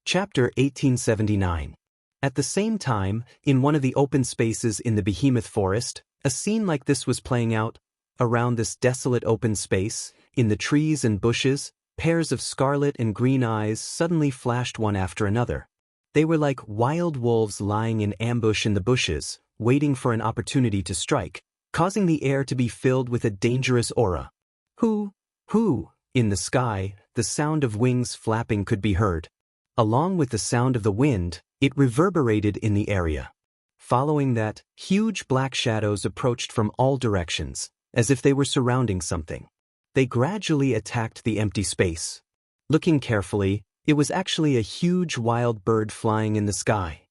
Chapter 1879. At the same time, in one of the open spaces in the behemoth forest, a scene like this was playing out. Around this desolate open space, in the trees and bushes, pairs of scarlet and green eyes suddenly flashed one after another. They were like wild wolves lying in ambush in the bushes, waiting for an opportunity to strike, causing the air to be filled with a dangerous aura. Hoo! Hoo! In the sky, the sound of wings flapping could be heard. Along with the sound of the wind, it reverberated in the area. Following that, huge black shadows approached from all directions, as if they were surrounding something. They gradually attacked the empty space. Looking carefully, it was actually a huge wild bird flying in the sky.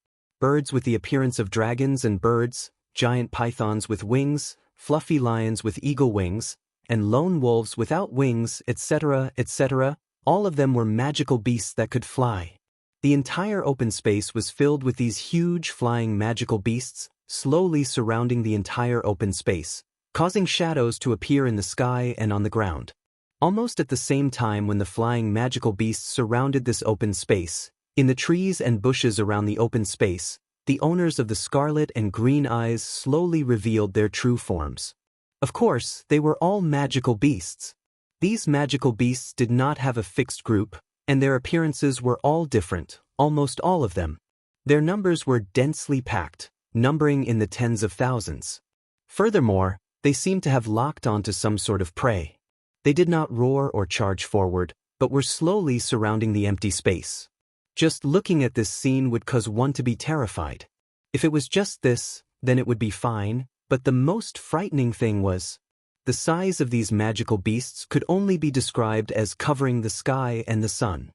Birds with the appearance of dragons and birds, giant pythons with wings, fluffy lions with eagle wings, and lone wolves without wings, etc., etc., all of them were magical beasts that could fly. The entire open space was filled with these huge flying magical beasts, slowly surrounding the entire open space, causing shadows to appear in the sky and on the ground. Almost at the same time when the flying magical beasts surrounded this open space, in the trees and bushes around the open space, the owners of the scarlet and green eyes slowly revealed their true forms. Of course, they were all magical beasts. These magical beasts did not have a fixed group, and their appearances were all different, almost all of them. Their numbers were densely packed, numbering in the tens of thousands. Furthermore, they seemed to have locked onto some sort of prey. They did not roar or charge forward, but were slowly surrounding the empty space. Just looking at this scene would cause one to be terrified. If it was just this, then it would be fine, but the most frightening thing was, the size of these magical beasts could only be described as covering the sky and the sun.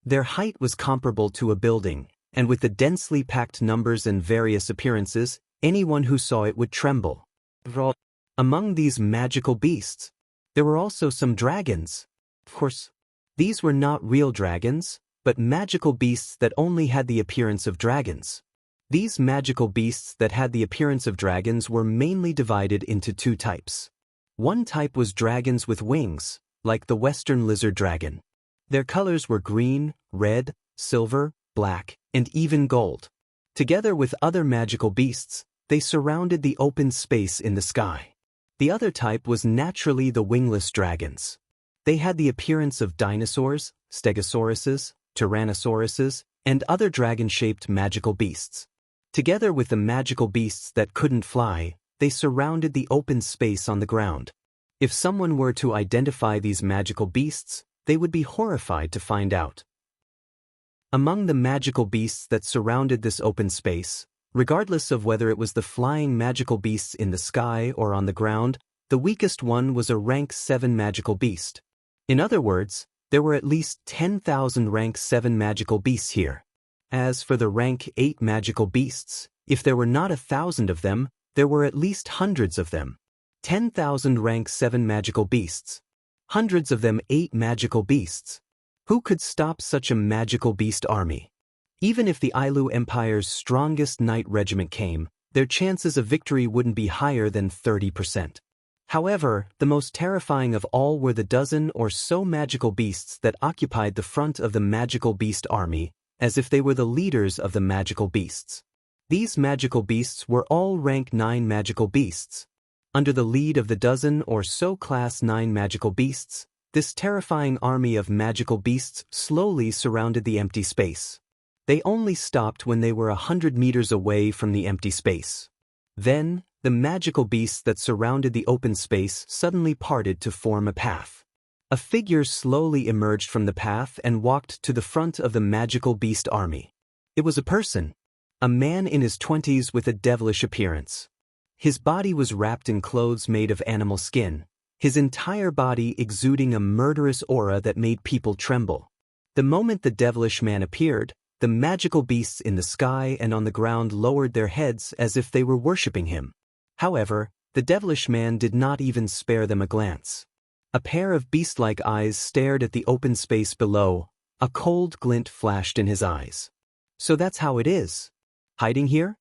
Their height was comparable to a building, and with the densely packed numbers and various appearances, anyone who saw it would tremble. Among these magical beasts, there were also some dragons. Of course, these were not real dragons, but magical beasts that only had the appearance of dragons. These magical beasts that had the appearance of dragons were mainly divided into two types. One type was dragons with wings, like the Western lizard dragon. Their colors were green, red, silver, black, and even gold. Together with other magical beasts, they surrounded the open space in the sky. The other type was naturally the wingless dragons. They had the appearance of dinosaurs, stegosauruses, tyrannosauruses, and other dragon-shaped magical beasts. Together with the magical beasts that couldn't fly, they surrounded the open space on the ground. If someone were to identify these magical beasts, they would be horrified to find out. Among the magical beasts that surrounded this open space, regardless of whether it was the flying magical beasts in the sky or on the ground, the weakest one was a rank 7 magical beast. In other words, there were at least 10,000 rank 7 magical beasts here. As for the rank 8 magical beasts, if there were not 1,000 of them, there were at least hundreds of them. 10,000 rank 7 magical beasts. Hundreds of them 8 magical beasts. Who could stop such a magical beast army? Even if the Ailu Empire's strongest knight regiment came, their chances of victory wouldn't be higher than 30%. However, the most terrifying of all were the dozen or so magical beasts that occupied the front of the magical beast army, as if they were the leaders of the magical beasts. These magical beasts were all rank 9 magical beasts. Under the lead of the dozen or so class 9 magical beasts, this terrifying army of magical beasts slowly surrounded the empty space. They only stopped when they were 100 meters away from the empty space. Then, the magical beasts that surrounded the open space suddenly parted to form a path. A figure slowly emerged from the path and walked to the front of the magical beast army. It was a person. A man in his 20s with a devilish appearance. His body was wrapped in clothes made of animal skin, his entire body exuding a murderous aura that made people tremble. The moment the devilish man appeared, the magical beasts in the sky and on the ground lowered their heads as if they were worshipping him. However, the devilish man did not even spare them a glance. A pair of beast-like eyes stared at the open space below. A cold glint flashed in his eyes. So that's how it is. Hiding here?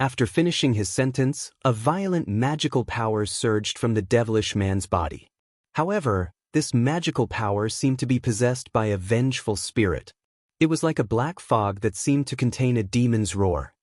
After finishing his sentence, a violent magical power surged from the devilish man's body. However, this magical power seemed to be possessed by a vengeful spirit. It was like a black fog that seemed to contain a demon's roar.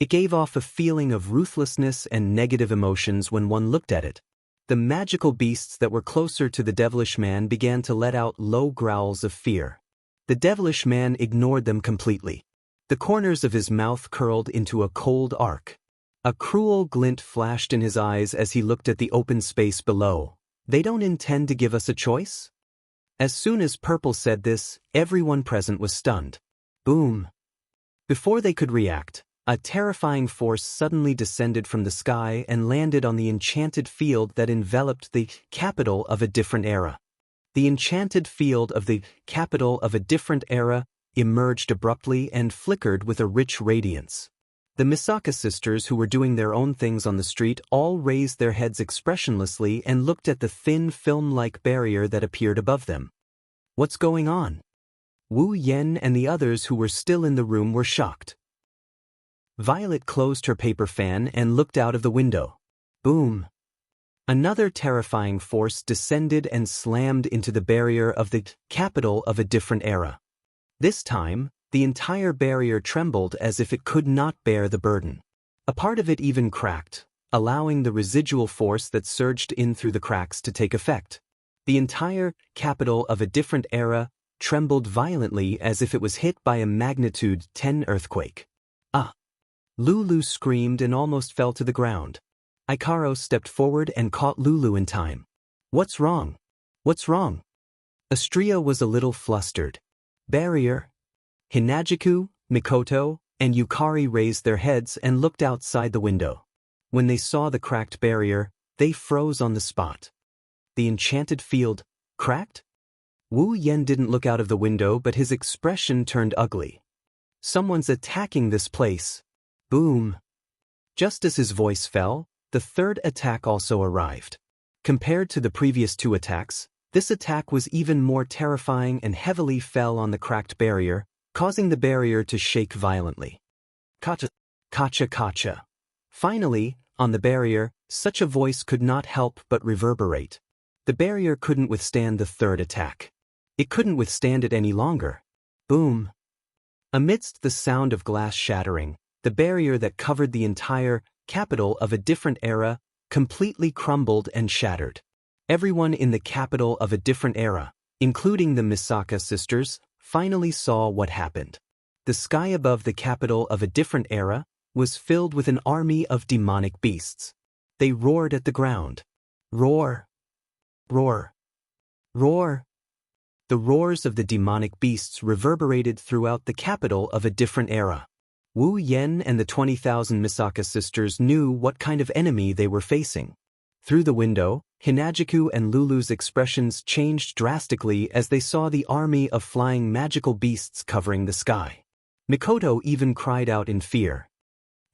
It gave off a feeling of ruthlessness and negative emotions when one looked at it. The magical beasts that were closer to the devilish man began to let out low growls of fear. The devilish man ignored them completely. The corners of his mouth curled into a cold arc. A cruel glint flashed in his eyes as he looked at the open space below. They don't intend to give us a choice? As soon as Purple said this, everyone present was stunned. Boom! Before they could react, a terrifying force suddenly descended from the sky and landed on the enchanted field that enveloped the capital of a different era. The enchanted field of the capital of a different era emerged abruptly and flickered with a rich radiance. The Misaka sisters, who were doing their own things on the street, all raised their heads expressionlessly and looked at the thin film-like barrier that appeared above them. What's going on? Wu Yen and the others who were still in the room were shocked. Violet closed her paper fan and looked out of the window. Boom! Another terrifying force descended and slammed into the barrier of the capital of a different era. This time, the entire barrier trembled as if it could not bear the burden. A part of it even cracked, allowing the residual force that surged in through the cracks to take effect. The entire capital of a different era trembled violently as if it was hit by a magnitude 10 earthquake. Ah! Lulu screamed and almost fell to the ground. Ikaros stepped forward and caught Lulu in time. What's wrong? What's wrong? Astria was a little flustered. Barrier? Hinajiku, Mikoto, and Yukari raised their heads and looked outside the window. When they saw the cracked barrier, they froze on the spot. The enchanted field cracked? Wu Yen didn't look out of the window, but his expression turned ugly. Someone's attacking this place. Boom! Just as his voice fell, the third attack also arrived. Compared to the previous two attacks, this attack was even more terrifying and heavily fell on the cracked barrier, causing the barrier to shake violently. Kacha, kacha, kacha. Finally, on the barrier, such a voice could not help but reverberate. The barrier couldn't withstand the third attack. It couldn't withstand it any longer. Boom! Amidst the sound of glass shattering, the barrier that covered the entire capital of a different era completely crumbled and shattered. Everyone in the capital of a different era, including the Misaka sisters, finally saw what happened. The sky above the capital of a different era was filled with an army of demonic beasts. They roared at the ground. Roar! Roar! Roar! The roars of the demonic beasts reverberated throughout the capital of a different era. Wu Yen and the 20,000 Misaka sisters knew what kind of enemy they were facing. Through the window, Hinajiku and Lulu's expressions changed drastically as they saw the army of flying magical beasts covering the sky. Mikoto even cried out in fear.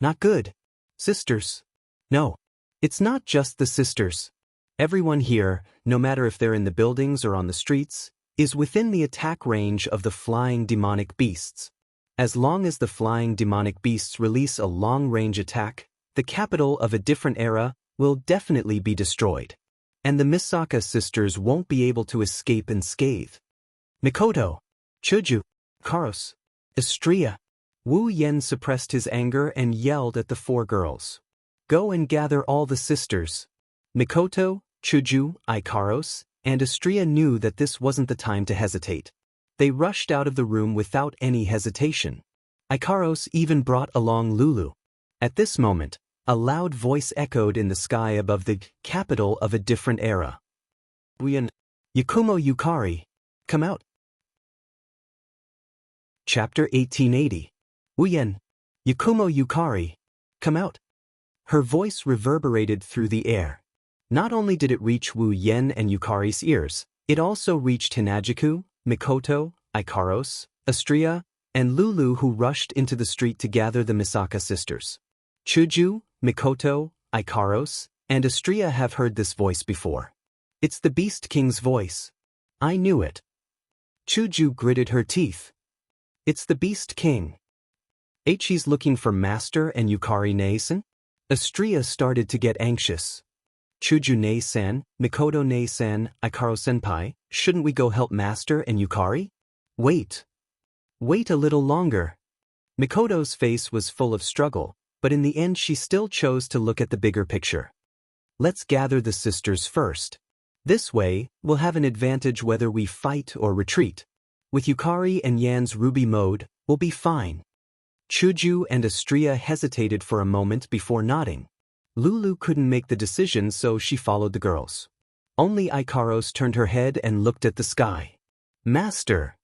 Not good. Sisters. No. It's not just the sisters. Everyone here, no matter if they're in the buildings or on the streets, is within the attack range of the flying demonic beasts. As long as the flying demonic beasts release a long-range attack, the capital of a different era will definitely be destroyed. And the Misaka sisters won't be able to escape unscathed. Mikoto, Chuju, Karos, Astria. Wu Yen suppressed his anger and yelled at the four girls. Go and gather all the sisters. Mikoto, Chuju, Ikaros, and Astria knew that this wasn't the time to hesitate. They rushed out of the room without any hesitation. Ikaros even brought along Lulu. At this moment, a loud voice echoed in the sky above the capital of a different era. Uyen, Yakumo Yukari, come out. Chapter 1880. Uyen, Yakumo Yukari, come out. Her voice reverberated through the air. Not only did it reach Wu Yen and Yukari's ears, it also reached Hinajiku, Mikoto, Ikaros, Astria, and Lulu, who rushed into the street to gather the Misaka sisters. Chuju, Mikoto, Ikaros, and Astria have heard this voice before. It's the Beast King's voice. I knew it. Chuju gritted her teeth. It's the Beast King. He's looking for Master and Yukari Nei-san? Astria started to get anxious. Chuju Nei-san, Mikoto Nei-san, Ikaro-senpai, shouldn't we go help Master and Yukari? Wait. Wait a little longer. Mikoto's face was full of struggle, but in the end she still chose to look at the bigger picture. Let's gather the sisters first. This way, we'll have an advantage whether we fight or retreat. With Yukari and Yan's ruby mode, we'll be fine. Chuju and Astria hesitated for a moment before nodding. Lulu couldn't make the decision, so she followed the girls. Only Ikaros turned her head and looked at the sky. Master!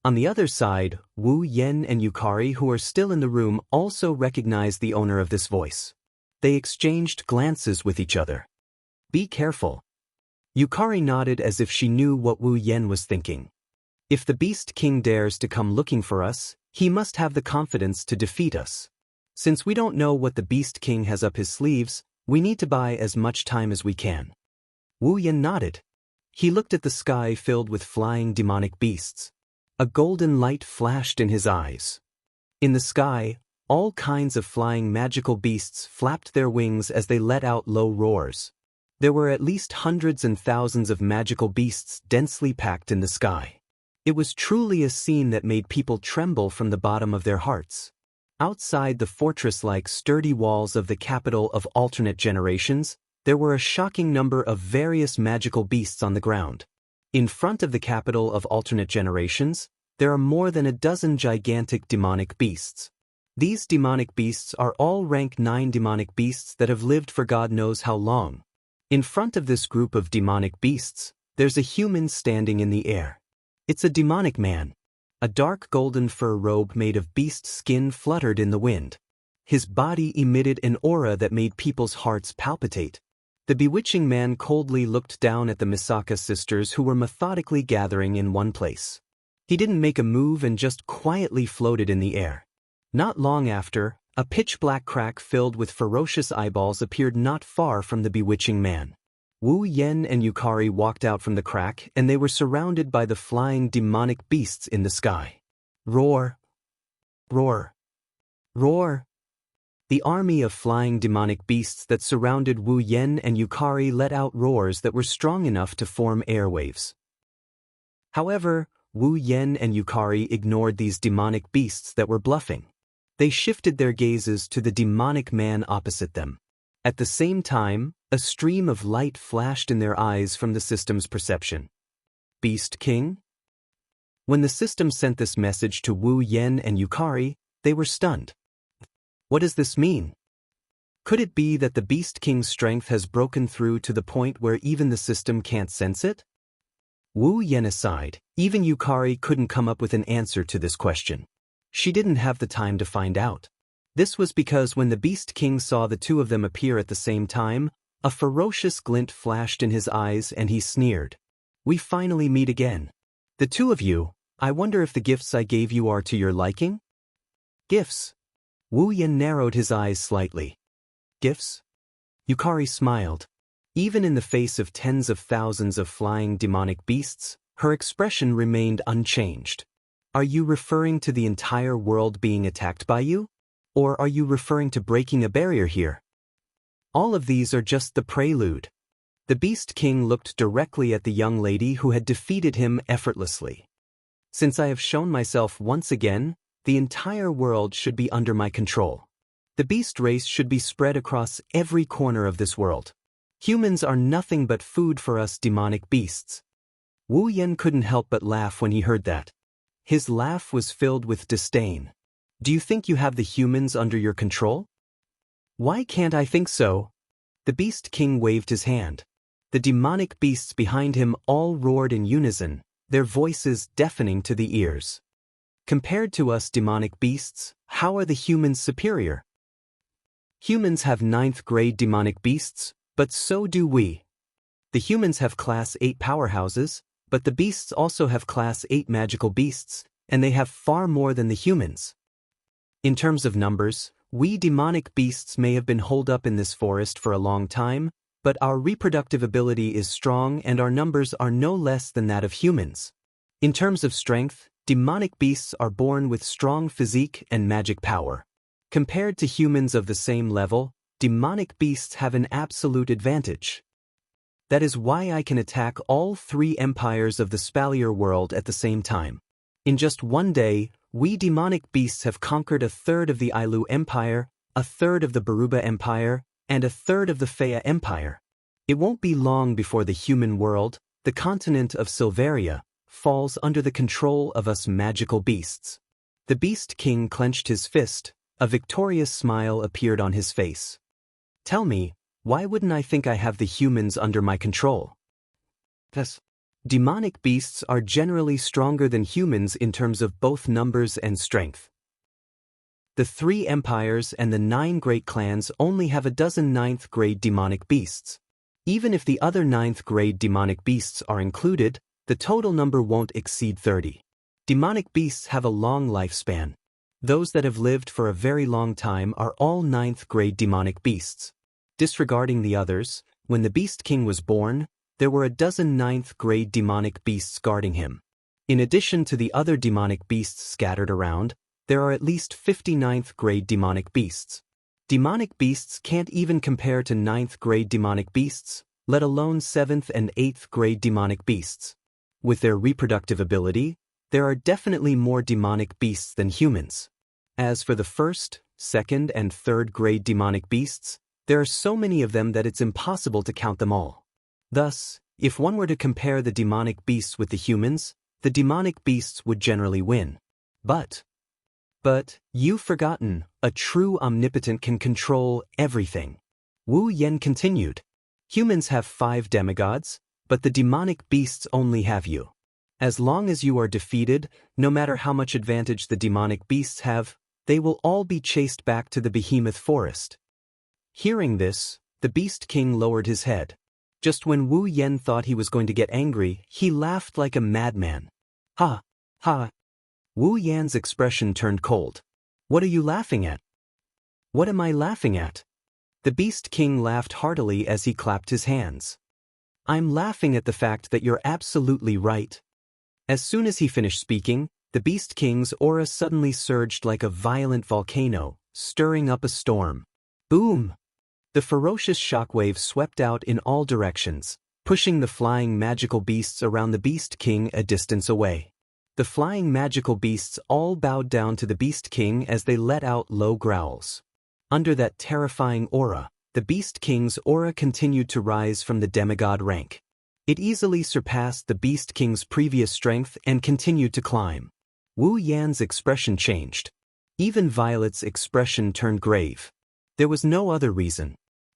On the other side, Wu Yen and Yukari, who are still in the room, also recognized the owner of this voice. They exchanged glances with each other. Be careful. Yukari nodded as if she knew what Wu Yen was thinking. If the Beast King dares to come looking for us, he must have the confidence to defeat us. Since we don't know what the Beast King has up his sleeves, we need to buy as much time as we can. Wu Yen nodded. He looked at the sky filled with flying demonic beasts. A golden light flashed in his eyes. In the sky, all kinds of flying magical beasts flapped their wings as they let out low roars. There were at least hundreds and thousands of magical beasts densely packed in the sky. It was truly a scene that made people tremble from the bottom of their hearts. Outside the fortress-like sturdy walls of the capital of alternate generations, there were a shocking number of various magical beasts on the ground. In front of the capital of alternate generations, there are more than a dozen gigantic demonic beasts. These demonic beasts are all rank 9 demonic beasts that have lived for God knows how long. In front of this group of demonic beasts, there's a human standing in the air. It's a demonic man. A dark golden fur robe made of beast skin fluttered in the wind. His body emitted an aura that made people's hearts palpitate. The bewitching man coldly looked down at the Misaka sisters who were methodically gathering in one place. He didn't make a move and just quietly floated in the air. Not long after, a pitch-black crack filled with ferocious eyeballs appeared not far from the bewitching man. Wu Yen and Yukari walked out from the crack, and they were surrounded by the flying demonic beasts in the sky. Roar! Roar! Roar! The army of flying demonic beasts that surrounded Wu Yen and Yukari let out roars that were strong enough to form airwaves. However, Wu Yen and Yukari ignored these demonic beasts that were bluffing. They shifted their gazes to the demonic man opposite them. At the same time, a stream of light flashed in their eyes from the system's perception. Beast King? When the system sent this message to Wu Yen and Yukari, they were stunned. What does this mean? Could it be that the Beast King's strength has broken through to the point where even the system can't sense it? Wu Yen aside, even Yukari couldn't come up with an answer to this question. She didn't have the time to find out. This was because when the Beast King saw the two of them appear at the same time, a ferocious glint flashed in his eyes and he sneered. We finally meet again. The two of you, I wonder if the gifts I gave you are to your liking? Gifts? Wu Yen narrowed his eyes slightly. Gifts? Yukari smiled. Even in the face of tens of thousands of flying demonic beasts, her expression remained unchanged. Are you referring to the entire world being attacked by you? Or are you referring to breaking a barrier here? All of these are just the prelude. The Beast King looked directly at the young lady who had defeated him effortlessly. Since I have shown myself once again, the entire world should be under my control. The beast race should be spread across every corner of this world. Humans are nothing but food for us demonic beasts. Wu Yen couldn't help but laugh when he heard that. His laugh was filled with disdain. Do you think you have the humans under your control? Why can't I think so? The Beast King waved his hand. The demonic beasts behind him all roared in unison, their voices deafening to the ears. Compared to us demonic beasts, how are the humans superior? Humans have 9th grade demonic beasts, but so do we. The humans have Class 8 powerhouses, but the beasts also have Class 8 magical beasts, and they have far more than the humans. In terms of numbers, we demonic beasts may have been holed up in this forest for a long time, but our reproductive ability is strong and our numbers are no less than that of humans. In terms of strength, demonic beasts are born with strong physique and magic power. Compared to humans of the same level, demonic beasts have an absolute advantage. That is why I can attack all 3 empires of the Spalier world at the same time. In just one day, we demonic beasts have conquered a third of the Ailu Empire, a third of the Baruba Empire, and a third of the Fea Empire. It won't be long before the human world, the continent of Silveria, falls under the control of us magical beasts. The Beast King clenched his fist, a victorious smile appeared on his face. Tell me, why wouldn't I think I have the humans under my control? Thus, demonic beasts are generally stronger than humans in terms of both numbers and strength. The 3 empires and the 9 great clans only have a dozen 9th grade demonic beasts. Even if the other 9th grade demonic beasts are included, the total number won't exceed 30. Demonic beasts have a long lifespan. Those that have lived for a very long time are all 9th grade demonic beasts. Disregarding the others, when the Beast King was born, there were a dozen 9th grade demonic beasts guarding him. In addition to the other demonic beasts scattered around, there are at least 50 9th grade demonic beasts. Demonic beasts can't even compare to 9th grade demonic beasts, let alone 7th and 8th grade demonic beasts. With their reproductive ability, there are definitely more demonic beasts than humans. As for the 1st, 2nd, and 3rd grade demonic beasts, there are so many of them that it's impossible to count them all. Thus, if one were to compare the demonic beasts with the humans, the demonic beasts would generally win. But you've forgotten, a true omnipotent can control everything. Wu Yen continued. Humans have 5 demigods, but the demonic beasts only have you. As long as you are defeated, no matter how much advantage the demonic beasts have, they will all be chased back to the behemoth forest. Hearing this, the Beast King lowered his head. Just when Wu Yen thought he was going to get angry, he laughed like a madman. Ha! Ha! Wu Yan's expression turned cold. What are you laughing at? What am I laughing at? The Beast King laughed heartily as he clapped his hands. I'm laughing at the fact that you're absolutely right. As soon as he finished speaking, the Beast King's aura suddenly surged like a violent volcano, stirring up a storm. Boom! The ferocious shockwave swept out in all directions, pushing the flying magical beasts around the Beast King a distance away. The flying magical beasts all bowed down to the Beast King as they let out low growls. Under that terrifying aura, the Beast King's aura continued to rise from the demigod rank. It easily surpassed the Beast King's previous strength and continued to climb. Wu Yan's expression changed. Even Violet's expression turned grave. There was no other reason.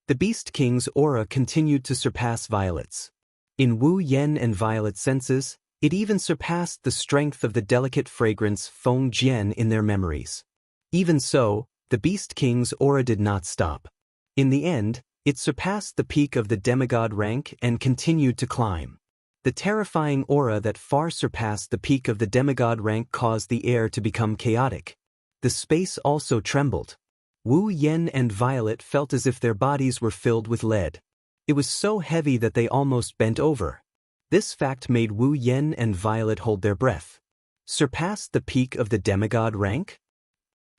The Beast King's aura continued to surpass Violet's. In Wu Yan and Violet's senses, it even surpassed the strength of the delicate fragrance Feng Jian in their memories. Even so, the Beast King's aura did not stop. In the end, it surpassed the peak of the demigod rank and continued to climb. The terrifying aura that far surpassed the peak of the demigod rank caused the air to become chaotic. The space also trembled. Wu Yan and Violet felt as if their bodies were filled with lead. It was so heavy that they almost bent over. This fact made Wu Yan and Violet hold their breath. Surpassed the peak of the demigod rank?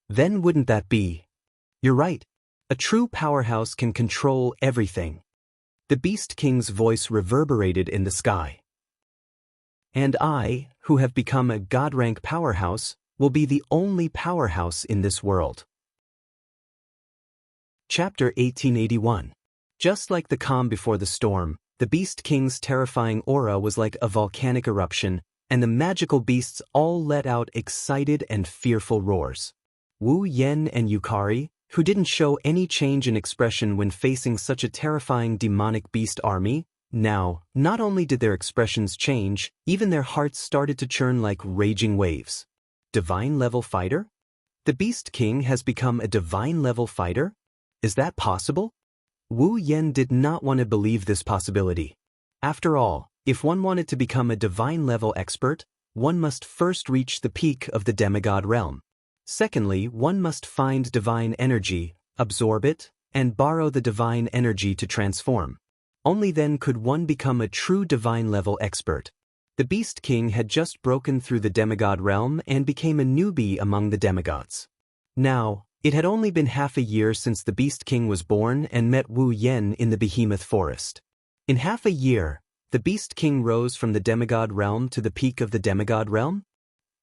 Then wouldn't that be? You're right. A true powerhouse can control everything. The Beast King's voice reverberated in the sky. And I, who have become a god-rank powerhouse, will be the only powerhouse in this world. Chapter 1881. Just like the calm before the storm, the Beast King's terrifying aura was like a volcanic eruption, and the magical beasts all let out excited and fearful roars. Wu Yan and Yukari, who didn't show any change in expression when facing such a terrifying demonic beast army, now, not only did their expressions change, even their hearts started to churn like raging waves. Divine-level fighter? The Beast King has become a divine-level fighter? Is that possible? Wu Yan did not want to believe this possibility. After all, if one wanted to become a divine-level expert, one must first reach the peak of the demigod realm. Secondly, one must find divine energy, absorb it, and borrow the divine energy to transform. Only then could one become a true divine-level expert. The Beast King had just broken through the demigod realm and became a newbie among the demigods. Now, it had only been half a year since the Beast King was born and met Wu Yan in the behemoth forest. In half a year, the Beast King rose from the demigod realm to the peak of the demigod realm?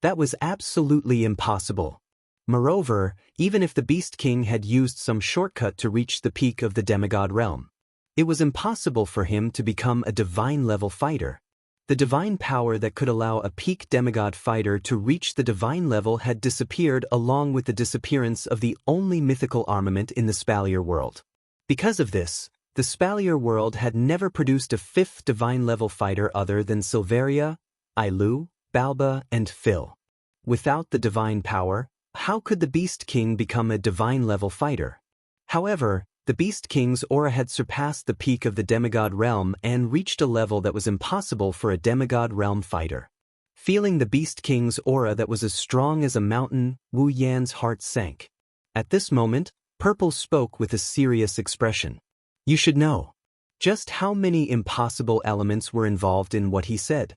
That was absolutely impossible. Moreover, even if the Beast King had used some shortcut to reach the peak of the demigod realm, it was impossible for him to become a divine-level fighter. The divine power that could allow a peak demigod fighter to reach the divine level had disappeared along with the disappearance of the only mythical armament in the Spalier world. Because of this, the Spalier world had never produced a fifth divine-level fighter other than Silveria, Ailu, Balba, and Phil. Without the divine power, how could the Beast King become a divine-level fighter? However, the Beast King's aura had surpassed the peak of the demigod realm and reached a level that was impossible for a demigod realm fighter. Feeling the Beast King's aura that was as strong as a mountain, Wu Yan's heart sank. At this moment, Purple spoke with a serious expression. You should know. Just how many impossible elements were involved in what he said?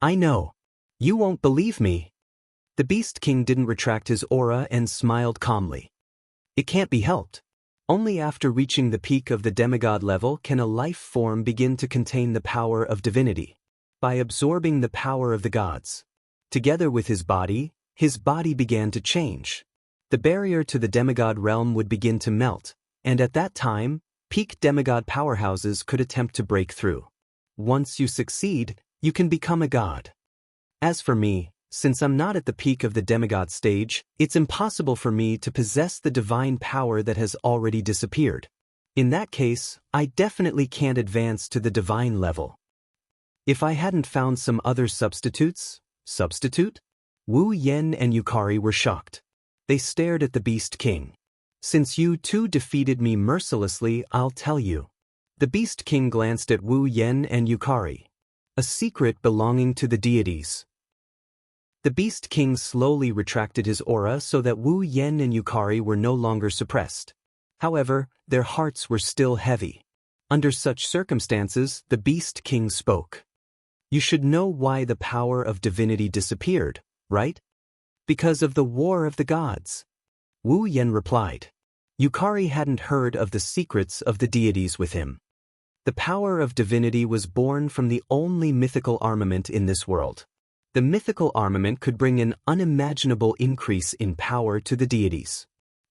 I know. You won't believe me. The Beast King didn't retract his aura and smiled calmly. It can't be helped. Only after reaching the peak of the demigod level can a life form begin to contain the power of divinity. By absorbing the power of the gods. Together with his body began to change. The barrier to the demigod realm would begin to melt, and at that time, peak demigod powerhouses could attempt to break through. Once you succeed, you can become a god. As for me, since I'm not at the peak of the demigod stage, it's impossible for me to possess the divine power that has already disappeared. In that case, I definitely can't advance to the divine level. If I hadn't found some other substitutes? Substitute? Wu Yan and Yukari were shocked. They stared at the Beast King. Since you two defeated me mercilessly, I'll tell you. The Beast King glanced at Wu Yan and Yukari. A secret belonging to the deities. The Beast King slowly retracted his aura so that Wu Yan and Yukari were no longer suppressed. However, their hearts were still heavy. Under such circumstances, the Beast King spoke. You should know why the power of divinity disappeared, right? Because of the war of the gods. Wu Yan replied. Yukari hadn't heard of the secrets of the deities with him. The power of divinity was born from the only mythical armament in this world. The mythical armament could bring an unimaginable increase in power to the deities.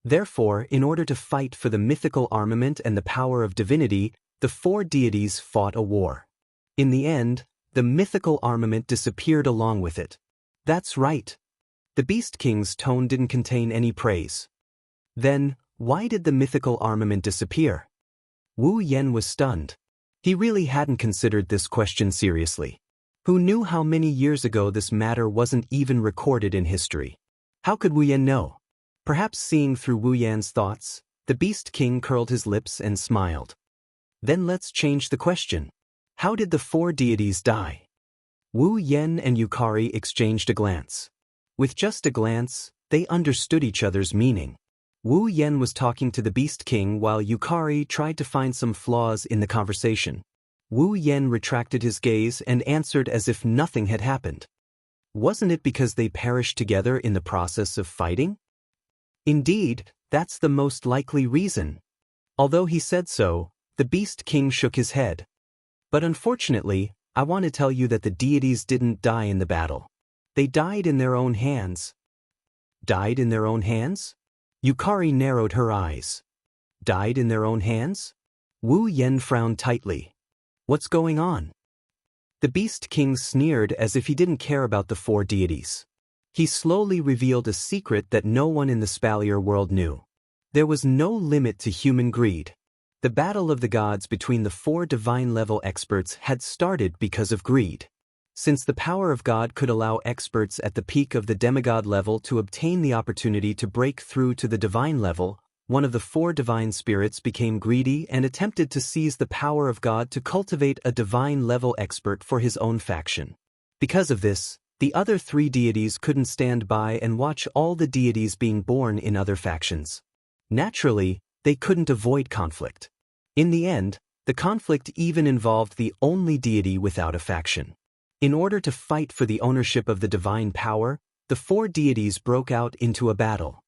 Therefore, in order to fight for the mythical armament and the power of divinity, the four deities fought a war. In the end, the mythical armament disappeared along with it. That's right. The Beast King's tone didn't contain any praise. Then, why did the mythical armament disappear? Wu Yan was stunned. He really hadn't considered this question seriously. Who knew how many years ago this matter wasn't even recorded in history? How could Wu Yan know? Perhaps seeing through Wu Yan's thoughts, the Beast King curled his lips and smiled. Then let's change the question. How did the four deities die? Wu Yan and Yukari exchanged a glance. With just a glance, they understood each other's meaning. Wu Yan was talking to the Beast King while Yukari tried to find some flaws in the conversation. Wu Yan retracted his gaze and answered as if nothing had happened. Wasn't it because they perished together in the process of fighting? Indeed, that's the most likely reason. Although he said so, the Beast King shook his head. But unfortunately, I want to tell you that the deities didn't die in the battle. They died in their own hands. Died in their own hands? Yukari narrowed her eyes. Died in their own hands? Wu Yan frowned tightly. What's going on? The Beast King sneered as if he didn't care about the four deities. He slowly revealed a secret that no one in the Spalier world knew. There was no limit to human greed. The battle of the gods between the four divine-level experts had started because of greed. Since the power of God could allow experts at the peak of the demigod level to obtain the opportunity to break through to the divine level, one of the four divine spirits became greedy and attempted to seize the power of God to cultivate a divine-level expert for his own faction. Because of this, the other three deities couldn't stand by and watch all the deities being born in other factions. Naturally, they couldn't avoid conflict. In the end, the conflict even involved the only deity without a faction. In order to fight for the ownership of the divine power, the four deities broke out into a battle.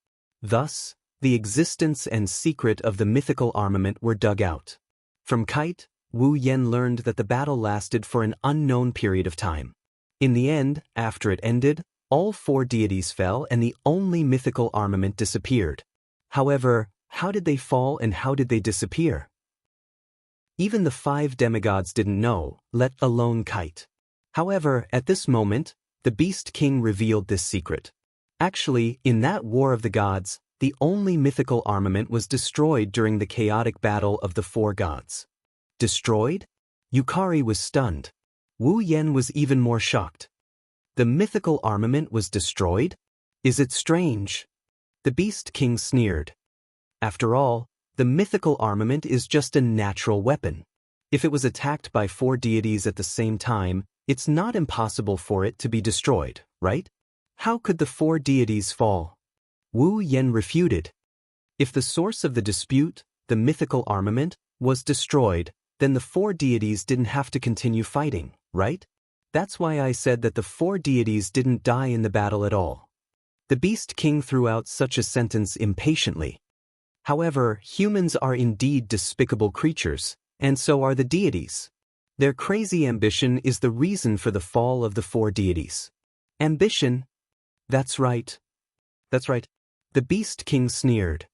Thus, the existence and secret of the mythical armament were dug out. From Kite, Wu Yan learned that the battle lasted for an unknown period of time. In the end, after it ended, All 4 deities fell and the only mythical armament disappeared. However, how did they fall and how did they disappear? Even the 5 demigods didn't know, let alone Kite. However, at this moment, the Beast King revealed this secret. Actually, in that War of the Gods, the only mythical armament was destroyed during the chaotic battle of the 4 gods. Destroyed? Yukari was stunned. Wu Yan was even more shocked. The mythical armament was destroyed? Is it strange? The Beast King sneered. After all, the mythical armament is just a natural weapon. If it was attacked by 4 deities at the same time, it's not impossible for it to be destroyed, right? How could the 4 deities fall? Wu Yan refuted. If the source of the dispute, the mythical armament, was destroyed, then the 4 deities didn't have to continue fighting, right? That's why I said that the 4 deities didn't die in the battle at all. The Beast King threw out such a sentence impatiently. However, humans are indeed despicable creatures, and so are the deities. Their crazy ambition is the reason for the fall of the 4 deities. Ambition? That's right. That's right. The Beast King sneered.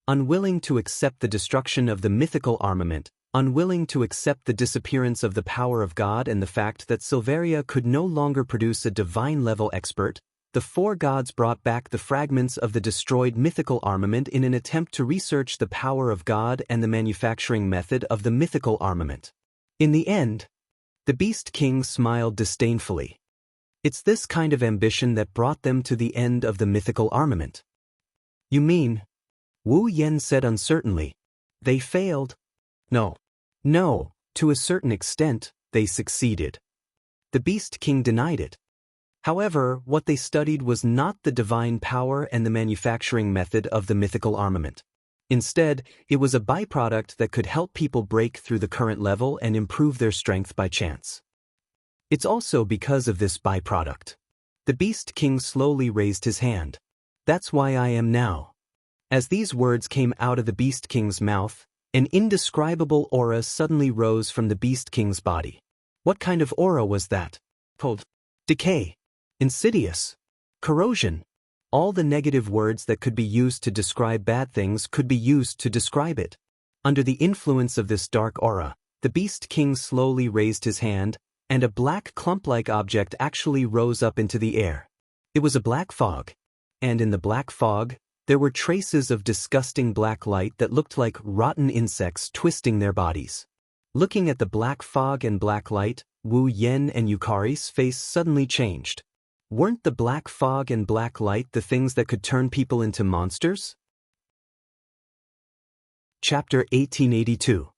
Unwilling to accept the destruction of the mythical armament, unwilling to accept the disappearance of the power of God and the fact that Silveria could no longer produce a divine-level expert, the 4 gods brought back the fragments of the destroyed mythical armament in an attempt to research the power of God and the manufacturing method of the mythical armament. In the end, the Beast King smiled disdainfully. It's this kind of ambition that brought them to the end of the mythical armament. You mean? Wu Yan said uncertainly. They failed? No. No, to a certain extent, they succeeded. The Beast King denied it. However, what they studied was not the divine power and the manufacturing method of the mythical armament. Instead, it was a byproduct that could help people break through the current level and improve their strength by chance. It's also because of this byproduct. The Beast King slowly raised his hand. That's why I am now. As these words came out of the Beast King's mouth, an indescribable aura suddenly rose from the Beast King's body. What kind of aura was that? Cold. Decay. Insidious. Corrosion. All the negative words that could be used to describe bad things could be used to describe it. Under the influence of this dark aura, the Beast King slowly raised his hand, and a black clump-like object actually rose up into the air. It was a black fog. And in the black fog, there were traces of disgusting black light that looked like rotten insects twisting their bodies. Looking at the black fog and black light, Wu Yan and Yukari's face suddenly changed. Weren't the black fog and black light the things that could turn people into monsters? Chapter 1882.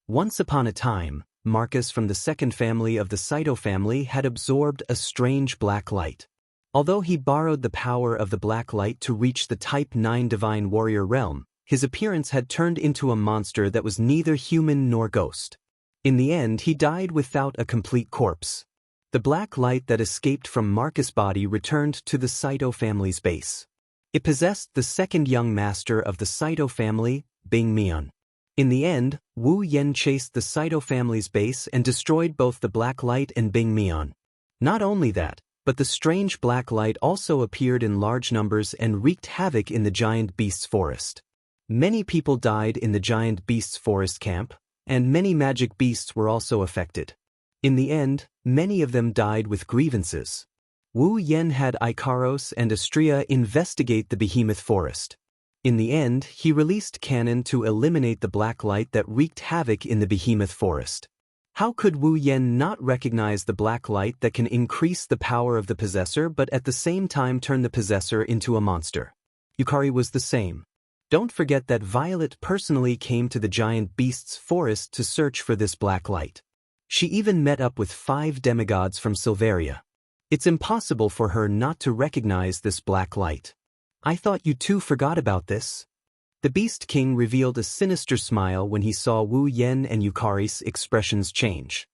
Once upon a time, Marcus from the second family of the Saito family had absorbed a strange black light. Although he borrowed the power of the black light to reach the Type 9 Divine Warrior realm, his appearance had turned into a monster that was neither human nor ghost. In the end, he died without a complete corpse. The black light that escaped from Marcus' body returned to the Saito family's base. It possessed the second young master of the Saito family, Bing Mian. In the end, Wu Yan chased the Saito family's base and destroyed both the black light and Bing Mian. Not only that, but the strange black light also appeared in large numbers and wreaked havoc in the giant beast's forest. Many people died in the giant beast's forest camp, and many magic beasts were also affected. In the end, many of them died with grievances. Wu Yan had Ikaros and Astrea investigate the behemoth forest. In the end, he released cannon to eliminate the black light that wreaked havoc in the behemoth forest. How could Wu Yan not recognize the black light that can increase the power of the possessor but at the same time turn the possessor into a monster? Yukari was the same. Don't forget that Violet personally came to the giant beast's forest to search for this black light. She even met up with 5 demigods from Silveria. It's impossible for her not to recognize this black light. I thought you two forgot about this. The Beast King revealed a sinister smile when he saw Wu Yan and Yukari's expressions change.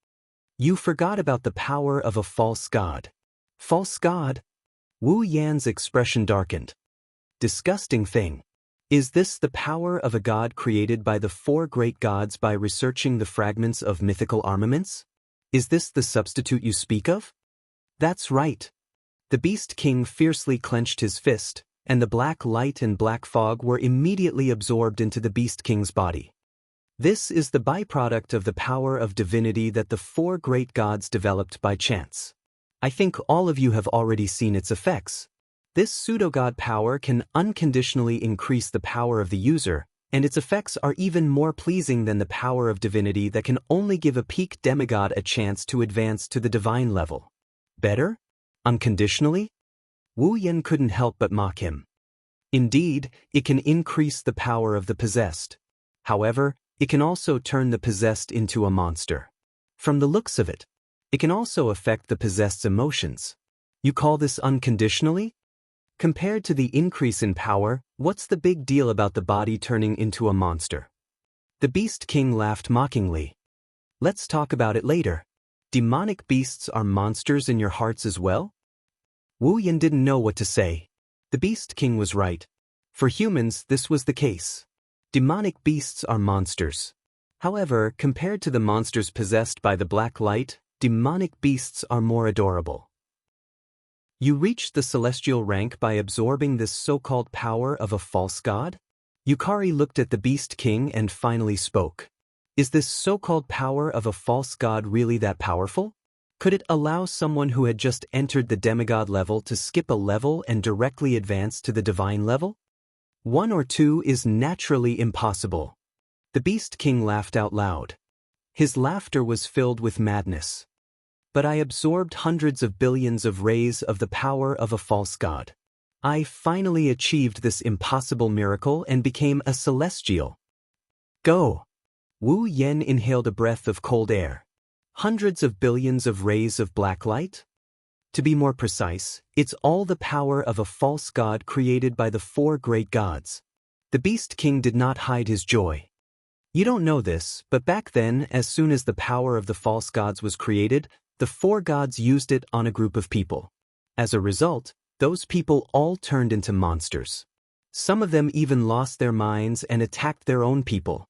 You forgot about the power of a false god. False god? Wu Yan's expression darkened. Disgusting thing. Is this the power of a god created by the 4 great gods by researching the fragments of mythical armaments? Is this the substitute you speak of? That's right. The Beast King fiercely clenched his fist, and the black light and black fog were immediately absorbed into the Beast King's body. This is the byproduct of the power of divinity that the four great gods developed by chance. I think all of you have already seen its effects. This pseudo-god power can unconditionally increase the power of the user, and its effects are even more pleasing than the power of divinity that can only give a peak demigod a chance to advance to the divine level. Better? Unconditionally? Wu Yan couldn't help but mock him. Indeed, it can increase the power of the possessed. However, it can also turn the possessed into a monster. From the looks of it, it can also affect the possessed's emotions. You call this unconditionally? Compared to the increase in power, what's the big deal about the body turning into a monster? The Beast King laughed mockingly. Let's talk about it later. Demonic beasts are monsters in your hearts as well? Wu Yan didn't know what to say. The Beast King was right. For humans, this was the case. Demonic beasts are monsters. However, compared to the monsters possessed by the black light, demonic beasts are more adorable. You reached the celestial rank by absorbing this so-called power of a false god? Yukari looked at the Beast King and finally spoke. Is this so-called power of a false god really that powerful? Could it allow someone who had just entered the demigod level to skip a level and directly advance to the divine level? 1 or 2 is naturally impossible. The Beast King laughed out loud. His laughter was filled with madness. But I absorbed hundreds of billions of rays of the power of a false god. I finally achieved this impossible miracle and became a celestial. Go! Wu Yan inhaled a breath of cold air. Hundreds of billions of rays of black light? To be more precise, it's all the power of a false god created by the four great gods. The Beast King did not hide his joy. You don't know this, but back then, as soon as the power of the false gods was created, the four gods used it on a group of people. As a result, those people all turned into monsters. Some of them even lost their minds and attacked their own people.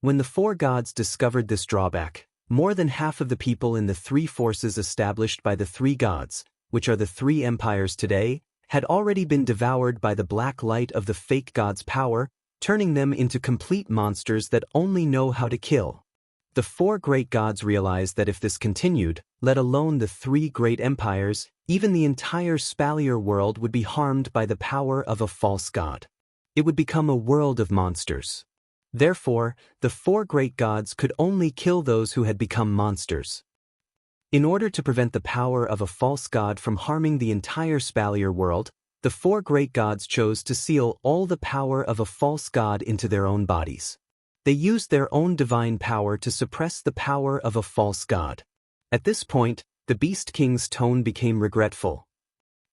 When the four gods discovered this drawback, more than half of the people in the three forces established by the three gods, which are the three empires today, had already been devoured by the black light of the fake god's power, turning them into complete monsters that only know how to kill. The four great gods realized that if this continued, let alone the three great empires, even the entire Spalier world would be harmed by the power of a false god. It would become a world of monsters. Therefore, the four great gods could only kill those who had become monsters. In order to prevent the power of a false god from harming the entire Spalier world, the four great gods chose to seal all the power of a false god into their own bodies. They used their own divine power to suppress the power of a false god. At this point, the Beast King's tone became regretful.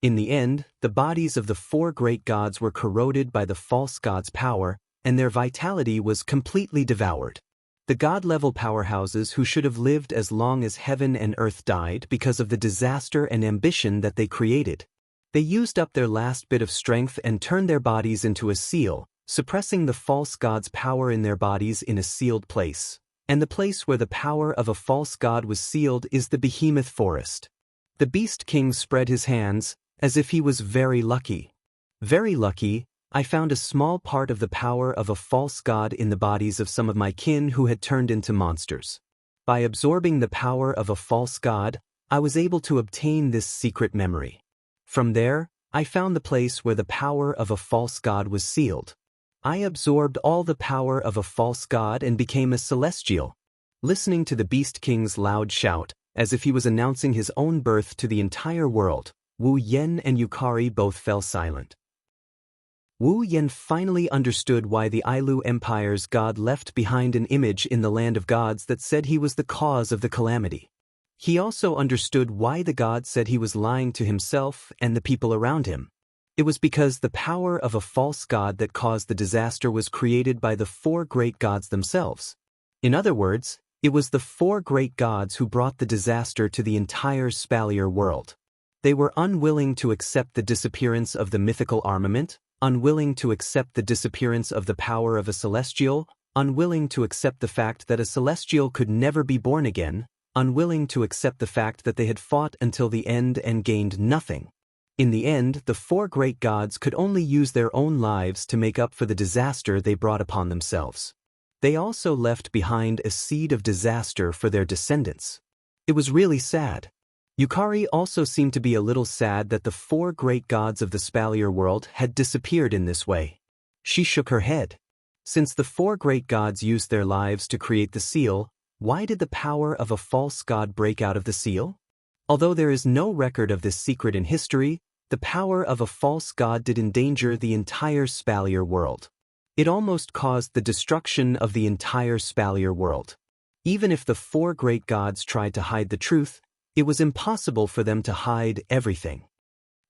In the end, the bodies of the four great gods were corroded by the false god's power, and their vitality was completely devoured. The god-level powerhouses who should have lived as long as heaven and earth died because of the disaster and ambition that they created. They used up their last bit of strength and turned their bodies into a seal, suppressing the false god's power in their bodies in a sealed place. And the place where the power of a false god was sealed is the behemoth forest. The Beast King spread his hands, as if he was very lucky. Very lucky, I found a small part of the power of a false god in the bodies of some of my kin who had turned into monsters. By absorbing the power of a false god, I was able to obtain this secret memory. From there, I found the place where the power of a false god was sealed. I absorbed all the power of a false god and became a celestial. Listening to the Beast King's loud shout, as if he was announcing his own birth to the entire world, Wu Yan and Yukari both fell silent. Wu Yan finally understood why the Ailu Empire's god left behind an image in the land of gods that said he was the cause of the calamity. He also understood why the god said he was lying to himself and the people around him. It was because the power of a false god that caused the disaster was created by the four great gods themselves. In other words, it was the four great gods who brought the disaster to the entire Spalier world. They were unwilling to accept the disappearance of the mythical armament, unwilling to accept the disappearance of the power of a celestial, unwilling to accept the fact that a celestial could never be born again, unwilling to accept the fact that they had fought until the end and gained nothing. In the end, the four great gods could only use their own lives to make up for the disaster they brought upon themselves. They also left behind a seed of disaster for their descendants. It was really sad. Yukari also seemed to be a little sad that the four great gods of the Spalier world had disappeared in this way. She shook her head. Since the four great gods used their lives to create the seal, why did the power of a false god break out of the seal? Although there is no record of this secret in history, the power of a false god did endanger the entire Spalier world. It almost caused the destruction of the entire Spalier world. Even if the four great gods tried to hide the truth, it was impossible for them to hide everything.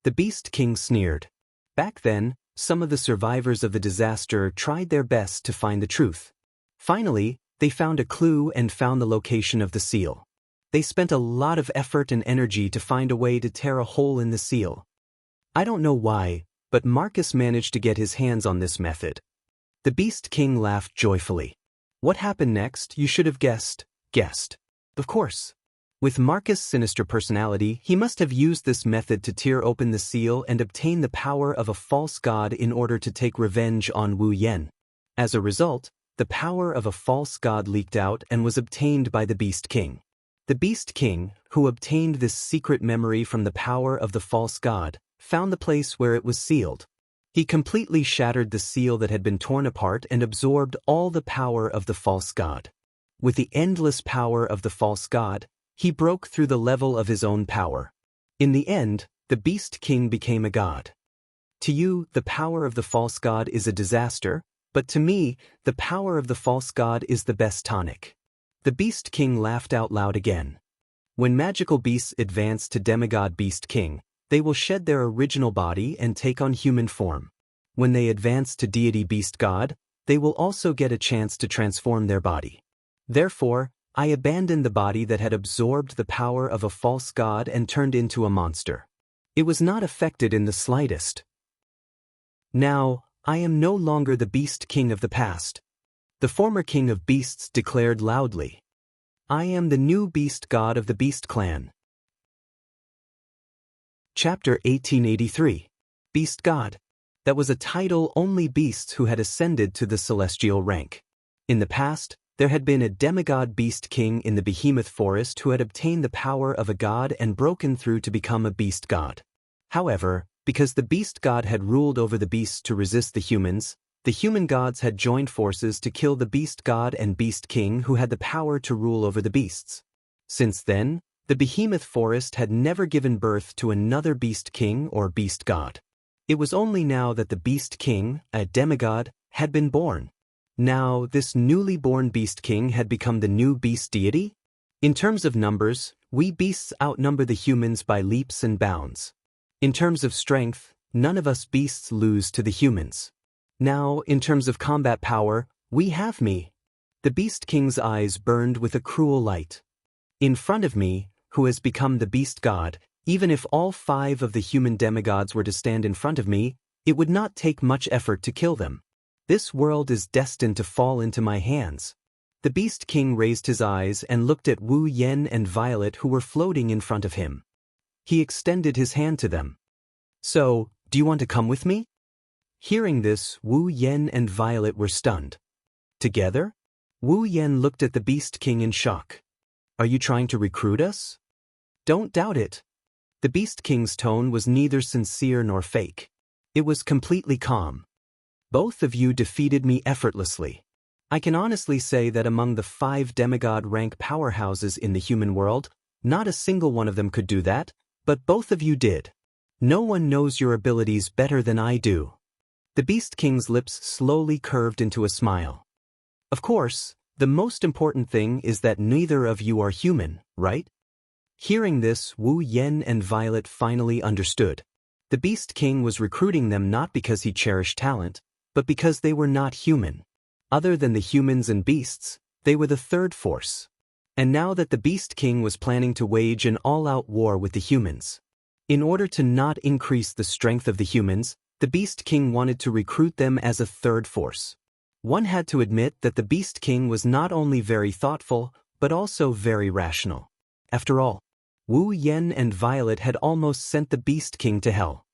The Beast King sneered. Back then, some of the survivors of the disaster tried their best to find the truth. Finally, they found a clue and found the location of the seal. They spent a lot of effort and energy to find a way to tear a hole in the seal. I don't know why, but Marcus managed to get his hands on this method. The Beast King laughed joyfully. What happened next, you should have guessed. Of course. With Marcus' sinister personality, he must have used this method to tear open the seal and obtain the power of a false god in order to take revenge on Wu Yan. As a result, the power of a false god leaked out and was obtained by the Beast King. The Beast King, who obtained this secret memory from the power of the false god, found the place where it was sealed. He completely shattered the seal that had been torn apart and absorbed all the power of the false god. With the endless power of the false god, he broke through the level of his own power. In the end, the Beast King became a god. To you, the power of the false god is a disaster, but to me, the power of the false god is the best tonic. The Beast King laughed out loud again. When magical beasts advance to demigod Beast King, they will shed their original body and take on human form. When they advance to deity Beast God, they will also get a chance to transform their body. Therefore, I abandoned the body that had absorbed the power of a false god and turned into a monster. It was not affected in the slightest. Now, I am no longer the Beast King of the past. The former king of beasts declared loudly. I am the new beast god of the Beast Clan. Chapter 1883. Beast God. That was a title only beasts who had ascended to the celestial rank. In the past, there had been a demigod beast king in the behemoth forest who had obtained the power of a god and broken through to become a beast god. However, because the beast god had ruled over the beasts to resist the human gods had joined forces to kill the beast god and beast king who had the power to rule over the beasts. Since then, the behemoth forest had never given birth to another beast king or beast god. It was only now that the beast king, a demigod, had been born. Now, this newly born beast king had become the new beast deity? In terms of numbers, we beasts outnumber the humans by leaps and bounds. In terms of strength, none of us beasts lose to the humans. Now, in terms of combat power, we have me. The beast king's eyes burned with a cruel light. In front of me, who has become the beast god, even if all 5 of the human demigods were to stand in front of me, it would not take much effort to kill them. This world is destined to fall into my hands. The Beast King raised his eyes and looked at Wu Yan and Violet who were floating in front of him. He extended his hand to them. So, do you want to come with me? Hearing this, Wu Yan and Violet were stunned. Together? Wu Yan looked at the Beast King in shock. Are you trying to recruit us? Don't doubt it. The Beast King's tone was neither sincere nor fake. It was completely calm. Both of you defeated me effortlessly. I can honestly say that among the 5 demigod rank powerhouses in the human world, not a single one of them could do that, but both of you did. No one knows your abilities better than I do. The Beast King's lips slowly curved into a smile. Of course, the most important thing is that neither of you are human, right? Hearing this, Wu Yan and Violet finally understood. The Beast King was recruiting them not because he cherished talent, but because they were not human. Other than the humans and beasts, they were the third force. And now that the Beast King was planning to wage an all-out war with the humans. In order to not increase the strength of the humans, the Beast King wanted to recruit them as a third force. One had to admit that the Beast King was not only very thoughtful, but also very rational. After all, Wu Yen and Violet had almost sent the Beast King to hell.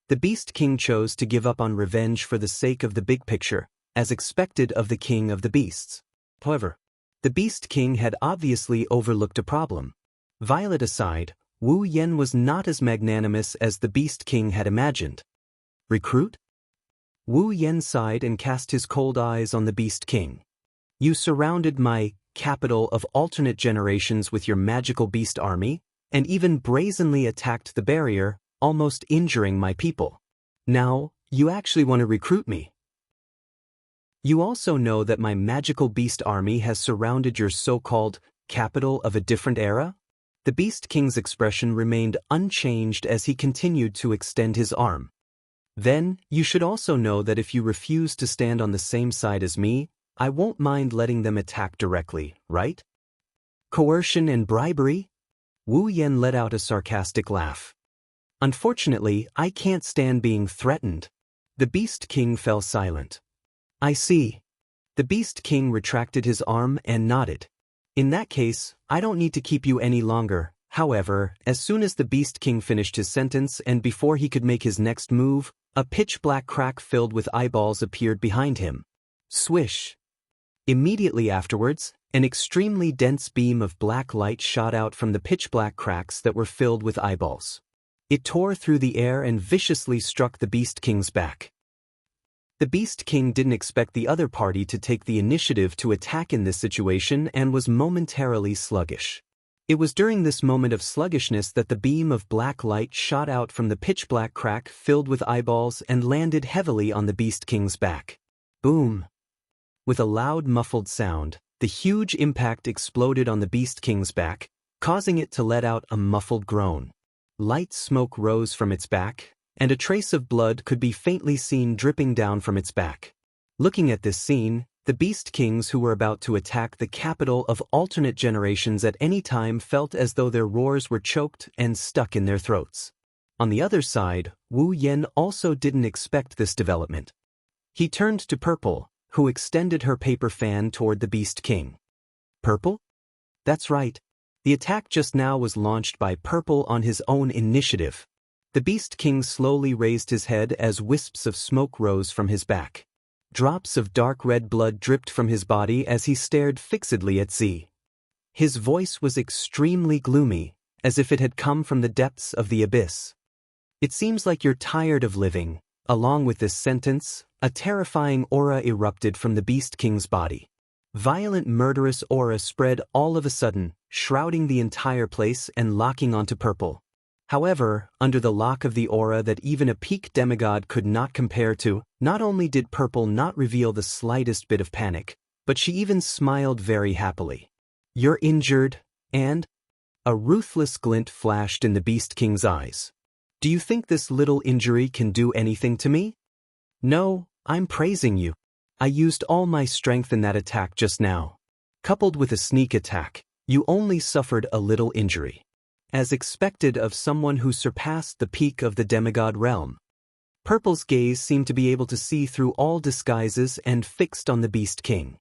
The Beast King chose to give up on revenge for the sake of the big picture, as expected of the King of the Beasts. However, the Beast King had obviously overlooked a problem. Violet aside, Wu Yen was not as magnanimous as the Beast King had imagined. Recruit? Wu Yen sighed and cast his cold eyes on the Beast King. You surrounded my capital of alternate generations with your magical beast army, and even brazenly attacked the barrier, almost injuring my people. Now, you actually want to recruit me. You also know that my magical beast army has surrounded your so-called capital of a different era? The Beast King's expression remained unchanged as he continued to extend his arm. Then, you should also know that if you refuse to stand on the same side as me, I won't mind letting them attack directly, right? Coercion and bribery? Wu Yen let out a sarcastic laugh. Unfortunately, I can't stand being threatened. The Beast King fell silent. I see. The Beast King retracted his arm and nodded. In that case, I don't need to keep you any longer. However, as soon as the Beast King finished his sentence and before he could make his next move, a pitch-black crack filled with eyeballs appeared behind him. Swish! Immediately afterwards, an extremely dense beam of black light shot out from the pitch-black cracks that were filled with eyeballs. It tore through the air and viciously struck the Beast King's back. The Beast King didn't expect the other party to take the initiative to attack in this situation and was momentarily sluggish. It was during this moment of sluggishness that the beam of black light shot out from the pitch-black crack filled with eyeballs and landed heavily on the Beast King's back. Boom! With a loud muffled sound, the huge impact exploded on the Beast King's back, causing it to let out a muffled groan. Light smoke rose from its back, and a trace of blood could be faintly seen dripping down from its back. Looking at this scene, the Beast Kings who were about to attack the capital of alternate generations at any time felt as though their roars were choked and stuck in their throats. On the other side, Wu Yen also didn't expect this development. He turned to Purple, who extended her paper fan toward the Beast King. Purple? That's right. The attack just now was launched by Purple on his own initiative. The Beast King slowly raised his head as wisps of smoke rose from his back. Drops of dark red blood dripped from his body as he stared fixedly at Z. His voice was extremely gloomy, as if it had come from the depths of the abyss. It seems like you're tired of living. Along with this sentence, a terrifying aura erupted from the Beast King's body. Violent murderous aura spread all of a sudden, shrouding the entire place and locking onto Purple. However, under the lock of the aura that even a peak demigod could not compare to, not only did Purple not reveal the slightest bit of panic, but she even smiled very happily. You're injured, and? A ruthless glint flashed in the Beast King's eyes. Do you think this little injury can do anything to me? No, I'm praising you. I used all my strength in that attack just now. Coupled with a sneak attack, you only suffered a little injury. As expected of someone who surpassed the peak of the demigod realm. Purple's gaze seemed to be able to see through all disguises and fixed on the Beast King.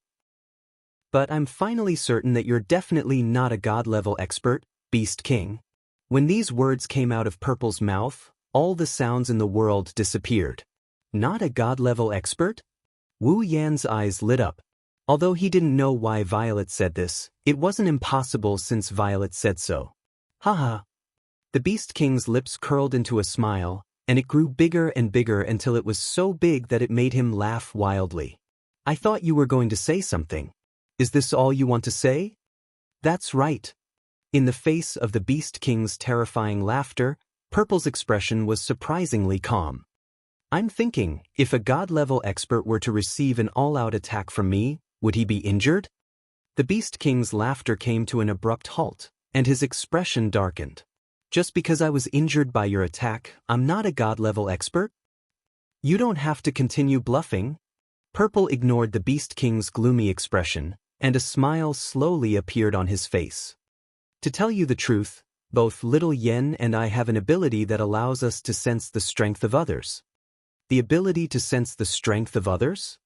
But I'm finally certain that you're definitely not a god-level expert, Beast King. When these words came out of Purple's mouth, all the sounds in the world disappeared. Not a god-level expert? Wu Yan's eyes lit up. Although he didn't know why Violet said this, it wasn't impossible since Violet said so. Haha. The Beast King's lips curled into a smile, and it grew bigger and bigger until it was so big that it made him laugh wildly. I thought you were going to say something. Is this all you want to say? That's right. In the face of the Beast King's terrifying laughter, Purple's expression was surprisingly calm. I'm thinking, if a god-level expert were to receive an all-out attack from me, would he be injured? The Beast King's laughter came to an abrupt halt, and his expression darkened. Just because I was injured by your attack, I'm not a god-level expert? You don't have to continue bluffing. Purple ignored the Beast King's gloomy expression, and a smile slowly appeared on his face. To tell you the truth, both Little Yen and I have an ability that allows us to sense the strength of others. The ability to sense the strength of others?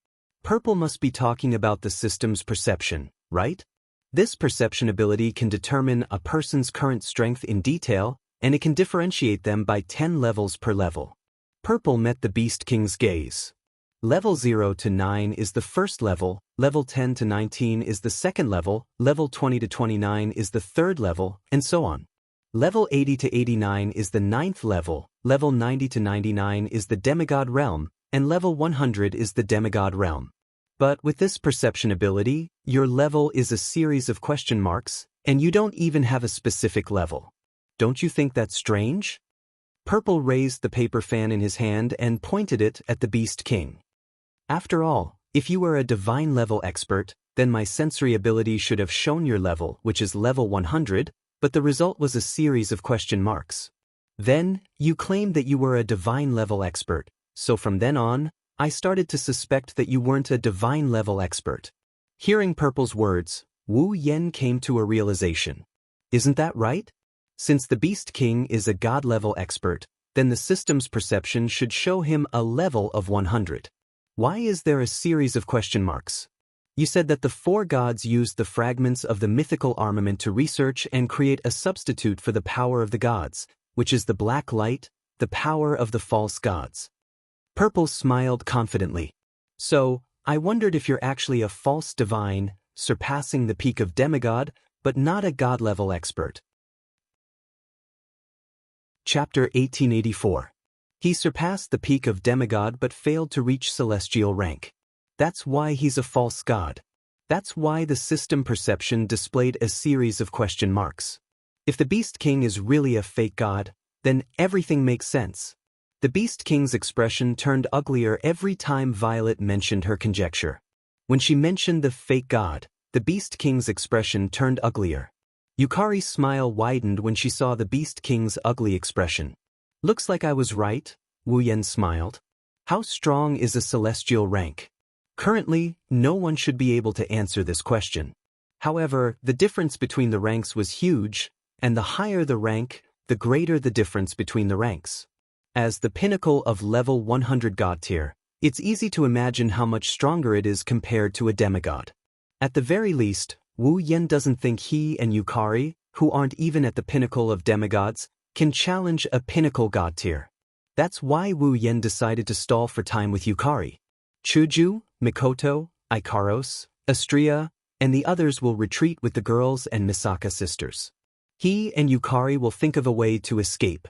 Purple must be talking about the system's perception, right? This perception ability can determine a person's current strength in detail, and it can differentiate them by 10 levels per level. Purple met the Beast King's gaze. Level 0 to 9 is the first level, level 10 to 19 is the second level, level 20 to 29 is the third level, and so on. Level 80 to 89 is the ninth level, level 90 to 99 is the demigod realm, and level 100 is the demigod realm. But with this perception ability, your level is a series of question marks, and you don't even have a specific level. Don't you think that's strange? Purple raised the paper fan in his hand and pointed it at the Beast King. After all, if you were a divine level expert, then my sensory ability should have shown your level, which is level 100, but the result was a series of question marks. Then, you claimed that you were a divine level expert, so from then on, I started to suspect that you weren't a divine level expert. Hearing Purple's words, Wu Yan came to a realization. Isn't that right? Since the Beast King is a god-level expert, then the system's perception should show him a level of 100. Why is there a series of question marks? You said that the four gods used the fragments of the mythical armament to research and create a substitute for the power of the gods, which is the black light, the power of the false gods. Purple smiled confidently. So, I wondered if you're actually a false divine, surpassing the peak of demigod, but not a god-level expert. Chapter 1884. He surpassed the peak of demigod but failed to reach celestial rank. That's why he's a false god. That's why the system perception displayed a series of question marks. If the Beast King is really a fake god, then everything makes sense. The Beast King's expression turned uglier every time Violet mentioned her conjecture. When she mentioned the fake god, the Beast King's expression turned uglier. Yukari's smile widened when she saw the Beast King's ugly expression. Looks like I was right, Wu Yan smiled. How strong is a celestial rank? Currently, no one should be able to answer this question. However, the difference between the ranks was huge, and the higher the rank, the greater the difference between the ranks. As the pinnacle of level 100 god tier, it's easy to imagine how much stronger it is compared to a demigod. At the very least, Wu Yan doesn't think he and Yukari, who aren't even at the pinnacle of demigods, can challenge a pinnacle god tier. That's why Wu Yan decided to stall for time with Yukari. Chuju, Mikoto, Ikaros, Astria, and the others will retreat with the girls and Misaka sisters. He and Yukari will think of a way to escape.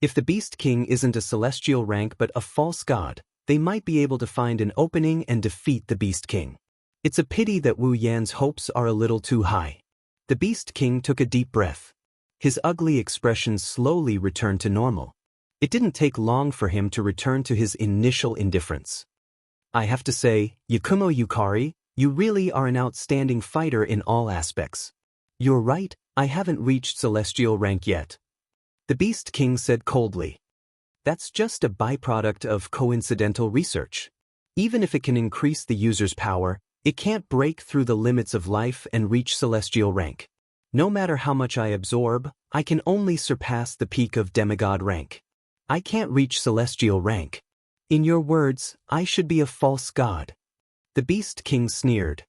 If the Beast King isn't a celestial rank but a false god, they might be able to find an opening and defeat the Beast King. It's a pity that Wu Yan's hopes are a little too high. The Beast King took a deep breath. His ugly expression slowly returned to normal. It didn't take long for him to return to his initial indifference. I have to say, Yakumo Yukari, you really are an outstanding fighter in all aspects. You're right, I haven't reached celestial rank yet. The Beast King said coldly. That's just a byproduct of coincidental research. Even if it can increase the user's power, it can't break through the limits of life and reach celestial rank. No matter how much I absorb, I can only surpass the peak of demigod rank. I can't reach celestial rank. In your words, I should be a false god. The Beast King sneered.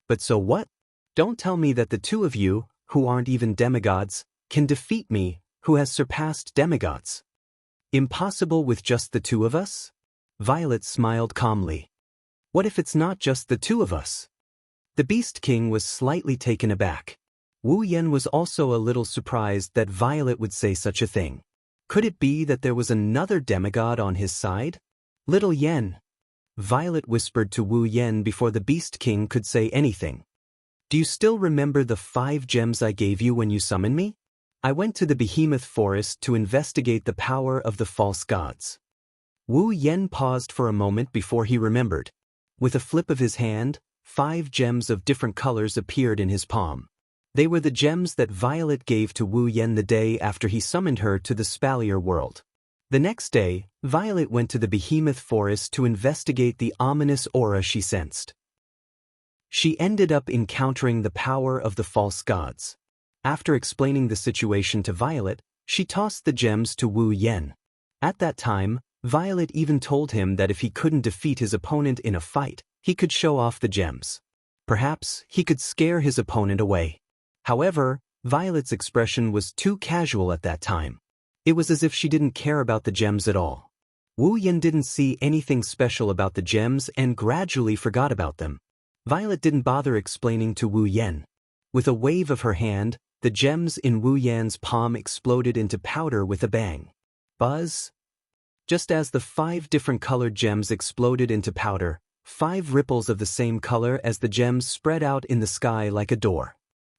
But so what? Don't tell me that the two of you, who aren't even demigods, can defeat me, who has surpassed demigods. Impossible with just the two of us? Violet smiled calmly. What if it's not just the two of us? The Beast King was slightly taken aback. Wu Yan was also a little surprised that Violet would say such a thing. Could it be that there was another demigod on his side? Little Yan. Violet whispered to Wu Yan before the Beast King could say anything. Do you still remember the 5 gems I gave you when you summoned me? I went to the Behemoth Forest to investigate the power of the false gods. Wu Yan paused for a moment before he remembered. With a flip of his hand, 5 gems of different colors appeared in his palm. They were the gems that Violet gave to Wu Yan the day after he summoned her to the Spalier world. The next day, Violet went to the Behemoth Forest to investigate the ominous aura she sensed. She ended up encountering the power of the false gods. After explaining the situation to Violet, she tossed the gems to Wu Yan. At that time, Violet even told him that if he couldn't defeat his opponent in a fight, he could show off the gems. Perhaps he could scare his opponent away. However, Violet's expression was too casual at that time. It was as if she didn't care about the gems at all. Wu Yan didn't see anything special about the gems and gradually forgot about them. Violet didn't bother explaining to Wu Yan. With a wave of her hand, the gems in Wu Yan's palm exploded into powder with a bang. Buzz! Just as the 5 different colored gems exploded into powder, 5 ripples of the same color as the gems spread out in the sky like a door.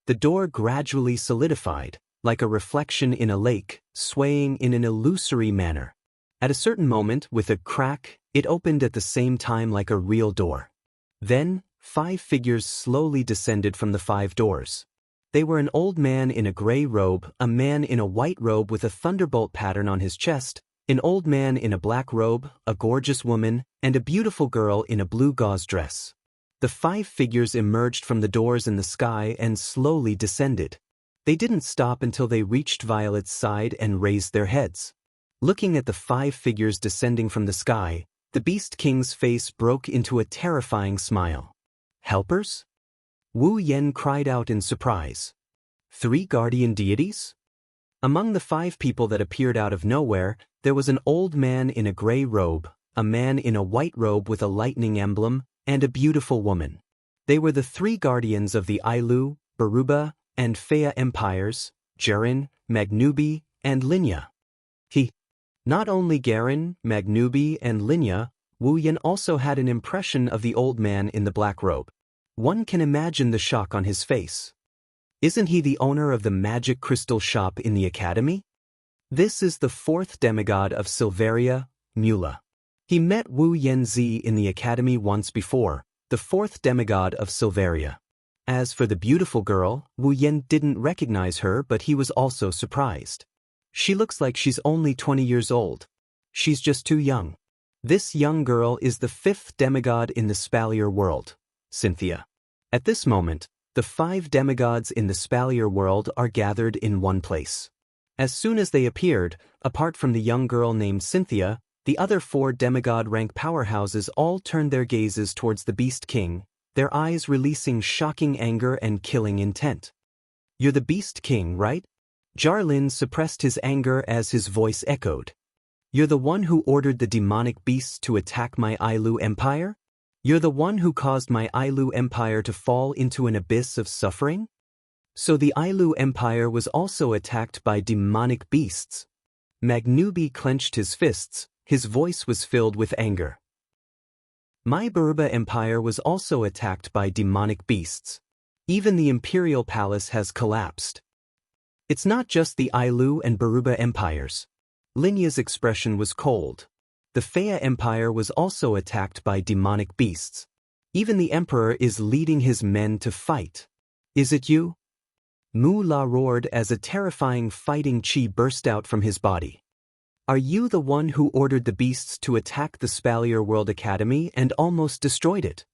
The door gradually solidified, like a reflection in a lake, swaying in an illusory manner. At a certain moment, with a crack, it opened at the same time like a real door. Then, 5 figures slowly descended from the 5 doors. They were an old man in a gray robe, a man in a white robe with a thunderbolt pattern on his chest, an old man in a black robe, a gorgeous woman, and a beautiful girl in a blue gauze dress. The 5 figures emerged from the doors in the sky and slowly descended. They didn't stop until they reached Violet's side and raised their heads. Looking at the 5 figures descending from the sky, the Beast King's face broke into a terrifying smile. Helpers? Wu Yan cried out in surprise. 3 guardian deities? Among the 5 people that appeared out of nowhere, there was an old man in a gray robe, a man in a white robe with a lightning emblem, and a beautiful woman. They were the 3 guardians of the Ailu, Baruba, and Fea empires, Garen, Magnubi, and Linya. Not only Garen, Magnubi, and Linya, Wu Yan also had an impression of the old man in the black robe. One can imagine the shock on his face. Isn't he the owner of the magic crystal shop in the academy? This is the 4th demigod of Silveria, Mula. He met Wu Yanzi in the academy once before, the 4th demigod of Silveria. As for the beautiful girl, Wu Yan didn't recognize her, but he was also surprised. She looks like she's only 20 years old. She's just too young. This young girl is the 5th demigod in the Spalier world, Cynthia. At this moment, the 5 demigods in the Spalier world are gathered in one place. As soon as they appeared, apart from the young girl named Cynthia, the other 4 demigod rank powerhouses all turned their gazes towards the Beast King, their eyes releasing shocking anger and killing intent. You're the Beast King, right? Jarlin suppressed his anger as his voice echoed. You're the one who ordered the demonic beasts to attack my Ailu Empire? You're the one who caused my Ailu Empire to fall into an abyss of suffering? So the Ailu Empire was also attacked by demonic beasts. Magnubi clenched his fists, his voice was filled with anger. My Baruba Empire was also attacked by demonic beasts. Even the Imperial Palace has collapsed. It's not just the Ailu and Baruba empires. Linya's expression was cold. The Fea Empire was also attacked by demonic beasts. Even the Emperor is leading his men to fight. Is it you? Mu La roared as a terrifying fighting chi burst out from his body. Are you the one who ordered the beasts to attack the Spalier World Academy and almost destroyed it?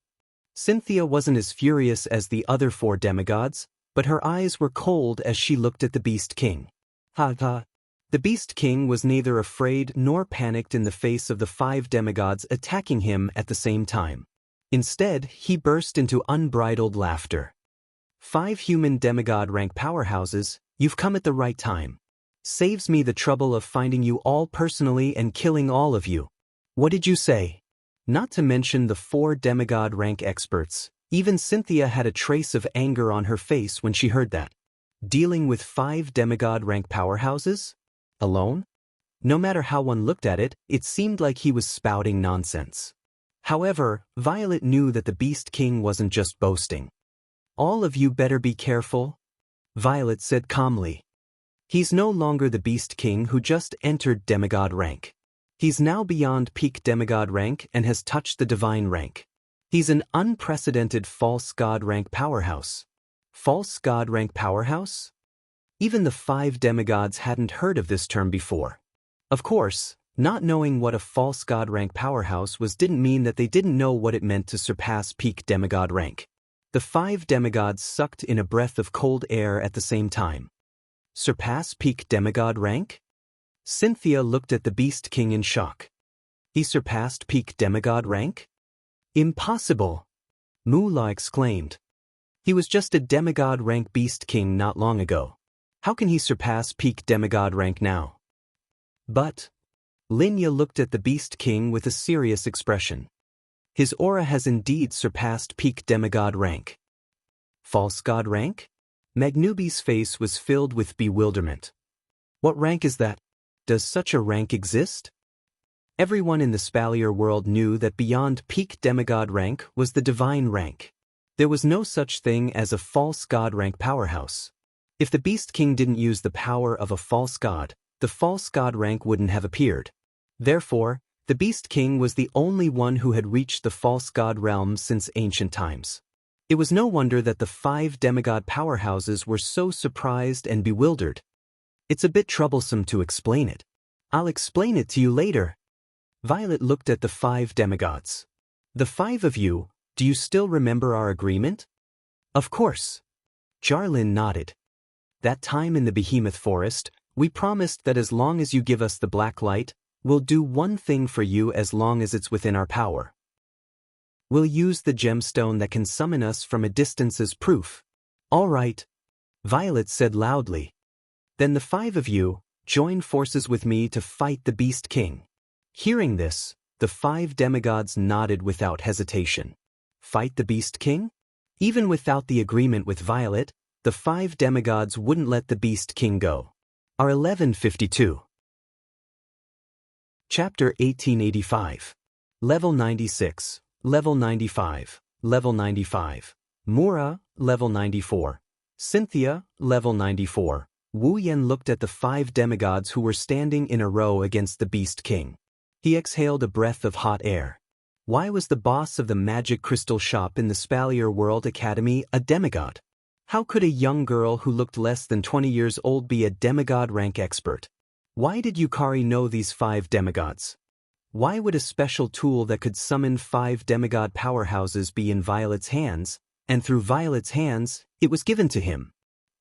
Cynthia wasn't as furious as the other 4 demigods, but her eyes were cold as she looked at the Beast King. Ha. The Beast King was neither afraid nor panicked in the face of the 5 demigods attacking him at the same time. Instead, he burst into unbridled laughter. 5 human demigod rank powerhouses, you've come at the right time. Saves me the trouble of finding you all personally and killing all of you. What did you say? Not to mention the 4 demigod rank experts. Even Cynthia had a trace of anger on her face when she heard that. Dealing with 5 demigod rank powerhouses? Alone? No matter how one looked at it, it seemed like he was spouting nonsense. However, Violet knew that the Beast King wasn't just boasting. All of you better be careful, Violet said calmly. He's no longer the Beast King who just entered demigod rank. He's now beyond peak demigod rank and has touched the divine rank. He's an unprecedented false god rank powerhouse. False god rank powerhouse? Even the 5 demigods hadn't heard of this term before. Of course, not knowing what a false god rank powerhouse was didn't mean that they didn't know what it meant to surpass peak demigod rank. The 5 demigods sucked in a breath of cold air at the same time. Surpass peak demigod rank? Cynthia looked at the Beast King in shock. He surpassed peak demigod rank? Impossible! Mu La exclaimed. He was just a demigod rank beast king not long ago. How can he surpass peak demigod rank now? But Linya looked at the beast king with a serious expression. His aura has indeed surpassed peak demigod rank. False god rank? Magnubi's face was filled with bewilderment. What rank is that? Does such a rank exist? Everyone in the Spalier world knew that beyond peak demigod rank was the divine rank. There was no such thing as a false god rank powerhouse. If the Beast King didn't use the power of a false god, the false god rank wouldn't have appeared. Therefore, the Beast King was the only one who had reached the false god realm since ancient times. It was no wonder that the 5 demigod powerhouses were so surprised and bewildered. It's a bit troublesome to explain it. I'll explain it to you later. Violet looked at the 5 demigods. The 5 of you, do you still remember our agreement? Of course. Jarlin nodded. That time in the Behemoth Forest, we promised that as long as you give us the black light, we'll do one thing for you as long as it's within our power. We'll use the gemstone that can summon us from a distance as proof. All right, Violet said loudly. Then the 5 of you, join forces with me to fight the Beast King. Hearing this, the 5 demigods nodded without hesitation. Fight the Beast King? Even without the agreement with Violet, the 5 demigods wouldn't let the Beast King go. Our 1152. Chapter 1885. Level 96. Level 95. Level 95. Mura, Level 94. Cynthia, Level 94. Wu Yan looked at the 5 demigods who were standing in a row against the Beast King. He exhaled a breath of hot air. Why was the boss of the magic crystal shop in the Spalier World Academy a demigod? How could a young girl who looked less than 20 years old be a demigod rank expert? Why did Yukari know these 5 demigods? Why would a special tool that could summon 5 demigod powerhouses be in Violet's hands, and through Violet's hands, it was given to him?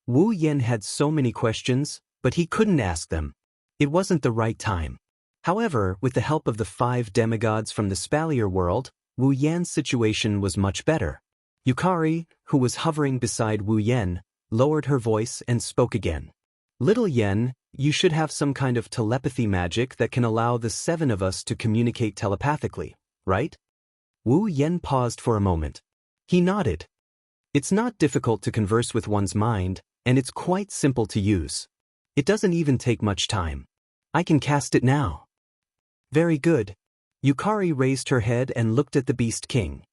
Wu Yan had so many questions, but he couldn't ask them. It wasn't the right time. However, with the help of the 5 demigods from the Spalier world, Wu Yan's situation was much better. Yukari, who was hovering beside Wu Yan, lowered her voice and spoke again. Little Yen, you should have some kind of telepathy magic that can allow the 7 of us to communicate telepathically, right? Wu Yan paused for a moment. He nodded. It's not difficult to converse with one's mind, and it's quite simple to use. It doesn't even take much time. I can cast it now. Very good. Yukari raised her head and looked at the Beast King.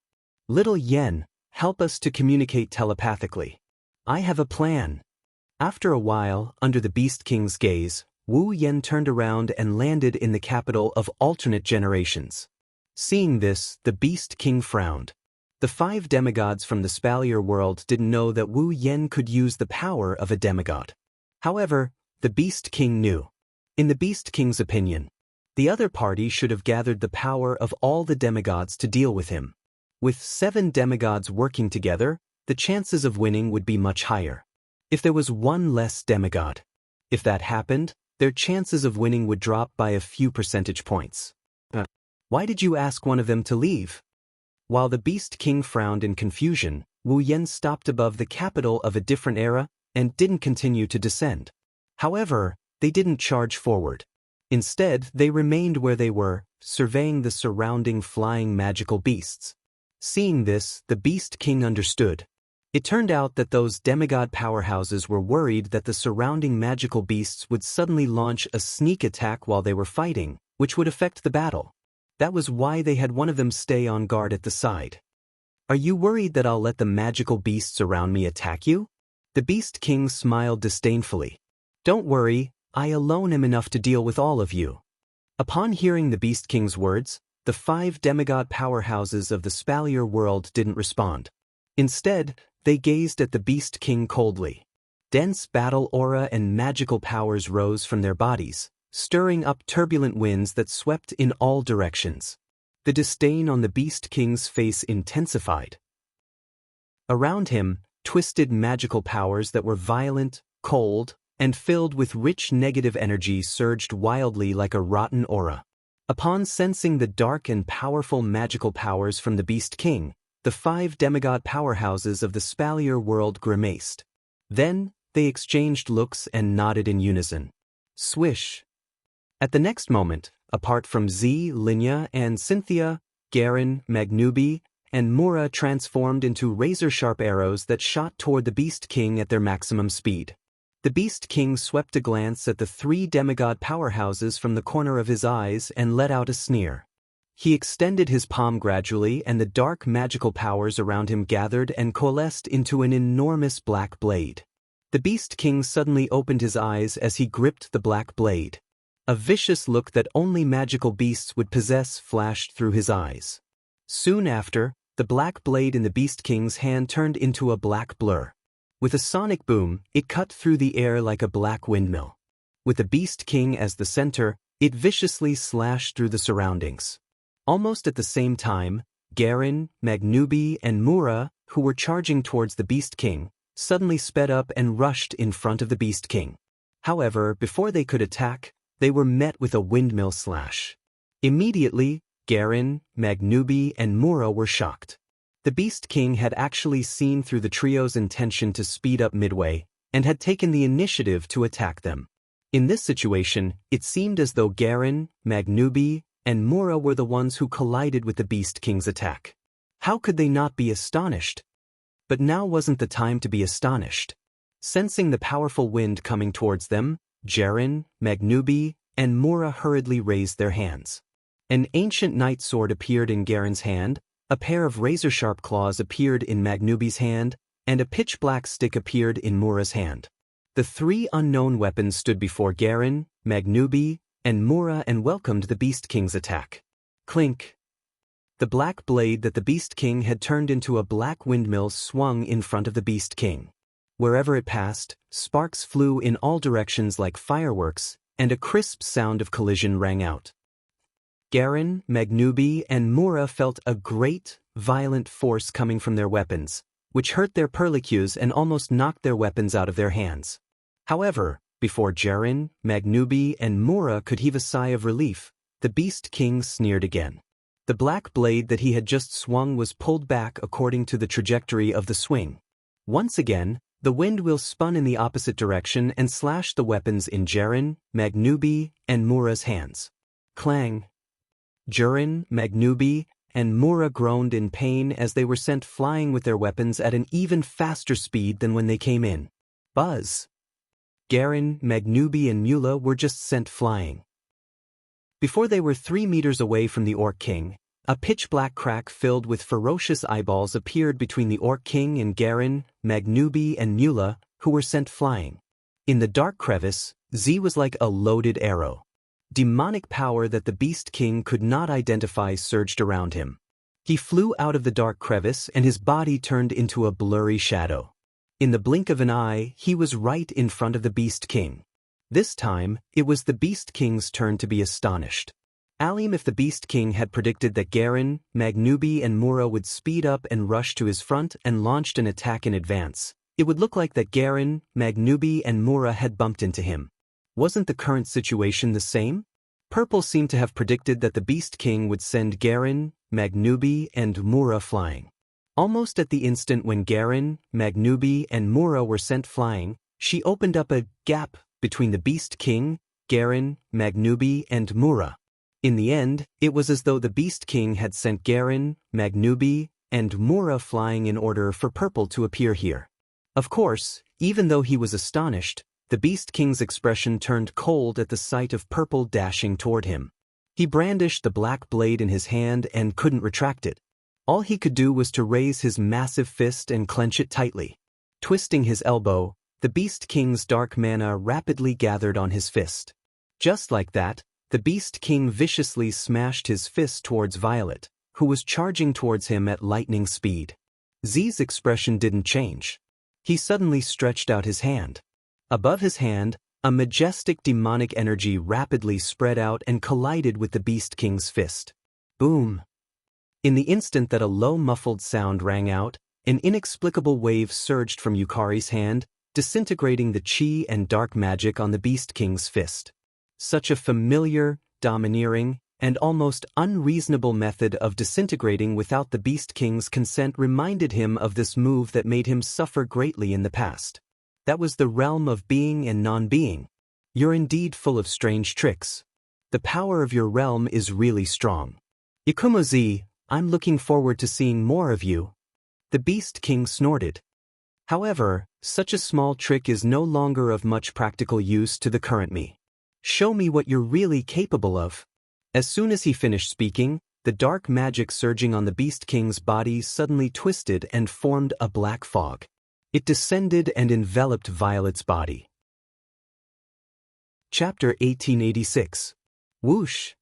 Little Yen, help us to communicate telepathically. I have a plan. After a while, under the Beast King's gaze, Wu Yan turned around and landed in the capital of alternate generations. Seeing this, the Beast King frowned. The 5 demigods from the Spalier world didn't know that Wu Yan could use the power of a demigod. However, the Beast King knew. In the Beast King's opinion, the other party should have gathered the power of all the demigods to deal with him. With 7 demigods working together, the chances of winning would be much higher. If there was one less demigod, if that happened, their chances of winning would drop by a few percentage points. Why did you ask one of them to leave? While the Beast King frowned in confusion, Wu Yan stopped above the capital of a different era and didn't continue to descend. However, they didn't charge forward. Instead, they remained where they were, surveying the surrounding flying magical beasts. Seeing this, the Beast King understood. It turned out that those demigod powerhouses were worried that the surrounding magical beasts would suddenly launch a sneak attack while they were fighting, which would affect the battle. That was why they had one of them stay on guard at the side. Are you worried that I'll let the magical beasts around me attack you? The Beast King smiled disdainfully. Don't worry, I alone am enough to deal with all of you. Upon hearing the Beast King's words, the 5 demigod powerhouses of the Spalier world didn't respond. Instead, they gazed at the Beast King coldly. Dense battle aura and magical powers rose from their bodies, stirring up turbulent winds that swept in all directions. The disdain on the Beast King's face intensified. Around him, twisted magical powers that were violent, cold, and filled with rich negative energy surged wildly like a rotten aura. Upon sensing the dark and powerful magical powers from the Beast King, the 5 demigod powerhouses of the Spalier world grimaced. Then, they exchanged looks and nodded in unison. Swish. At the next moment, apart from Z, Linya, and Cynthia, Garen, Magnubi, and Mura transformed into razor-sharp arrows that shot toward the Beast King at their maximum speed. The Beast King swept a glance at the 3 demigod powerhouses from the corner of his eyes and let out a sneer. He extended his palm gradually, and the dark magical powers around him gathered and coalesced into an enormous black blade. The Beast King suddenly opened his eyes as he gripped the black blade. A vicious look that only magical beasts would possess flashed through his eyes. Soon after, the black blade in the Beast King's hand turned into a black blur. With a sonic boom, it cut through the air like a black windmill. With the Beast King as the center, it viciously slashed through the surroundings. Almost at the same time, Garen, Magnubi, and Mura, who were charging towards the Beast King, suddenly sped up and rushed in front of the Beast King. However, before they could attack, they were met with a windmill slash. Immediately, Garen, Magnubi, and Mura were shocked. The Beast King had actually seen through the trio's intention to speed up midway, and had taken the initiative to attack them. In this situation, it seemed as though Garen, Magnubi, and Mura were the ones who collided with the Beast King's attack. How could they not be astonished? But now wasn't the time to be astonished. Sensing the powerful wind coming towards them, Garen, Magnubi, and Mura hurriedly raised their hands. An ancient night sword appeared in Garen's hand, a pair of razor-sharp claws appeared in Magnubi's hand, and a pitch-black stick appeared in Mura's hand. The 3 unknown weapons stood before Garen, Magnubi, and Mura and welcomed the Beast King's attack. Clink. The black blade that the Beast King had turned into a black windmill swung in front of the Beast King. Wherever it passed, sparks flew in all directions like fireworks, and a crisp sound of collision rang out. Garen, Magnubi, and Mura felt a great, violent force coming from their weapons, which hurt their perlicus and almost knocked their weapons out of their hands. However, before Garen, Magnubi, and Mura could heave a sigh of relief, the Beast King sneered again. The black blade that he had just swung was pulled back according to the trajectory of the swing. Once again, the wind wheel spun in the opposite direction and slashed the weapons in Garen, Magnubi, and Mura's hands. Clang. Garen, Magnubi, and Mura groaned in pain as they were sent flying with their weapons at an even faster speed than when they came in. Buzz. Garen, Magnubi, and Mula were just sent flying. Before they were 3 meters away from the Orc King, a pitch-black crack filled with ferocious eyeballs appeared between the Orc King and Garen, Magnubi, and Mula, who were sent flying. In the dark crevice, Z was like a loaded arrow. Demonic power that the Beast King could not identify surged around him. He flew out of the dark crevice and his body turned into a blurry shadow. In the blink of an eye, he was right in front of the Beast King. This time, it was the Beast King's turn to be astonished. Alim, if the Beast King had predicted that Garen, Magnubi, and Mura would speed up and rush to his front and launched an attack in advance, it would look like that Garen, Magnubi, and Mura had bumped into him. Wasn't the current situation the same? Purple seemed to have predicted that the Beast King would send Garen, Magnubi, and Mura flying. Almost at the instant when Garen, Magnubi, and Mura were sent flying, she opened up a gap between the Beast King, Garen, Magnubi, and Mura. In the end, it was as though the Beast King had sent Garen, Magnubi, and Mura flying in order for Purple to appear here. Of course, even though he was astonished, the Beast King's expression turned cold at the sight of Purple dashing toward him. He brandished the black blade in his hand and couldn't retract it. All he could do was to raise his massive fist and clench it tightly. Twisting his elbow, the Beast King's dark mana rapidly gathered on his fist. Just like that, the Beast King viciously smashed his fist towards Violet, who was charging towards him at lightning speed. Z's expression didn't change. He suddenly stretched out his hand. Above his hand, a majestic demonic energy rapidly spread out and collided with the Beast King's fist. Boom! In the instant that a low muffled sound rang out, an inexplicable wave surged from Yukari's hand, disintegrating the chi and dark magic on the Beast King's fist. Such a familiar, domineering, and almost unreasonable method of disintegrating without the Beast King's consent reminded him of this move that made him suffer greatly in the past. That was the realm of being and non-being. You're indeed full of strange tricks. The power of your realm is really strong. Ikumozi, I'm looking forward to seeing more of you. The Beast King snorted. However, such a small trick is no longer of much practical use to the current me. Show me what you're really capable of. As soon as he finished speaking, the dark magic surging on the Beast King's body suddenly twisted and formed a black fog. It descended and enveloped Violet's body. Chapter 1886. Whoosh!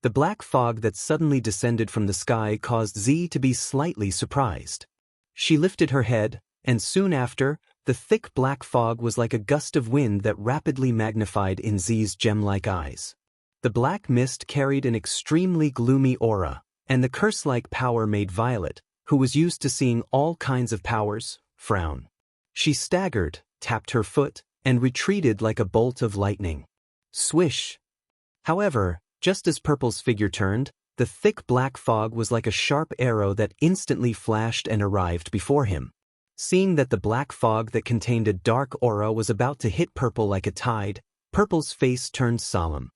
The black fog that suddenly descended from the sky caused Z to be slightly surprised. She lifted her head, and soon after, the thick black fog was like a gust of wind that rapidly magnified in Z's gem-like eyes. The black mist carried an extremely gloomy aura, and the curse-like power made Violet, who was used to seeing all kinds of powers, frown. She staggered, tapped her foot, and retreated like a bolt of lightning. Swish! However, just as Purple's figure turned, the thick black fog was like a sharp arrow that instantly flashed and arrived before him. Seeing that the black fog that contained a dark aura was about to hit Purple like a tide, Purple's face turned solemn.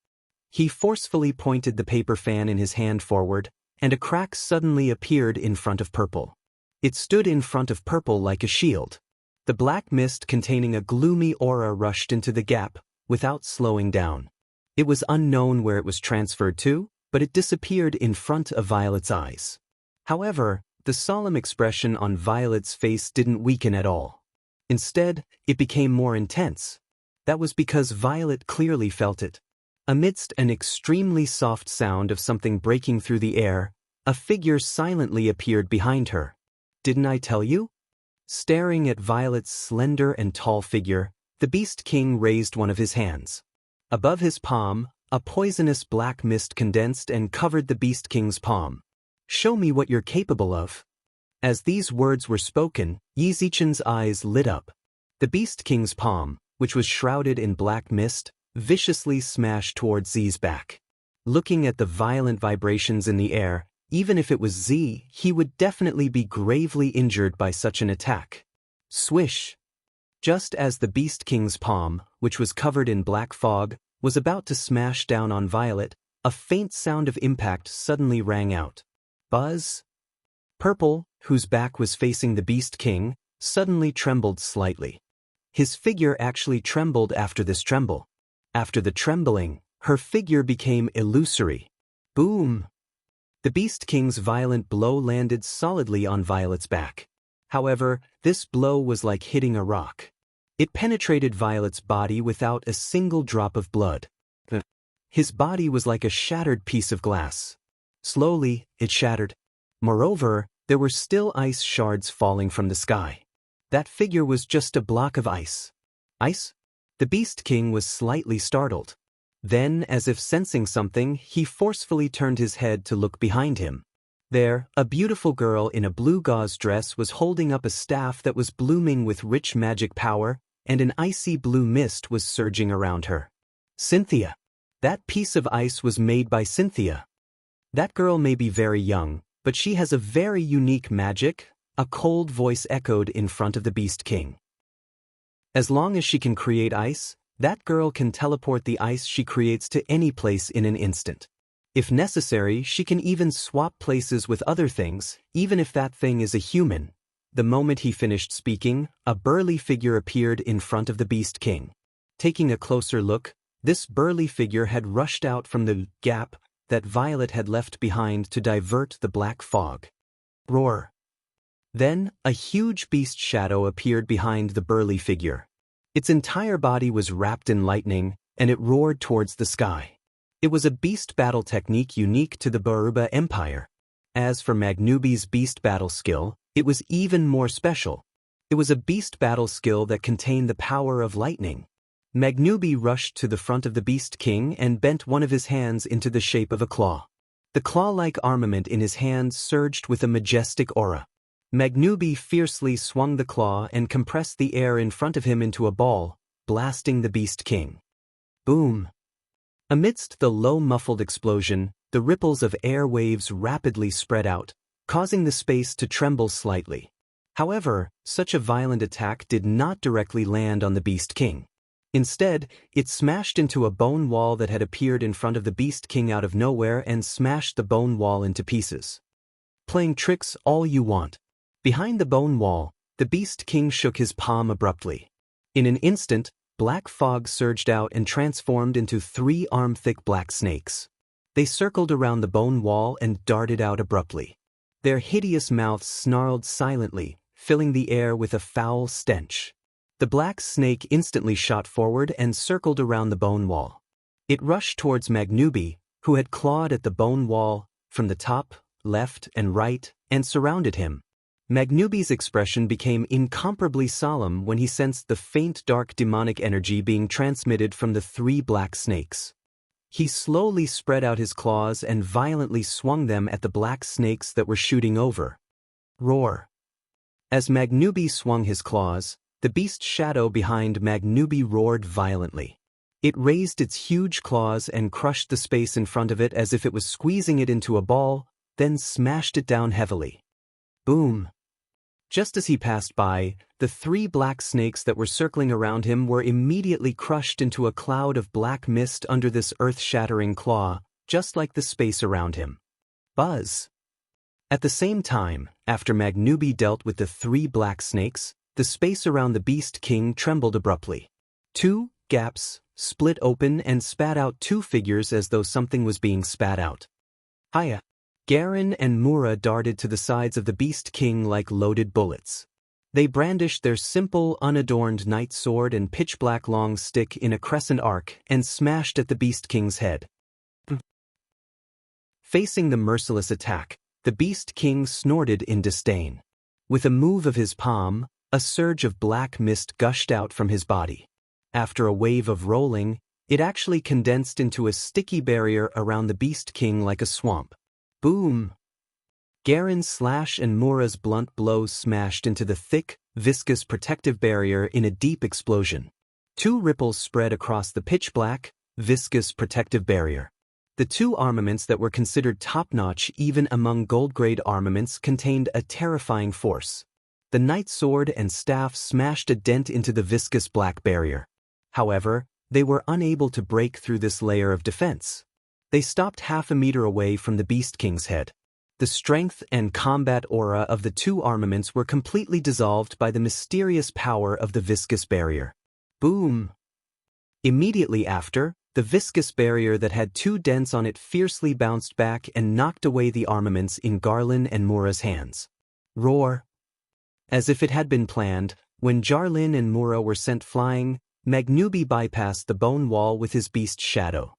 He forcefully pointed the paper fan in his hand forward, and a crack suddenly appeared in front of Purple. It stood in front of Purple like a shield. The black mist containing a gloomy aura rushed into the gap, without slowing down. It was unknown where it was transferred to, but it disappeared in front of Violet's eyes. However, the solemn expression on Violet's face didn't weaken at all. Instead, it became more intense. That was because Violet clearly felt it. Amidst an extremely soft sound of something breaking through the air, a figure silently appeared behind her. Didn't I tell you? Staring at Violet's slender and tall figure, the Beast King raised one of his hands. Above his palm, a poisonous black mist condensed and covered the Beast King's palm. Show me what you're capable of. As these words were spoken, Yi Zichen's eyes lit up. The Beast King's palm, which was shrouded in black mist, viciously smashed towards Z's back. Looking at the violent vibrations in the air, even if it was Z, he would definitely be gravely injured by such an attack. Swish! Just as the Beast King's palm, which was covered in black fog, was about to smash down on Violet, a faint sound of impact suddenly rang out. Buzz! Purple, whose back was facing the Beast King, suddenly trembled slightly. His figure actually trembled after this tremble. After the trembling, her figure became illusory. Boom! The Beast King's violent blow landed solidly on Violet's back. However, this blow was like hitting a rock. It penetrated Violet's body without a single drop of blood. His body was like a shattered piece of glass. Slowly, it shattered. Moreover, there were still ice shards falling from the sky. That figure was just a block of ice. Ice? The Beast King was slightly startled. Then, as if sensing something, he forcefully turned his head to look behind him. There, a beautiful girl in a blue gauze dress was holding up a staff that was blooming with rich magic power, and an icy blue mist was surging around her. Cynthia! That piece of ice was made by Cynthia. That girl may be very young, but she has a very unique magic, a cold voice echoed in front of the Beast King. As long as she can create ice, that girl can teleport the ice she creates to any place in an instant. If necessary, she can even swap places with other things, even if that thing is a human. The moment he finished speaking, a burly figure appeared in front of the Beast King. Taking a closer look, this burly figure had rushed out from the gap that Violet had left behind to divert the black fog. Roar! Then, a huge beast shadow appeared behind the burly figure. Its entire body was wrapped in lightning, and it roared towards the sky. It was a beast battle technique unique to the Baruba Empire. As for Magnubi's beast battle skill, it was even more special. It was a beast battle skill that contained the power of lightning. Magnubi rushed to the front of the Beast King and bent one of his hands into the shape of a claw. The claw-like armament in his hand surged with a majestic aura. Magnubi fiercely swung the claw and compressed the air in front of him into a ball, blasting the Beast King. Boom! Amidst the low muffled explosion, the ripples of air waves rapidly spread out, causing the space to tremble slightly. However, such a violent attack did not directly land on the Beast King. Instead, it smashed into a bone wall that had appeared in front of the Beast King out of nowhere and smashed the bone wall into pieces. Playing tricks all you want. Behind the bone wall, the Beast King shook his palm abruptly. In an instant, black fog surged out and transformed into 3 arm-thick black snakes. They circled around the bone wall and darted out abruptly. Their hideous mouths snarled silently, filling the air with a foul stench. The black snake instantly shot forward and circled around the bone wall. It rushed towards Magnubi, who had clawed at the bone wall, from the top, left, and right, and surrounded him. Magnubi's expression became incomparably solemn when he sensed the faint dark demonic energy being transmitted from the 3 black snakes. He slowly spread out his claws and violently swung them at the black snakes that were shooting over. Roar! As Magnubi swung his claws, the beast shadow behind Magnubi roared violently. It raised its huge claws and crushed the space in front of it as if it was squeezing it into a ball, then smashed it down heavily. Boom! Just as he passed by, the 3 black snakes that were circling around him were immediately crushed into a cloud of black mist under this earth-shattering claw, just like the space around him. Buzz! At the same time, after Magnubi dealt with the 3 black snakes, the space around the Beast King trembled abruptly. 2 gaps split open and spat out 2 figures as though something was being spat out. Hiya! Garen and Mura darted to the sides of the Beast King like loaded bullets. They brandished their simple, unadorned knight sword and pitch-black long stick in a crescent arc and smashed at the Beast King's head. Facing the merciless attack, the Beast King snorted in disdain. With a move of his palm, a surge of black mist gushed out from his body. After a wave of rolling, it actually condensed into a sticky barrier around the Beast King like a swamp. Boom! Garen's slash and Mura's blunt blows smashed into the thick, viscous protective barrier in a deep explosion. 2 ripples spread across the pitch-black, viscous protective barrier. The 2 armaments that were considered top-notch even among gold-grade armaments contained a terrifying force. The knight sword and staff smashed a dent into the viscous black barrier. However, they were unable to break through this layer of defense. They stopped half a meter away from the Beast King's head. The strength and combat aura of the 2 armaments were completely dissolved by the mysterious power of the viscous barrier. Boom! Immediately after, the viscous barrier that had 2 dents on it fiercely bounced back and knocked away the armaments in Garlin and Mura's hands. Roar! As if it had been planned, when Jarlin and Mura were sent flying, Magnubi bypassed the bone wall with his beast shadow.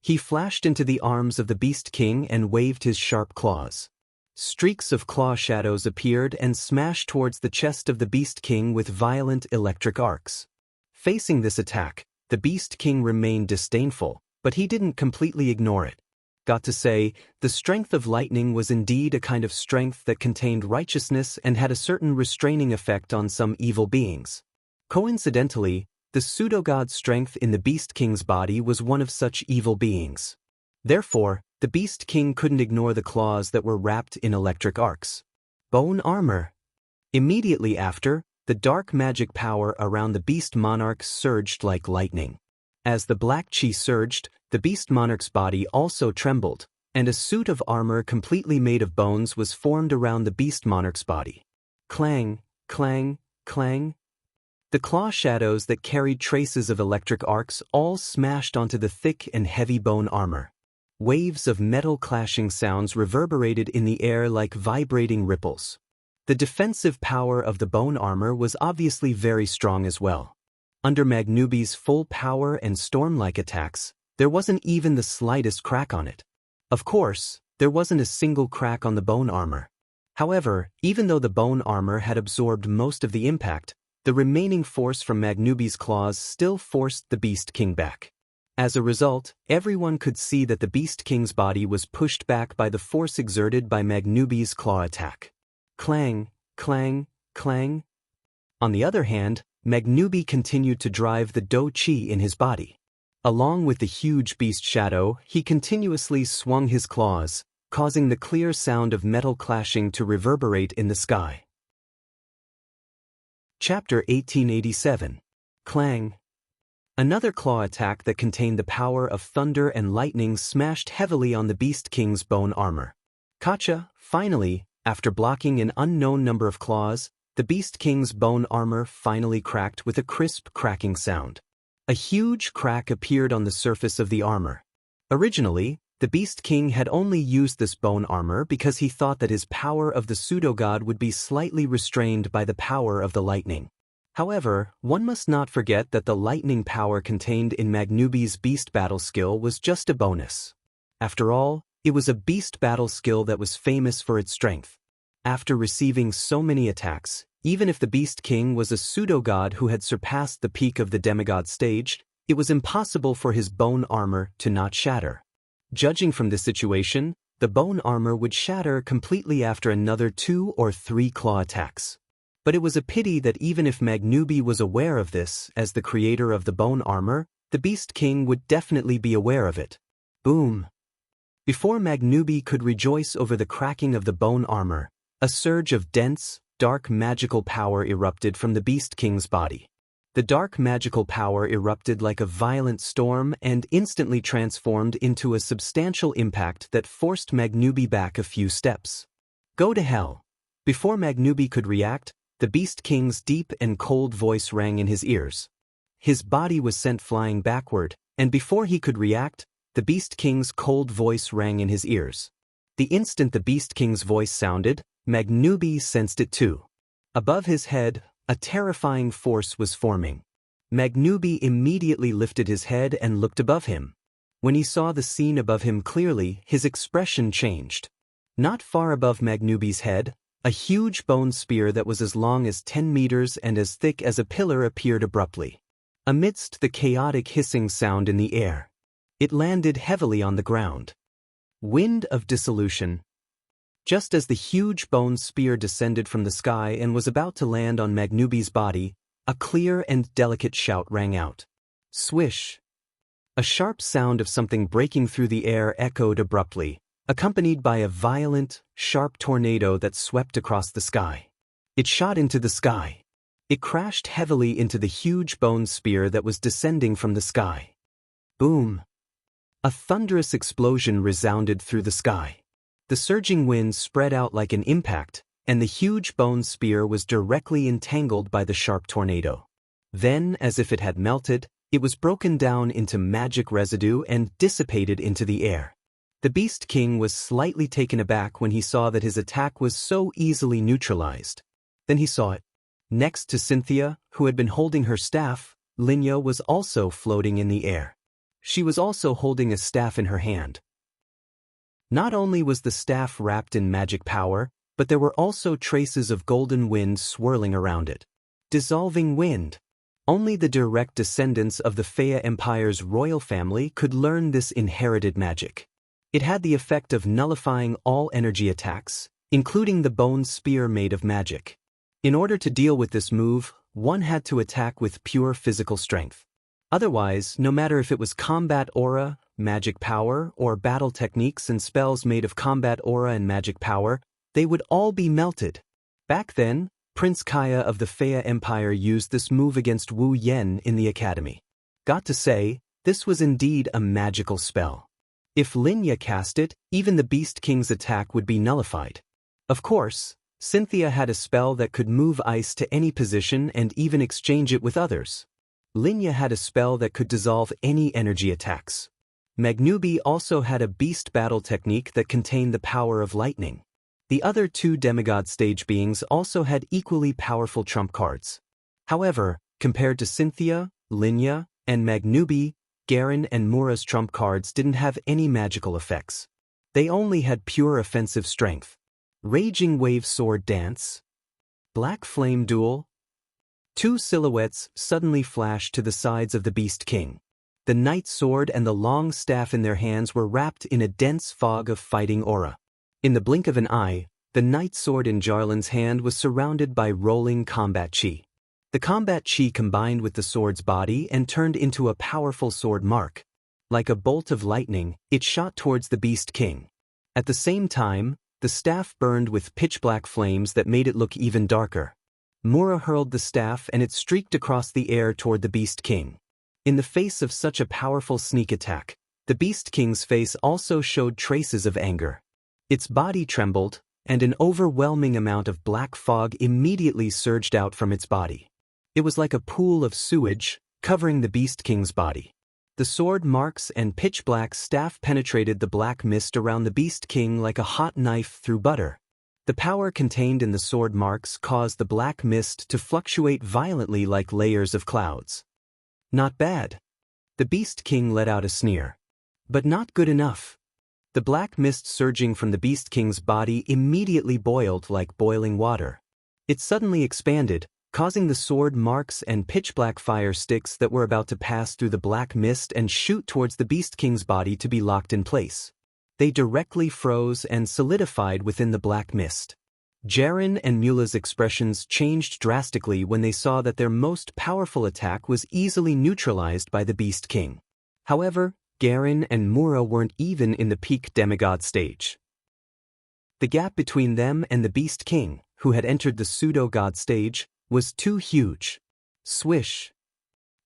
He flashed into the arms of the Beast King and waved his sharp claws. Streaks of claw shadows appeared and smashed towards the chest of the Beast King with violent electric arcs. Facing this attack, the Beast King remained disdainful, but he didn't completely ignore it. Got to say, the strength of lightning was indeed a kind of strength that contained righteousness and had a certain restraining effect on some evil beings. Coincidentally, the pseudo-god's strength in the Beast King's body was one of such evil beings. Therefore, the Beast King couldn't ignore the claws that were wrapped in electric arcs. Bone armor. Immediately after, the dark magic power around the Beast Monarch surged like lightning. As the black chi surged, the Beast Monarch's body also trembled, and a suit of armor completely made of bones was formed around the Beast Monarch's body. Clang, clang, clang. The claw shadows that carried traces of electric arcs all smashed onto the thick and heavy bone armor. Waves of metal clashing sounds reverberated in the air like vibrating ripples. The defensive power of the bone armor was obviously very strong as well. Under Magnubi's full power and storm-like attacks, there wasn't even the slightest crack on it. Of course, there wasn't a single crack on the bone armor. However, even though the bone armor had absorbed most of the impact, the remaining force from Magnubi's claws still forced the Beast King back. As a result, everyone could see that the Beast King's body was pushed back by the force exerted by Magnubi's claw attack. Clang, clang, clang. On the other hand, Magnubi continued to drive the Do Chi in his body. Along with the huge beast shadow, he continuously swung his claws, causing the clear sound of metal clashing to reverberate in the sky. Chapter 1887. Clang. Another claw attack that contained the power of thunder and lightning smashed heavily on the Beast King's bone armor. Gotcha! Finally, after blocking an unknown number of claws, the Beast King's bone armor finally cracked with a crisp cracking sound. A huge crack appeared on the surface of the armor. Originally, the Beast King had only used this bone armor because he thought that his power of the pseudo-god would be slightly restrained by the power of the lightning. However, one must not forget that the lightning power contained in Magnubi's beast battle skill was just a bonus. After all, it was a beast battle skill that was famous for its strength. After receiving so many attacks, even if the Beast King was a pseudo-god who had surpassed the peak of the demigod stage, it was impossible for his bone armor to not shatter. Judging from this situation, the bone armor would shatter completely after another 2 or 3 claw attacks. But it was a pity that even if Magnubi was aware of this, as the creator of the bone armor, the Beast King would definitely be aware of it. Boom! Before Magnubi could rejoice over the cracking of the bone armor, a surge of dense, dark magical power erupted from the Beast King's body. The dark magical power erupted like a violent storm and instantly transformed into a substantial impact that forced Magnubi back a few steps. Go to hell! Before Magnubi could react, the Beast King's deep and cold voice rang in his ears. His body was sent flying backward, and before he could react, the Beast King's cold voice rang in his ears. The instant the Beast King's voice sounded, Magnubi sensed it too. Above his head, a terrifying force was forming. Magnubi immediately lifted his head and looked above him. When he saw the scene above him clearly, his expression changed. Not far above Magnubi's head, a huge bone spear that was as long as 10 meters and as thick as a pillar appeared abruptly. Amidst the chaotic hissing sound in the air, it landed heavily on the ground. Wind of dissolution. Just as the huge bone spear descended from the sky and was about to land on Magnubi's body, a clear and delicate shout rang out. Swish! A sharp sound of something breaking through the air echoed abruptly, accompanied by a violent, sharp tornado that swept across the sky. It shot into the sky. It crashed heavily into the huge bone spear that was descending from the sky. Boom! A thunderous explosion resounded through the sky. The surging wind spread out like an impact, and the huge bone spear was directly entangled by the sharp tornado. Then, as if it had melted, it was broken down into magic residue and dissipated into the air. The Beast King was slightly taken aback when he saw that his attack was so easily neutralized. Then he saw it. Next to Cynthia, who had been holding her staff, Linya was also floating in the air. She was also holding a staff in her hand. Not only was the staff wrapped in magic power, but there were also traces of golden wind swirling around it. Dissolving wind. Only the direct descendants of the Fea Empire's royal family could learn this inherited magic. It had the effect of nullifying all energy attacks, including the bone spear made of magic. In order to deal with this move, one had to attack with pure physical strength. Otherwise, no matter if it was combat aura, magic power, or battle techniques and spells made of combat aura and magic power, they would all be melted. Back then, Prince Kaya of the Fea Empire used this move against Wu Yen in the academy. Got to say, this was indeed a magical spell. If Linya cast it, even the Beast King's attack would be nullified. Of course, Cynthia had a spell that could move ice to any position and even exchange it with others. Linya had a spell that could dissolve any energy attacks. Magnubi also had a beast battle technique that contained the power of lightning. The other 2 demigod stage beings also had equally powerful trump cards. However, compared to Cynthia, Linya, and Magnubi, Garen and Mura's trump cards didn't have any magical effects. They only had pure offensive strength. Raging Wave Sword Dance. Black Flame Duel. 2 silhouettes suddenly flashed to the sides of the Beast King. The Knight Sword and the long staff in their hands were wrapped in a dense fog of fighting aura. In the blink of an eye, the Knight Sword in Jarlan's hand was surrounded by rolling combat chi. The combat chi combined with the sword's body and turned into a powerful sword mark. Like a bolt of lightning, it shot towards the Beast King. At the same time, the staff burned with pitch-black flames that made it look even darker. Mura hurled the staff and it streaked across the air toward the Beast King. In the face of such a powerful sneak attack, the Beast King's face also showed traces of anger. Its body trembled, and an overwhelming amount of black fog immediately surged out from its body. It was like a pool of sewage, covering the Beast King's body. The sword marks and pitch-black staff penetrated the black mist around the Beast King like a hot knife through butter. The power contained in the sword marks caused the black mist to fluctuate violently like layers of clouds. Not bad. The Beast King let out a sneer. But not good enough. The black mist surging from the Beast King's body immediately boiled like boiling water. It suddenly expanded, causing the sword marks and pitch-black fire sticks that were about to pass through the black mist and shoot towards the Beast King's body to be locked in place. They directly froze and solidified within the black mist. Jiren and Mula's expressions changed drastically when they saw that their most powerful attack was easily neutralized by the Beast King. However, Garen and Mura weren't even in the peak demigod stage. The gap between them and the Beast King, who had entered the pseudo-god stage, was too huge. Swish.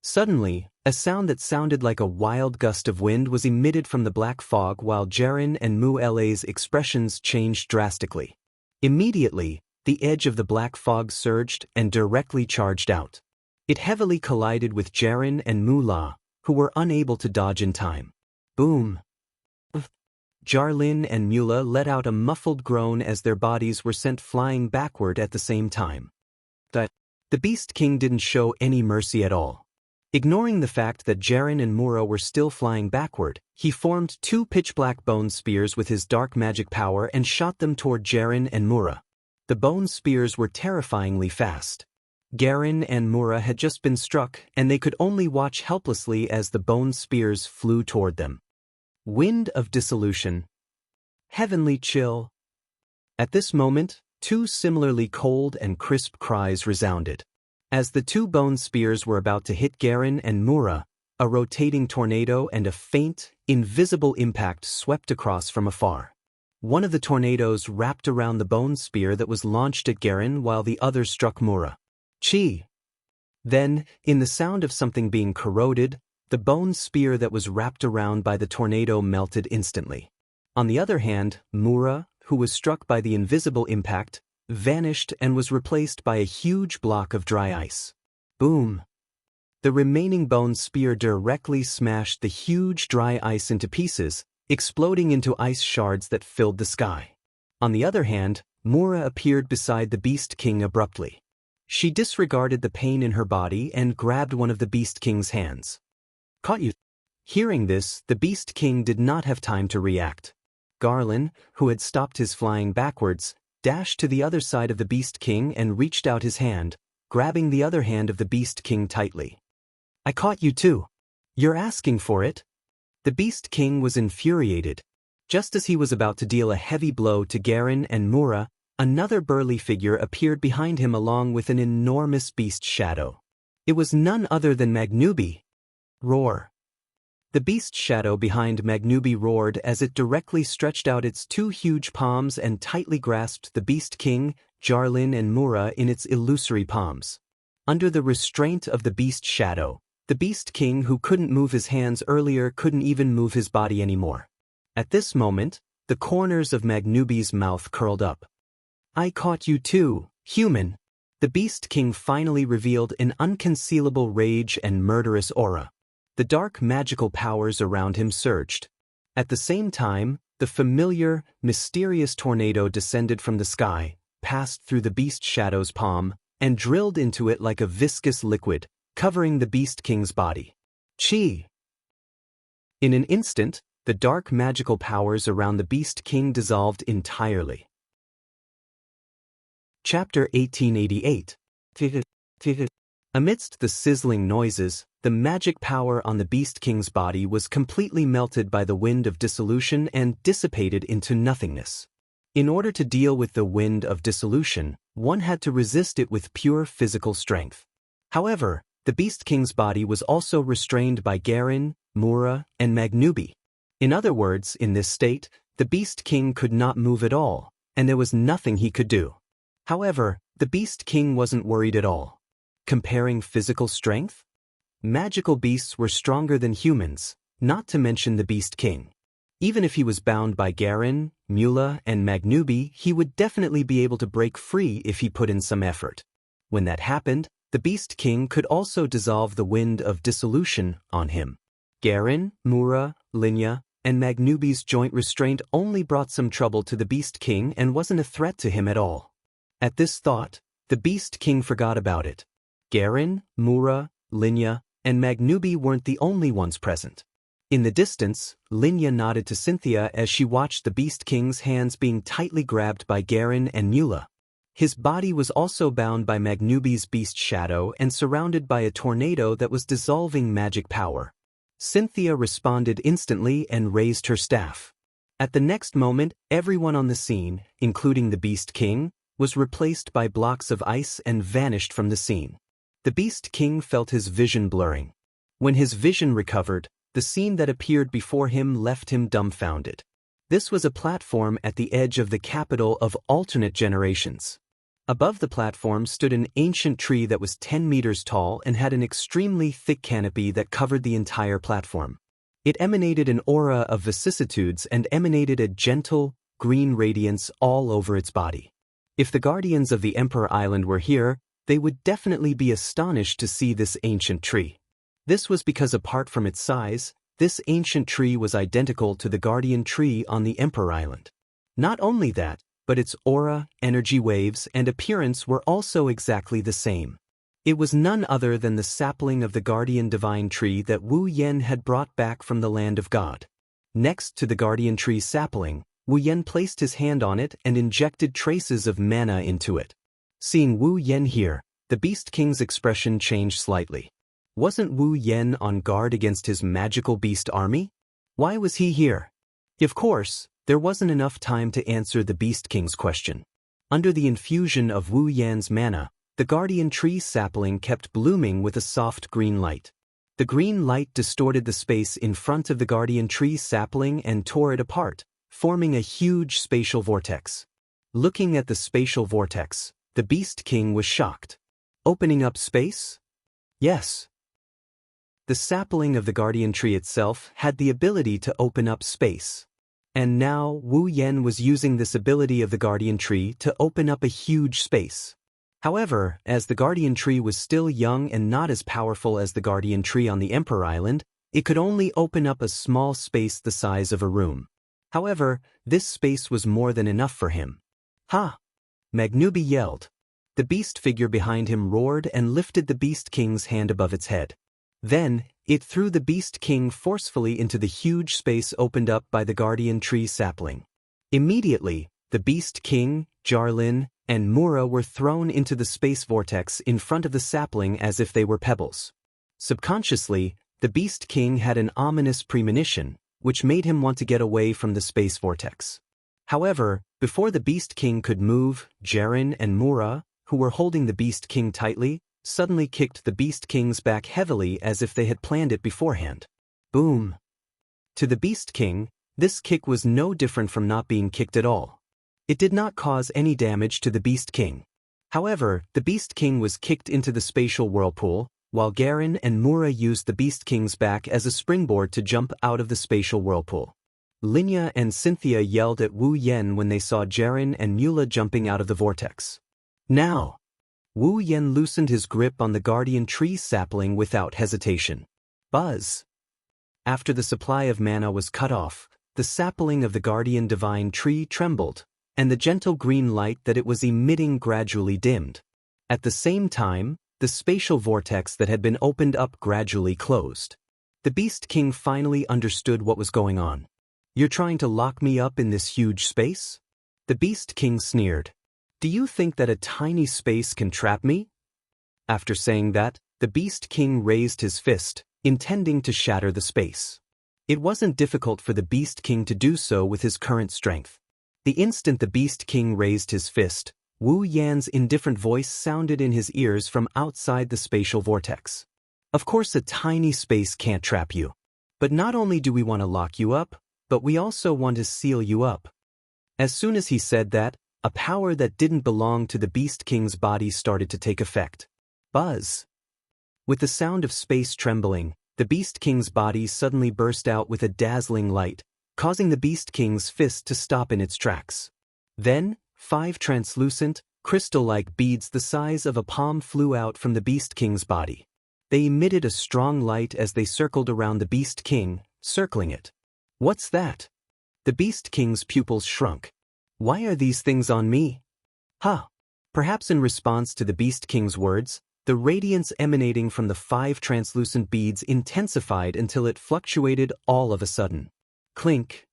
Suddenly, a sound that sounded like a wild gust of wind was emitted from the black fog while Jiren and Mu-La's expressions changed drastically. Immediately, the edge of the black fog surged and directly charged out. It heavily collided with Jiren and Mu-La, who were unable to dodge in time. Boom! Jarlin and Mula let out a muffled groan as their bodies were sent flying backward at the same time. The Beast King didn't show any mercy at all. Ignoring the fact that Jiren and Mura were still flying backward, he formed two pitch-black bone spears with his dark magic power and shot them toward Jiren and Mura. The bone spears were terrifyingly fast. Garen and Mura had just been struck, and they could only watch helplessly as the bone spears flew toward them. Wind of dissolution. Heavenly chill. At this moment, two similarly cold and crisp cries resounded. As the two bone spears were about to hit Garen and Mura, a rotating tornado and a faint, invisible impact swept across from afar. One of the tornadoes wrapped around the bone spear that was launched at Garen while the other struck Mura. Chi! Then, in the sound of something being corroded, the bone spear that was wrapped around by the tornado melted instantly. On the other hand, Mura, who was struck by the invisible impact, vanished and was replaced by a huge block of dry ice. Boom! The remaining bone spear directly smashed the huge dry ice into pieces, exploding into ice shards that filled the sky. On the other hand, Mura appeared beside the Beast King abruptly. She disregarded the pain in her body and grabbed one of the Beast King's hands. Caught you! Hearing this, the Beast King did not have time to react. Garland, who had stopped his flying backwards, dashed to the other side of the Beast King and reached out his hand, grabbing the other hand of the Beast King tightly. I caught you too. You're asking for it? The Beast King was infuriated. Just as he was about to deal a heavy blow to Garen and Mura, another burly figure appeared behind him along with an enormous beast shadow. It was none other than Magnubi. Roar. The beast shadow behind Magnubi roared as it directly stretched out its two huge palms and tightly grasped the Beast King, Jarlin and Mura in its illusory palms. Under the restraint of the beast shadow, the Beast King who couldn't move his hands earlier couldn't even move his body anymore. At this moment, the corners of Magnubi's mouth curled up. I caught you too, human. The Beast King finally revealed an unconcealable rage and murderous aura. The dark magical powers around him surged. At the same time, the familiar, mysterious tornado descended from the sky, passed through the Beast Shadow's palm, and drilled into it like a viscous liquid, covering the Beast King's body. Chi! In an instant, the dark magical powers around the Beast King dissolved entirely. Chapter 1888. Amidst the sizzling noises, the magic power on the Beast King's body was completely melted by the wind of dissolution and dissipated into nothingness. In order to deal with the wind of dissolution, one had to resist it with pure physical strength. However, the Beast King's body was also restrained by Garen, Mura, and Magnubi. In other words, in this state, the Beast King could not move at all, and there was nothing he could do. However, the Beast King wasn't worried at all. Comparing physical strength? Magical beasts were stronger than humans, not to mention the Beast King. Even if he was bound by Garen, Mula, and Magnubi, he would definitely be able to break free if he put in some effort. When that happened, the Beast King could also dissolve the wind of dissolution on him. Garen, Mura, Linya, and Magnubi's joint restraint only brought some trouble to the Beast King and wasn't a threat to him at all. At this thought, the Beast King forgot about it. Garen, Mura, Linya, and Magnubi weren't the only ones present. In the distance, Linya nodded to Cynthia as she watched the Beast King's hands being tightly grabbed by Garen and Mula. His body was also bound by Magnubi's beast shadow and surrounded by a tornado that was dissolving magic power. Cynthia responded instantly and raised her staff. At the next moment, everyone on the scene, including the Beast King, was replaced by blocks of ice and vanished from the scene. The Beast King felt his vision blurring. When his vision recovered, the scene that appeared before him left him dumbfounded. This was a platform at the edge of the capital of alternate generations. Above the platform stood an ancient tree that was 10 meters tall and had an extremely thick canopy that covered the entire platform. It emanated an aura of vicissitudes and emanated a gentle, green radiance all over its body. If the guardians of the Emperor Island were here, they would definitely be astonished to see this ancient tree. This was because apart from its size, this ancient tree was identical to the guardian tree on the Emperor Island. Not only that, but its aura, energy waves, and appearance were also exactly the same. It was none other than the sapling of the guardian divine tree that Wu Yen had brought back from the land of God. Next to the guardian tree sapling, Wu Yen placed his hand on it and injected traces of mana into it. Seeing Wu Yen here, the Beast King's expression changed slightly. Wasn't Wu Yen on guard against his magical beast army? Why was he here? Of course, there wasn't enough time to answer the Beast King's question. Under the infusion of Wu Yan's mana, the guardian tree sapling kept blooming with a soft green light. The green light distorted the space in front of the guardian tree sapling and tore it apart, forming a huge spatial vortex. Looking at the spatial vortex, the Beast King was shocked. Opening up space? Yes. The sapling of the guardian tree itself had the ability to open up space. And now Wu Yen was using this ability of the guardian tree to open up a huge space. However, as the guardian tree was still young and not as powerful as the guardian tree on the Emperor Island, it could only open up a small space the size of a room. However, this space was more than enough for him. Ha! Magnubi yelled. The beast figure behind him roared and lifted the Beast King's hand above its head. Then, it threw the Beast King forcefully into the huge space opened up by the guardian tree sapling. Immediately, the Beast King, Jarlin, and Mura were thrown into the space vortex in front of the sapling as if they were pebbles. Subconsciously, the Beast King had an ominous premonition, which made him want to get away from the space vortex. However, before the Beast King could move, Jaren and Mura, who were holding the Beast King tightly, suddenly kicked the Beast King's back heavily as if they had planned it beforehand. Boom! To the Beast King, this kick was no different from not being kicked at all. It did not cause any damage to the Beast King. However, the Beast King was kicked into the spatial whirlpool, while Garen and Mura used the Beast King's back as a springboard to jump out of the spatial whirlpool. Linya and Cynthia yelled at Wu Yen when they saw Jaren and Mula jumping out of the vortex. Now! Wu Yen loosened his grip on the guardian tree sapling without hesitation. Buzz! After the supply of mana was cut off, the sapling of the guardian divine tree trembled, and the gentle green light that it was emitting gradually dimmed. At the same time, the spatial vortex that had been opened up gradually closed. The Beast King finally understood what was going on. You're trying to lock me up in this huge space? The Beast King sneered. Do you think that a tiny space can trap me? After saying that, the Beast King raised his fist, intending to shatter the space. It wasn't difficult for the Beast King to do so with his current strength. The instant the Beast King raised his fist, Wu Yan's indifferent voice sounded in his ears from outside the spatial vortex. Of course, a tiny space can't trap you. But not only do we want to lock you up, but we also want to seal you up. As soon as he said that, a power that didn't belong to the Beast King's body started to take effect. Buzz! With the sound of space trembling, the Beast King's body suddenly burst out with a dazzling light, causing the Beast King's fist to stop in its tracks. Then, 5 translucent, crystal-like beads the size of a palm flew out from the Beast King's body. They emitted a strong light as they circled around the Beast King, circling it. What's that? The Beast King's pupils shrunk. Why are these things on me? Perhaps in response to the Beast King's words, the radiance emanating from the 5 translucent beads intensified until it fluctuated all of a sudden. Clink.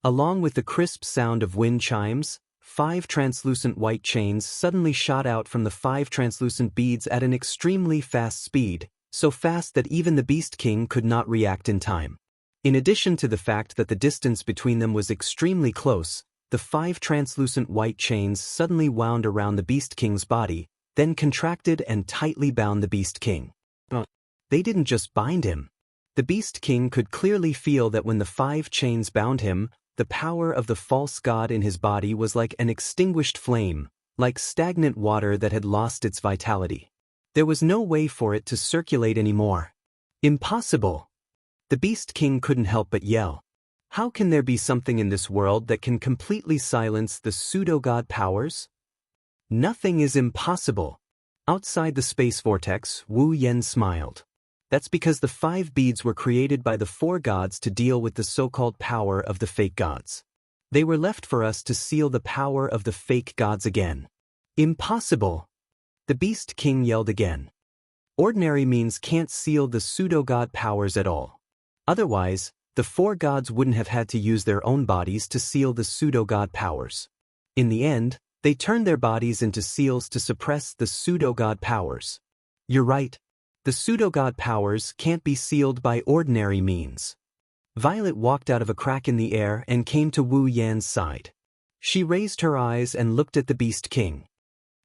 Along with the crisp sound of wind chimes, 5 translucent white chains suddenly shot out from the 5 translucent beads at an extremely fast speed, so fast that even the Beast King could not react in time. In addition to the fact that the distance between them was extremely close, the 5 translucent white chains suddenly wound around the Beast King's body, then contracted and tightly bound the Beast King. They didn't just bind him. The Beast King could clearly feel that when the 5 chains bound him, the power of the false god in his body was like an extinguished flame, like stagnant water that had lost its vitality. There was no way for it to circulate anymore. Impossible! The Beast King couldn't help but yell. How can there be something in this world that can completely silence the pseudo-god powers? Nothing is impossible. Outside the space vortex, Wu Yan smiled. That's because the 5 beads were created by the 4 gods to deal with the so-called power of the fake gods. They were left for us to seal the power of the fake gods again. Impossible! The Beast King yelled again. Ordinary means can't seal the pseudo-god powers at all. Otherwise, the 4 gods wouldn't have had to use their own bodies to seal the pseudo-god powers. In the end, they turned their bodies into seals to suppress the pseudo-god powers. You're right. The pseudo-god powers can't be sealed by ordinary means. Violet walked out of a crack in the air and came to Wu Yan's side. She raised her eyes and looked at the Beast King.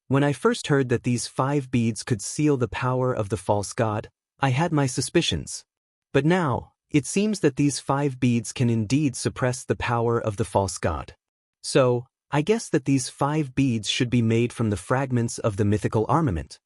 When I first heard that these 5 beads could seal the power of the false god, I had my suspicions. But now, it seems that these 5 beads can indeed suppress the power of the false god. So, I guess that these 5 beads should be made from the fragments of the mythical armament.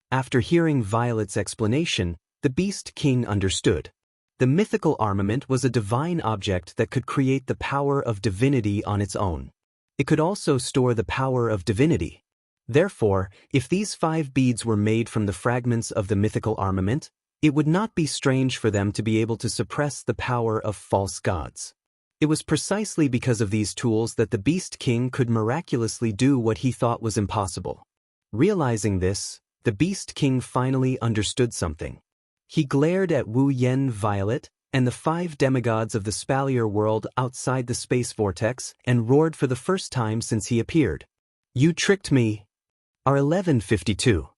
After hearing Violet's explanation, the Beast King understood. The mythical armament was a divine object that could create the power of divinity on its own. It could also store the power of divinity. Therefore, if these 5 beads were made from the fragments of the mythical armament, it would not be strange for them to be able to suppress the power of false gods. It was precisely because of these tools that the Beast King could miraculously do what he thought was impossible. Realizing this, the Beast King finally understood something. He glared at Wu Yan, Violet, and the 5 demigods of the spalier world outside the space vortex and roared for the first time since he appeared. You tricked me. R1152.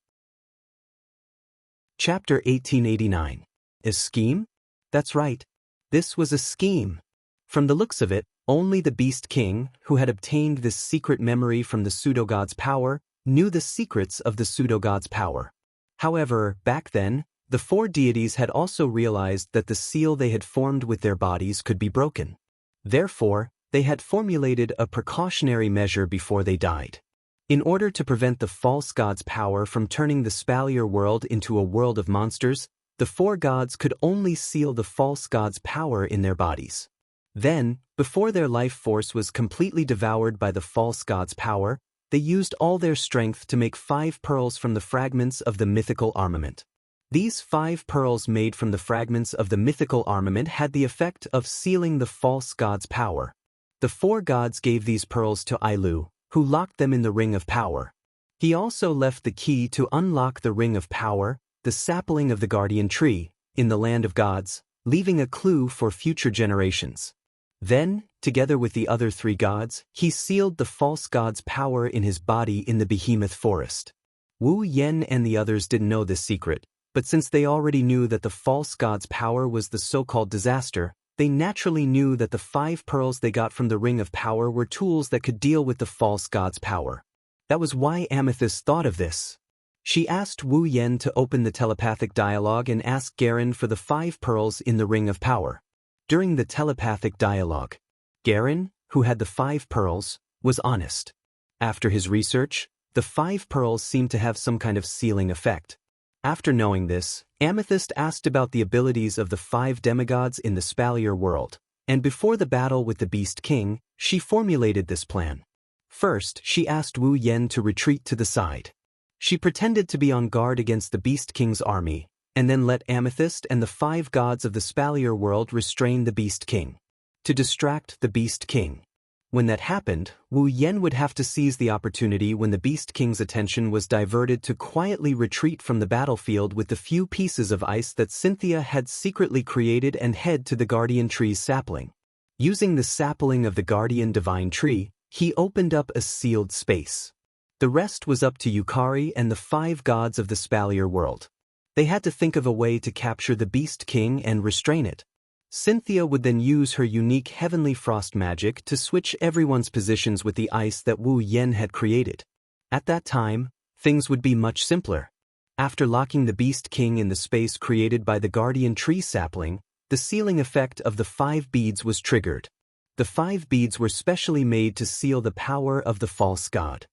Chapter 1889. A scheme? That's right. This was a scheme. From the looks of it, only the Beast King, who had obtained this secret memory from the pseudo-god's power, knew the secrets of the pseudo-god's power. However, back then, the 4 deities had also realized that the seal they had formed with their bodies could be broken. Therefore, they had formulated a precautionary measure before they died. In order to prevent the false god's power from turning the spalier world into a world of monsters, the 4 gods could only seal the false god's power in their bodies. Then, before their life force was completely devoured by the false god's power, they used all their strength to make 5 pearls from the fragments of the mythical armament. These 5 pearls made from the fragments of the mythical armament had the effect of sealing the false god's power. The 4 gods gave these pearls to Ailu, who locked them in the Ring of Power. He also left the key to unlock the Ring of Power, the sapling of the guardian tree, in the land of gods, leaving a clue for future generations. Then, together with the other 3 gods, he sealed the false god's power in his body in the behemoth forest. Wu Yan and the others didn't know this secret, but since they already knew that the false god's power was the so-called disaster, they naturally knew that the 5 pearls they got from the Ring of Power were tools that could deal with the false god's power. That was why Amethyst thought of this. She asked Wu Yen to open the telepathic dialogue and ask Garen for the 5 pearls in the Ring of Power. During the telepathic dialogue, Garen, who had the 5 pearls, was honest. After his research, the 5 pearls seemed to have some kind of sealing effect. After knowing this, Amethyst asked about the abilities of the 5 demigods in the Spalier world, and before the battle with the Beast King, she formulated this plan. First, she asked Wu Yen to retreat to the side. She pretended to be on guard against the Beast King's army, and then let Amethyst and the 5 gods of the Spalier world restrain the Beast King. To distract the Beast King. When that happened, Wu Yen would have to seize the opportunity when the Beast King's attention was diverted to quietly retreat from the battlefield with the few pieces of ice that Cynthia had secretly created and head to the Guardian Tree's sapling. Using the sapling of the Guardian Divine Tree, he opened up a sealed space. The rest was up to Yukari and the 5 gods of the Spalier world. They had to think of a way to capture the Beast King and restrain it. Cynthia would then use her unique heavenly frost magic to switch everyone's positions with the ice that Wu Yen had created. At that time, things would be much simpler. After locking the Beast King in the space created by the Guardian Tree sapling, the sealing effect of the 5 beads was triggered. The 5 beads were specially made to seal the power of the false god.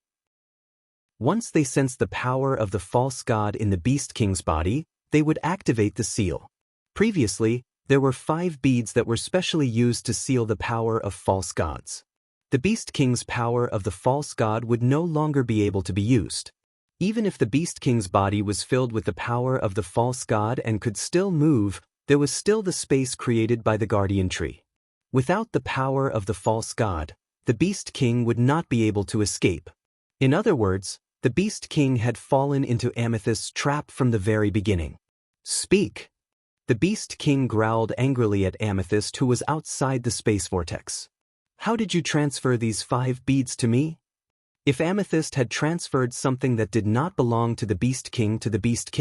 Once they sensed the power of the false god in the Beast King's body, they would activate the seal. Previously, there were 5 beads that were specially used to seal the power of false gods. The Beast King's power of the false god would no longer be able to be used. Even if the Beast King's body was filled with the power of the false god and could still move, there was still the space created by the Guardian Tree. Without the power of the false god, the Beast King would not be able to escape. In other words, the Beast King had fallen into Amethyst's trap from the very beginning. Speak! The Beast King growled angrily at Amethyst, who was outside the space vortex. How did you transfer these 5 beads to me? If Amethyst had transferred something that did not belong to the Beast King to the Beast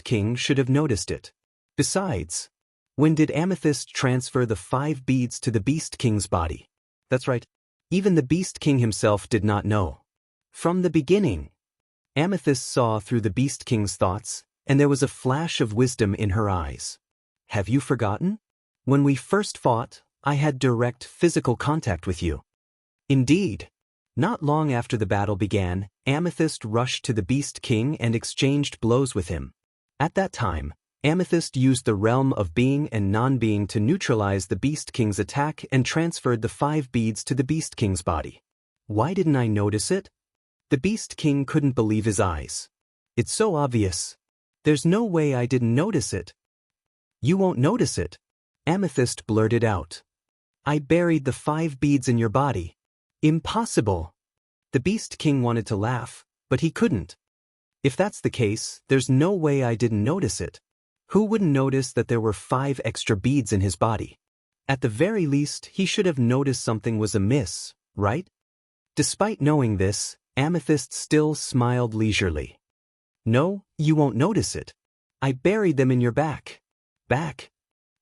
King should have noticed it. Besides, when did Amethyst transfer the 5 beads to the Beast King's body? That's right, even the Beast King himself did not know. From the beginning, Amethyst saw through the Beast King's thoughts, and there was a flash of wisdom in her eyes. Have you forgotten? When we first fought, I had direct physical contact with you. Indeed. Not long after the battle began, Amethyst rushed to the Beast King and exchanged blows with him. At that time, Amethyst used the realm of being and non-being to neutralize the Beast King's attack and transferred the 5 beads to the Beast King's body. Why didn't I notice it? The Beast King couldn't believe his eyes. It's so obvious. There's no way I didn't notice it. You won't notice it. Amethyst blurted out. I buried the 5 beads in your body. Impossible. The Beast King wanted to laugh, but he couldn't. If that's the case, there's no way I didn't notice it. Who wouldn't notice that there were 5 extra beads in his body? At the very least, he should have noticed something was amiss, right? Despite knowing this, Amethyst still smiled leisurely. No, you won't notice it. I buried them in your back. Back?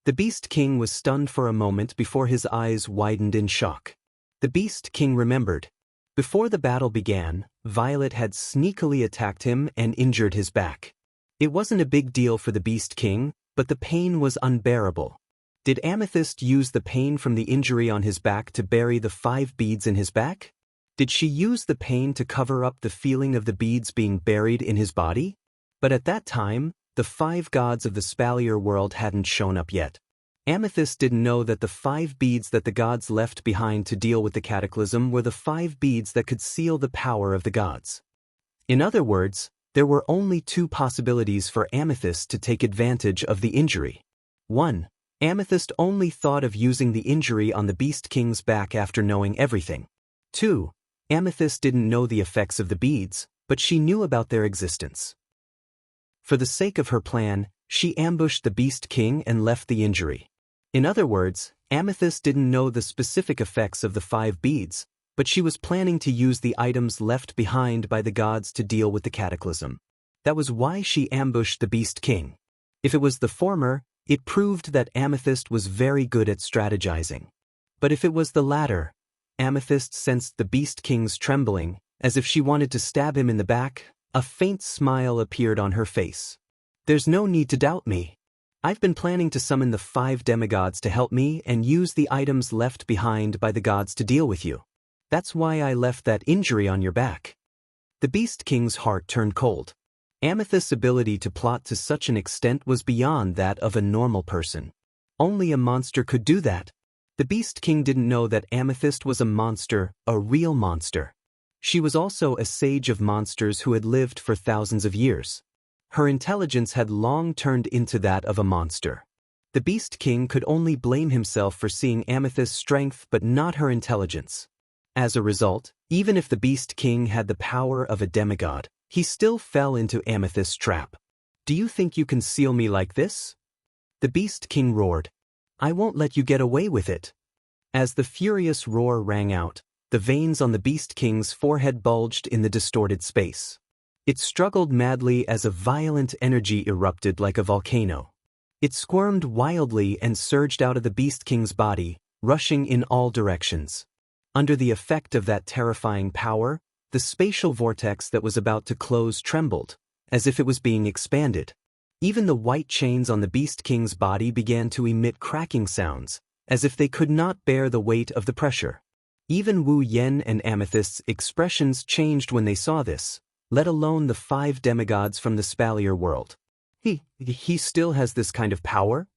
The Beast King was stunned for a moment before his eyes widened in shock. The Beast King remembered. Before the battle began, Violet had sneakily attacked him and injured his back. It wasn't a big deal for the Beast King, but the pain was unbearable. Did Amethyst use the pain from the injury on his back to bury the 5 beads in his back? Did she use the pain to cover up the feeling of the beads being buried in his body? But at that time, the 5 gods of the Spalier world hadn't shown up yet. Amethyst didn't know that the 5 beads that the gods left behind to deal with the cataclysm were the 5 beads that could seal the power of the gods. In other words, there were only 2 possibilities for Amethyst to take advantage of the injury. 1. Amethyst only thought of using the injury on the Beast King's back after knowing everything. 2. Amethyst didn't know the effects of the beads, but she knew about their existence. For the sake of her plan, she ambushed the Beast King and left the injury. In other words, Amethyst didn't know the specific effects of the 5 beads, but she was planning to use the items left behind by the gods to deal with the cataclysm. That was why she ambushed the Beast King. If it was the former, it proved that Amethyst was very good at strategizing. But if it was the latter, Amethyst sensed the Beast King's trembling, as if she wanted to stab him in the back. A faint smile appeared on her face. "There's no need to doubt me. I've been planning to summon the 5 demigods to help me and use the items left behind by the gods to deal with you. That's why I left that injury on your back." The Beast King's heart turned cold. Amethyst's ability to plot to such an extent was beyond that of a normal person. Only a monster could do that. The Beast King didn't know that Amethyst was a monster, a real monster. She was also a sage of monsters who had lived for thousands of years. Her intelligence had long turned into that of a monster. The Beast King could only blame himself for seeing Amethyst's strength but not her intelligence. As a result, even if the Beast King had the power of a demigod, he still fell into Amethyst's trap. "Do you think you can seal me like this?" The Beast King roared. "I won't let you get away with it." As the furious roar rang out, the veins on the Beast King's forehead bulged in the distorted space. It struggled madly as a violent energy erupted like a volcano. It squirmed wildly and surged out of the Beast King's body, rushing in all directions. Under the effect of that terrifying power, the spatial vortex that was about to close trembled, as if it was being expanded. Even the white chains on the Beast King's body began to emit cracking sounds, as if they could not bear the weight of the pressure. Even Wu Yen and Amethyst's expressions changed when they saw this, let alone the 5 demigods from the Spalier world. He still has this kind of power?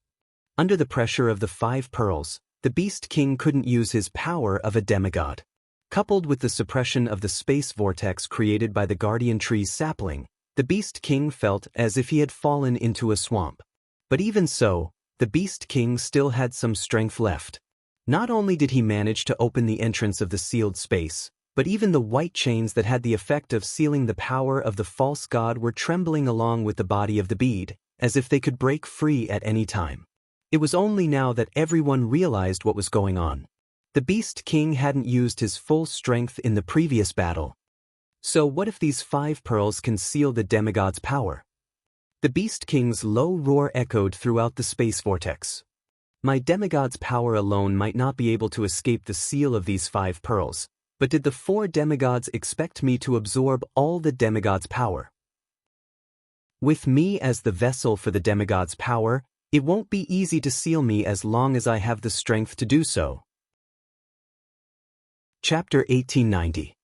Under the pressure of the 5 pearls, the Beast King couldn't use his power of a demigod. Coupled with the suppression of the space vortex created by the Guardian Tree's sapling, the Beast King felt as if he had fallen into a swamp. But even so, the Beast King still had some strength left. Not only did he manage to open the entrance of the sealed space, but even the white chains that had the effect of sealing the power of the false god were trembling along with the body of the bead, as if they could break free at any time. It was only now that everyone realized what was going on. The Beast King hadn't used his full strength in the previous battle. So what if these 5 pearls can seal the demigod's power? The Beast King's low roar echoed throughout the space vortex. "My demigod's power alone might not be able to escape the seal of these 5 pearls, but did the 4 demigods expect me to absorb all the demigod's power? With me as the vessel for the demigod's power, it won't be easy to seal me as long as I have the strength to do so." Chapter 1890.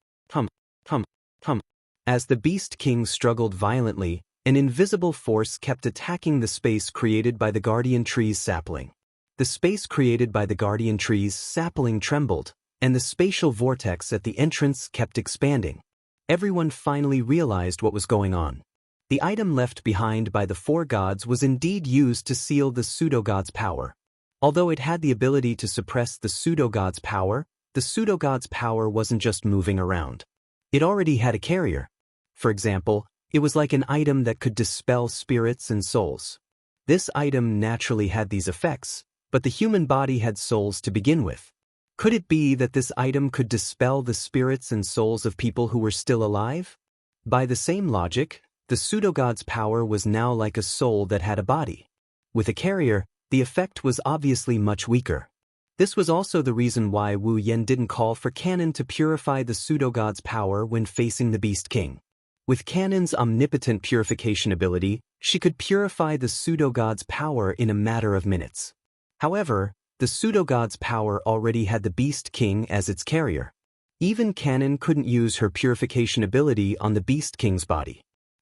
As the Beast King struggled violently, an invisible force kept attacking the space created by the Guardian Tree's sapling. The space created by the Guardian Tree's sapling trembled, and the spatial vortex at the entrance kept expanding. Everyone finally realized what was going on. The item left behind by the 4 gods was indeed used to seal the pseudo-god's power. Although it had the ability to suppress the pseudo-god's power, the pseudo-god's power wasn't just moving around. It already had a carrier. For example, it was like an item that could dispel spirits and souls. This item naturally had these effects, but the human body had souls to begin with. Could it be that this item could dispel the spirits and souls of people who were still alive? By the same logic, the pseudo-god's power was now like a soul that had a body. With a carrier, the effect was obviously much weaker. This was also the reason why Wu Yen didn't call for Canon to purify the pseudo-god's power when facing the Beast King. With Canon's omnipotent purification ability, she could purify the pseudo-god's power in a matter of minutes. However, the pseudo-god's power already had the Beast King as its carrier. Even Canon couldn't use her purification ability on the Beast King's body.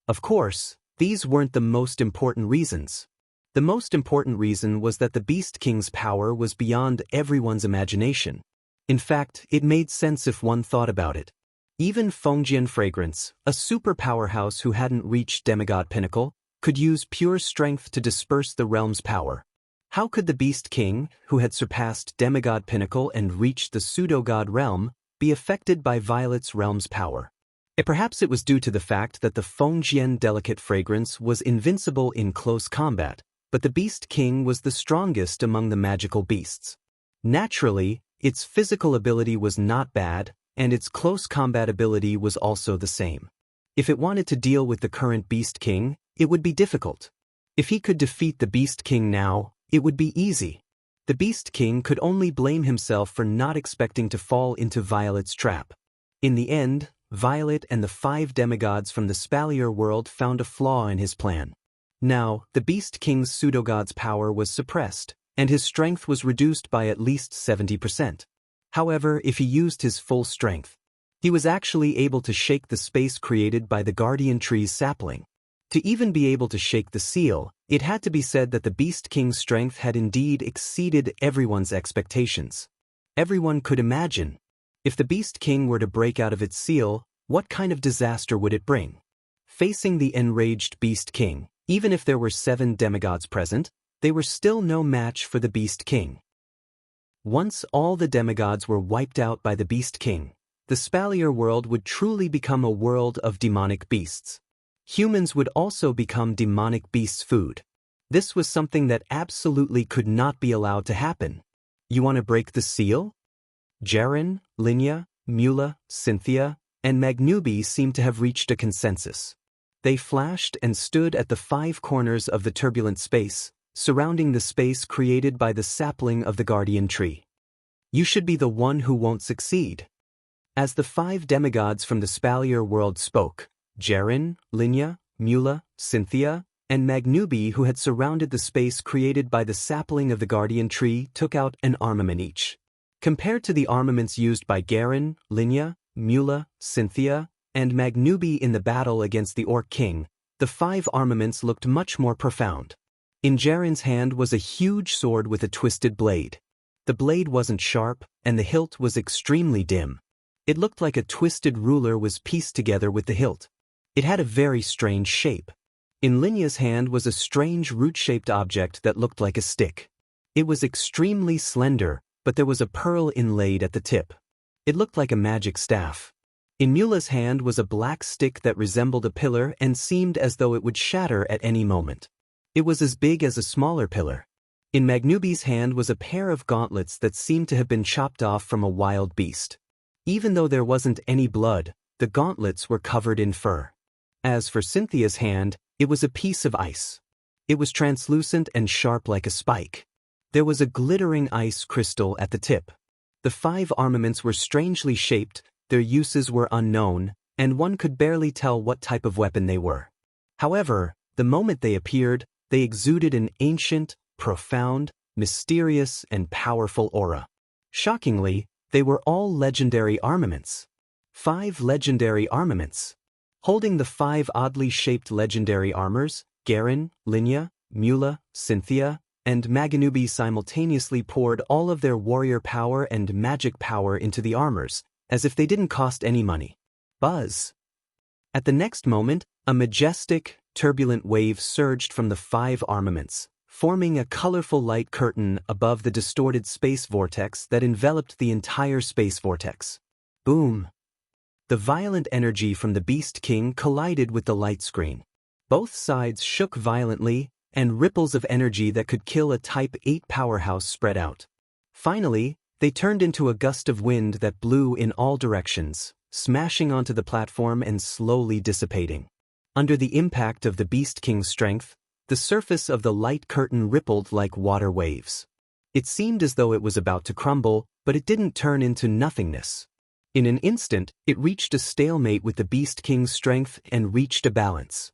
Of course, these weren't the most important reasons. The most important reason was that the Beast King's power was beyond everyone's imagination. In fact, it made sense if one thought about it. Even Fengjian Fragrance, a super powerhouse who hadn't reached demigod pinnacle, could use pure strength to disperse the realm's power. How could the Beast King, who had surpassed demigod pinnacle and reached the pseudo-god realm, be affected by Violet's realm's power? Perhaps it was due to the fact that the Fengjian delicate fragrance was invincible in close combat, but the Beast King was the strongest among the magical beasts. Naturally, its physical ability was not bad, and its close combat ability was also the same. If it wanted to deal with the current Beast King, it would be difficult. If he could defeat the Beast King now, it would be easy. The Beast King could only blame himself for not expecting to fall into Violet's trap. In the end, Violet and the 5 demigods from the Spalier world found a flaw in his plan. Now, the Beast King's pseudogod's power was suppressed, and his strength was reduced by at least 70%. However, if he used his full strength, he was actually able to shake the space created by the Guardian Tree's sapling. To even be able to shake the seal, it had to be said that the Beast King's strength had indeed exceeded everyone's expectations. Everyone could imagine, if the Beast King were to break out of its seal, what kind of disaster would it bring? Facing the enraged Beast King, even if there were 7 demigods present, they were still no match for the Beast King. Once all the demigods were wiped out by the Beast King, the Spalier world would truly become a world of demonic beasts. Humans would also become demonic beasts' food. This was something that absolutely could not be allowed to happen. You want to break the seal? Jaren, Linya, Mula, Cynthia, and Magnubi seemed to have reached a consensus. They flashed and stood at the 5 corners of the turbulent space, surrounding the space created by the sapling of the Guardian Tree. You should be the one who won't succeed. As the 5 demigods from the Spalier world spoke, Jaren, Linya, Mula, Cynthia, and Magnubi, who had surrounded the space created by the sapling of the Guardian Tree, took out an armament each. Compared to the armaments used by Jaren, Linya, Mula, Cynthia, and Magnubi in the battle against the Orc King, the 5 armaments looked much more profound. In Jaren's hand was a huge sword with a twisted blade. The blade wasn't sharp, and the hilt was extremely dim. It looked like a twisted ruler was pieced together with the hilt. It had a very strange shape. In Linya's hand was a strange root-shaped object that looked like a stick. It was extremely slender, but there was a pearl inlaid at the tip. It looked like a magic staff. In Mula's hand was a black stick that resembled a pillar and seemed as though it would shatter at any moment. It was as big as a smaller pillar. In Magnubi's hand was a pair of gauntlets that seemed to have been chopped off from a wild beast. Even though there wasn't any blood, the gauntlets were covered in fur. As for Cynthia's hand, it was a piece of ice. It was translucent and sharp like a spike. There was a glittering ice crystal at the tip. The 5 armaments were strangely shaped, their uses were unknown, and one could barely tell what type of weapon they were. However, the moment they appeared, they exuded an ancient, profound, mysterious, and powerful aura. Shockingly, they were all legendary armaments. 5 legendary armaments. Holding the 5 oddly shaped legendary armors, Jaren, Linya, Mula, Cynthia, and Magnubi simultaneously poured all of their warrior power and magic power into the armors, as if they didn't cost any money. Buzz! At the next moment, a majestic, turbulent wave surged from the 5 armaments, forming a colorful light curtain above the distorted space vortex that enveloped the entire space vortex. Boom! The violent energy from the Beast King collided with the light screen. Both sides shook violently, and ripples of energy that could kill a Type 8 powerhouse spread out. Finally, they turned into a gust of wind that blew in all directions, smashing onto the platform and slowly dissipating. Under the impact of the Beast King's strength, the surface of the light curtain rippled like water waves. It seemed as though it was about to crumble, but it didn't turn into nothingness. In an instant, it reached a stalemate with the Beast King's strength and reached a balance.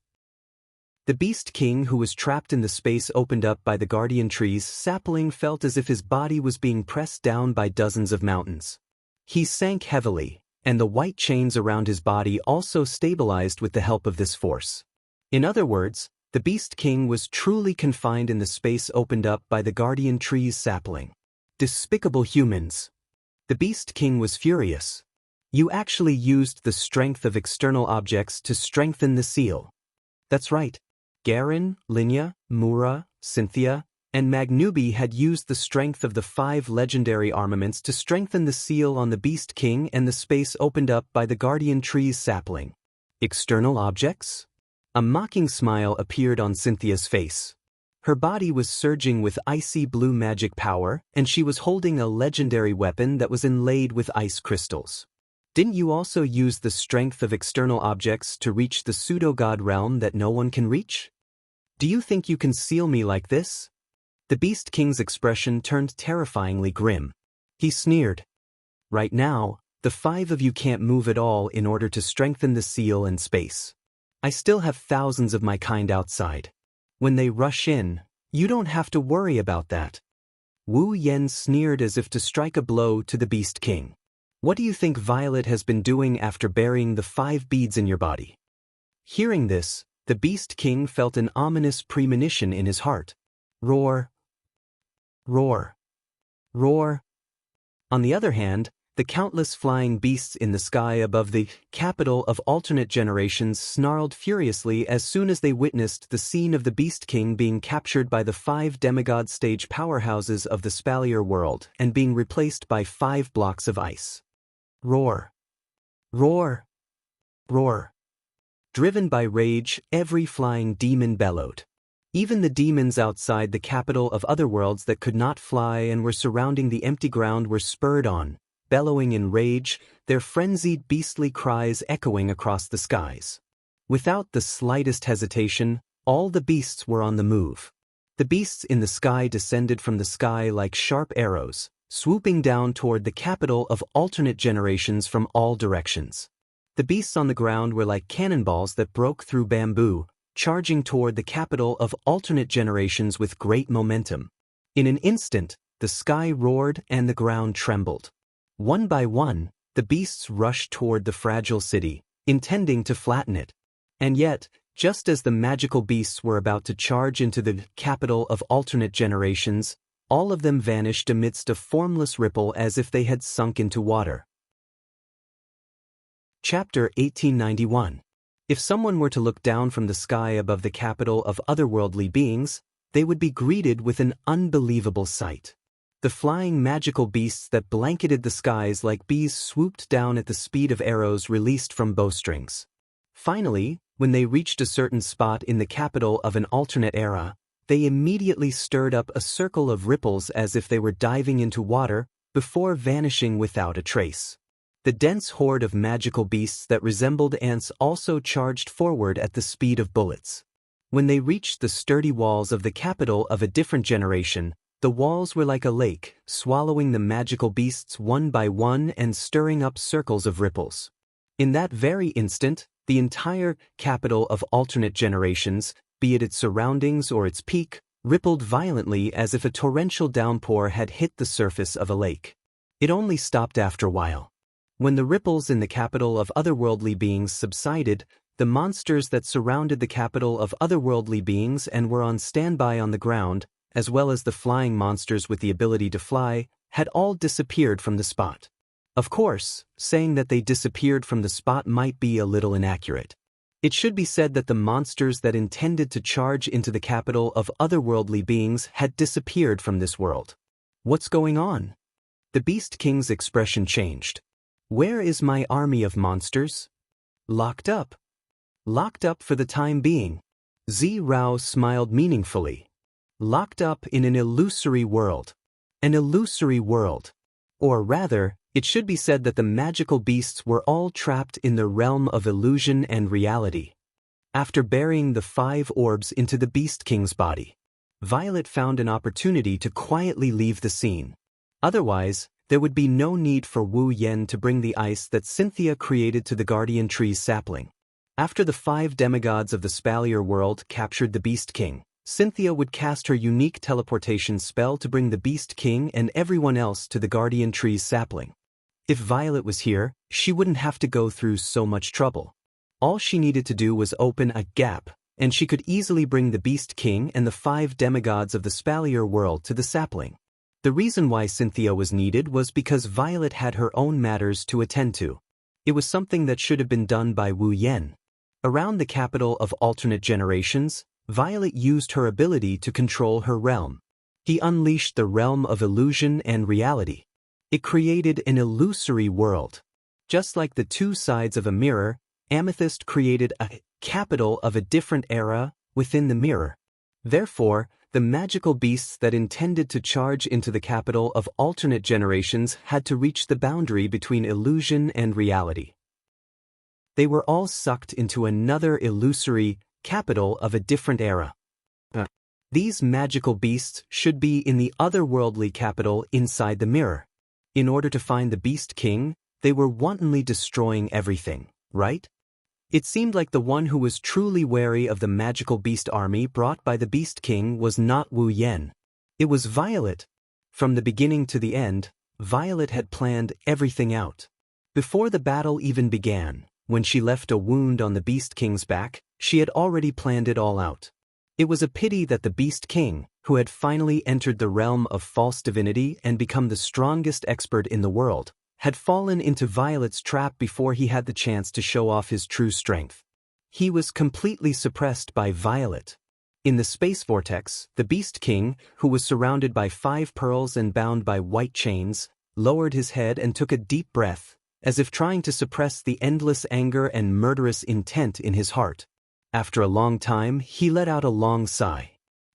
The Beast King, who was trapped in the space opened up by the Guardian Tree's sapling, felt as if his body was being pressed down by dozens of mountains. He sank heavily, and the white chains around his body also stabilized with the help of this force. In other words, the Beast King was truly confined in the space opened up by the Guardian Tree's sapling. Despicable humans! The Beast King was furious. You actually used the strength of external objects to strengthen the seal. That's right. Jaren, Linya, Mura, Cynthia, and Magnubi had used the strength of the 5 legendary armaments to strengthen the seal on the Beast King and the space opened up by the Guardian Tree's sapling. External objects? A mocking smile appeared on Cynthia's face. Her body was surging with icy blue magic power, and she was holding a legendary weapon that was inlaid with ice crystals. Didn't you also use the strength of external objects to reach the pseudo-god realm that no one can reach? Do you think you can seal me like this? The Beast King's expression turned terrifyingly grim. He sneered. Right now, The 5 of you can't move at all in order to strengthen the seal and space. I still have thousands of my kind outside. When they rush in, you don't have to worry about that." Wu Yen sneered as if to strike a blow to the Beast King. "What do you think Violet has been doing after burying the 5 beads in your body?" Hearing this, the Beast King felt an ominous premonition in his heart. Roar. Roar. Roar. On the other hand, the countless flying beasts in the sky above the capital of alternate generations snarled furiously as soon as they witnessed the scene of the Beast King being captured by the 5 demigod stage powerhouses of the Spalier world and being replaced by 5 blocks of ice. Roar. Roar. Roar. Driven by rage, every flying demon bellowed. Even the demons outside the capital of other worlds that could not fly and were surrounding the empty ground were spurred on, bellowing in rage, their frenzied beastly cries echoing across the skies. Without the slightest hesitation, all the beasts were on the move. The beasts in the sky descended from the sky like sharp arrows, swooping down toward the capital of alternate generations from all directions. The beasts on the ground were like cannonballs that broke through bamboo, charging toward the capital of alternate generations with great momentum. In an instant, the sky roared and the ground trembled. One by one, the beasts rushed toward the fragile city, intending to flatten it. And yet, just as the magical beasts were about to charge into the capital of alternate generations, all of them vanished amidst a formless ripple as if they had sunk into water. Chapter 1891. If someone were to look down from the sky above the capital of otherworldly beings, they would be greeted with an unbelievable sight. The flying magical beasts that blanketed the skies like bees swooped down at the speed of arrows released from bowstrings. Finally, when they reached a certain spot in the capital of an alternate era, they immediately stirred up a circle of ripples as if they were diving into water, before vanishing without a trace. The dense horde of magical beasts that resembled ants also charged forward at the speed of bullets. When they reached the sturdy walls of the capital of a different generation, the walls were like a lake, swallowing the magical beasts one by one and stirring up circles of ripples. In that very instant, the entire capital of alternate generations, be it its surroundings or its peak, rippled violently as if a torrential downpour had hit the surface of a lake. It only stopped after a while. When the ripples in the capital of otherworldly beings subsided, the monsters that surrounded the capital of otherworldly beings and were on standby on the ground, as well as the flying monsters with the ability to fly, had all disappeared from the spot. Of course, saying that they disappeared from the spot might be a little inaccurate. It should be said that the monsters that intended to charge into the capital of otherworldly beings had disappeared from this world. What's going on? The Beast King's expression changed. Where is my army of monsters? Locked up. Locked up for the time being. Zi Rao smiled meaningfully. Locked up in an illusory world. An illusory world. Or rather, it should be said that the magical beasts were all trapped in the realm of illusion and reality. After burying the 5 orbs into the Beast King's body, Violet found an opportunity to quietly leave the scene. Otherwise, there would be no need for Wu Yen to bring the ice that Cynthia created to the Guardian Tree's sapling. After the 5 demigods of the Spalier world captured the Beast King, Cynthia would cast her unique teleportation spell to bring the Beast King and everyone else to the Guardian Tree's sapling. If Violet was here, she wouldn't have to go through so much trouble. All she needed to do was open a gap, and she could easily bring the Beast King and the 5 demigods of the Spalier world to the sapling. The reason why Cynthia was needed was because Violet had her own matters to attend to. It was something that should have been done by Wu Yen. Around the capital of alternate generations, Violet used her ability to control her realm. He unleashed the realm of illusion and reality. It created an illusory world. Just like the 2 sides of a mirror, Amethyst created a capital of a different era within the mirror. Therefore, the magical beasts that intended to charge into the capital of alternate generations had to reach the boundary between illusion and reality. They were all sucked into another illusory capital of a different era. These magical beasts should be in the otherworldly capital inside the mirror. In order to find the Beast King, they were wantonly destroying everything, right? It seemed like the one who was truly wary of the magical beast army brought by the Beast King was not Wu Yen. It was Violet. From the beginning to the end, Violet had planned everything out. Before the battle even began, when she left a wound on the Beast King's back, she had already planned it all out. It was a pity that the Beast King, who had finally entered the realm of false divinity and become the strongest expert in the world, had fallen into Violet's trap before he had the chance to show off his true strength. He was completely suppressed by Violet. In the space vortex, the Beast King, who was surrounded by 5 pearls and bound by white chains, lowered his head and took a deep breath, as if trying to suppress the endless anger and murderous intent in his heart. After a long time, he let out a long sigh.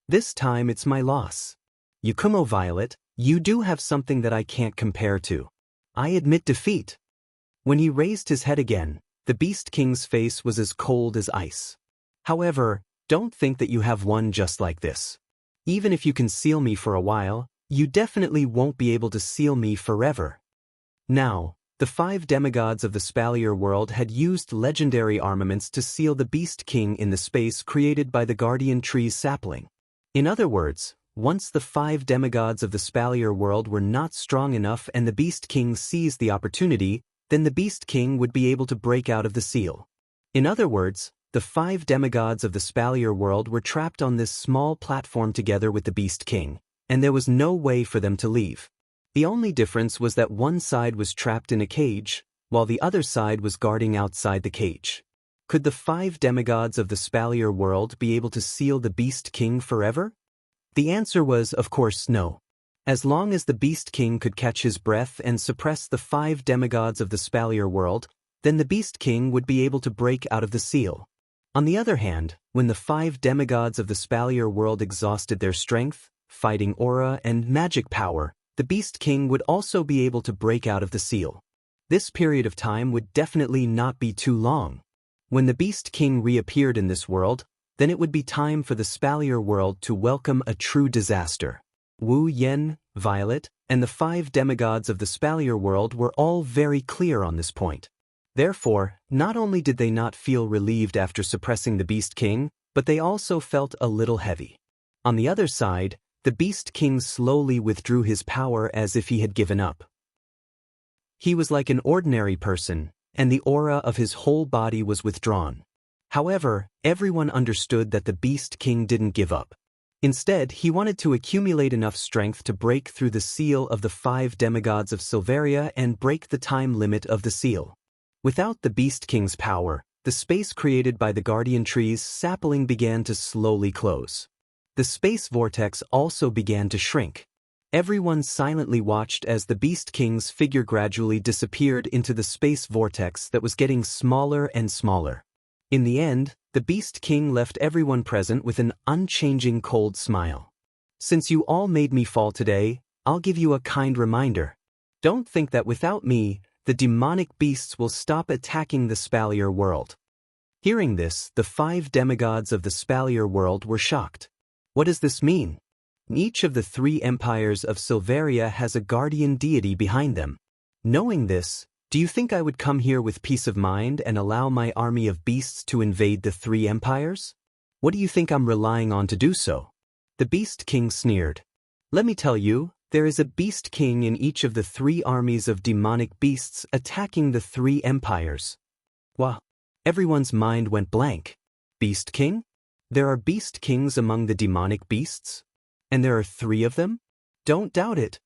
This time it's my loss. Yakumo Violet, you do have something that I can't compare to. I admit defeat. When he raised his head again, the Beast King's face was as cold as ice. However, don't think that you have won just like this. Even if you can seal me for a while, you definitely won't be able to seal me forever. Now, the 5 demigods of the Spalier world had used legendary armaments to seal the Beast King in the space created by the Guardian Tree's sapling. In other words, once the 5 demigods of the Spalier world were not strong enough and the Beast King seized the opportunity, then the Beast King would be able to break out of the seal. In other words, the 5 demigods of the Spalier world were trapped on this small platform together with the Beast King, and there was no way for them to leave. The only difference was that one side was trapped in a cage, while the other side was guarding outside the cage. Could the 5 demigods of the Spalier world be able to seal the Beast King forever? The answer was, of course, no. As long as the Beast King could catch his breath and suppress the 5 demigods of the Spalier world, then the Beast King would be able to break out of the seal. On the other hand, when the 5 demigods of the Spalier world exhausted their strength, fighting aura, and magic power, the Beast King would also be able to break out of the seal. This period of time would definitely not be too long. When the Beast King reappeared in this world, then it would be time for the Spalier world to welcome a true disaster. Wu Yen, Violet, and the 5 demigods of the Spalier world were all very clear on this point. Therefore, not only did they not feel relieved after suppressing the Beast King, but they also felt a little heavy. On the other side, the Beast King slowly withdrew his power as if he had given up. He was like an ordinary person, and the aura of his whole body was withdrawn. However, everyone understood that the Beast King didn't give up. Instead, he wanted to accumulate enough strength to break through the seal of the 5 demigods of Silveria and break the time limit of the seal. Without the Beast King's power, the space created by the Guardian Tree's sapling began to slowly close. The space vortex also began to shrink. Everyone silently watched as the Beast King's figure gradually disappeared into the space vortex that was getting smaller and smaller. In the end, the Beast King left everyone present with an unchanging cold smile. Since you all made me fall today, I'll give you a kind reminder. Don't think that without me, the demonic beasts will stop attacking the Spalier world. Hearing this, the 5 demigods of the Spalier world were shocked. What does this mean? Each of the 3 empires of Silveria has a guardian deity behind them. Knowing this, do you think I would come here with peace of mind and allow my army of beasts to invade the 3 empires? What do you think I'm relying on to do so? The Beast King sneered. Let me tell you, there is a Beast King in each of the 3 armies of demonic beasts attacking the 3 empires. Wow! Everyone's mind went blank. Beast King? There are Beast Kings among the demonic beasts? And there are 3 of them? Don't doubt it.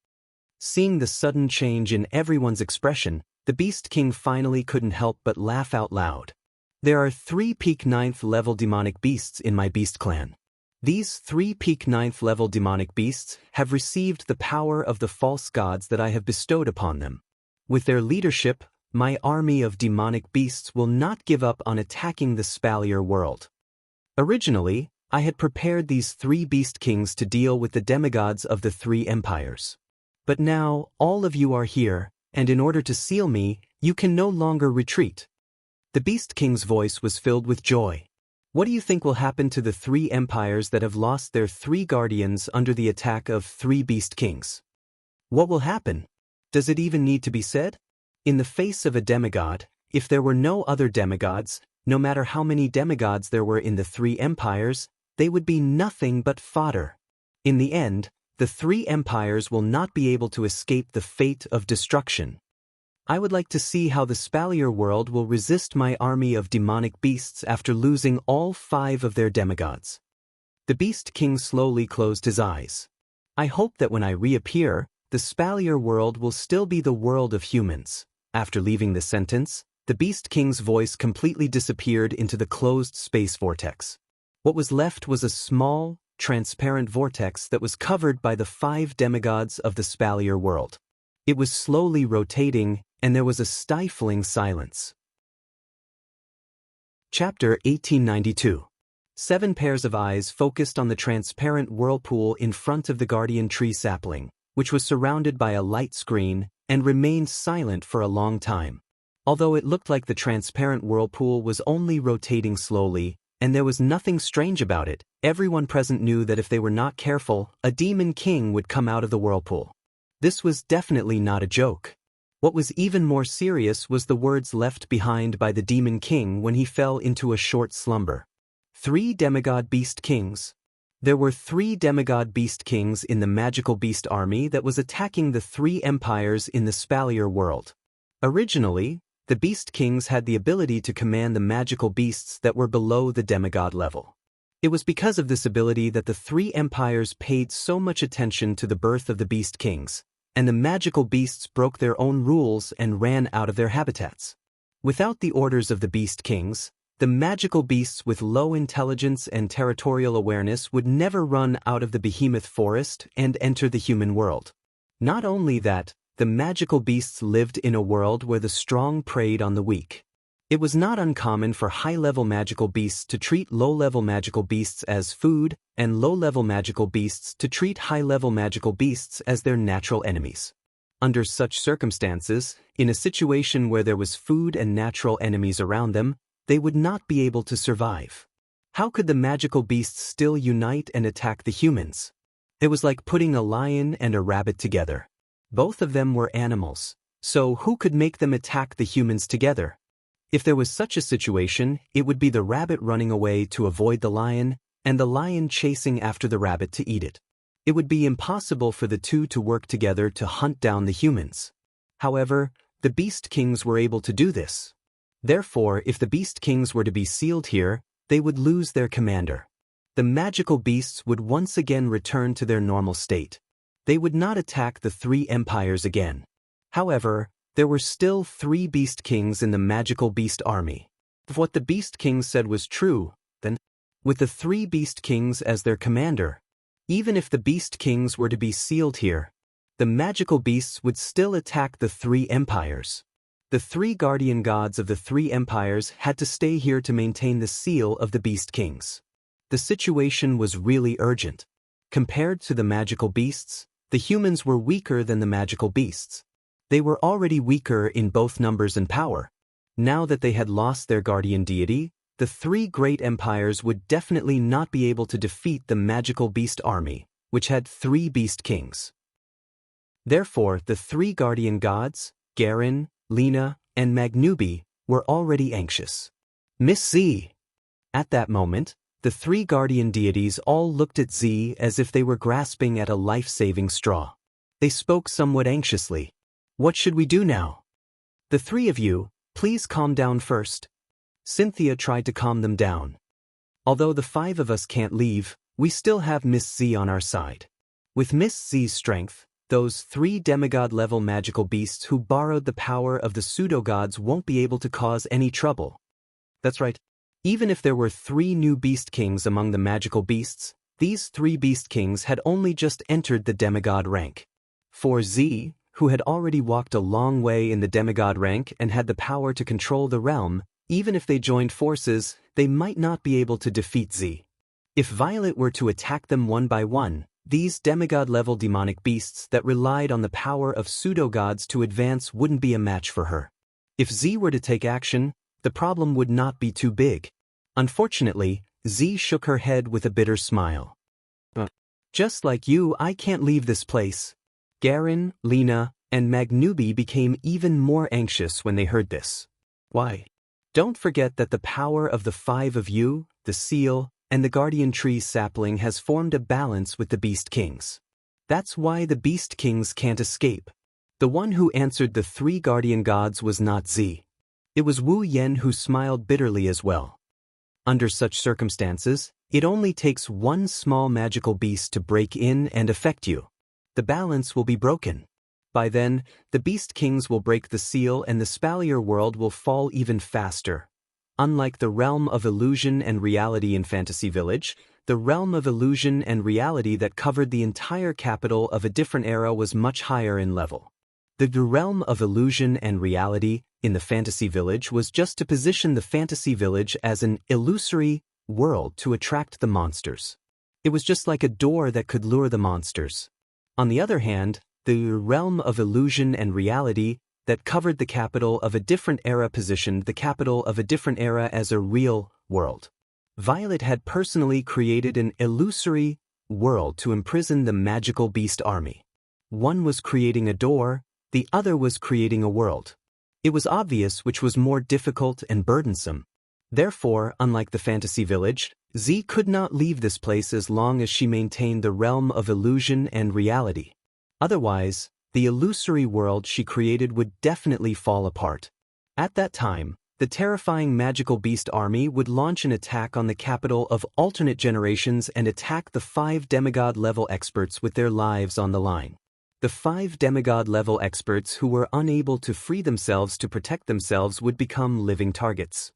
Seeing the sudden change in everyone's expression, the Beast King finally couldn't help but laugh out loud. There are 3 peak 9th level demonic beasts in my beast clan. These 3 peak 9th level demonic beasts have received the power of the false gods that I have bestowed upon them. With their leadership, my army of demonic beasts will not give up on attacking the Spalier world. Originally, I had prepared these 3 Beast Kings to deal with the demigods of the 3 empires. But now, all of you are here, and in order to seal me, you can no longer retreat. The Beast King's voice was filled with joy. What do you think will happen to the 3 empires that have lost their 3 guardians under the attack of 3 Beast Kings? What will happen? Does it even need to be said? In the face of a demigod, if there were no other demigods, no matter how many demigods there were in the three empires, they would be nothing but fodder. In the end, the three empires will not be able to escape the fate of destruction. I would like to see how the Spalier world will resist my army of demonic beasts after losing all 5 of their demigods. The Beast King slowly closed his eyes. I hope that when I reappear, the Spalier world will still be the world of humans. After leaving the sentence, the Beast King's voice completely disappeared into the closed space vortex. What was left was a small, transparent vortex that was covered by the 5 demigods of the Spalier world. It was slowly rotating, and there was a stifling silence. Chapter 1892. 7 pairs of eyes focused on the transparent whirlpool in front of the guardian tree sapling, which was surrounded by a light screen, and remained silent for a long time. Although it looked like the transparent whirlpool was only rotating slowly, and there was nothing strange about it, everyone present knew that if they were not careful, a demon king would come out of the whirlpool. This was definitely not a joke. What was even more serious was the words left behind by the demon king when he fell into a short slumber. 3 demigod beast kings. There were 3 demigod beast kings in the magical beast army that was attacking the 3 empires in the Spalier world. Originally, the beast kings had the ability to command the magical beasts that were below the demigod level. It was because of this ability that the 3 empires paid so much attention to the birth of the beast kings, and the magical beasts broke their own rules and ran out of their habitats. Without the orders of the beast kings, the magical beasts with low intelligence and territorial awareness would never run out of the behemoth forest and enter the human world. Not only that, the magical beasts lived in a world where the strong preyed on the weak. It was not uncommon for high-level magical beasts to treat low-level magical beasts as food, and low-level magical beasts to treat high-level magical beasts as their natural enemies. Under such circumstances, in a situation where there was food and natural enemies around them, they would not be able to survive. How could the magical beasts still unite and attack the humans? It was like putting a lion and a rabbit together. Both of them were animals, so who could make them attack the humans together? If there was such a situation, it would be the rabbit running away to avoid the lion, and the lion chasing after the rabbit to eat it. It would be impossible for the two to work together to hunt down the humans. However, the Beast Kings were able to do this. Therefore, if the Beast Kings were to be sealed here, they would lose their commander. The magical beasts would once again return to their normal state. They would not attack the 3 empires again. However, there were still 3 Beast Kings in the magical beast army. If what the Beast Kings said was true, then, with the 3 Beast Kings as their commander, even if the Beast Kings were to be sealed here, the magical beasts would still attack the 3 empires. The 3 guardian gods of the 3 empires had to stay here to maintain the seal of the Beast Kings. The situation was really urgent. Compared to the magical beasts, the humans were weaker than the magical beasts. They were already weaker in both numbers and power. Now that they had lost their guardian deity, the 3 great empires would definitely not be able to defeat the magical beast army, which had 3 beast kings. Therefore, the 3 guardian gods, Garen, Lena, and Magnubi, were already anxious. Miss Z! At that moment, the 3 guardian deities all looked at Z as if they were grasping at a life-saving straw. They spoke somewhat anxiously. What should we do now? The 3 of you, please calm down first. Cynthia tried to calm them down. Although the 5 of us can't leave, we still have Miss Z on our side. With Miss Z's strength, those 3 demigod-level magical beasts who borrowed the power of the pseudo-gods won't be able to cause any trouble. That's right. Even if there were 3 new beast kings among the magical beasts, these 3 beast kings had only just entered the demigod rank. For Z, who had already walked a long way in the demigod rank and had the power to control the realm, even if they joined forces, they might not be able to defeat Z. If Violet were to attack them one by one, these demigod-level demonic beasts that relied on the power of pseudo-gods to advance wouldn't be a match for her. If Z were to take action, the problem would not be too big. Unfortunately, Z shook her head with a bitter smile. Just like you, I can't leave this place. Garen, Lena, and Magnubi became even more anxious when they heard this. Why? Don't forget that the power of the five of you, the seal, and the guardian tree sapling has formed a balance with the beast kings. That's why the beast kings can't escape. The one who answered the three guardian gods was not Z. It was Wu Yen who smiled bitterly as well. Under such circumstances, it only takes one small magical beast to break in and affect you. The balance will be broken. By then, the beast kings will break the seal and the spalier world will fall even faster. Unlike the realm of illusion and reality in Fantasy Village, the realm of illusion and reality that covered the entire capital of a different era was much higher in level. The realm of illusion and reality in the Fantasy Village was just to position the Fantasy Village as an illusory world to attract the monsters. It was just like a door that could lure the monsters. On the other hand, the realm of illusion and reality that covered the capital of a different era positioned the capital of a different era as a real world. Violet had personally created an illusory world to imprison the magical beast army. One was creating a door, the other was creating a world. It was obvious which was more difficult and burdensome. Therefore, unlike the Fantasy Village, Z could not leave this place as long as she maintained the realm of illusion and reality. Otherwise, the illusory world she created would definitely fall apart. At that time, the terrifying magical beast army would launch an attack on the capital of alternate generations and attack the 5 demigod-level experts with their lives on the line. The 5 demigod-level experts who were unable to free themselves to protect themselves would become living targets.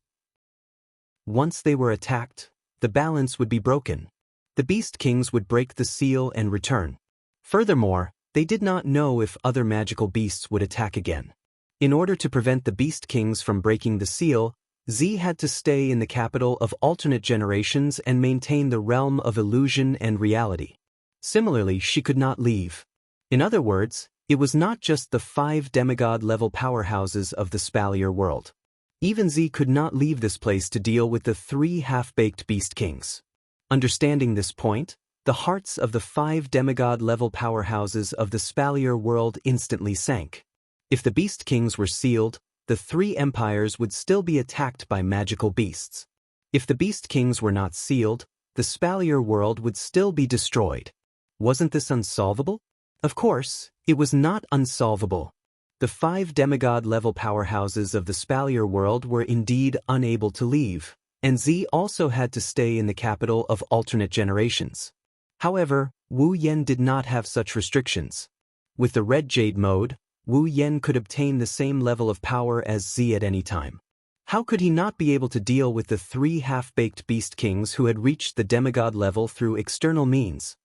Once they were attacked, the balance would be broken. The beast kings would break the seal and return. Furthermore, they did not know if other magical beasts would attack again. In order to prevent the beast kings from breaking the seal, Z had to stay in the capital of alternate generations and maintain the realm of illusion and reality. Similarly, she could not leave. In other words, it was not just the 5 demigod-level powerhouses of the spalier world. Even Z could not leave this place to deal with the 3 half-baked beast kings. Understanding this point, the hearts of the 5 demigod-level powerhouses of the spalier world instantly sank. If the beast kings were sealed, the 3 empires would still be attacked by magical beasts. If the beast kings were not sealed, the spalier world would still be destroyed. Wasn't this unsolvable? Of course, it was not unsolvable. The 5 demigod-level powerhouses of the spalier world were indeed unable to leave, and Z also had to stay in the capital of alternate generations. However, Wu Yen did not have such restrictions. With the Red Jade mode, Wu Yen could obtain the same level of power as Z at any time. How could he not be able to deal with the 3 half-baked beast kings who had reached the demigod level through external means?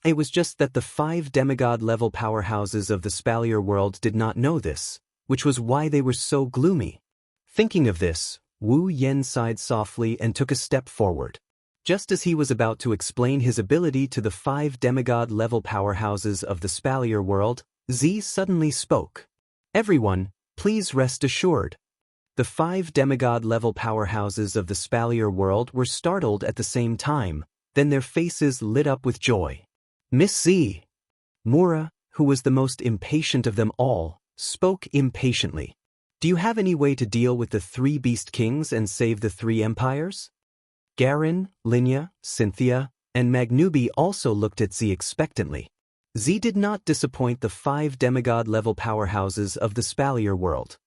It was just that the 5 demigod-level powerhouses of the spalier world did not know this, which was why they were so gloomy. Thinking of this, Wu Yen sighed softly and took a step forward. Just as he was about to explain his ability to the 5 demigod-level powerhouses of the spalier world, Z suddenly spoke. Everyone, please rest assured. The 5 demigod-level powerhouses of the spalier world were startled at the same time, then their faces lit up with joy. Miss Z. Mura, who was the most impatient of them all, spoke impatiently. Do you have any way to deal with the 3 beast kings and save the 3 empires? Garin, Linya, Cynthia, and Magnubi also looked at Z expectantly. Z did not disappoint the 5 demigod-level powerhouses of the spalier world.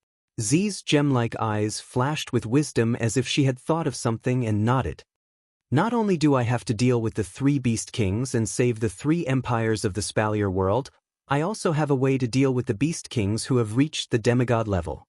Z's gem-like eyes flashed with wisdom as if she had thought of something and nodded. Not only do I have to deal with the 3 beast kings and save the 3 empires of the spalier world, I also have a way to deal with the beast kings who have reached the demigod level.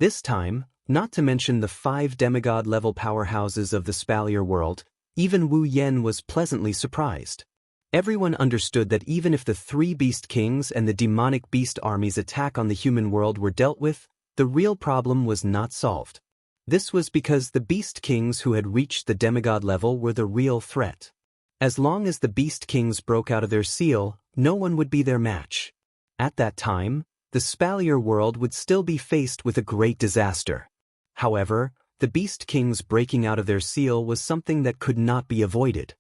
This time, not to mention the 5 demigod-level powerhouses of the spalier world, even Wu Yen was pleasantly surprised. Everyone understood that even if the 3 beast kings and the demonic beast armies' attack on the human world were dealt with, the real problem was not solved. This was because the beast kings who had reached the demigod level were the real threat. As long as the beast kings broke out of their seal, no one would be their match. At that time, the spalier world would still be faced with a great disaster. However, the beast kings breaking out of their seal was something that could not be avoided.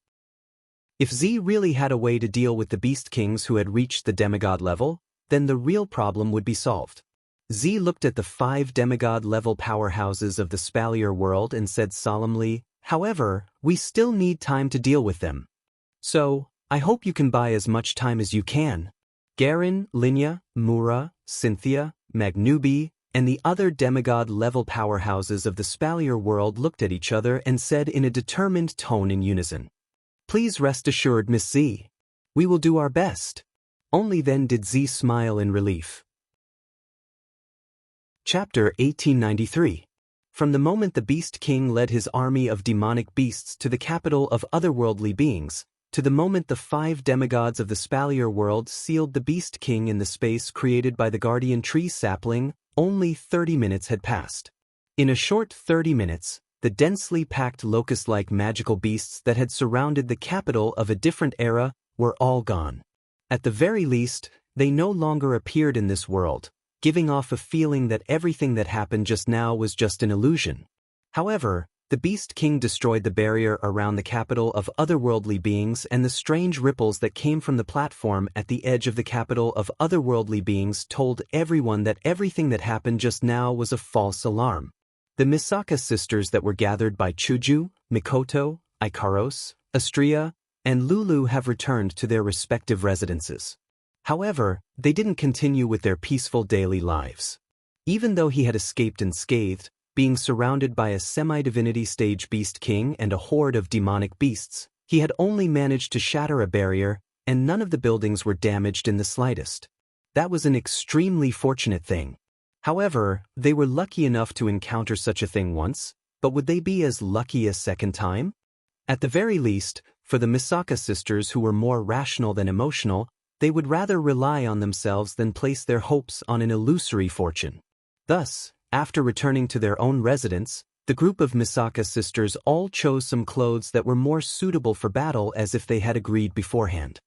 If Z really had a way to deal with the beast kings who had reached the demigod level, then the real problem would be solved. Z looked at the 5 demigod-level powerhouses of the Spalier world and said solemnly, "However, we still need time to deal with them. So, I hope you can buy as much time as you can." Garen, Linya, Mura, Cynthia, Magnubi, and the other demigod-level powerhouses of the Spalier world looked at each other and said in a determined tone in unison, "Please rest assured, Miss Z. We will do our best." Only then did Z smile in relief. Chapter 1893. From the moment the Beast King led his army of demonic beasts to the capital of otherworldly beings, to the moment the 5 demigods of the Spalier world sealed the Beast King in the space created by the Guardian Tree sapling, only 30 minutes had passed. In a short 30 minutes, the densely packed locust-like magical beasts that had surrounded the capital of a different era were all gone. At the very least, they no longer appeared in this world, giving off a feeling that everything that happened just now was just an illusion. However, the Beast King destroyed the barrier around the capital of otherworldly beings, and the strange ripples that came from the platform at the edge of the capital of otherworldly beings told everyone that everything that happened just now was a false alarm. The Misaka sisters that were gathered by Chuju, Mikoto, Ikaros, Astria, and Lulu have returned to their respective residences. However, they didn't continue with their peaceful daily lives. Even though he had escaped unscathed, being surrounded by a semi-divinity stage Beast King and a horde of demonic beasts, he had only managed to shatter a barrier, and none of the buildings were damaged in the slightest. That was an extremely fortunate thing. However, they were lucky enough to encounter such a thing once, but would they be as lucky a second time? At the very least, for the Misaka sisters who were more rational than emotional, they would rather rely on themselves than place their hopes on an illusory fortune. Thus, after returning to their own residence, the group of Misaka sisters all chose some clothes that were more suitable for battle as if they had agreed beforehand.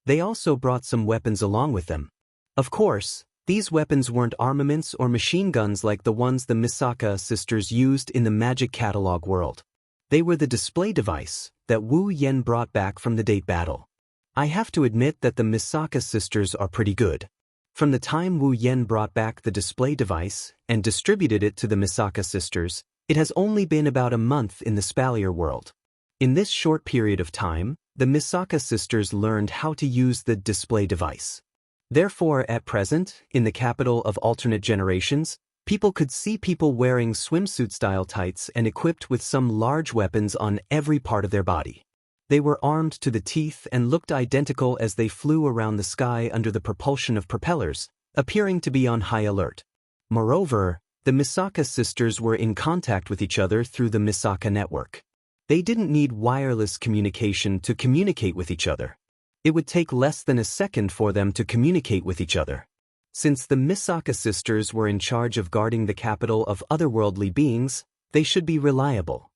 They also brought some weapons along with them. Of course, these weapons weren't armaments or machine guns like the ones the Misaka sisters used in the Magic Catalog world. They were the display device that Wu Yen brought back from the date battle. I have to admit that the Misaka sisters are pretty good. From the time Wu Yen brought back the display device and distributed it to the Misaka sisters, it has only been about a month in the Spalier world. In this short period of time, the Misaka sisters learned how to use the display device. Therefore, at present, in the capital of alternate generations, people could see people wearing swimsuit-style tights and equipped with some large weapons on every part of their body. They were armed to the teeth and looked identical as they flew around the sky under the propulsion of propellers, appearing to be on high alert. Moreover, the Misaka sisters were in contact with each other through the Misaka network. They didn't need wireless communication to communicate with each other. It would take less than a second for them to communicate with each other. Since the Misaka sisters were in charge of guarding the capital of otherworldly beings, they should be reliable.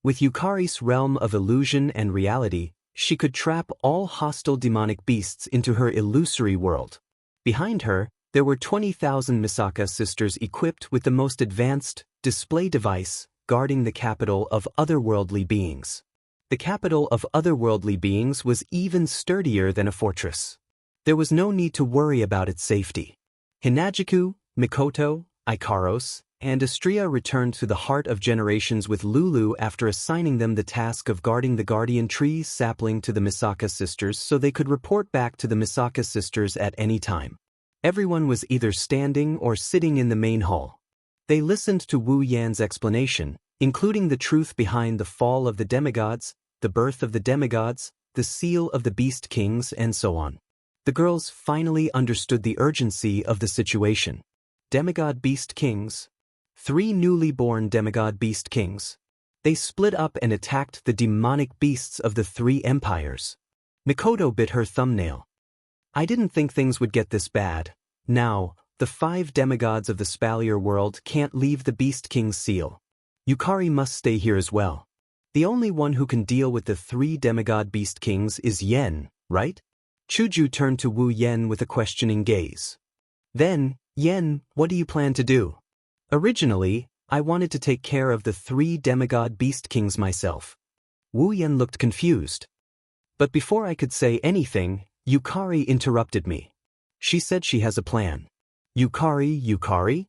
With Yukari's realm of illusion and reality, she could trap all hostile demonic beasts into her illusory world. Behind her, there were 20,000 Misaka sisters equipped with the most advanced display device guarding the capital of otherworldly beings. The capital of otherworldly beings was even sturdier than a fortress. There was no need to worry about its safety. Hinajiku, Mikoto, Ikaros, and Astria returned to the Heart of Generations with Lulu after assigning them the task of guarding the Guardian Tree sapling to the Misaka sisters so they could report back to the Misaka sisters at any time. Everyone was either standing or sitting in the main hall. They listened to Wu Yan's explanation, including the truth behind the fall of the demigods, the birth of the demigods, the seal of the Beast Kings, and so on. The girls finally understood the urgency of the situation. Demigod Beast Kings. 3 newly born demigod Beast Kings. They split up and attacked the demonic beasts of the 3 empires. Mikoto bit her thumbnail. I didn't think things would get this bad. Now, the 5 demigods of the Spalier world can't leave the Beast King's seal. Yukari must stay here as well. The only one who can deal with the 3 demigod Beast Kings is Yen, right? Chuju turned to Wu Yen with a questioning gaze. Then, Yen, what do you plan to do? Originally, I wanted to take care of the 3 demigod Beast Kings myself. Wu Yen looked confused. But before I could say anything, Yukari interrupted me. She said she has a plan. Yukari?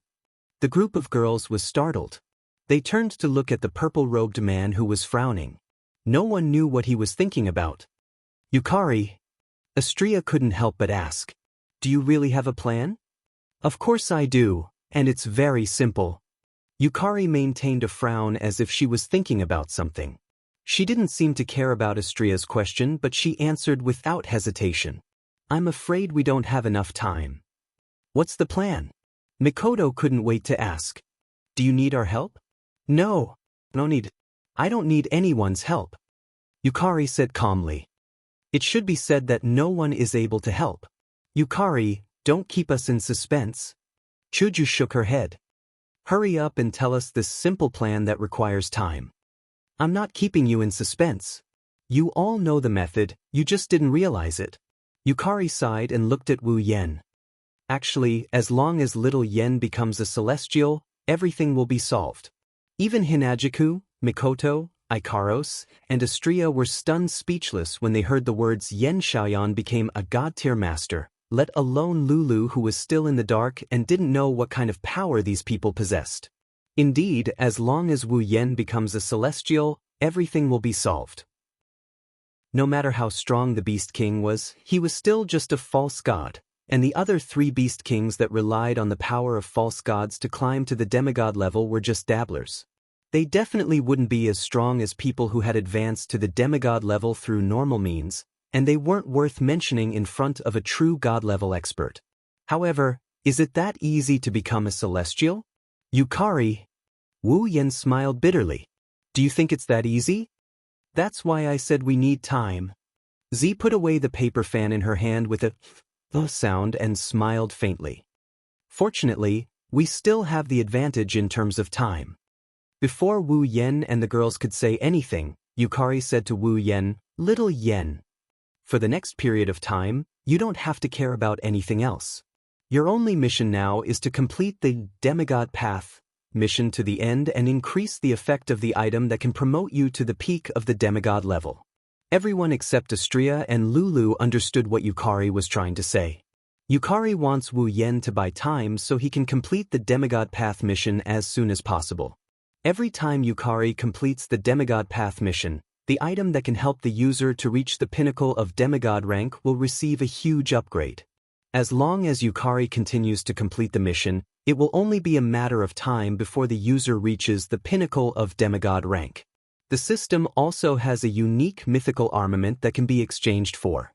The group of girls was startled. They turned to look at the purple-robed man who was frowning. No one knew what he was thinking about. Yukari? Astria couldn't help but ask. Do you really have a plan? Of course I do, and it's very simple. Yukari maintained a frown as if she was thinking about something. She didn't seem to care about Astria's question, but she answered without hesitation. I'm afraid we don't have enough time. What's the plan? Mikoto couldn't wait to ask. Do you need our help? No, I don't need anyone's help. Yukari said calmly. It should be said that no one is able to help. Yukari, don't keep us in suspense. Chuju shook her head. Hurry up and tell us this simple plan that requires time. I'm not keeping you in suspense. You all know the method, you just didn't realize it. Yukari sighed and looked at Wu Yen. Actually, as long as little Yen becomes a celestial, everything will be solved. Even Hinajiku, Mikoto, Ikaros, and Astria were stunned speechless when they heard the words Yen Xiaoyan became a god-tier master, let alone Lulu, who was still in the dark and didn't know what kind of power these people possessed. Indeed, as long as Wu Yen becomes a celestial, everything will be solved. No matter how strong the Beast King was, he was still just a false god, and the other 3 Beast Kings that relied on the power of false gods to climb to the demigod level were just dabblers. They definitely wouldn't be as strong as people who had advanced to the demigod level through normal means, and they weren't worth mentioning in front of a true god-level expert. However, is it that easy to become a celestial? Yukari? Wu Yen smiled bitterly. Do you think it's that easy? That's why I said we need time. Z put away the paper fan in her hand with a sound and smiled faintly. Fortunately, we still have the advantage in terms of time. Before Wu Yen and the girls could say anything, Yukari said to Wu Yen, Little Yen. For the next period of time, you don't have to care about anything else. Your only mission now is to complete the demigod path mission to the end and increase the effect of the item that can promote you to the peak of the demigod level. Everyone except Astria and Lulu understood what Yukari was trying to say. Yukari wants Wu Yen to buy time so he can complete the demigod path mission as soon as possible. Every time Yukari completes the demigod path mission, the item that can help the user to reach the pinnacle of demigod rank will receive a huge upgrade. As long as Yukari continues to complete the mission, it will only be a matter of time before the user reaches the pinnacle of demigod rank. The system also has a unique mythical armament that can be exchanged for.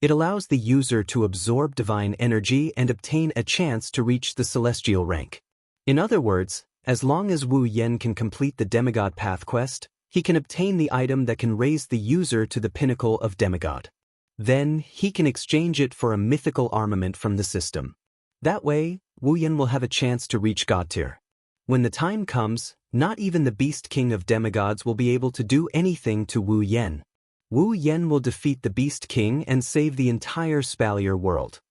It allows the user to absorb divine energy and obtain a chance to reach the celestial rank. In other words, as long as Wu Yen can complete the demigod path quest, he can obtain the item that can raise the user to the pinnacle of demigod. Then, he can exchange it for a mythical armament from the system. That way, Wu Yen will have a chance to reach god tier. When the time comes, not even the Beast King of demigods will be able to do anything to Wu Yen. Wu Yen will defeat the Beast King and save the entire Spalier world.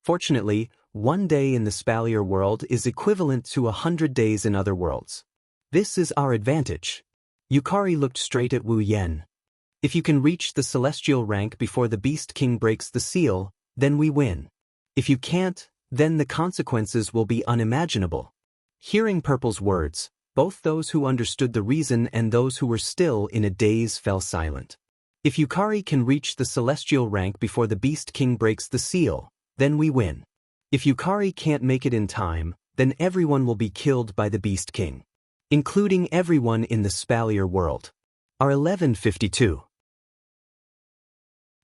Fortunately, 1 day in the Spalier world is equivalent to 100 days in other worlds. This is our advantage. Yukari looked straight at Wu Yen. If you can reach the celestial rank before the Beast King breaks the seal, then we win. If you can't, then the consequences will be unimaginable. Hearing Purple's words, both those who understood the reason and those who were still in a daze fell silent. If Yukari can reach the celestial rank before the Beast King breaks the seal, then we win. If Yukari can't make it in time, then everyone will be killed by the Beast King, including everyone in the Spalier world. R1152.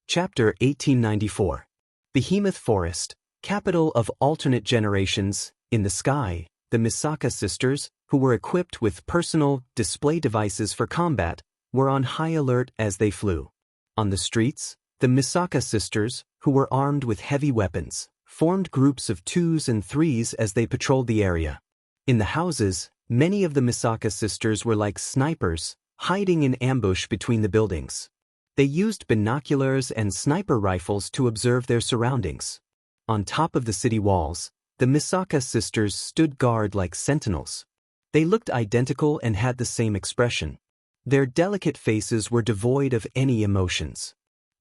Chapter 1894. Behemoth Forest, capital of alternate generations. In the sky, the Misaka sisters, who were equipped with personal display devices for combat, were on high alert as they flew. On the streets, the Misaka sisters, who were armed with heavy weapons, formed groups of 2s and 3s as they patrolled the area. In the houses, many of the Misaka sisters were like snipers, hiding in ambush between the buildings. They used binoculars and sniper rifles to observe their surroundings. On top of the city walls, the Misaka sisters stood guard like sentinels. They looked identical and had the same expression. Their delicate faces were devoid of any emotions.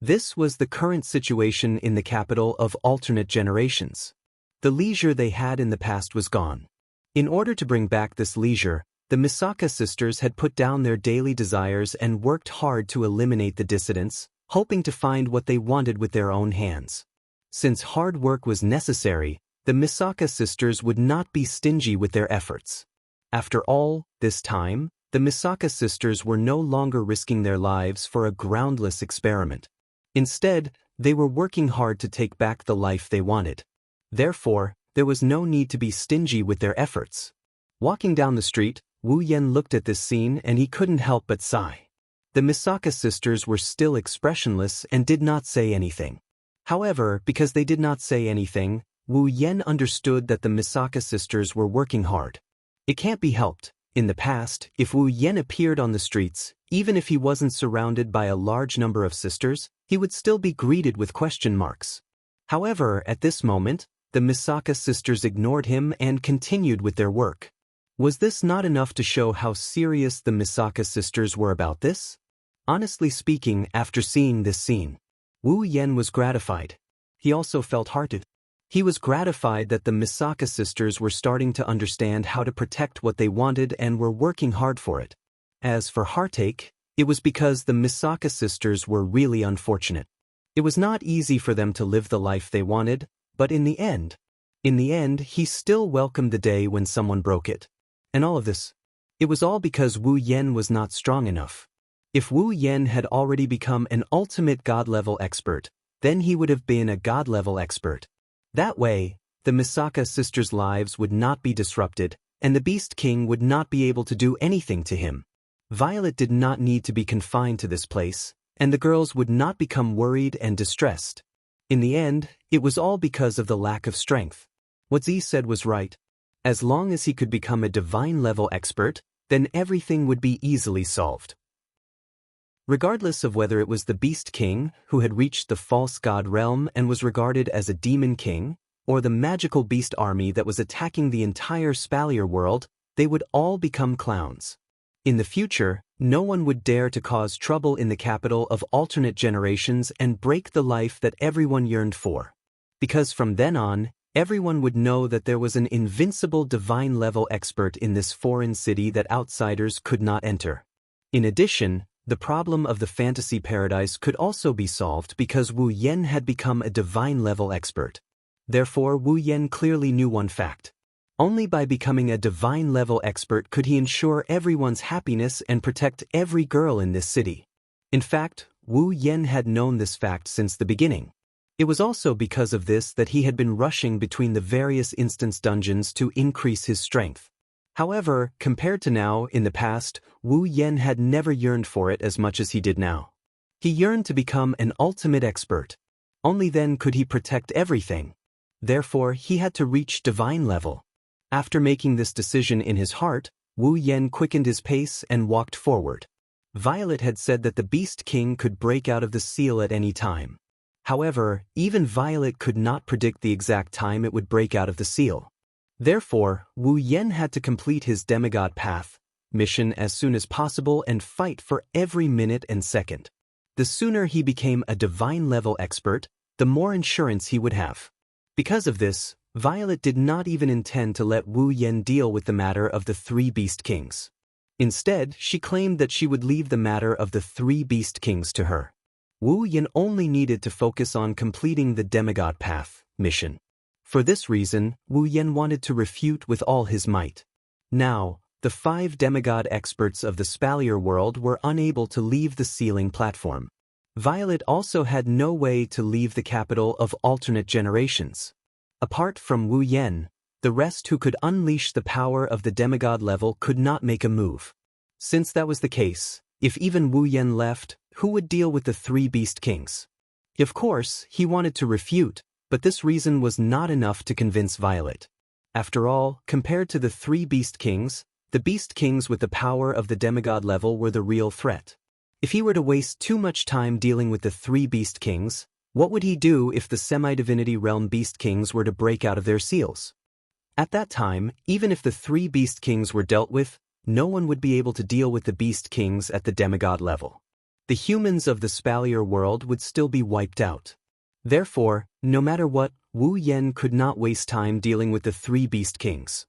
This was the current situation in the capital of alternate generations. The leisure they had in the past was gone. In order to bring back this leisure, the Misaka sisters had put down their daily desires and worked hard to eliminate the dissidents, hoping to find what they wanted with their own hands. Since hard work was necessary, the Misaka sisters would not be stingy with their efforts. After all this time, the Misaka sisters were no longer risking their lives for a groundless experiment. Instead, they were working hard to take back the life they wanted. Therefore, there was no need to be stingy with their efforts. Walking down the street, Wu Yan looked at this scene and he couldn't help but sigh. The Misaka sisters were still expressionless and did not say anything. However, because they did not say anything, Wu Yan understood that the Misaka sisters were working hard. It can't be helped. In the past, if Wu Yan appeared on the streets, even if he wasn't surrounded by a large number of sisters, he would still be greeted with question marks. However, at this moment, the Misaka sisters ignored him and continued with their work. Was this not enough to show how serious the Misaka sisters were about this? Honestly speaking, after seeing this scene, Wu Yan was gratified. He also felt heartened. He was gratified that the Misaka sisters were starting to understand how to protect what they wanted and were working hard for it. As for heartache, it was because the Misaka sisters were really unfortunate. It was not easy for them to live the life they wanted, but in the end, he still welcomed the day when someone broke it. And all of this, it was all because Wu Yan was not strong enough. If Wu Yan had already become an ultimate god-level expert, then he would have been a god-level expert. That way, the Misaka sisters' lives would not be disrupted, and the Beast King would not be able to do anything to him. Violet did not need to be confined to this place, and the girls would not become worried and distressed. In the end, it was all because of the lack of strength. What Z said was right. As long as he could become a divine-level expert, then everything would be easily solved. Regardless of whether it was the Beast King, who had reached the false god realm and was regarded as a demon king, or the magical beast army that was attacking the entire Spalier world, they would all become clowns. In the future, no one would dare to cause trouble in the capital of alternate generations and break the life that everyone yearned for. Because from then on, everyone would know that there was an invincible divine-level expert in this foreign city that outsiders could not enter. In addition, the problem of the fantasy paradise could also be solved because Wu Yan had become a divine-level expert. Therefore, Wu Yan clearly knew one fact. Only by becoming a divine-level expert could he ensure everyone's happiness and protect every girl in this city. In fact, Wu Yan had known this fact since the beginning. It was also because of this that he had been rushing between the various instance dungeons to increase his strength. However, compared to now, in the past, Wu Yan had never yearned for it as much as he did now. He yearned to become an ultimate expert. Only then could he protect everything. Therefore, he had to reach divine level. After making this decision in his heart, Wu Yan quickened his pace and walked forward. Violet had said that the Beast King could break out of the seal at any time. However, even Violet could not predict the exact time it would break out of the seal. Therefore, Wu Yan had to complete his demigod path mission as soon as possible and fight for every minute and second. The sooner he became a divine-level expert, the more insurance he would have. Because of this, Violet did not even intend to let Wu Yan deal with the matter of the 3 Beast Kings. Instead, she claimed that she would leave the matter of the 3 Beast Kings to her. Wu Yan only needed to focus on completing the demigod path mission. For this reason, Wu Yan wanted to refute with all his might. Now, the 5 demigod experts of the Spalier world were unable to leave the sealing platform. Violet also had no way to leave the capital of alternate generations. Apart from Wu Yan, the rest who could unleash the power of the demigod level could not make a move. Since that was the case, if even Wu Yan left, who would deal with the 3 Beast Kings? Of course, he wanted to refute, but this reason was not enough to convince Violet. After all, compared to the 3 Beast Kings, the Beast Kings with the power of the demigod level were the real threat. If he were to waste too much time dealing with the 3 Beast Kings, what would he do if the semi-divinity realm Beast Kings were to break out of their seals? At that time, even if the 3 Beast Kings were dealt with, no one would be able to deal with the Beast Kings at the demigod level. The humans of the Spalier world would still be wiped out. Therefore, no matter what, Wu Yen could not waste time dealing with the three Beast Kings.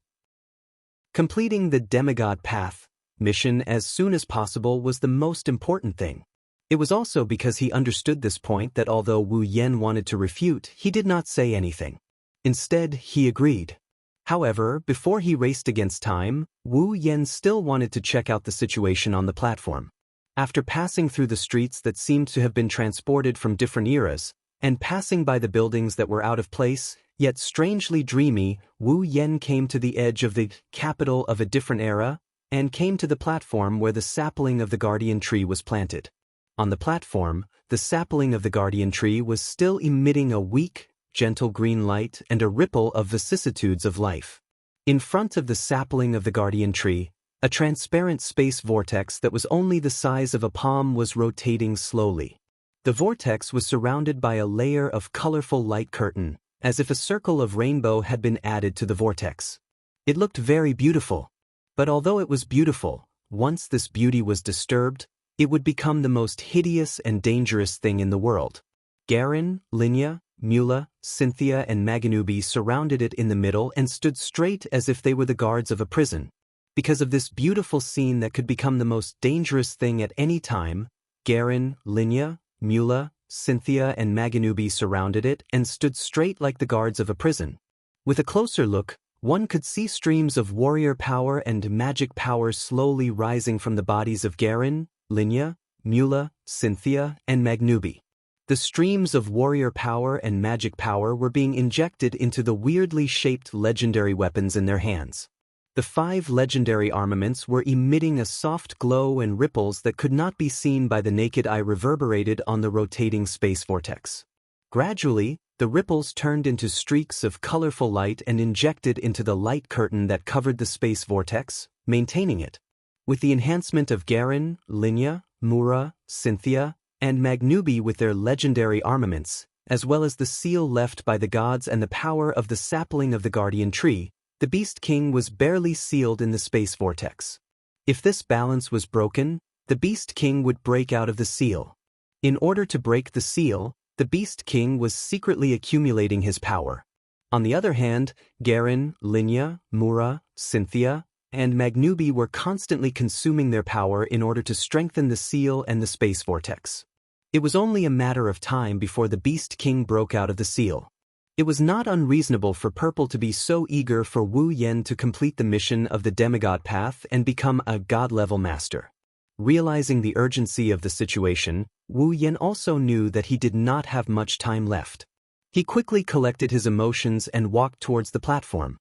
Completing the demigod path mission as soon as possible was the most important thing. It was also because he understood this point that although Wu Yen wanted to refute, he did not say anything. Instead, he agreed. However, before he raced against time, Wu Yen still wanted to check out the situation on the platform. After passing through the streets that seemed to have been transported from different eras, and passing by the buildings that were out of place, yet strangely dreamy, Wu Yen came to the edge of the capital of a different era, and came to the platform where the sapling of the guardian tree was planted. On the platform, the sapling of the guardian tree was still emitting a weak, gentle green light and a ripple of vicissitudes of life. In front of the sapling of the guardian tree, a transparent space vortex that was only the size of a palm was rotating slowly. The vortex was surrounded by a layer of colorful light curtain, as if a circle of rainbow had been added to the vortex. It looked very beautiful. But although it was beautiful, once this beauty was disturbed, it would become the most hideous and dangerous thing in the world. Garen, Linya, Mula, Cynthia and Maganubi surrounded it in the middle and stood straight as if they were the guards of a prison. Because of this beautiful scene that could become the most dangerous thing at any time, Garen, Linya, Mula, Cynthia and Maganubi surrounded it and stood straight like the guards of a prison. With a closer look, one could see streams of warrior power and magic power slowly rising from the bodies of Garen, Linya, Mula, Cynthia, and Magnubi. The streams of warrior power and magic power were being injected into the weirdly shaped legendary weapons in their hands. The 5 legendary armaments were emitting a soft glow and ripples that could not be seen by the naked eye reverberated on the rotating space vortex. Gradually, the ripples turned into streaks of colorful light and injected into the light curtain that covered the space vortex, maintaining it. With the enhancement of Garen, Linya, Mura, Cynthia, and Magnubi with their legendary armaments, as well as the seal left by the gods and the power of the sapling of the guardian tree, the Beast King was barely sealed in the space vortex. If this balance was broken, the Beast King would break out of the seal. In order to break the seal, the Beast King was secretly accumulating his power. On the other hand, Garen, Linya, Mura, Cynthia, and Magnubi were constantly consuming their power in order to strengthen the seal and the space vortex. It was only a matter of time before the Beast King broke out of the seal. It was not unreasonable for Purple to be so eager for Wu Yen to complete the mission of the demigod path and become a god-level master. Realizing the urgency of the situation, Wu Yen also knew that he did not have much time left. He quickly collected his emotions and walked towards the platform.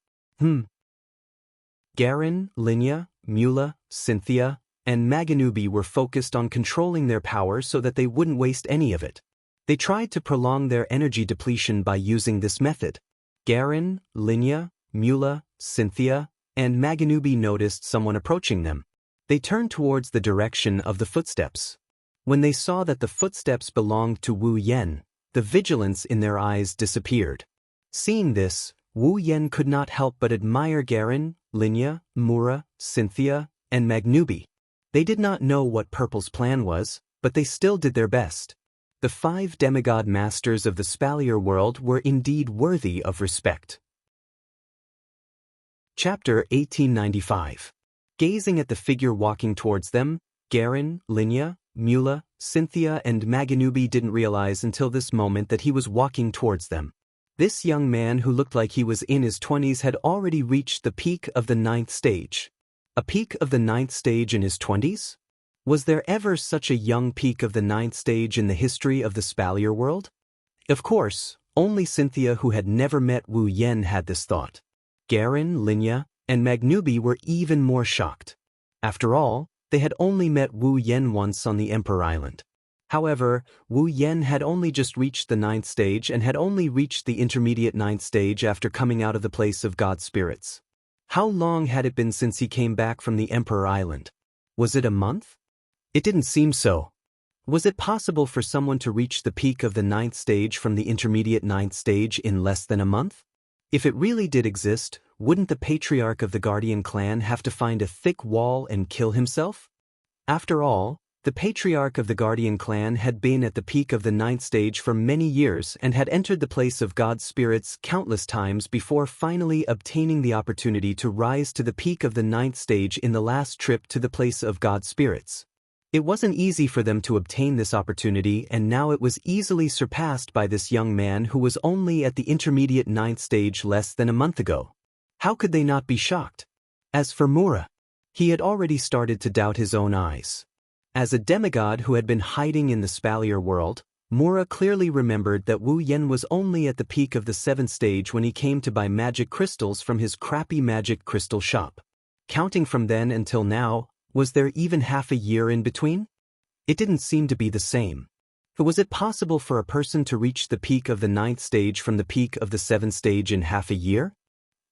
Garen, Linya, Mula, Cynthia, and Maganubi were focused on controlling their power so that they wouldn't waste any of it. They tried to prolong their energy depletion by using this method. Garen, Linya, Mula, Cynthia, and Maganubi noticed someone approaching them. They turned towards the direction of the footsteps. When they saw that the footsteps belonged to Wu Yen, the vigilance in their eyes disappeared. Seeing this, Wu Yen could not help but admire Garen, Linya, Mura, Cynthia, and Magnubi. They did not know what Purple's plan was, but they still did their best. The 5 demigod masters of the Spalier world were indeed worthy of respect. Chapter 1895. Gazing at the figure walking towards them, Garen, Linya, Mula, Cynthia, and Maganubi didn't realize until this moment that he was walking towards them. This young man who looked like he was in his 20s had already reached the peak of the 9th stage. A peak of the 9th stage in his 20s? Was there ever such a young peak of the 9th stage in the history of the Spalier world? Of course, only Cynthia, who had never met Wu Yen, had this thought. Garen, Linya, and Magnubi were even more shocked. After all, they had only met Wu Yen once on the Emperor Island. However, Wu Yen had only just reached the 9th stage and had only reached the intermediate 9th stage after coming out of the place of god spirits. How long had it been since he came back from the Emperor Island? Was it a month? It didn't seem so. Was it possible for someone to reach the peak of the 9th stage from the intermediate 9th stage in less than a month? If it really did exist, wouldn't the patriarch of the Guardian clan have to find a thick wall and kill himself? After all, The patriarch of the Guardian clan had been at the peak of the 9th stage for many years and had entered the place of God's spirits countless times before finally obtaining the opportunity to rise to the peak of the 9th stage in the last trip to the place of God's spirits. It wasn't easy for them to obtain this opportunity, and now it was easily surpassed by this young man who was only at the intermediate 9th stage less than a month ago. How could they not be shocked? As for Mura, he had already started to doubt his own eyes. As a demigod who had been hiding in the Spalier world, Mura clearly remembered that Wu Yen was only at the peak of the 7th stage when he came to buy magic crystals from his crappy magic crystal shop. Counting from then until now, was there even half a year in between? It didn't seem to be the same. But was it possible for a person to reach the peak of the 9th stage from the peak of the 7th stage in half a year?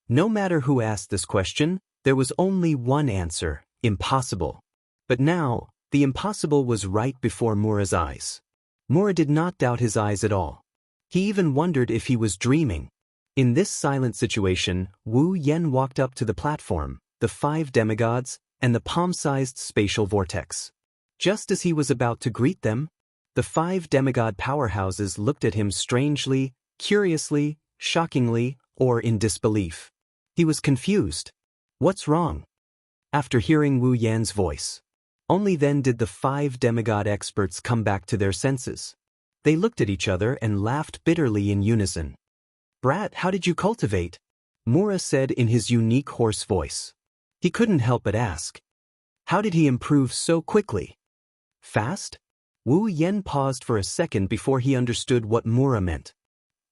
No matter who asked this question, there was only one answer: impossible. But now, the impossible was right before Mura's eyes. Mura did not doubt his eyes at all. He even wondered if he was dreaming. In this silent situation, Wu Yen walked up to the platform, the 5 demigods, and the palm-sized spatial vortex. Just as he was about to greet them, the 5 demigod powerhouses looked at him strangely, curiously, shockingly, or in disbelief. He was confused. What's wrong? After hearing Wu Yan's voice, only then did the 5 demigod experts come back to their senses. They looked at each other and laughed bitterly in unison. "Brat, how did you cultivate?" Mura said in his unique hoarse voice. He couldn't help but ask. How did he improve so quickly? Fast? Wu Yen paused for a second before he understood what Mura meant.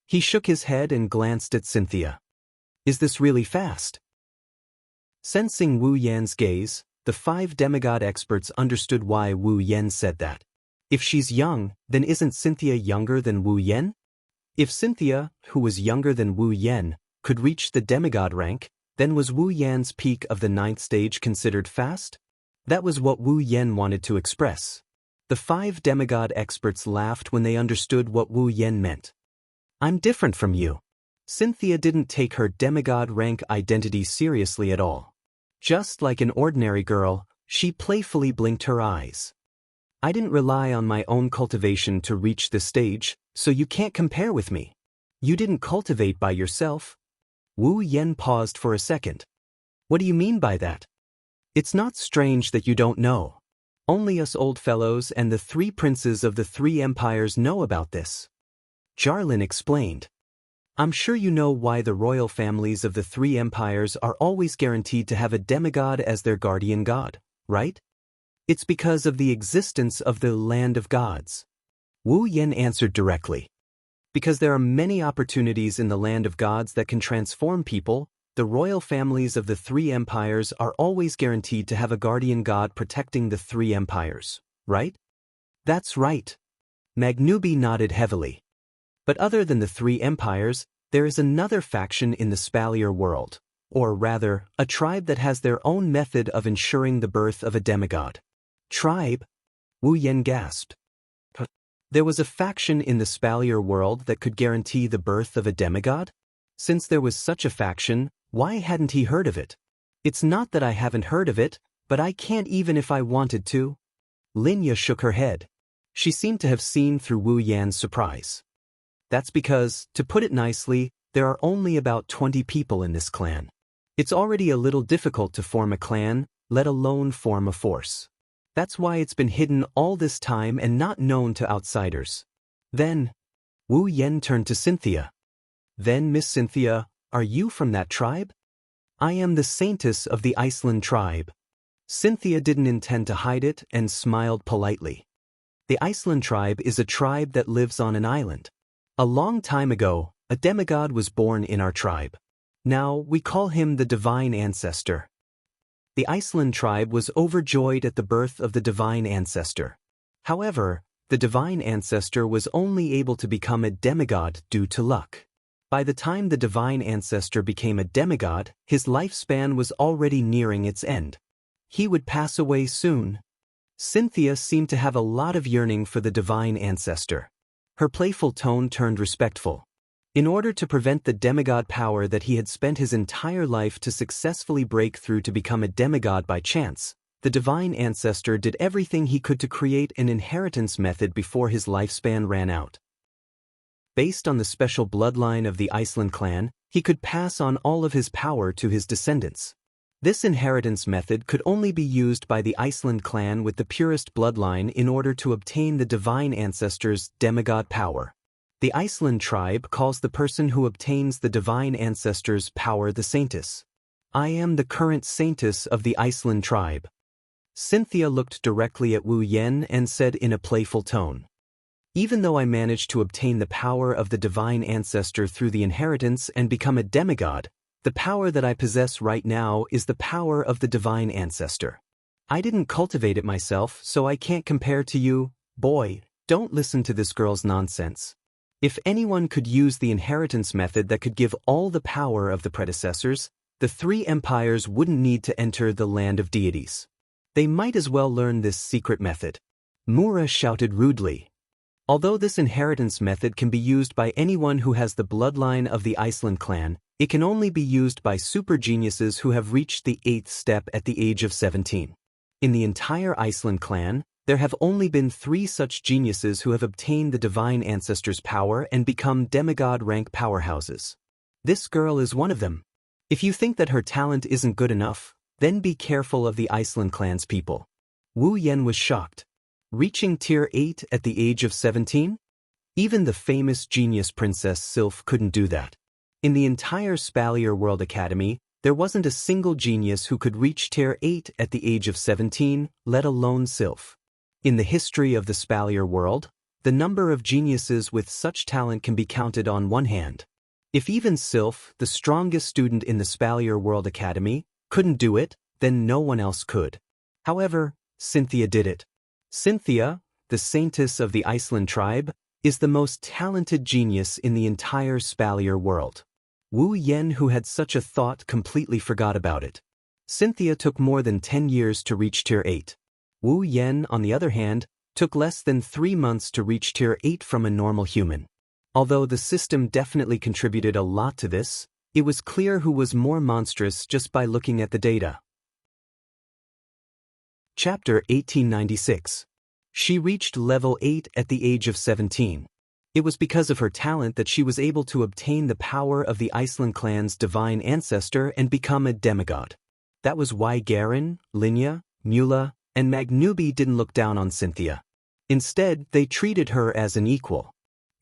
He shook his head and glanced at Cynthia. Is this really fast? Sensing Wu Yan's gaze, the 5 demigod experts understood why Wu Yen said that. If she's young, then isn't Cynthia younger than Wu Yen? If Cynthia, who was younger than Wu Yen, could reach the demigod rank, then was Wu Yan's peak of the 9th stage considered fast? That was what Wu Yen wanted to express. The 5 demigod experts laughed when they understood what Wu Yen meant. I'm different from you. Cynthia didn't take her demigod rank identity seriously at all. Just like an ordinary girl, she playfully blinked her eyes. I didn't rely on my own cultivation to reach this stage, so you can't compare with me. You didn't cultivate by yourself. Wu Yen paused for a second. What do you mean by that? It's not strange that you don't know. Only us old fellows and the 3 princes of the 3 empires know about this. Jarlin explained. I'm sure you know why the royal families of the 3 empires are always guaranteed to have a demigod as their guardian god, right? It's because of the existence of the land of gods. Wu Yen answered directly. Because there are many opportunities in the land of gods that can transform people, the royal families of the 3 empires are always guaranteed to have a guardian god protecting the 3 empires, right? That's right. Magnubi nodded heavily. But other than the 3 empires, there is another faction in the Spalier world, or rather, a tribe that has their own method of ensuring the birth of a demigod. Tribe? Wu Yen gasped. There was a faction in the Spalier world that could guarantee the birth of a demigod? Since there was such a faction, why hadn't he heard of it? It's not that I haven't heard of it, but I can't even if I wanted to. Linya shook her head. She seemed to have seen through Wu Yan's surprise. That's because, to put it nicely, there are only about 20 people in this clan. It's already a little difficult to form a clan, let alone form a force. That's why it's been hidden all this time and not known to outsiders. Then, Wu Yen turned to Cynthia. Then, Miss Cynthia, are you from that tribe? I am the saintess of the Iceland tribe. Cynthia didn't intend to hide it and smiled politely. The Iceland tribe is a tribe that lives on an island. A long time ago, a demigod was born in our tribe. Now, we call him the Divine Ancestor. The Iceland tribe was overjoyed at the birth of the Divine Ancestor. However, the Divine Ancestor was only able to become a demigod due to luck. By the time the Divine Ancestor became a demigod, his lifespan was already nearing its end. He would pass away soon. Cynthia seemed to have a lot of yearning for the Divine Ancestor. Her playful tone turned respectful. In order to prevent the demigod power that he had spent his entire life to successfully break through to become a demigod by chance, The divine ancestor did everything he could to create an inheritance method before his lifespan ran out. Based on the special bloodline of the Iceland clan, he could pass on all of his power to his descendants. This inheritance method could only be used by the Iceland clan with the purest bloodline in order to obtain the divine ancestor's demigod power. The Iceland tribe calls the person who obtains the divine ancestor's power the Saintess. I am the current Saintess of the Iceland tribe. Cynthia looked directly at Wu Yen and said in a playful tone, "Even though I managed to obtain the power of the divine ancestor through the inheritance and become a demigod, the power that I possess right now is the power of the divine ancestor. I didn't cultivate it myself, so I can't compare to you. Boy, don't listen to this girl's nonsense. If anyone could use the inheritance method that could give all the power of the predecessors, the three empires wouldn't need to enter the land of deities. They might as well learn this secret method." Mura shouted rudely. Although this inheritance method can be used by anyone who has the bloodline of the Iceland clan, it can only be used by super geniuses who have reached the 8th step at the age of 17. In the entire Iceland clan, there have only been 3 such geniuses who have obtained the divine ancestor's power and become demigod rank powerhouses. This girl is one of them. If you think that her talent isn't good enough, then be careful of the Iceland clan's people. Wu Yen was shocked. Reaching tier 8 at the age of 17? Even the famous genius Princess Sylph couldn't do that. In the entire Spalier World Academy, there wasn't a single genius who could reach tier 8 at the age of 17, let alone Sylph. In the history of the Spalier world, the number of geniuses with such talent can be counted on one hand. If even Sylph, the strongest student in the Spalier World Academy, couldn't do it, then no one else could. However, Cynthia did it. Cynthia, the Saintess of the Iceland tribe, is the most talented genius in the entire Spalier world. Wu Yen, who had such a thought, completely forgot about it. Cynthia took more than 10 years to reach tier 8. Wu Yen, on the other hand, took less than 3 months to reach tier 8 from a normal human. Although the system definitely contributed a lot to this, it was clear who was more monstrous just by looking at the data. Chapter 1896. She reached level 8 at the age of 17. It was because of her talent that she was able to obtain the power of the Iceland clan's divine ancestor and become a demigod. That was why Garen, Linya, Mula, and Magnubi didn't look down on Cynthia. Instead, they treated her as an equal.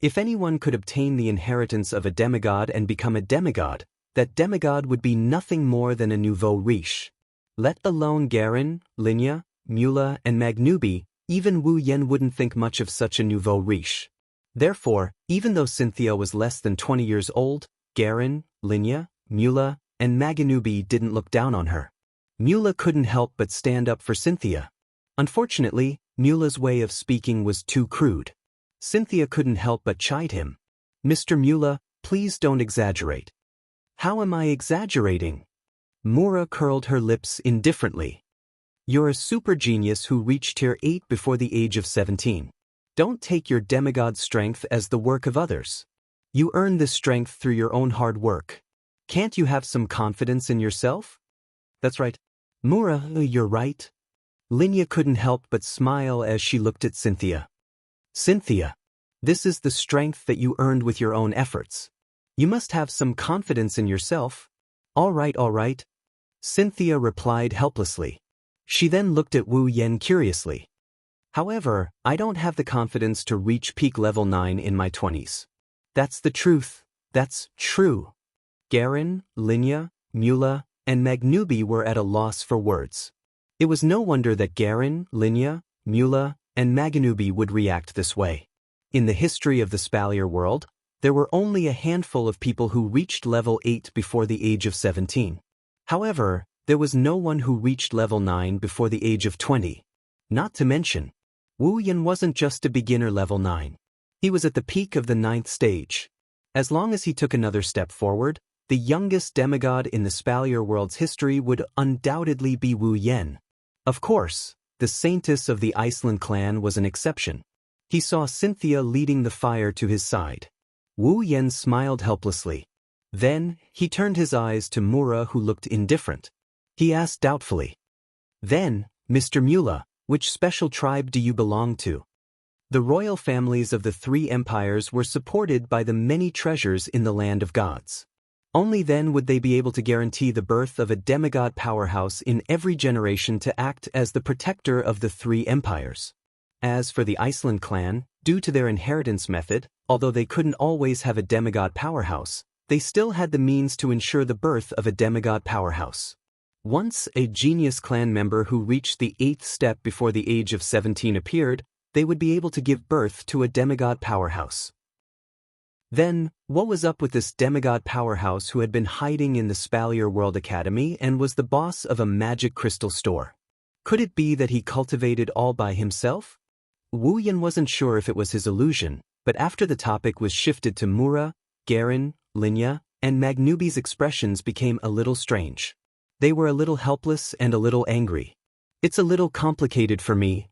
If anyone could obtain the inheritance of a demigod and become a demigod, that demigod would be nothing more than a nouveau riche. Let alone Garen, Linya, Mula, and Magnubi, even Wu Yen wouldn't think much of such a nouveau riche. Therefore, even though Cynthia was less than 20 years old, Garen, Linya, Mula, and Magnubi didn't look down on her. Mula couldn't help but stand up for Cynthia. Unfortunately, Mula's way of speaking was too crude. Cynthia couldn't help but chide him. "Mr. Mula, please don't exaggerate." "How am I exaggerating?" Mura curled her lips indifferently. "You're a super genius who reached tier 8 before the age of 17. Don't take your demigod strength as the work of others. You earned this strength through your own hard work. Can't you have some confidence in yourself?" "That's right. Mura, you're right." Linya couldn't help but smile as she looked at Cynthia. "Cynthia, this is the strength that you earned with your own efforts. You must have some confidence in yourself." All right. Cynthia replied helplessly. She then looked at Wu Yen curiously. "However, I don't have the confidence to reach peak level 9 in my 20s. That's the truth. That's true." Garen, Linya, Mula, and Magnubi were at a loss for words. It was no wonder that Garen, Linya, Mula, and Magnubi would react this way. In the history of the Spalier world, there were only a handful of people who reached level 8 before the age of 17. However, there was no one who reached level 9 before the age of 20. Not to mention, Wu Yen wasn't just a beginner level 9. He was at the peak of the 9th stage. As long as he took another step forward, the youngest demigod in the Spalier world's history would undoubtedly be Wu Yen. Of course, the Saintess of the Iceland clan was an exception. He saw Cynthia leading the fire to his side. Wu Yen smiled helplessly. Then, he turned his eyes to Mura, who looked indifferent. He asked doubtfully, "Then, Mr. Mula, which special tribe do you belong to? The royal families of the three empires were supported by the many treasures in the land of gods. Only then would they be able to guarantee the birth of a demigod powerhouse in every generation to act as the protector of the three empires. As for the Iceland clan, due to their inheritance method, although they couldn't always have a demigod powerhouse, they still had the means to ensure the birth of a demigod powerhouse. Once a genius clan member who reached the 8th step before the age of 17 appeared, they would be able to give birth to a demigod powerhouse. Then, what was up with this demigod powerhouse who had been hiding in the Spalier World Academy and was the boss of a magic crystal store? Could it be that he cultivated all by himself? Wu Yan wasn't sure if it was his illusion, but after the topic was shifted to Mura, Garen, Linya, and Magnubi's expressions became a little strange. They were a little helpless and a little angry. It's a little complicated for me.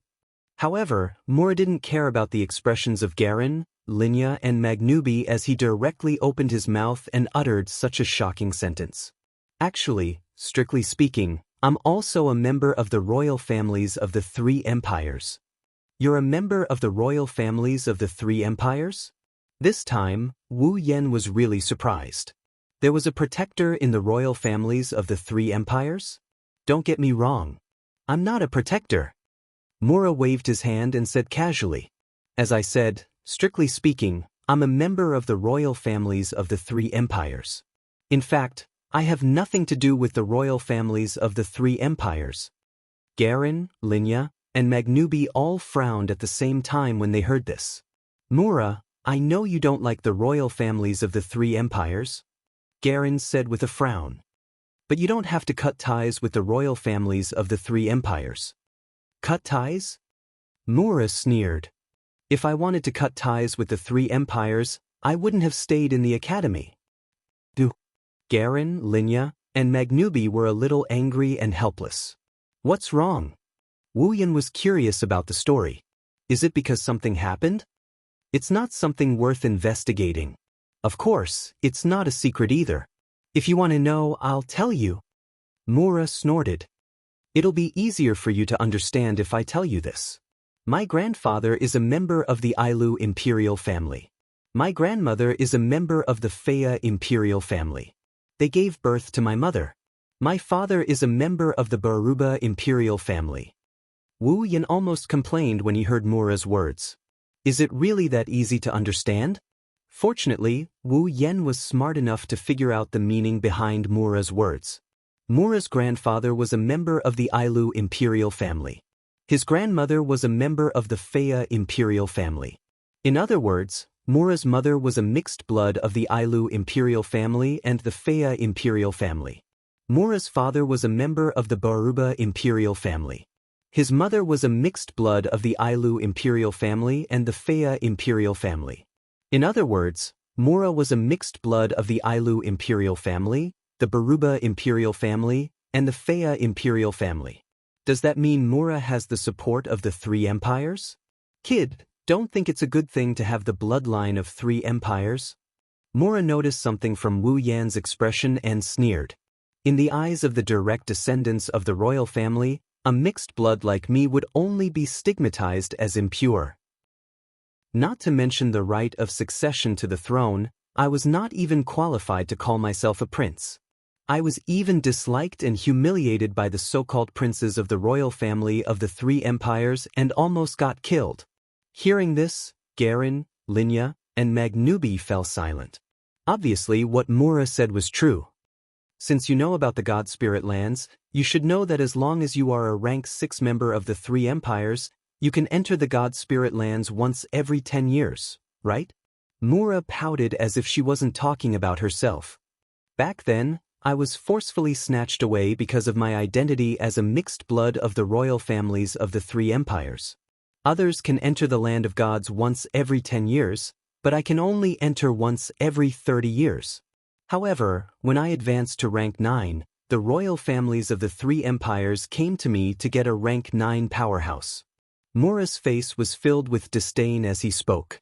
However, Mura didn't care about the expressions of Garen, Linya, and Magnubi as he directly opened his mouth and uttered such a shocking sentence. Actually, strictly speaking, I'm also a member of the royal families of the three empires. You're a member of the royal families of the three empires? This time, Wu Yan was really surprised. There was a protector in the royal families of the three empires? Don't get me wrong. I'm not a protector. Mura waved his hand and said casually. As I said, strictly speaking, I'm a member of the royal families of the three empires. In fact, I have nothing to do with the royal families of the three empires. Garen, Linya, and Magnubi all frowned at the same time when they heard this. Mura, I know you don't like the royal families of the three empires, Garen said with a frown. But you don't have to cut ties with the royal families of the three empires. Cut ties? Mura sneered. If I wanted to cut ties with the three empires, I wouldn't have stayed in the academy. Garen, Linya, and Magnubi were a little angry and helpless. What's wrong? Wu Yan was curious about the story. Is it because something happened? It's not something worth investigating. Of course, it's not a secret either. If you want to know, I'll tell you. Mura snorted. It'll be easier for you to understand if I tell you this. My grandfather is a member of the Ailu imperial family. My grandmother is a member of the Fea imperial family. They gave birth to my mother. My father is a member of the Baruba imperial family. Wu Yan almost complained when he heard Mura's words. Is it really that easy to understand? Fortunately, Wu Yan was smart enough to figure out the meaning behind Mura's words. Mura's grandfather was a member of the Ailu imperial family. His grandmother was a member of the Fea imperial family. In other words, Mura's mother was a mixed blood of the Ailu imperial family and the Fea imperial family. Mura's father was a member of the Baruba imperial family. His mother was a mixed blood of the Ailu imperial family and the Fea imperial family. In other words, Mura was a mixed blood of the Ailu imperial family, the Baruba imperial family, and the Fea imperial family. Does that mean Mura has the support of the three empires? Kid, don't think it's a good thing to have the bloodline of three empires? Mura noticed something from Wu Yan's expression and sneered. In the eyes of the direct descendants of the royal family, a mixed blood like me would only be stigmatized as impure. Not to mention the right of succession to the throne, I was not even qualified to call myself a prince. I was even disliked and humiliated by the so-called princes of the royal family of the three empires and almost got killed. Hearing this, Garen, Linya, and Magnubi fell silent. Obviously, what Mura said was true. Since you know about the God Spirit lands, you should know that as long as you are a rank 6 member of the three empires, you can enter the God Spirit lands once every 10 years, right? Mura pouted as if she wasn't talking about herself. Back then, I was forcefully snatched away because of my identity as a mixed blood of the royal families of the three empires. Others can enter the land of gods once every 10 years, but I can only enter once every 30 years. However, when I advanced to rank 9, the royal families of the three empires came to me to get a rank 9 powerhouse. Mura's face was filled with disdain as he spoke.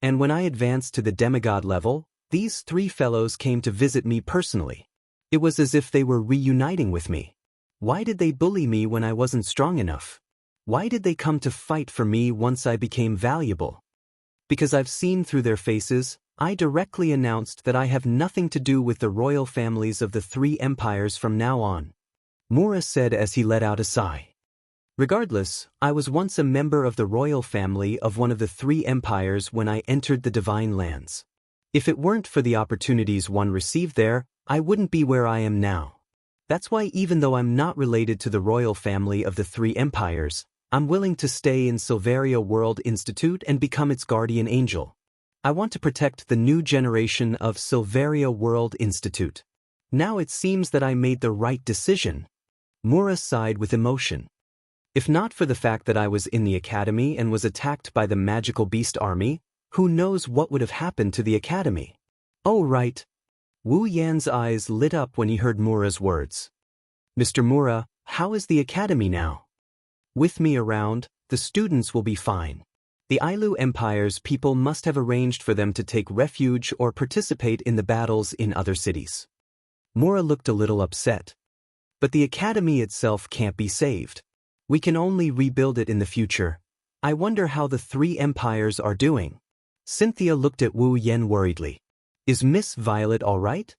And when I advanced to the demigod level, these three fellows came to visit me personally. It was as if they were reuniting with me. Why did they bully me when I wasn't strong enough? Why did they come to fight for me once I became valuable? Because I've seen through their faces, I directly announced that I have nothing to do with the royal families of the three empires from now on. Mura said as he let out a sigh. Regardless, I was once a member of the royal family of one of the three empires when I entered the Divine Lands. If it weren't for the opportunities one received there, I wouldn't be where I am now. That's why even though I'm not related to the royal family of the three empires, I'm willing to stay in Silveria World Institute and become its guardian angel. I want to protect the new generation of Silveria World Institute. Now it seems that I made the right decision. Mura sighed with emotion. If not for the fact that I was in the academy and was attacked by the magical beast army, who knows what would have happened to the academy? Oh right. Wu Yan's eyes lit up when he heard Mura's words. Mr. Mura, how is the academy now? With me around, the students will be fine. The Ailu Empire's people must have arranged for them to take refuge or participate in the battles in other cities. Mura looked a little upset. But the academy itself can't be saved. We can only rebuild it in the future. I wonder how the three empires are doing. Cynthia looked at Wu Yan worriedly. Is Miss Violet all right?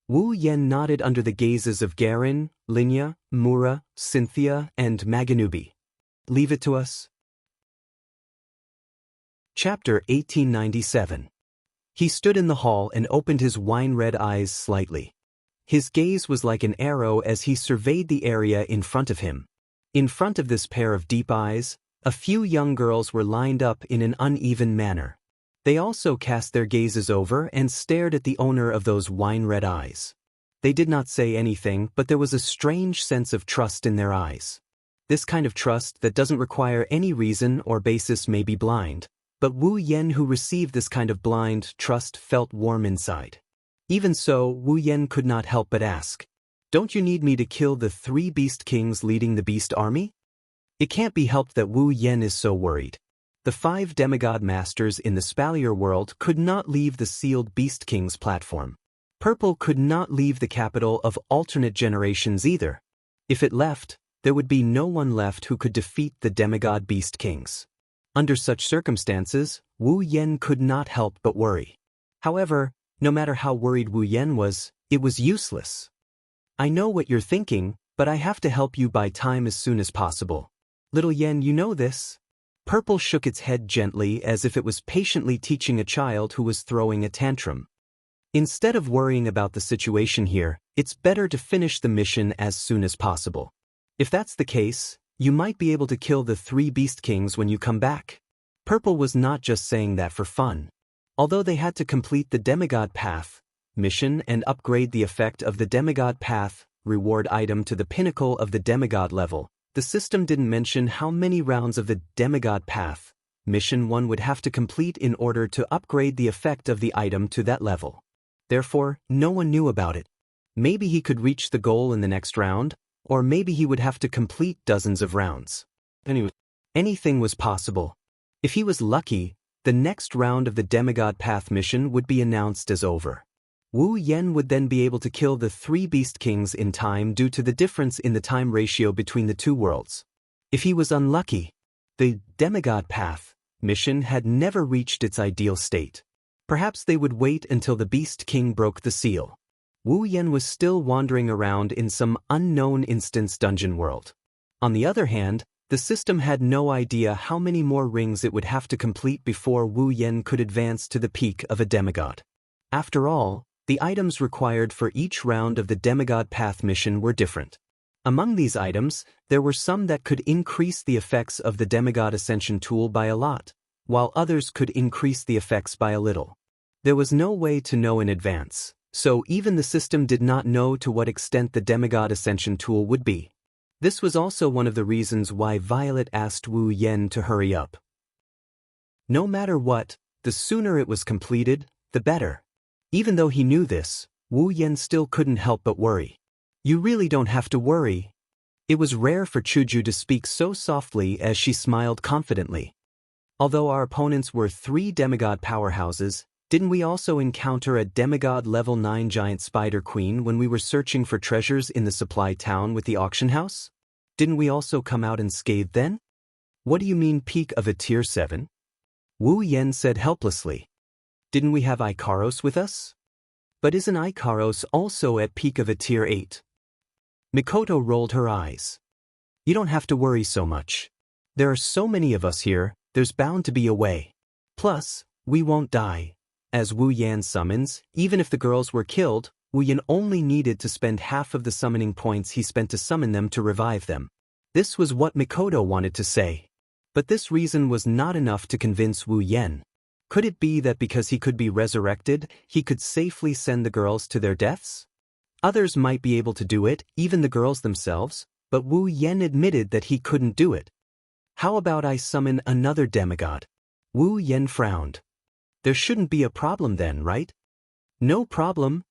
Wu Yan nodded under the gazes of Garin, Linya, Mura, Cynthia, and Maganubi. Leave it to us. Chapter 1897. He stood in the hall and opened his wine-red eyes slightly. His gaze was like an arrow as he surveyed the area in front of him. In front of this pair of deep eyes, a few young girls were lined up in an uneven manner. They also cast their gazes over and stared at the owner of those wine-red eyes. They did not say anything, but there was a strange sense of trust in their eyes. This kind of trust that doesn't require any reason or basis may be blind, but Wu Yan who received this kind of blind trust felt warm inside. Even so, Wu Yan could not help but ask, "Don't you need me to kill the three beast kings leading the beast army?" It can't be helped that Wu Yan is so worried. The 5 demigod masters in the Spalier world could not leave the sealed Beast King's platform. Purple could not leave the capital of alternate generations either. If it left, there would be no one left who could defeat the demigod Beast Kings. Under such circumstances, Wu Yan could not help but worry. However, no matter how worried Wu Yan was, it was useless. I know what you're thinking, but I have to help you buy time as soon as possible. Little Yan, you know this. Purple shook its head gently as if it was patiently teaching a child who was throwing a tantrum. Instead of worrying about the situation here, it's better to finish the mission as soon as possible. If that's the case, you might be able to kill the 3 Beast Kings when you come back. Purple was not just saying that for fun. Although they had to complete the Demigod Path mission and upgrade the effect of the Demigod Path reward item to the pinnacle of the Demigod level, the system didn't mention how many rounds of the Demigod Path mission one would have to complete in order to upgrade the effect of the item to that level. Therefore, no one knew about it. Maybe he could reach the goal in the next round, or maybe he would have to complete dozens of rounds. Anyway, anything was possible. If he was lucky, the next round of the Demigod Path mission would be announced as over. Wu Yan would then be able to kill the 3 Beast Kings in time due to the difference in the time ratio between the 2 worlds. If he was unlucky, the Demigod Path mission had never reached its ideal state. Perhaps they would wait until the Beast King broke the seal. Wu Yan was still wandering around in some unknown instance dungeon world. On the other hand, the system had no idea how many more rings it would have to complete before Wu Yan could advance to the peak of a demigod. After all, the items required for each round of the Demigod Path mission were different. Among these items, there were some that could increase the effects of the Demigod Ascension tool by a lot, while others could increase the effects by a little. There was no way to know in advance, so even the system did not know to what extent the Demigod Ascension tool would be. This was also one of the reasons why Violet asked Wu Yan to hurry up. No matter what, the sooner it was completed, the better. Even though he knew this, Wu Yan still couldn't help but worry. You really don't have to worry. It was rare for Chuju to speak so softly as she smiled confidently. Although our opponents were 3 demigod powerhouses, Didn't we also encounter a demigod level 9 giant spider queen when we were searching for treasures in the supply town with the auction house? Didn't we also come out unscathed then? What do you mean peak of a tier 7? Wu Yen said helplessly. Didn't we have Ikaros with us? But isn't Ikaros also at peak of a tier 8? Mikoto rolled her eyes. You don't have to worry so much. There are so many of us here, there's bound to be a way. Plus, we won't die. As Wu Yan summons, even if the girls were killed, Wu Yan only needed to spend half of the summoning points he spent to summon them to revive them. This was what Mikoto wanted to say. But this reason was not enough to convince Wu Yan. Could it be that because he could be resurrected, he could safely send the girls to their deaths? Others might be able to do it, even the girls themselves, but Wu Yan admitted that he couldn't do it. How about I summon another demigod? Wu Yan frowned. There shouldn't be a problem then, right? No problem,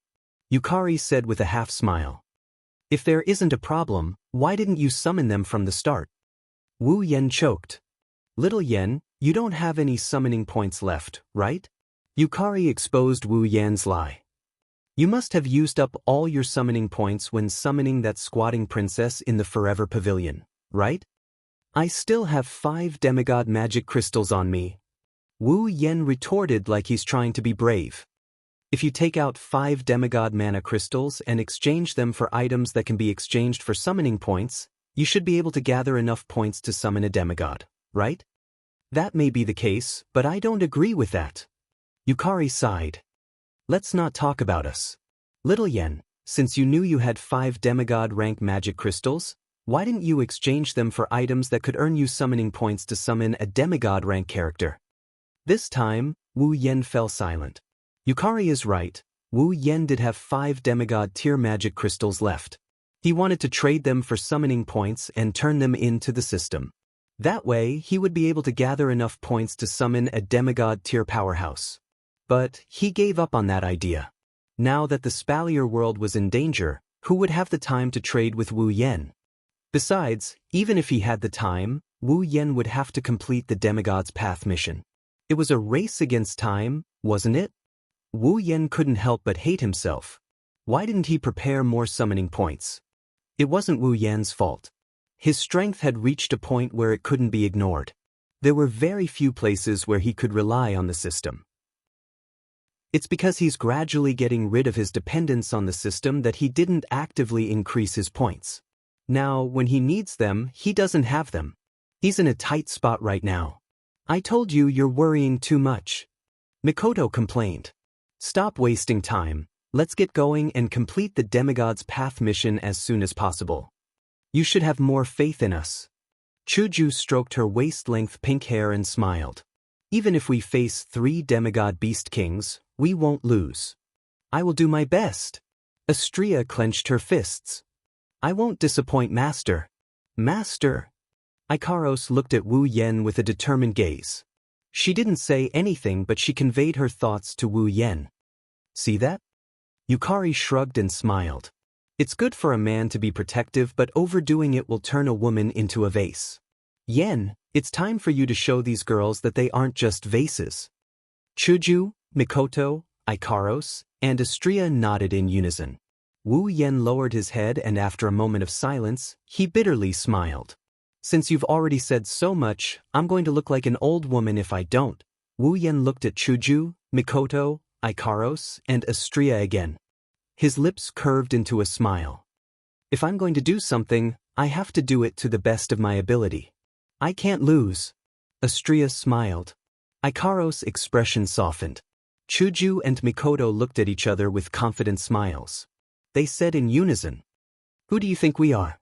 Yukari said with a half-smile. If there isn't a problem, why didn't you summon them from the start? Wu Yan choked. Little Yen, you don't have any summoning points left, right? Yukari exposed Wu Yan's lie. You must have used up all your summoning points when summoning that squatting princess in the Forever Pavilion, right? I still have 5 demigod magic crystals on me. Wu Yan retorted like he's trying to be brave. If you take out 5 demigod mana crystals and exchange them for items that can be exchanged for summoning points, you should be able to gather enough points to summon a demigod, right? That may be the case, but I don't agree with that. Yukari sighed. Let's not talk about us. Little Yen, since you knew you had 5 demigod rank magic crystals, why didn't you exchange them for items that could earn you summoning points to summon a demigod rank character? This time, Wu Yen fell silent. Yukari is right, Wu Yen did have 5 demigod tier magic crystals left. He wanted to trade them for summoning points and turn them into the system. That way, he would be able to gather enough points to summon a demigod tier powerhouse. But he gave up on that idea. Now that the Spalier world was in danger, who would have the time to trade with Wu Yen? Besides, even if he had the time, Wu Yen would have to complete the Demigod's Path mission. It was a race against time, wasn't it? Wu Yen couldn't help but hate himself. Why didn't he prepare more summoning points? It wasn't Wu Yan's fault. His strength had reached a point where it couldn't be ignored. There were very few places where he could rely on the system. It's because he's gradually getting rid of his dependence on the system that he didn't actively increase his points. Now, when he needs them, he doesn't have them. He's in a tight spot right now. I told you you're worrying too much. Mikoto complained. Stop wasting time. Let's get going and complete the Demigod's Path mission as soon as possible. You should have more faith in us. Chuju stroked her waist-length pink hair and smiled. Even if we face 3 demigod beast kings, we won't lose. I will do my best. Astria clenched her fists. I won't disappoint Master. Master. Ikaros looked at Wu Yen with a determined gaze. She didn't say anything, but she conveyed her thoughts to Wu Yen. See that? Yukari shrugged and smiled. It's good for a man to be protective, but overdoing it will turn a woman into a vase. Yen, it's time for you to show these girls that they aren't just vases. Chuju, Mikoto, Ikaros, and Astria nodded in unison. Wu Yen lowered his head and after a moment of silence, he bitterly smiled. Since you've already said so much, I'm going to look like an old woman if I don't. Wu Yen looked at Chuju, Mikoto, Ikaros, and Astria again. His lips curved into a smile. If I'm going to do something, I have to do it to the best of my ability. I can't lose. Astria smiled. Ikaros' expression softened. Chuju and Mikoto looked at each other with confident smiles. They said in unison, "Who do you think we are?"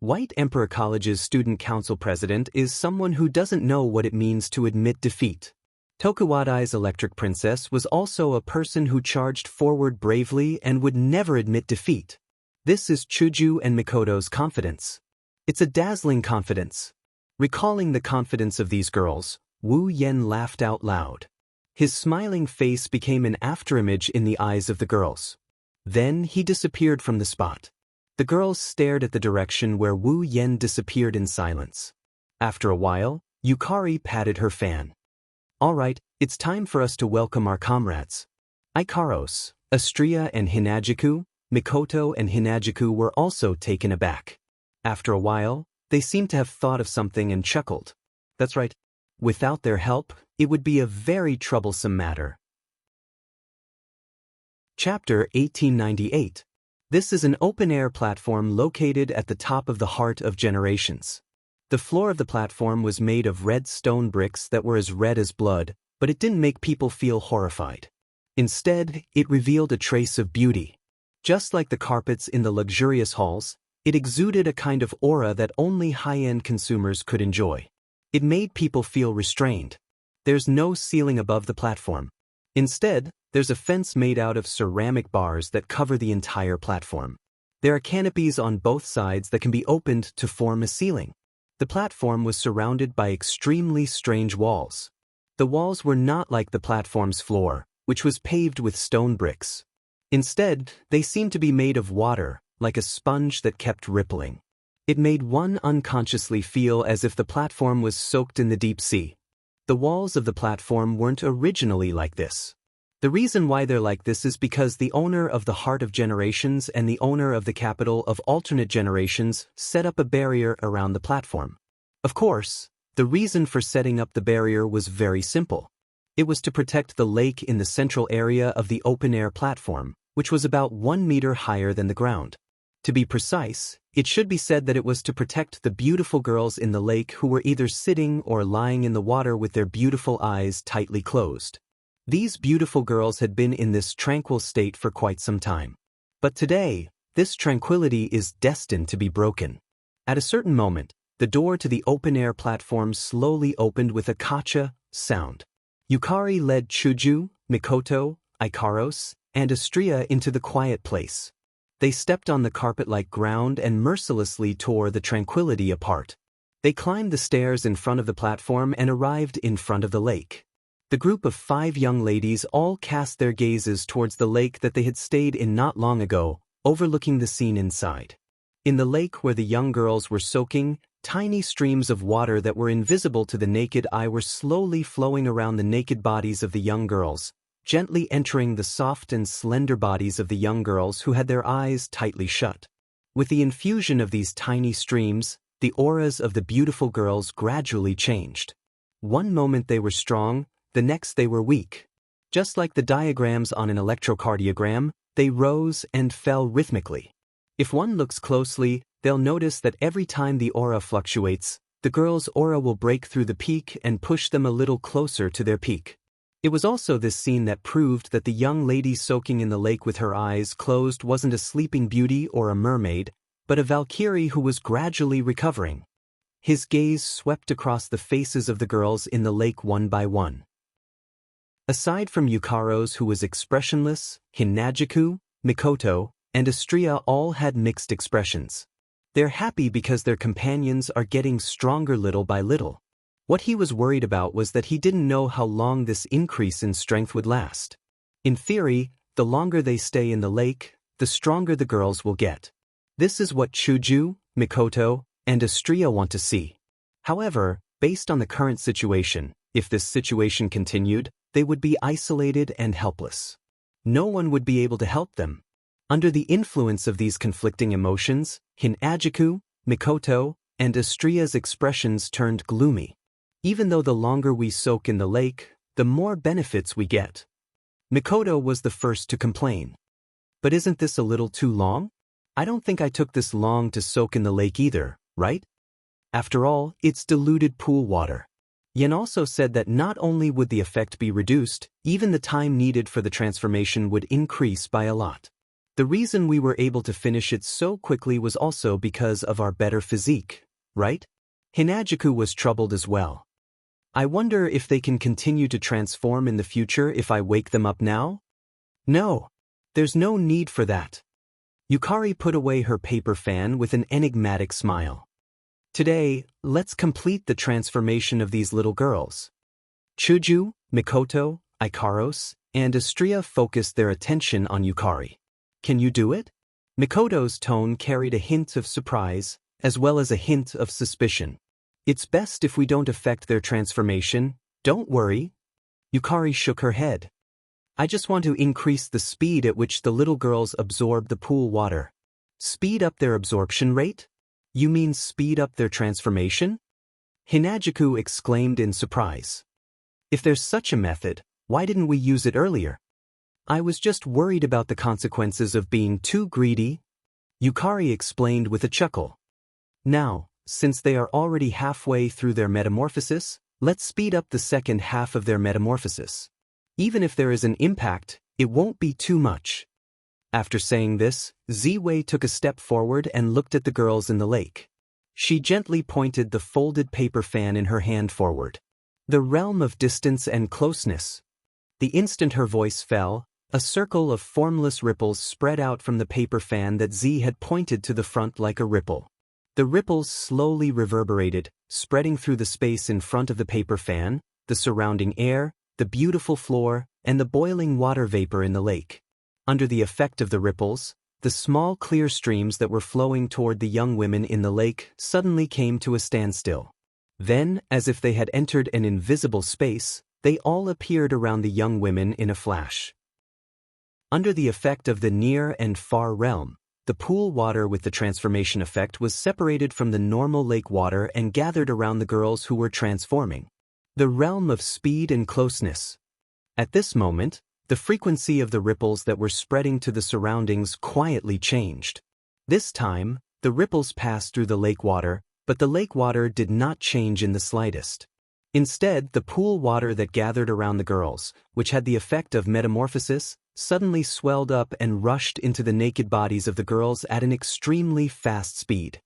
White Emperor College's student council president is someone who doesn't know what it means to admit defeat. Tokuwadai's electric princess was also a person who charged forward bravely and would never admit defeat. This is Chuju and Mikoto's confidence. It's a dazzling confidence. Recalling the confidence of these girls, Wu Yen laughed out loud. His smiling face became an afterimage in the eyes of the girls. Then he disappeared from the spot. The girls stared at the direction where Wu Yen disappeared in silence. After a while, Yukari patted her fan. Alright, it's time for us to welcome our comrades. Ikaros, Astria and Hinajiku, Mikoto and Hinajiku were also taken aback. After a while, they seemed to have thought of something and chuckled. That's right. Without their help, it would be a very troublesome matter. Chapter 1898. This is an open-air platform located at the top of the heart of Generations. The floor of the platform was made of red stone bricks that were as red as blood, but it didn't make people feel horrified. Instead, it revealed a trace of beauty. Just like the carpets in the luxurious halls, it exuded a kind of aura that only high-end consumers could enjoy. It made people feel restrained. There's no ceiling above the platform. Instead, there's a fence made out of ceramic bars that cover the entire platform. There are canopies on both sides that can be opened to form a ceiling. The platform was surrounded by extremely strange walls. The walls were not like the platform's floor, which was paved with stone bricks. Instead, they seemed to be made of water, like a sponge that kept rippling. It made one unconsciously feel as if the platform was soaked in the deep sea. The walls of the platform weren't originally like this. The reason why they're like this is because the owner of the Heart of Generations and the owner of the capital of alternate generations set up a barrier around the platform. Of course, the reason for setting up the barrier was very simple. It was to protect the lake in the central area of the open-air platform, which was about 1 meter higher than the ground. To be precise, it should be said that it was to protect the beautiful girls in the lake who were either sitting or lying in the water with their beautiful eyes tightly closed. These beautiful girls had been in this tranquil state for quite some time. But today, this tranquility is destined to be broken. At a certain moment, the door to the open-air platform slowly opened with a kacha sound. Yukari led Chuju, Mikoto, Ikaros, and Astria into the quiet place. They stepped on the carpet-like ground and mercilessly tore the tranquility apart. They climbed the stairs in front of the platform and arrived in front of the lake. The group of 5 young ladies all cast their gazes towards the lake that they had stayed in not long ago, overlooking the scene inside. In the lake where the young girls were soaking, tiny streams of water that were invisible to the naked eye were slowly flowing around the naked bodies of the young girls, gently entering the soft and slender bodies of the young girls who had their eyes tightly shut. With the infusion of these tiny streams, the auras of the beautiful girls gradually changed. One moment they were strong, the next they were weak. Just like the diagrams on an electrocardiogram, they rose and fell rhythmically. If one looks closely, they'll notice that every time the aura fluctuates, the girl's aura will break through the peak and push them a little closer to their peak. It was also this scene that proved that the young lady soaking in the lake with her eyes closed wasn't a sleeping beauty or a mermaid, but a Valkyrie who was gradually recovering. His gaze swept across the faces of the girls in the lake one by one. Aside from Yukaros, who was expressionless, Hinajiku, Mikoto, and Astria all had mixed expressions. They're happy because their companions are getting stronger little by little. What he was worried about was that he didn't know how long this increase in strength would last. In theory, the longer they stay in the lake, the stronger the girls will get. This is what Chuju, Mikoto, and Astria want to see. However, based on the current situation, if this situation continued, they would be isolated and helpless. No one would be able to help them. Under the influence of these conflicting emotions, Hinajiku, Mikoto, and Astria's expressions turned gloomy. Even though the longer we soak in the lake, the more benefits we get. Mikoto was the first to complain. But isn't this a little too long? I don't think I took this long to soak in the lake either, right? After all, it's diluted pool water. Yen also said that not only would the effect be reduced, even the time needed for the transformation would increase by a lot. The reason we were able to finish it so quickly was also because of our better physique, right? Hinajiku was troubled as well. I wonder if they can continue to transform in the future if I wake them up now? No. There's no need for that. Yukari put away her paper fan with an enigmatic smile. Today, let's complete the transformation of these little girls. Chuju, Mikoto, Ikaros, and Astria focused their attention on Yukari. Can you do it? Mikoto's tone carried a hint of surprise, as well as a hint of suspicion. It's best if we don't affect their transformation. Don't worry, Yukari shook her head. I just want to increase the speed at which the little girls absorb the pool water. Speed up their absorption rate? You mean speed up their transformation? Hinajuku exclaimed in surprise. If there's such a method, why didn't we use it earlier? I was just worried about the consequences of being too greedy, Yukari explained with a chuckle. Now, since they are already halfway through their metamorphosis, let's speed up the second half of their metamorphosis. Even if there is an impact, it won't be too much. After saying this, Ziwei took a step forward and looked at the girls in the lake. She gently pointed the folded paper fan in her hand forward. The realm of distance and closeness. The instant her voice fell, a circle of formless ripples spread out from the paper fan that Z had pointed to the front like a ripple. The ripples slowly reverberated, spreading through the space in front of the paper fan, the surrounding air, the beautiful floor, and the boiling water vapor in the lake. Under the effect of the ripples, the small clear streams that were flowing toward the young women in the lake suddenly came to a standstill. Then, as if they had entered an invisible space, they all appeared around the young women in a flash. Under the effect of the near and far realm, the pool water with the transformation effect was separated from the normal lake water and gathered around the girls who were transforming. The realm of speed and closeness. At this moment, the frequency of the ripples that were spreading to the surroundings quietly changed. This time, the ripples passed through the lake water, but the lake water did not change in the slightest. Instead, the pool water that gathered around the girls, which had the effect of metamorphosis, suddenly swelled up and rushed into the naked bodies of the girls at an extremely fast speed.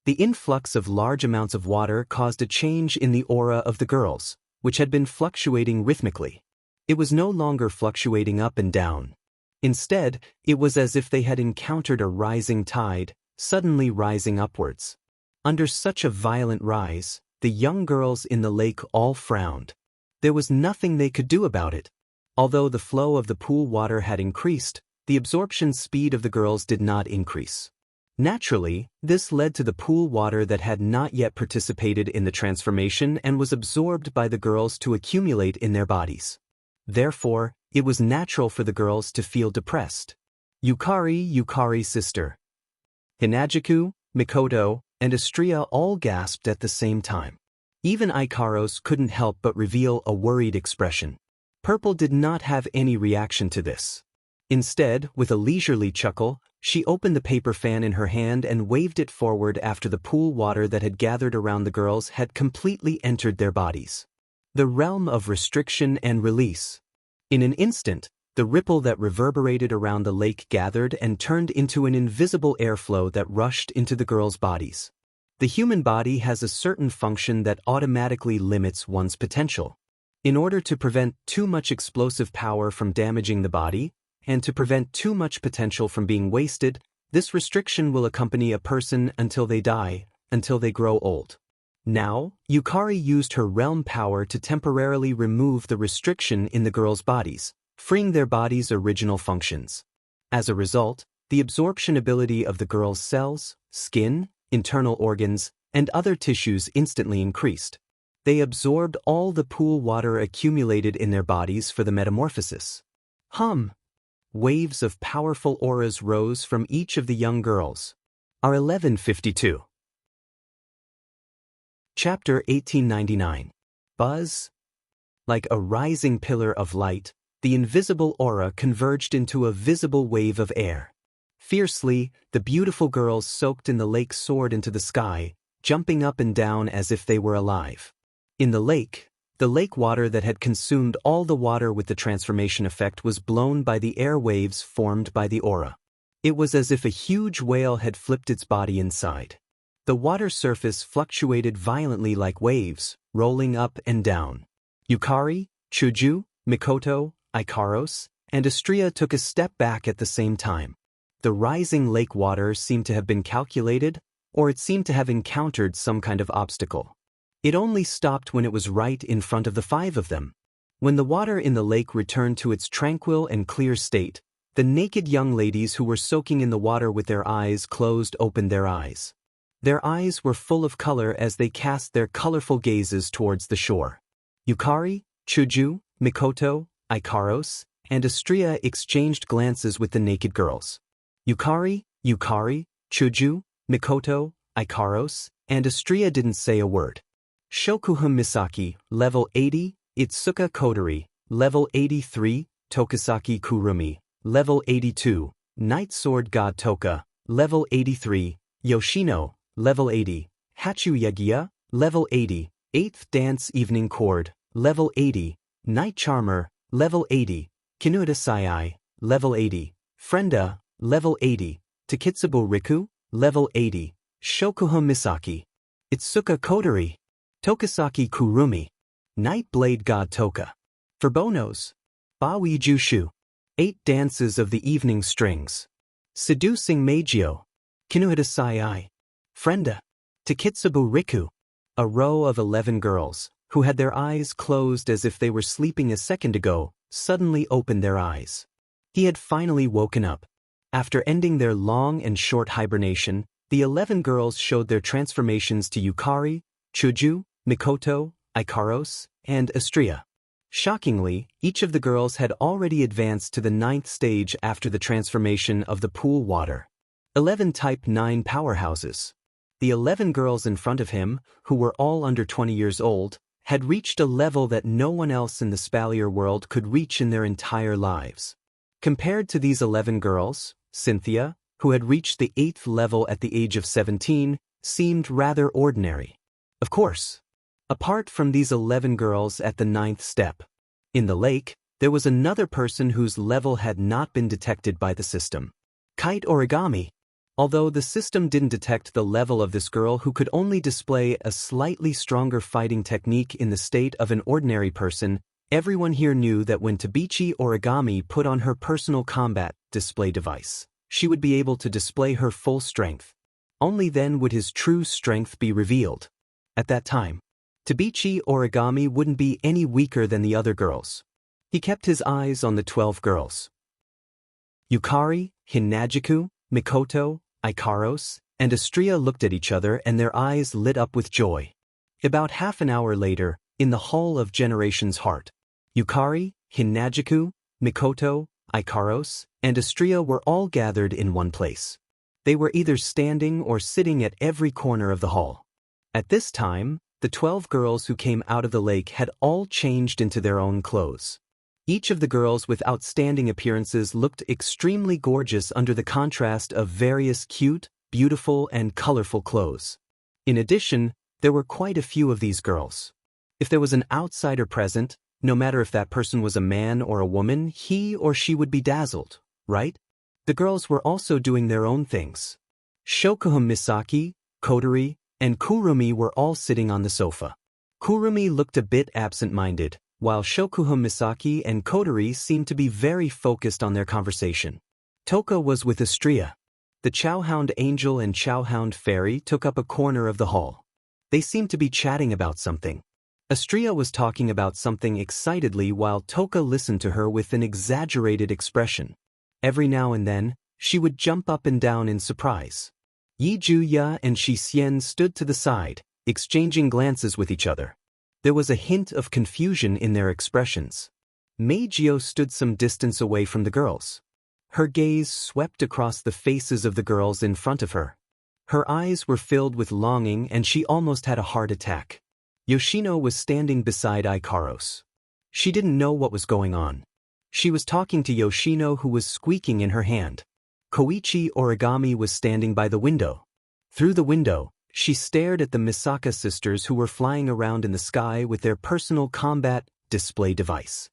The influx of large amounts of water caused a change in the aura of the girls, which had been fluctuating rhythmically. It was no longer fluctuating up and down. Instead, it was as if they had encountered a rising tide, suddenly rising upwards. Under such a violent rise, the young girls in the lake all frowned. There was nothing they could do about it. Although the flow of the pool water had increased, the absorption speed of the girls did not increase. Naturally, this led to the pool water that had not yet participated in the transformation and was absorbed by the girls to accumulate in their bodies. Therefore, it was natural for the girls to feel depressed. Yukari's sister. Hinajuku, Mikoto, and Astria all gasped at the same time. Even Ikaros couldn't help but reveal a worried expression. Purple did not have any reaction to this. Instead, with a leisurely chuckle, she opened the paper fan in her hand and waved it forward after the pool water that had gathered around the girls had completely entered their bodies. The realm of restriction and release. In an instant, the ripple that reverberated around the lake gathered and turned into an invisible airflow that rushed into the girls' bodies. The human body has a certain function that automatically limits one's potential. In order to prevent too much explosive power from damaging the body, and to prevent too much potential from being wasted, this restriction will accompany a person until they die, until they grow old. Now, Yukari used her realm power to temporarily remove the restriction in the girls' bodies, freeing their bodies' original functions. As a result, the absorption ability of the girls' cells, skin, internal organs, and other tissues instantly increased. They absorbed all the pool water accumulated in their bodies for the metamorphosis. Waves of powerful auras rose from each of the young girls. R1152. Chapter 1899. Buzz. Like a rising pillar of light, the invisible aura converged into a visible wave of air. Fiercely, the beautiful girls soaked in the lake soared into the sky, jumping up and down as if they were alive. In the lake water that had consumed all the water with the transformation effect was blown by the air waves formed by the aura. It was as if a huge whale had flipped its body inside. The water surface fluctuated violently like waves, rolling up and down. Yukari, Chuju, Mikoto, Ikaros, and Astria took a step back at the same time. The rising lake water seemed to have been calculated, or it seemed to have encountered some kind of obstacle. It only stopped when it was right in front of the five of them. When the water in the lake returned to its tranquil and clear state, the naked young ladies who were soaking in the water with their eyes closed opened their eyes. Their eyes were full of color as they cast their colorful gazes towards the shore. Yukari, Chuju, Mikoto, Ikaros, and Astria exchanged glances with the naked girls. Yukari, Chuju, Mikoto, Ikaros, and Astria didn't say a word. Shokuhun Misaki, level 80, Itsuka Kodari, level 83, Tokisaki Kurumi, level 82, Night Sword God Toka, level 83, Yoshino, level 80, Hachu Yagia, level 80, 8th Dance Evening Chord, level 80, Night Charmer, level 80, Kinuta Sai, level 80, Frenda, level 80, Takitsubo Riku, level 80, Shokuhun Misaki, Itsuka Kodari, Tokisaki Kurumi, Night Blade God Toka. For Bonos, Bawi Jushu, 8 Dances of the Evening Strings, Seducing Meijio, Kinuta Sai, Frenda, Takitsubo Riku, a row of 11 girls, who had their eyes closed as if they were sleeping a second ago, suddenly opened their eyes. He had finally woken up. After ending their long and short hibernation, the 11 girls showed their transformations to Yukari, Chuju, Mikoto, Ikaros, and Astria. Shockingly, each of the girls had already advanced to the 9th stage after the transformation of the pool water. 11 Type 9 powerhouses. The 11 girls in front of him, who were all under 20 years old, had reached a level that no one else in the Spalier world could reach in their entire lives. Compared to these 11 girls, Cynthia, who had reached the 8th level at the age of 17, seemed rather ordinary. Of course, apart from these 11 girls at the 9th step. In the lake, there was another person whose level had not been detected by the system. Kite Origami. Although the system didn't detect the level of this girl who could only display a slightly stronger fighting technique in the state of an ordinary person, everyone here knew that when Tabichi Origami put on her personal combat display device, she would be able to display her full strength. Only then would his true strength be revealed. At that time, Tabichi Origami wouldn't be any weaker than the other girls. He kept his eyes on the 12 girls. Yukari, Hinajiku, Mikoto, Ikaros, and Astria looked at each other and their eyes lit up with joy. About half an hour later, in the Hall of Generation's Heart, Yukari, Hinajiku, Mikoto, Ikaros, and Astria were all gathered in one place. They were either standing or sitting at every corner of the hall. At this time, the 12 girls who came out of the lake had all changed into their own clothes. Each of the girls with outstanding appearances looked extremely gorgeous under the contrast of various cute, beautiful, and colorful clothes. In addition, there were quite a few of these girls. If there was an outsider present, no matter if that person was a man or a woman, he or she would be dazzled, right? The girls were also doing their own things. Shokuhun Misaki, Kodari, and Kurumi were all sitting on the sofa. Kurumi looked a bit absent-minded, while Shokuhun Misaki and Kodari seemed to be very focused on their conversation. Toka was with Astria. The Chowhound Angel and Chowhound Fairy took up a corner of the hall. They seemed to be chatting about something. Astria was talking about something excitedly while Toka listened to her with an exaggerated expression. Every now and then, she would jump up and down in surprise. Yi Juya and Shi Xian stood to the side, exchanging glances with each other. There was a hint of confusion in their expressions. Meijio stood some distance away from the girls. Her gaze swept across the faces of the girls in front of her. Her eyes were filled with longing and she almost had a heart attack. Yoshino was standing beside Ikaros. She didn't know what was going on. She was talking to Yoshino, who was squeaking in her hand. Koichi Origami was standing by the window. Through the window, she stared at the Misaka sisters who were flying around in the sky with their personal combat display device.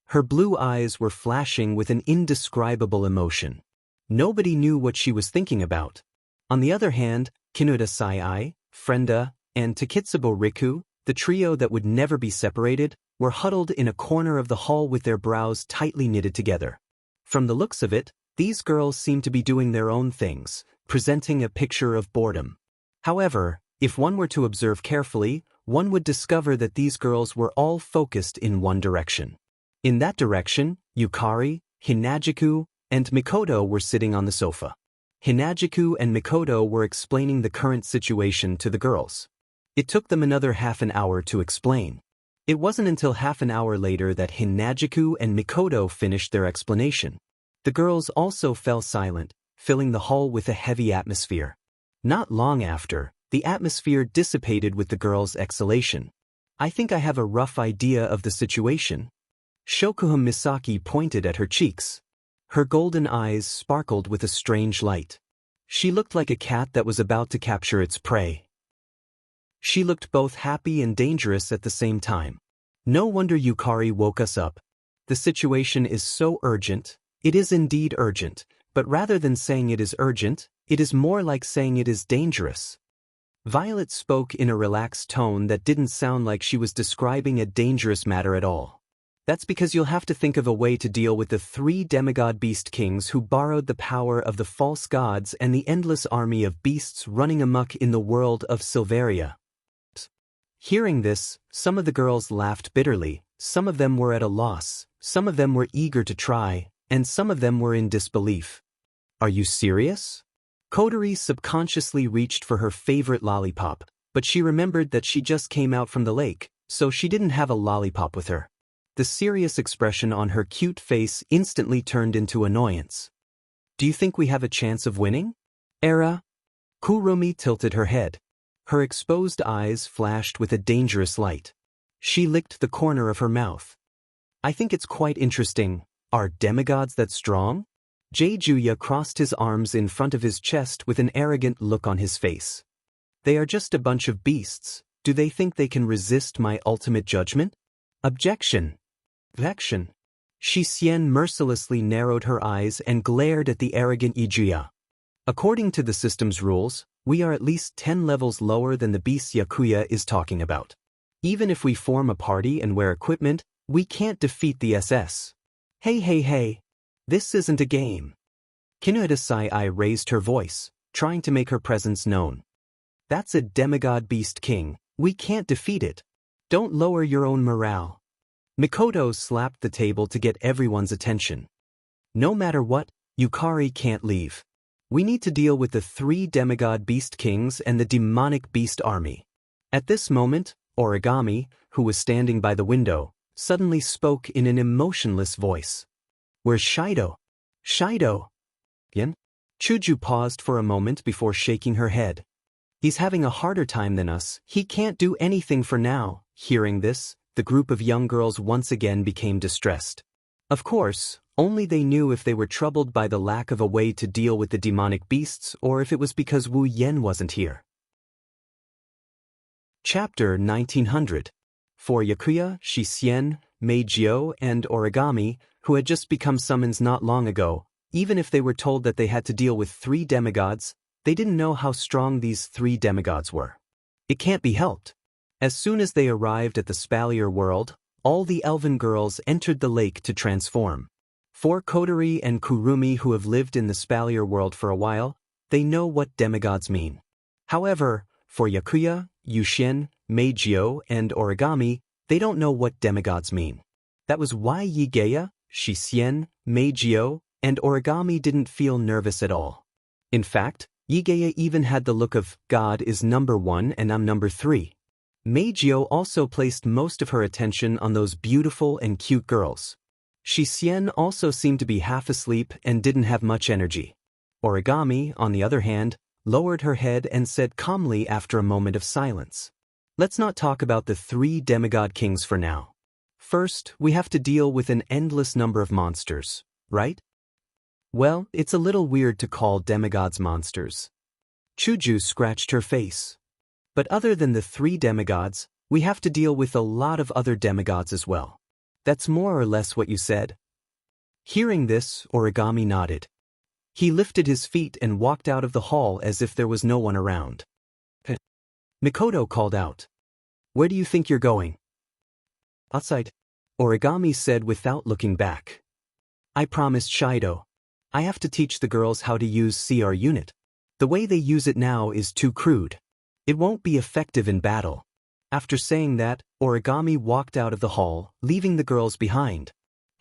Her blue eyes were flashing with an indescribable emotion. Nobody knew what she was thinking about. On the other hand, Kinuta Sai, Frenda, and Takitsubo Riku, the trio that would never be separated, were huddled in a corner of the hall with their brows tightly knitted together. From the looks of it, these girls seemed to be doing their own things, presenting a picture of boredom. However, if one were to observe carefully, one would discover that these girls were all focused in one direction. In that direction, Yukari, Hinajiku, and Mikoto were sitting on the sofa. Hinajiku and Mikoto were explaining the current situation to the girls. It took them another half an hour to explain. It wasn't until half an hour later that Hinajuku and Mikoto finished their explanation. The girls also fell silent, filling the hall with a heavy atmosphere. Not long after, the atmosphere dissipated with the girls' exhalation. I think I have a rough idea of the situation. Shokuha Misaki pointed at her cheeks. Her golden eyes sparkled with a strange light. She looked like a cat that was about to capture its prey. She looked both happy and dangerous at the same time. No wonder Yukari woke us up. The situation is so urgent. It is indeed urgent, but rather than saying it is urgent, it is more like saying it is dangerous. Violet spoke in a relaxed tone that didn't sound like she was describing a dangerous matter at all. That's because you'll have to think of a way to deal with the 3 demigod beast kings who borrowed the power of the false gods and the endless army of beasts running amok in the world of Silveria. Hearing this, some of the girls laughed bitterly, some of them were at a loss, some of them were eager to try, and some of them were in disbelief. Are you serious? Kotori subconsciously reached for her favorite lollipop, but she remembered that she just came out from the lake, so she didn't have a lollipop with her. The serious expression on her cute face instantly turned into annoyance. Do you think we have a chance of winning? Era? Kurumi tilted her head. Her exposed eyes flashed with a dangerous light. She licked the corner of her mouth. I think it's quite interesting. Are demigods that strong? Juya crossed his arms in front of his chest with an arrogant look on his face. They are just a bunch of beasts. Do they think they can resist my ultimate judgment? Objection. Vection. Shisien mercilessly narrowed her eyes and glared at the arrogant Ijuya. According to the system's rules, we are at least 10 levels lower than the beast Yakuya is talking about. Even if we form a party and wear equipment, we can't defeat the SS. Hey. This isn't a game. Kinuhita Sai raised her voice, trying to make her presence known. That's a demigod beast king. We can't defeat it. Don't lower your own morale. Mikoto slapped the table to get everyone's attention. No matter what, Yukari can't leave. We need to deal with the 3 demigod beast kings and the demonic beast army. At this moment, Origami, who was standing by the window, suddenly spoke in an emotionless voice. Where's Shido? Shido? Yen? Chuju paused for a moment before shaking her head. He's having a harder time than us. He can't do anything for now. Hearing this, the group of young girls once again became distressed. Of course, only they knew if they were troubled by the lack of a way to deal with the demonic beasts or if it was because Wu Yen wasn't here. Chapter 1900. For Yakuya, Shisien, Meijio, and Origami, who had just become summons not long ago, even if they were told that they had to deal with 3 demigods, they didn't know how strong these 3 demigods were. It can't be helped. As soon as they arrived at the Spalier world, all the elven girls entered the lake to transform. For Kotori and Kurumi, who have lived in the Spalier world for a while, they know what demigods mean. However, for Yakuya, Yushin, Meijio, and Origami, they don't know what demigods mean. That was why Yigeya, Shisien, Meijio, and Origami didn't feel nervous at all. In fact, Yigeya even had the look of, God is number 1 and I'm number 3. Meijio also placed most of her attention on those beautiful and cute girls. Shisien also seemed to be half asleep and didn't have much energy. Origami, on the other hand, lowered her head and said calmly after a moment of silence. Let's not talk about the 3 demigod kings for now. First, we have to deal with an endless number of monsters, right? Well, it's a little weird to call demigods monsters. Chuju scratched her face. But other than the 3 demigods, we have to deal with a lot of other demigods as well. That's more or less what you said. Hearing this, Origami nodded. He lifted his feet and walked out of the hall as if there was no one around. Mikoto called out. Where do you think you're going? Outside, Origami said without looking back. I promised Shido. I have to teach the girls how to use CR unit. The way they use it now is too crude. It won't be effective in battle. After saying that, Origami walked out of the hall, leaving the girls behind.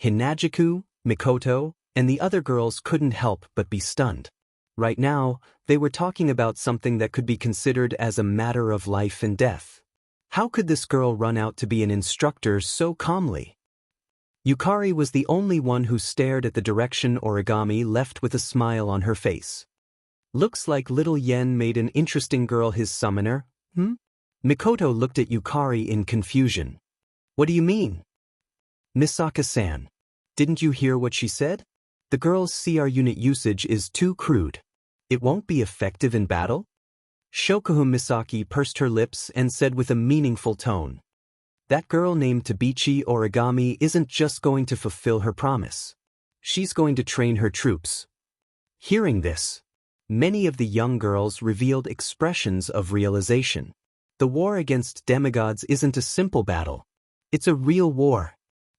Hinajuku, Mikoto, and the other girls couldn't help but be stunned. Right now, they were talking about something that could be considered as a matter of life and death. How could this girl run out to be an instructor so calmly? Yukari was the only one who stared at the direction Origami left with a smile on her face. Looks like little Yen made an interesting girl his summoner, Mikoto looked at Yukari in confusion. What do you mean? Misaka-san. Didn't you hear what she said? The girl's CR unit usage is too crude. It won't be effective in battle? Shokuhu Misaki pursed her lips and said with a meaningful tone. That girl named Tabichi Origami isn't just going to fulfill her promise. She's going to train her troops. Hearing this, many of the young girls revealed expressions of realization. The war against demigods isn't a simple battle. It's a real war.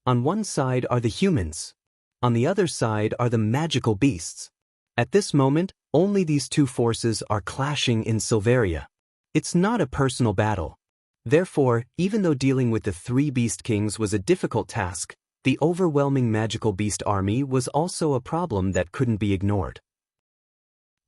On one side are the humans. On the other side are the magical beasts. At this moment, only these two forces are clashing in Silveria. It's not a personal battle. Therefore, even though dealing with the three Beast Kings was a difficult task, the overwhelming magical beast army was also a problem that couldn't be ignored.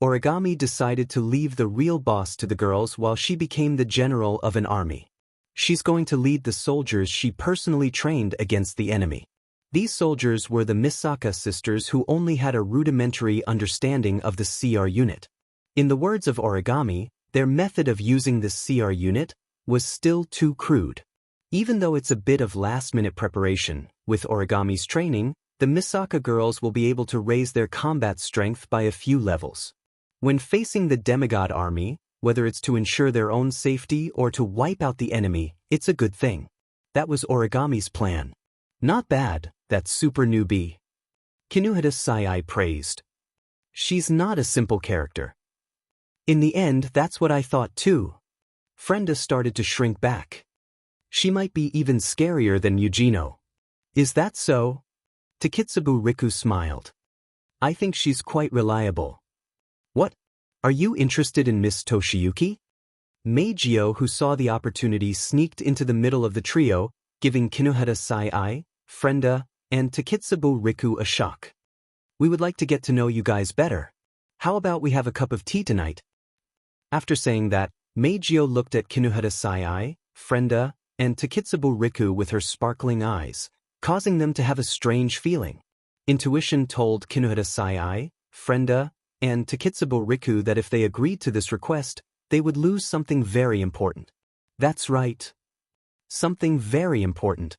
Origami decided to leave the real boss to the girls while she became the general of an army. She's going to lead the soldiers she personally trained against the enemy. These soldiers were the Misaka sisters who only had a rudimentary understanding of the CR unit. In the words of Origami, their method of using this CR unit was still too crude. Even though it's a bit of last-minute preparation, with Origami's training, the Misaka girls will be able to raise their combat strength by a few levels. When facing the demigod army, whether it's to ensure their own safety or to wipe out the enemy, it's a good thing. That was Origami's plan. Not bad, that super newbie. Kinuhata Sai praised. She's not a simple character. In the end, that's what I thought too. Frenda started to shrink back. She might be even scarier than Yujino. Is that so? Takitsubu Riku smiled. I think she's quite reliable. What? Are you interested in Miss Toshiyuki? Meijio, who saw the opportunity, sneaked into the middle of the trio, giving Kinuhata Sai, Frenda, and Takitsubu Riku a shock. We would like to get to know you guys better. How about we have a cup of tea tonight? After saying that, Meijio looked at Kinuhata Sai, Frenda, and Takitsubu Riku with her sparkling eyes, causing them to have a strange feeling. Intuition told Kinuhata Sai, Frenda, and Takitsubu Riku that if they agreed to this request, they would lose something very important. That's right. Something very important.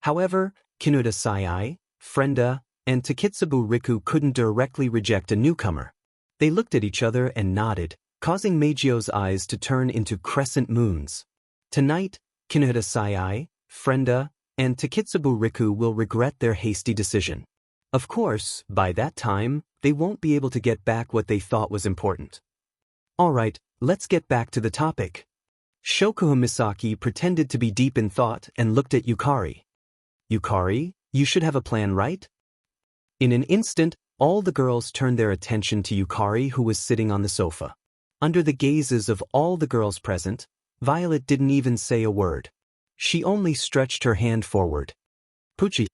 However, Kinuhata Sai, Frenda, and Takitsubu Riku couldn't directly reject a newcomer. They looked at each other and nodded, causing Meijio's eyes to turn into crescent moons. Tonight, Kinuhata Sai, Frenda, and Takitsubu Riku will regret their hasty decision. Of course, by that time, they won't be able to get back what they thought was important. Alright, let's get back to the topic. Shokuha Misaki pretended to be deep in thought and looked at Yukari. Yukari, you should have a plan, right? In an instant, all the girls turned their attention to Yukari, who was sitting on the sofa. Under the gazes of all the girls present, Violet didn't even say a word. She only stretched her hand forward. Puchi.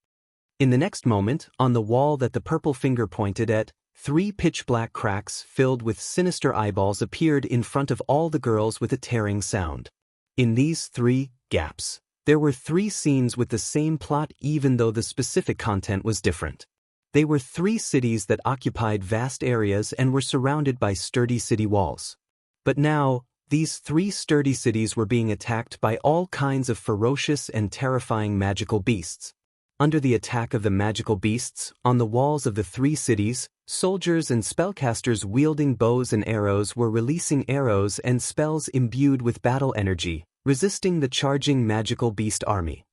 In the next moment, on the wall that the purple finger pointed at, 3 pitch-black cracks filled with sinister eyeballs appeared in front of all the girls with a tearing sound. In these 3 gaps, there were 3 scenes with the same plot even though the specific content was different. They were 3 cities that occupied vast areas and were surrounded by sturdy city walls. But now, these 3 sturdy cities were being attacked by all kinds of ferocious and terrifying magical beasts. Under the attack of the magical beasts, on the walls of the 3 cities, soldiers and spellcasters wielding bows and arrows were releasing arrows and spells imbued with battle energy, resisting the charging magical beast army.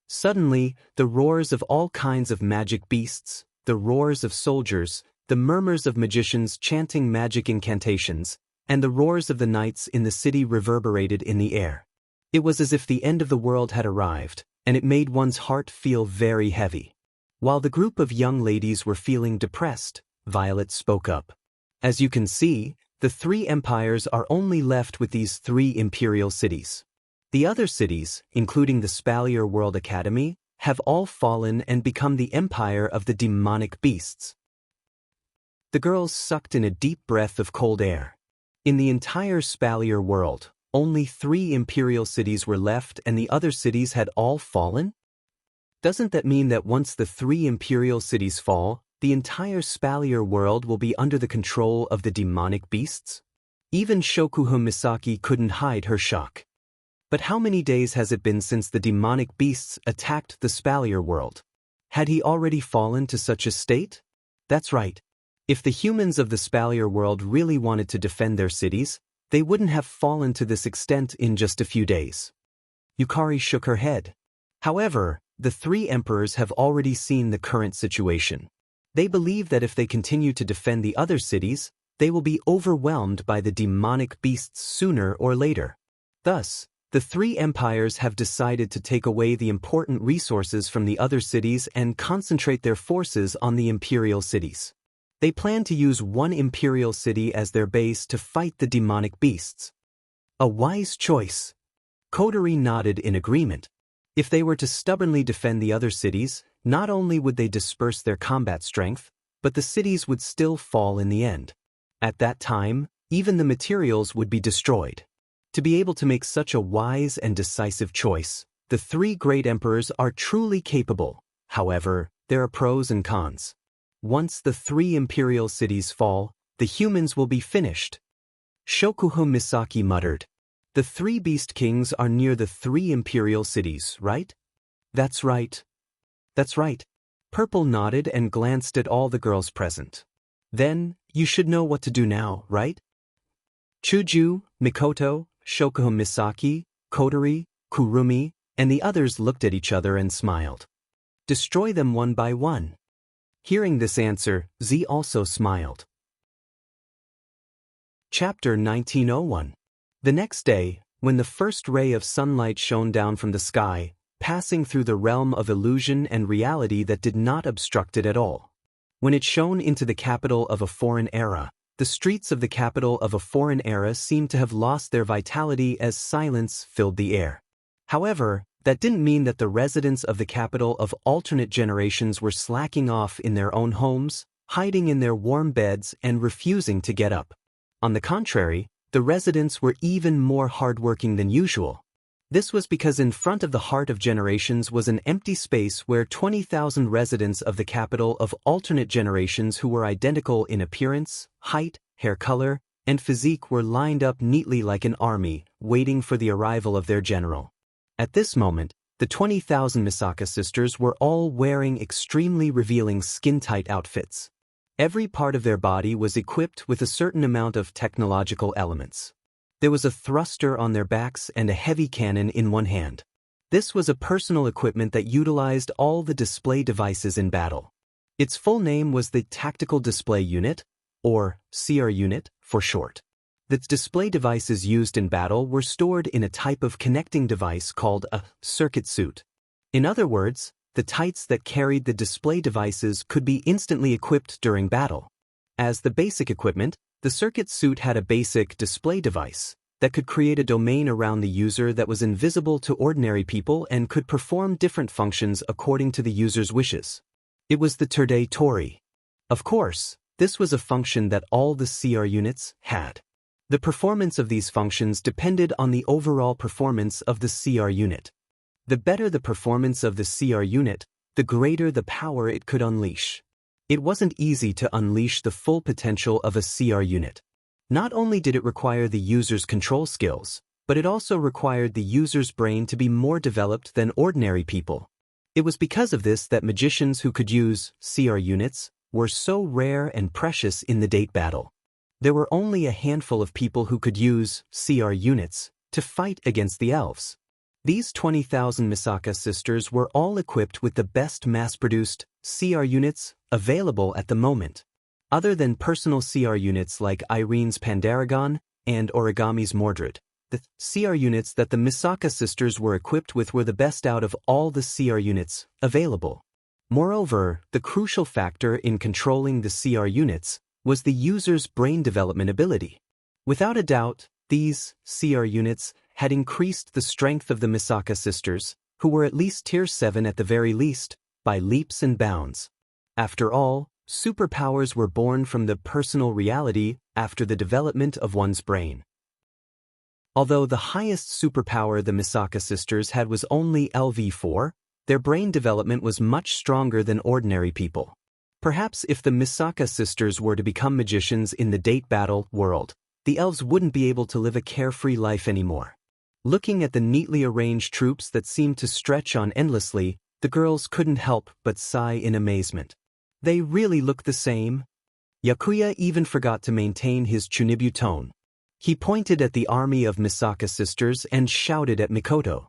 Suddenly, the roars of all kinds of magic beasts, the roars of soldiers, the murmurs of magicians chanting magic incantations, and the roars of the knights in the city reverberated in the air. It was as if the end of the world had arrived, and it made one's heart feel very heavy. While the group of young ladies were feeling depressed, Violet spoke up. As you can see, the 3 empires are only left with these 3 imperial cities. The other cities, including the Spalier World Academy, have all fallen and become the empire of the demonic beasts. The girls sucked in a deep breath of cold air. In the entire Spalier world, Only 3 imperial cities were left and the other cities had all fallen? Doesn't that mean that once the 3 imperial cities fall, the entire Spalier world will be under the control of the demonic beasts? Even Shokuhun Misaki couldn't hide her shock. But how many days has it been since the demonic beasts attacked the Spalier world? Had he already fallen to such a state? That's right. If the humans of the Spalier world really wanted to defend their cities, they wouldn't have fallen to this extent in just a few days. Yukari shook her head. However, the 3 emperors have already seen the current situation. They believe that if they continue to defend the other cities, they will be overwhelmed by the demonic beasts sooner or later. Thus, the 3 empires have decided to take away the important resources from the other cities and concentrate their forces on the imperial cities. They plan to use one imperial city as their base to fight the demonic beasts. A wise choice. Kotori nodded in agreement. If they were to stubbornly defend the other cities, not only would they disperse their combat strength, but the cities would still fall in the end. At that time, even the materials would be destroyed. To be able to make such a wise and decisive choice, the 3 great emperors are truly capable. However, there are pros and cons. Once the 3 imperial cities fall, the humans will be finished. Shokuhun Misaki muttered. The 3 beast kings are near the 3 imperial cities, right? That's right. That's right. Purple nodded and glanced at all the girls present. Then, you should know what to do now, right? Chuju, Mikoto, Shokuhun Misaki, Kotori, Kurumi, and the others looked at each other and smiled. Destroy them one by one. Hearing this answer, Z also smiled. Chapter 1901. The next day, when the first ray of sunlight shone down from the sky, passing through the realm of illusion and reality that did not obstruct it at all. When it shone into the capital of a foreign era, the streets of the capital of a foreign era seemed to have lost their vitality as silence filled the air. However, that didn't mean that the residents of the capital of alternate generations were slacking off in their own homes, hiding in their warm beds and refusing to get up. On the contrary, the residents were even more hardworking than usual. This was because in front of the heart of generations was an empty space where 20,000 residents of the capital of alternate generations who were identical in appearance, height, hair color, and physique were lined up neatly like an army, waiting for the arrival of their general. At this moment, the 20,000 Misaka sisters were all wearing extremely revealing skin-tight outfits. Every part of their body was equipped with a certain amount of technological elements. There was a thruster on their backs and a heavy cannon in one hand. This was a personal equipment that utilized all the display devices in battle. Its full name was the Tactical Display Unit, or CR Unit for short. The display devices used in battle were stored in a type of connecting device called a circuit suit. In other words, the tights that carried the display devices could be instantly equipped during battle. As the basic equipment, the circuit suit had a basic display device that could create a domain around the user that was invisible to ordinary people and could perform different functions according to the user's wishes. It was the Turde Tori. Of course, this was a function that all the CR units had. The performance of these functions depended on the overall performance of the CR unit. The better the performance of the CR unit, the greater the power it could unleash. It wasn't easy to unleash the full potential of a CR unit. Not only did it require the user's control skills, but it also required the user's brain to be more developed than ordinary people. It was because of this that magicians who could use CR units were so rare and precious in the date battle. There were only a handful of people who could use CR units to fight against the elves. These 20,000 Misaka sisters were all equipped with the best mass-produced CR units available at the moment. Other than personal CR units like Irene's Pandaragon and Origami's Mordred, the CR units that the Misaka sisters were equipped with were the best out of all the CR units available. Moreover, the crucial factor in controlling the CR units was the user's brain development ability. Without a doubt, these CR units had increased the strength of the Misaka sisters, who were at least tier 7 at the very least, by leaps and bounds. After all, superpowers were born from the personal reality after the development of one's brain. Although the highest superpower the Misaka sisters had was only LV4, their brain development was much stronger than ordinary people. Perhaps if the Misaka sisters were to become magicians in the date battle world, the elves wouldn't be able to live a carefree life anymore. Looking at the neatly arranged troops that seemed to stretch on endlessly, the girls couldn't help but sigh in amazement. They really looked the same. Yakuya even forgot to maintain his Chunibu tone. He pointed at the army of Misaka sisters and shouted at Mikoto.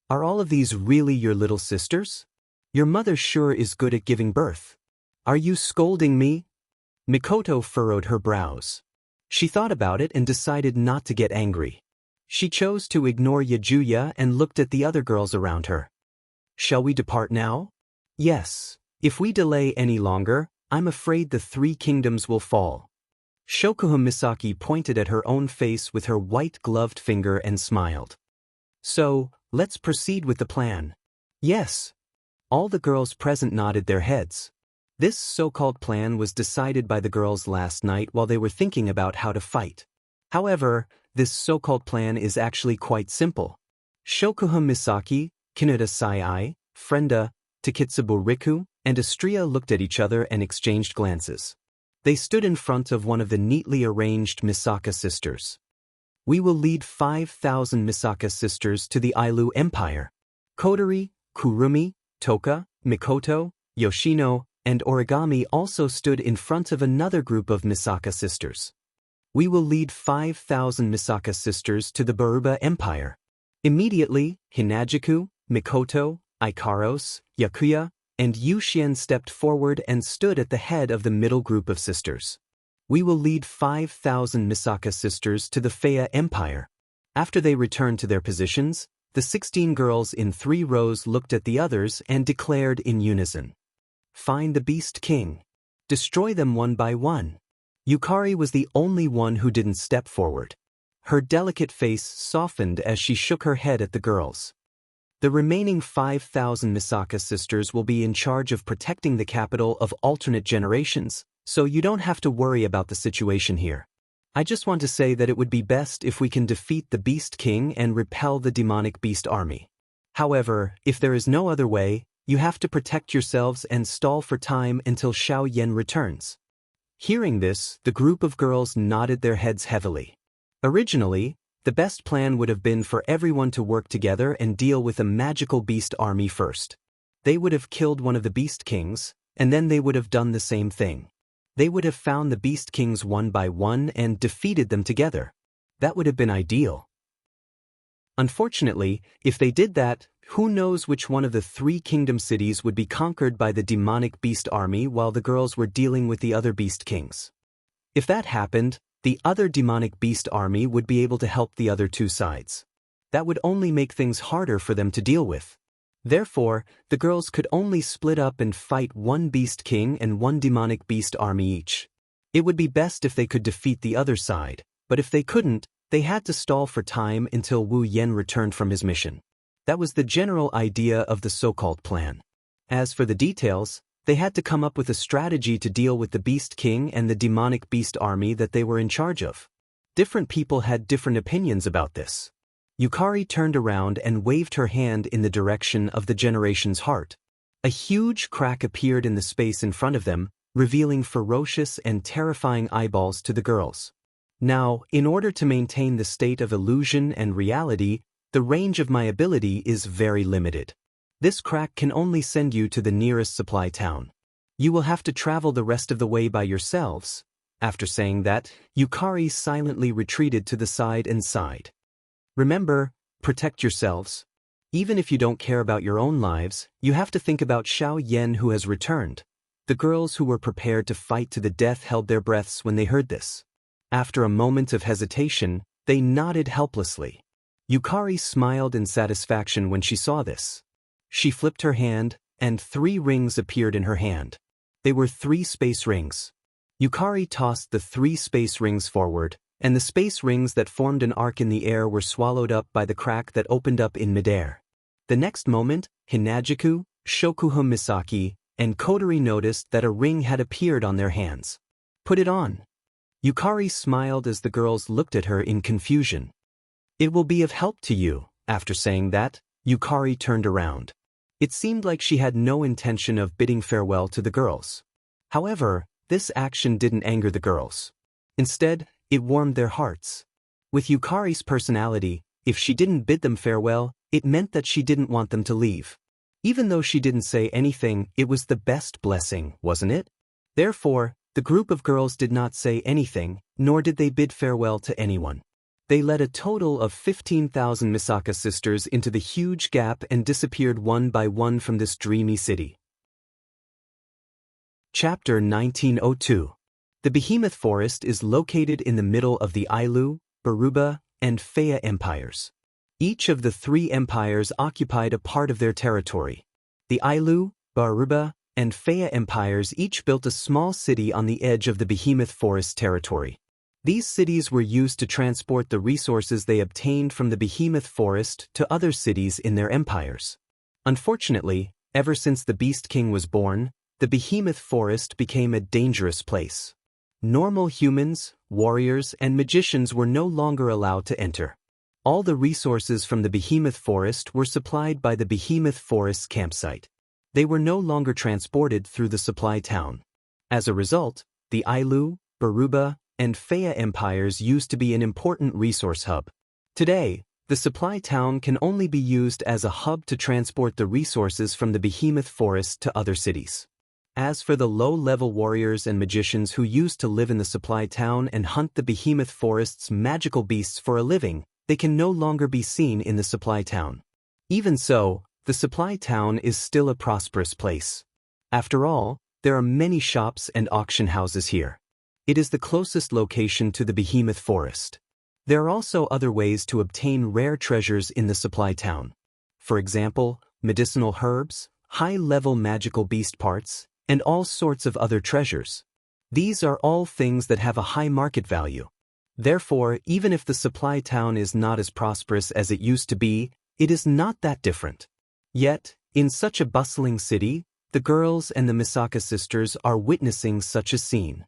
Are all of these really your little sisters? Your mother sure is good at giving birth. Are you scolding me? Mikoto furrowed her brows. She thought about it and decided not to get angry. She chose to ignore Yajuya and looked at the other girls around her. Shall we depart now? Yes. If we delay any longer, I'm afraid the 3 kingdoms will fall. Shokuha Misaki pointed at her own face with her white-gloved finger and smiled. So, let's proceed with the plan. Yes. All the girls present nodded their heads. This so-called plan was decided by the girls last night while they were thinking about how to fight. However, this so-called plan is actually quite simple. Shokuha Misaki, Kinuta Sai, Frenda, Takitsubo Riku, and Astria looked at each other and exchanged glances. They stood in front of one of the neatly arranged Misaka sisters. We will lead 5,000 Misaka sisters to the Ailu Empire. Kotori, Kurumi, Toka, Mikoto, Yoshino, and Origami also stood in front of another group of Misaka sisters. We will lead 5,000 Misaka sisters to the Baruba Empire. Immediately, Hinajuku, Mikoto, Ikaros, Yakuya, and Yushien stepped forward and stood at the head of the middle group of sisters. We will lead 5,000 Misaka sisters to the Feiya Empire. After they returned to their positions, the 16 girls in 3 rows looked at the others and declared in unison. Find the Beast King. Destroy them one by one. Yukari was the only one who didn't step forward. Her delicate face softened as she shook her head at the girls. The remaining 5,000 Misaka sisters will be in charge of protecting the capital of alternate generations, so you don't have to worry about the situation here. I just want to say that it would be best if we can defeat the Beast King and repel the demonic beast army. However, if there is no other way, you have to protect yourselves and stall for time until Xiao Yan returns. Hearing this, the group of girls nodded their heads heavily. Originally, the best plan would have been for everyone to work together and deal with a magical beast army first. They would have killed one of the Beast Kings, and then they would have done the same thing. They would have found the Beast Kings one by one and defeated them together. That would have been ideal. Unfortunately, if they did that, who knows which one of the 3 kingdom cities would be conquered by the demonic beast army while the girls were dealing with the other Beast Kings. If that happened, the other demonic beast army would be able to help the other 2 sides. That would only make things harder for them to deal with. Therefore, the girls could only split up and fight 1 Beast King and 1 demonic beast army each. It would be best if they could defeat the other side, but if they couldn't, they had to stall for time until Wu Yen returned from his mission. That was the general idea of the so-called plan. As for the details, they had to come up with a strategy to deal with the Beast King and the demonic beast army that they were in charge of. Different people had different opinions about this. Yukari turned around and waved her hand in the direction of the generation's heart. A huge crack appeared in the space in front of them, revealing ferocious and terrifying eyeballs to the girls. Now, in order to maintain the state of illusion and reality, the range of my ability is very limited. This crack can only send you to the nearest supply town. You will have to travel the rest of the way by yourselves. After saying that, Yukari silently retreated to the side and sighed. Remember, protect yourselves. Even if you don't care about your own lives, you have to think about Xiao Yan who has returned. The girls who were prepared to fight to the death held their breaths when they heard this. After a moment of hesitation, they nodded helplessly. Yukari smiled in satisfaction when she saw this. She flipped her hand, and 3 rings appeared in her hand. They were 3 space rings. Yukari tossed the 3 space rings forward, and the space rings that formed an arc in the air were swallowed up by the crack that opened up in midair. The next moment, Hinajuku, Shokuha Misaki, and Kotori noticed that a ring had appeared on their hands. Put it on. Yukari smiled as the girls looked at her in confusion. It will be of help to you." After saying that, Yukari turned around. It seemed like she had no intention of bidding farewell to the girls. However, this action didn't anger the girls. Instead, it warmed their hearts. With Yukari's personality, if she didn't bid them farewell, it meant that she didn't want them to leave. Even though she didn't say anything, it was the best blessing, wasn't it? Therefore, the group of girls did not say anything, nor did they bid farewell to anyone. They led a total of 15,000 Misaka sisters into the huge gap and disappeared one by one from this dreamy city. Chapter 1902. The Behemoth Forest is located in the middle of the Ailu, Baruba, and Faya empires. Each of the three empires occupied a part of their territory. The Ailu, Baruba, and Faya empires each built a small city on the edge of the Behemoth Forest territory. These cities were used to transport the resources they obtained from the Behemoth Forest to other cities in their empires. Unfortunately, ever since the Beast King was born, the Behemoth Forest became a dangerous place. Normal humans, warriors, and magicians were no longer allowed to enter. All the resources from the Behemoth Forest were supplied by the Behemoth Forest's campsite. They were no longer transported through the supply town. As a result, the Ailu, Baruba, and Faya empires used to be an important resource hub. Today, the supply town can only be used as a hub to transport the resources from the Behemoth Forest to other cities. As for the low-level warriors and magicians who used to live in the supply town and hunt the Behemoth Forest's magical beasts for a living, they can no longer be seen in the supply town. Even so, the supply town is still a prosperous place. After all, there are many shops and auction houses here. It is the closest location to the Behemoth Forest. There are also other ways to obtain rare treasures in the supply town. For example, medicinal herbs, high-level magical beast parts, and all sorts of other treasures. These are all things that have a high market value. Therefore, even if the supply town is not as prosperous as it used to be, it is not that different. Yet, in such a bustling city, the girls and the Misaka sisters are witnessing such a scene.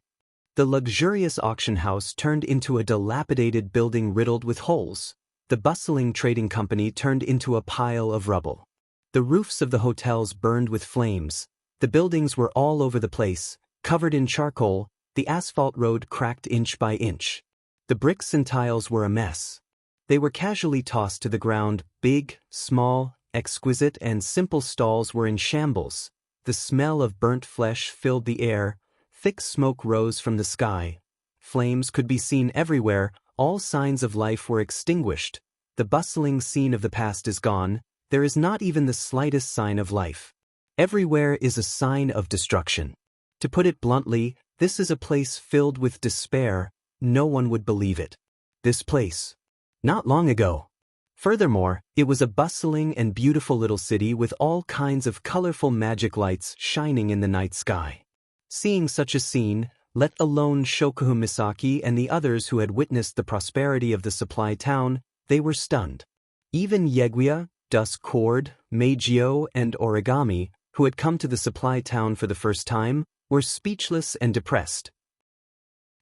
The luxurious auction house turned into a dilapidated building riddled with holes. The bustling trading company turned into a pile of rubble. The roofs of the hotels burned with flames. The buildings were all over the place, covered in charcoal. The asphalt road cracked inch by inch. The bricks and tiles were a mess. They were casually tossed to the ground. Big, small, exquisite, and simple stalls were in shambles. The smell of burnt flesh filled the air. Thick smoke rose from the sky. Flames could be seen everywhere. All signs of life were extinguished. The bustling scene of the past is gone. There is not even the slightest sign of life. Everywhere is a sign of destruction. To put it bluntly, this is a place filled with despair. No one would believe it. This place. Not long ago. Furthermore, it was a bustling and beautiful little city with all kinds of colorful magic lights shining in the night sky. Seeing such a scene, let alone Shokuhu Misaki and the others who had witnessed the prosperity of the supply town, they were stunned. Even Yeguya, Dusk Cord, Meijio, and Origami, who had come to the supply town for the first time, were speechless and depressed.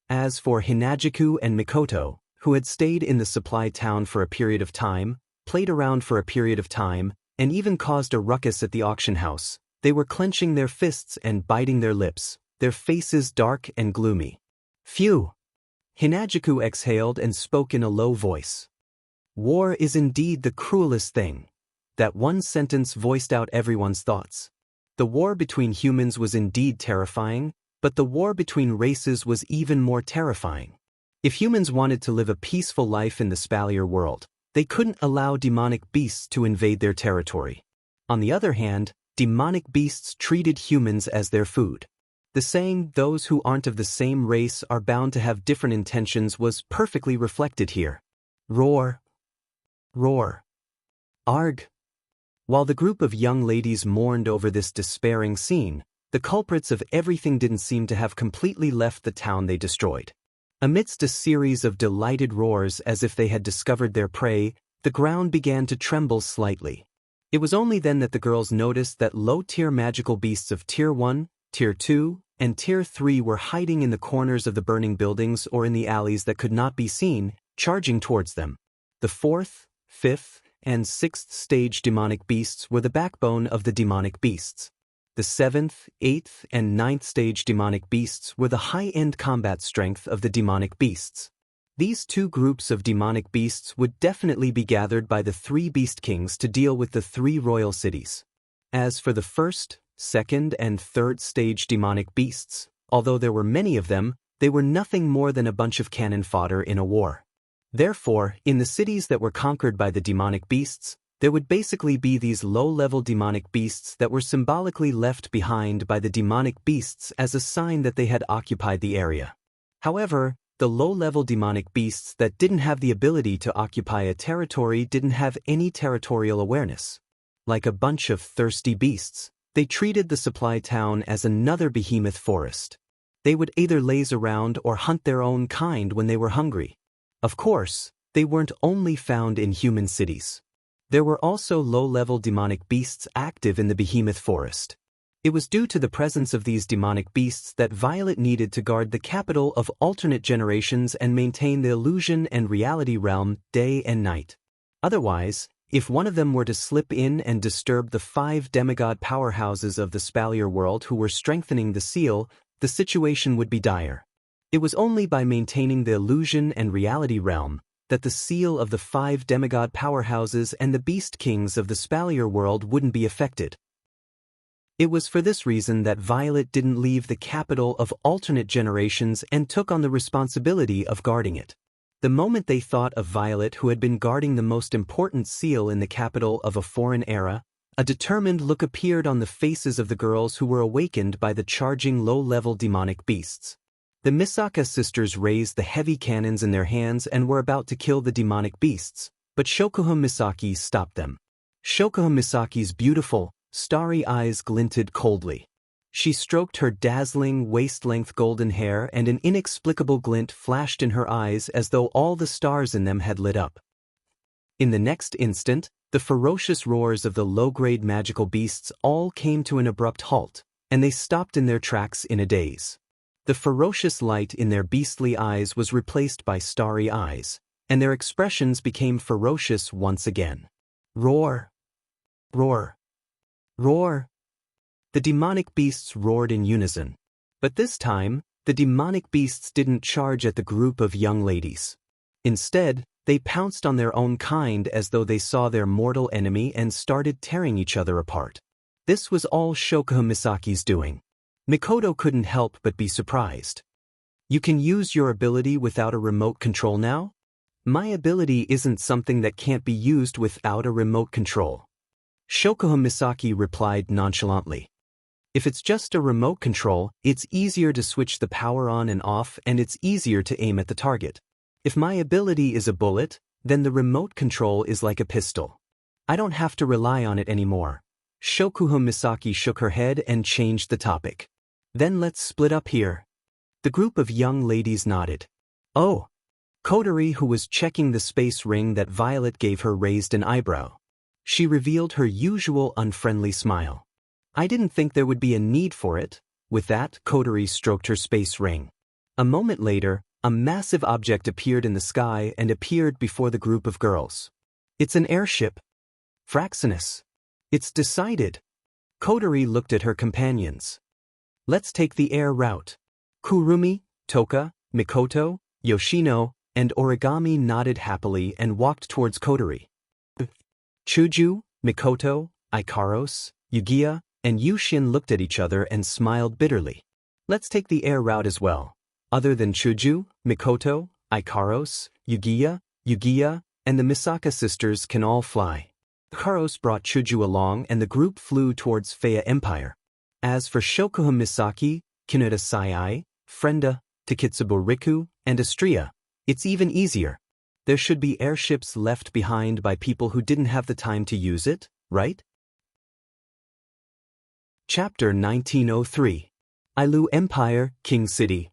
As for Hinajiku and Mikoto, who had stayed in the supply town for a period of time, played around for a period of time, and even caused a ruckus at the auction house, they were clenching their fists and biting their lips, their faces dark and gloomy. Phew! Hinajiku exhaled and spoke in a low voice. War is indeed the cruelest thing. That one sentence voiced out everyone's thoughts. The war between humans was indeed terrifying, but the war between races was even more terrifying. If humans wanted to live a peaceful life in the Spalier world, they couldn't allow demonic beasts to invade their territory. On the other hand, demonic beasts treated humans as their food. The saying, "those who aren't of the same race are bound to have different intentions," was perfectly reflected here. Roar. Roar. Arg. While the group of young ladies mourned over this despairing scene, the culprits of everything didn't seem to have completely left the town they destroyed. Amidst a series of delighted roars as if they had discovered their prey, the ground began to tremble slightly. It was only then that the girls noticed that low-tier magical beasts of Tier 1, Tier 2, and Tier 3 were hiding in the corners of the burning buildings or in the alleys that could not be seen, charging towards them. The 4th, 5th, and 6th stage demonic beasts were the backbone of the demonic beasts. The 7th, 8th, and 9th stage demonic beasts were the high-end combat strength of the demonic beasts. These two groups of demonic beasts would definitely be gathered by the 3 beast kings to deal with the 3 royal cities. As for the 1st, 2nd, and 3rd stage demonic beasts, although there were many of them, they were nothing more than a bunch of cannon fodder in a war. Therefore, in the cities that were conquered by the demonic beasts, there would basically be these low-level demonic beasts that were symbolically left behind by the demonic beasts as a sign that they had occupied the area. However, the low-level demonic beasts that didn't have the ability to occupy a territory didn't have any territorial awareness. Like a bunch of thirsty beasts, they treated the supply town as another behemoth forest. They would either laze around or hunt their own kind when they were hungry. Of course, they weren't only found in human cities. There were also low-level demonic beasts active in the behemoth forest. It was due to the presence of these demonic beasts that Violet needed to guard the capital of alternate generations and maintain the illusion and reality realm day and night. Otherwise, if one of them were to slip in and disturb the 5 demigod powerhouses of the Spalier world who were strengthening the seal, the situation would be dire. It was only by maintaining the illusion and reality realm that the seal of the 5 demigod powerhouses and the beast kings of the Spalier world wouldn't be affected. It was for this reason that Violet didn't leave the capital of alternate generations and took on the responsibility of guarding it. The moment they thought of Violet, who had been guarding the most important seal in the capital of a foreign era, a determined look appeared on the faces of the girls who were awakened by the charging low-level demonic beasts. The Misaka sisters raised the heavy cannons in their hands and were about to kill the demonic beasts, but Shokuha Misaki stopped them. Shokuha Misaki's beautiful, starry eyes glinted coldly. She stroked her dazzling, waist-length golden hair and an inexplicable glint flashed in her eyes as though all the stars in them had lit up. In the next instant, the ferocious roars of the low-grade magical beasts all came to an abrupt halt, and they stopped in their tracks in a daze. The ferocious light in their beastly eyes was replaced by starry eyes, and their expressions became ferocious once again. Roar! Roar! Roar! The demonic beasts roared in unison. But this time, the demonic beasts didn't charge at the group of young ladies. Instead, they pounced on their own kind as though they saw their mortal enemy and started tearing each other apart. This was all Shokuha Misaki's doing. Mikoto couldn't help but be surprised. You can use your ability without a remote control now? My ability isn't something that can't be used without a remote control. Shokuha Misaki replied nonchalantly. If it's just a remote control, it's easier to switch the power on and off and it's easier to aim at the target. If my ability is a bullet, then the remote control is like a pistol. I don't have to rely on it anymore. Shokuha Misaki shook her head and changed the topic. Then let's split up here. The group of young ladies nodded. Oh. Kotori, who was checking the space ring that Violet gave her, raised an eyebrow. She revealed her usual unfriendly smile. I didn't think there would be a need for it. With that, Kotori stroked her space ring. A moment later, a massive object appeared in the sky and appeared before the group of girls. It's an airship. Fraxinus. It's decided. Kotori looked at her companions. Let's take the air route. Kurumi, Toka, Mikoto, Yoshino, and Origami nodded happily and walked towards Kotori. Chuju, Mikoto, Ikaros, Yugiya, and Yushin looked at each other and smiled bitterly. Let's take the air route as well. Other than Chuju, Mikoto, Ikaros, Yugiya, and the Misaka sisters can all fly. Ikaros brought Chuju along and the group flew towards Feiya Empire. As for Shokuha Misaki, Kinuta Sai, Frenda, Takitsubo Riku, and Astria, it's even easier. There should be airships left behind by people who didn't have the time to use it, right? Chapter 1903. Ailu Empire, King City.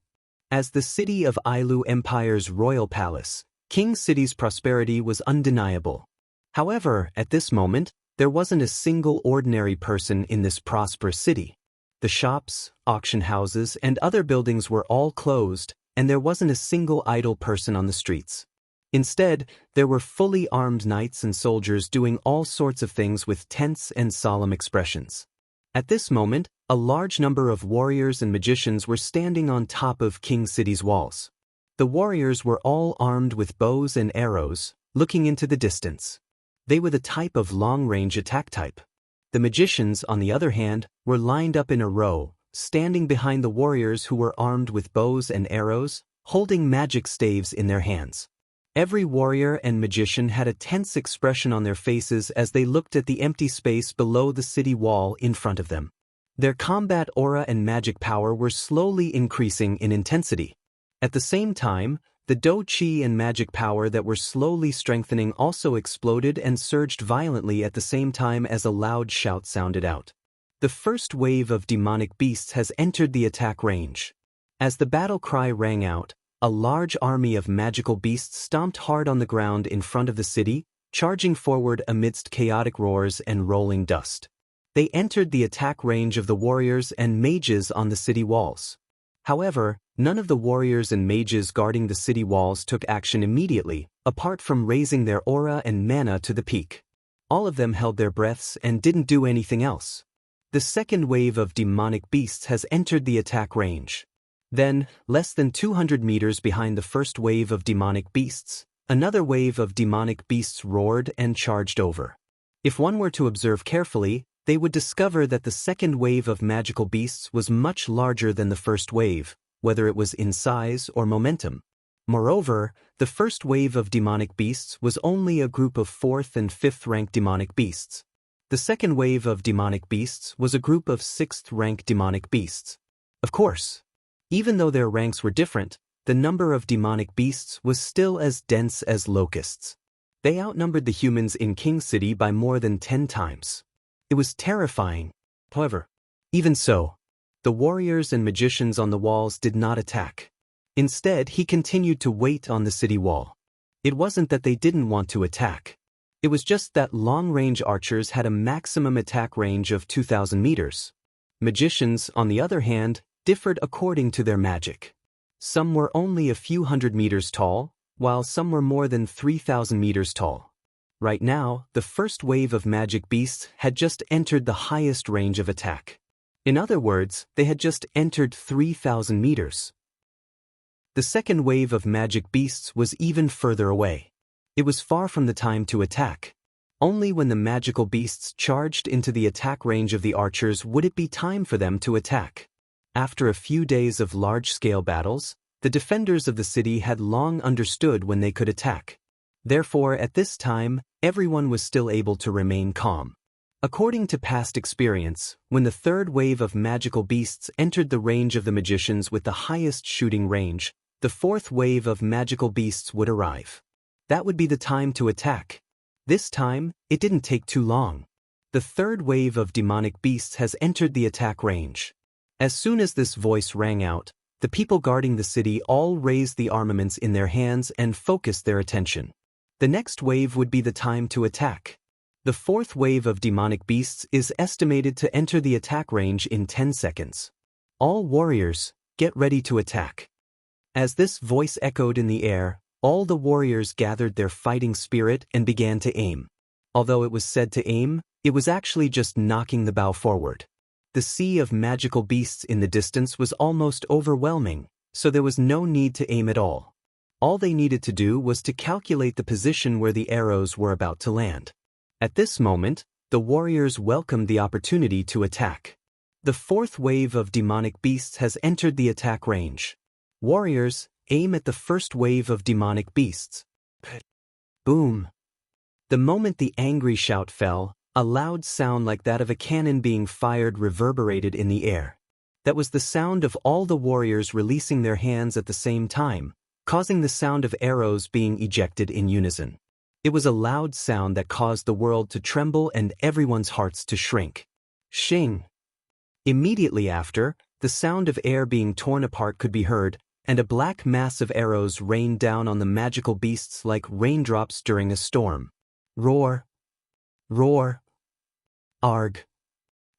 As the city of Ailu Empire's royal palace, King City's prosperity was undeniable. However, at this moment, there wasn't a single ordinary person in this prosperous city. The shops, auction houses, and other buildings were all closed, and there wasn't a single idle person on the streets. Instead, there were fully armed knights and soldiers doing all sorts of things with tense and solemn expressions. At this moment, a large number of warriors and magicians were standing on top of King City's walls. The warriors were all armed with bows and arrows, looking into the distance. They were the type of long-range attack type. The magicians, on the other hand, were lined up in a row, standing behind the warriors who were armed with bows and arrows, holding magic staves in their hands. Every warrior and magician had a tense expression on their faces as they looked at the empty space below the city wall in front of them. Their combat aura and magic power were slowly increasing in intensity. At the same time, the Do Chi and magic power that were slowly strengthening also exploded and surged violently at the same time as a loud shout sounded out. The first wave of demonic beasts has entered the attack range. As the battle cry rang out, a large army of magical beasts stomped hard on the ground in front of the city, charging forward amidst chaotic roars and rolling dust. They entered the attack range of the warriors and mages on the city walls. However, none of the warriors and mages guarding the city walls took action immediately, apart from raising their aura and mana to the peak. All of them held their breaths and didn't do anything else. The second wave of demonic beasts has entered the attack range. Then, less than 200 meters behind the first wave of demonic beasts, another wave of demonic beasts roared and charged over. If one were to observe carefully, they would discover that the second wave of magical beasts was much larger than the first wave, whether it was in size or momentum. Moreover, the first wave of demonic beasts was only a group of 4th and 5th rank demonic beasts. The second wave of demonic beasts was a group of 6th rank demonic beasts. Of course, even though their ranks were different, the number of demonic beasts was still as dense as locusts. They outnumbered the humans in King City by more than 10 times. It was terrifying. However, even so, the warriors and magicians on the walls did not attack. Instead, he continued to wait on the city wall. It wasn't that they didn't want to attack. It was just that long-range archers had a maximum attack range of 2,000 meters. Magicians, on the other hand, differed according to their magic. Some were only a few hundred meters tall, while some were more than 3,000 meters tall. Right now, the first wave of magic beasts had just entered the highest range of attack. In other words, they had just entered 3,000 meters. The second wave of magic beasts was even further away. It was far from the time to attack. Only when the magical beasts charged into the attack range of the archers would it be time for them to attack. After a few days of large-scale battles, the defenders of the city had long understood when they could attack. Therefore, at this time, everyone was still able to remain calm. According to past experience, when the third wave of magical beasts entered the range of the magicians with the highest shooting range, the fourth wave of magical beasts would arrive. That would be the time to attack. This time, it didn't take too long. The third wave of demonic beasts has entered the attack range. As soon as this voice rang out, the people guarding the city all raised the armaments in their hands and focused their attention. The next wave would be the time to attack. The fourth wave of demonic beasts is estimated to enter the attack range in 10 seconds. All warriors, get ready to attack. As this voice echoed in the air, all the warriors gathered their fighting spirit and began to aim. Although it was said to aim, it was actually just knocking the bow forward. The sea of magical beasts in the distance was almost overwhelming, so there was no need to aim at all. All they needed to do was to calculate the position where the arrows were about to land. At this moment, the warriors welcomed the opportunity to attack. The fourth wave of demonic beasts has entered the attack range. Warriors, aim at the first wave of demonic beasts. Boom! The moment the angry shout fell, a loud sound like that of a cannon being fired reverberated in the air. That was the sound of all the warriors releasing their hands at the same time, causing the sound of arrows being ejected in unison. It was a loud sound that caused the world to tremble and everyone's hearts to shrink. Shing! Immediately after, the sound of air being torn apart could be heard, and a black mass of arrows rained down on the magical beasts like raindrops during a storm. Roar! Roar! Arg!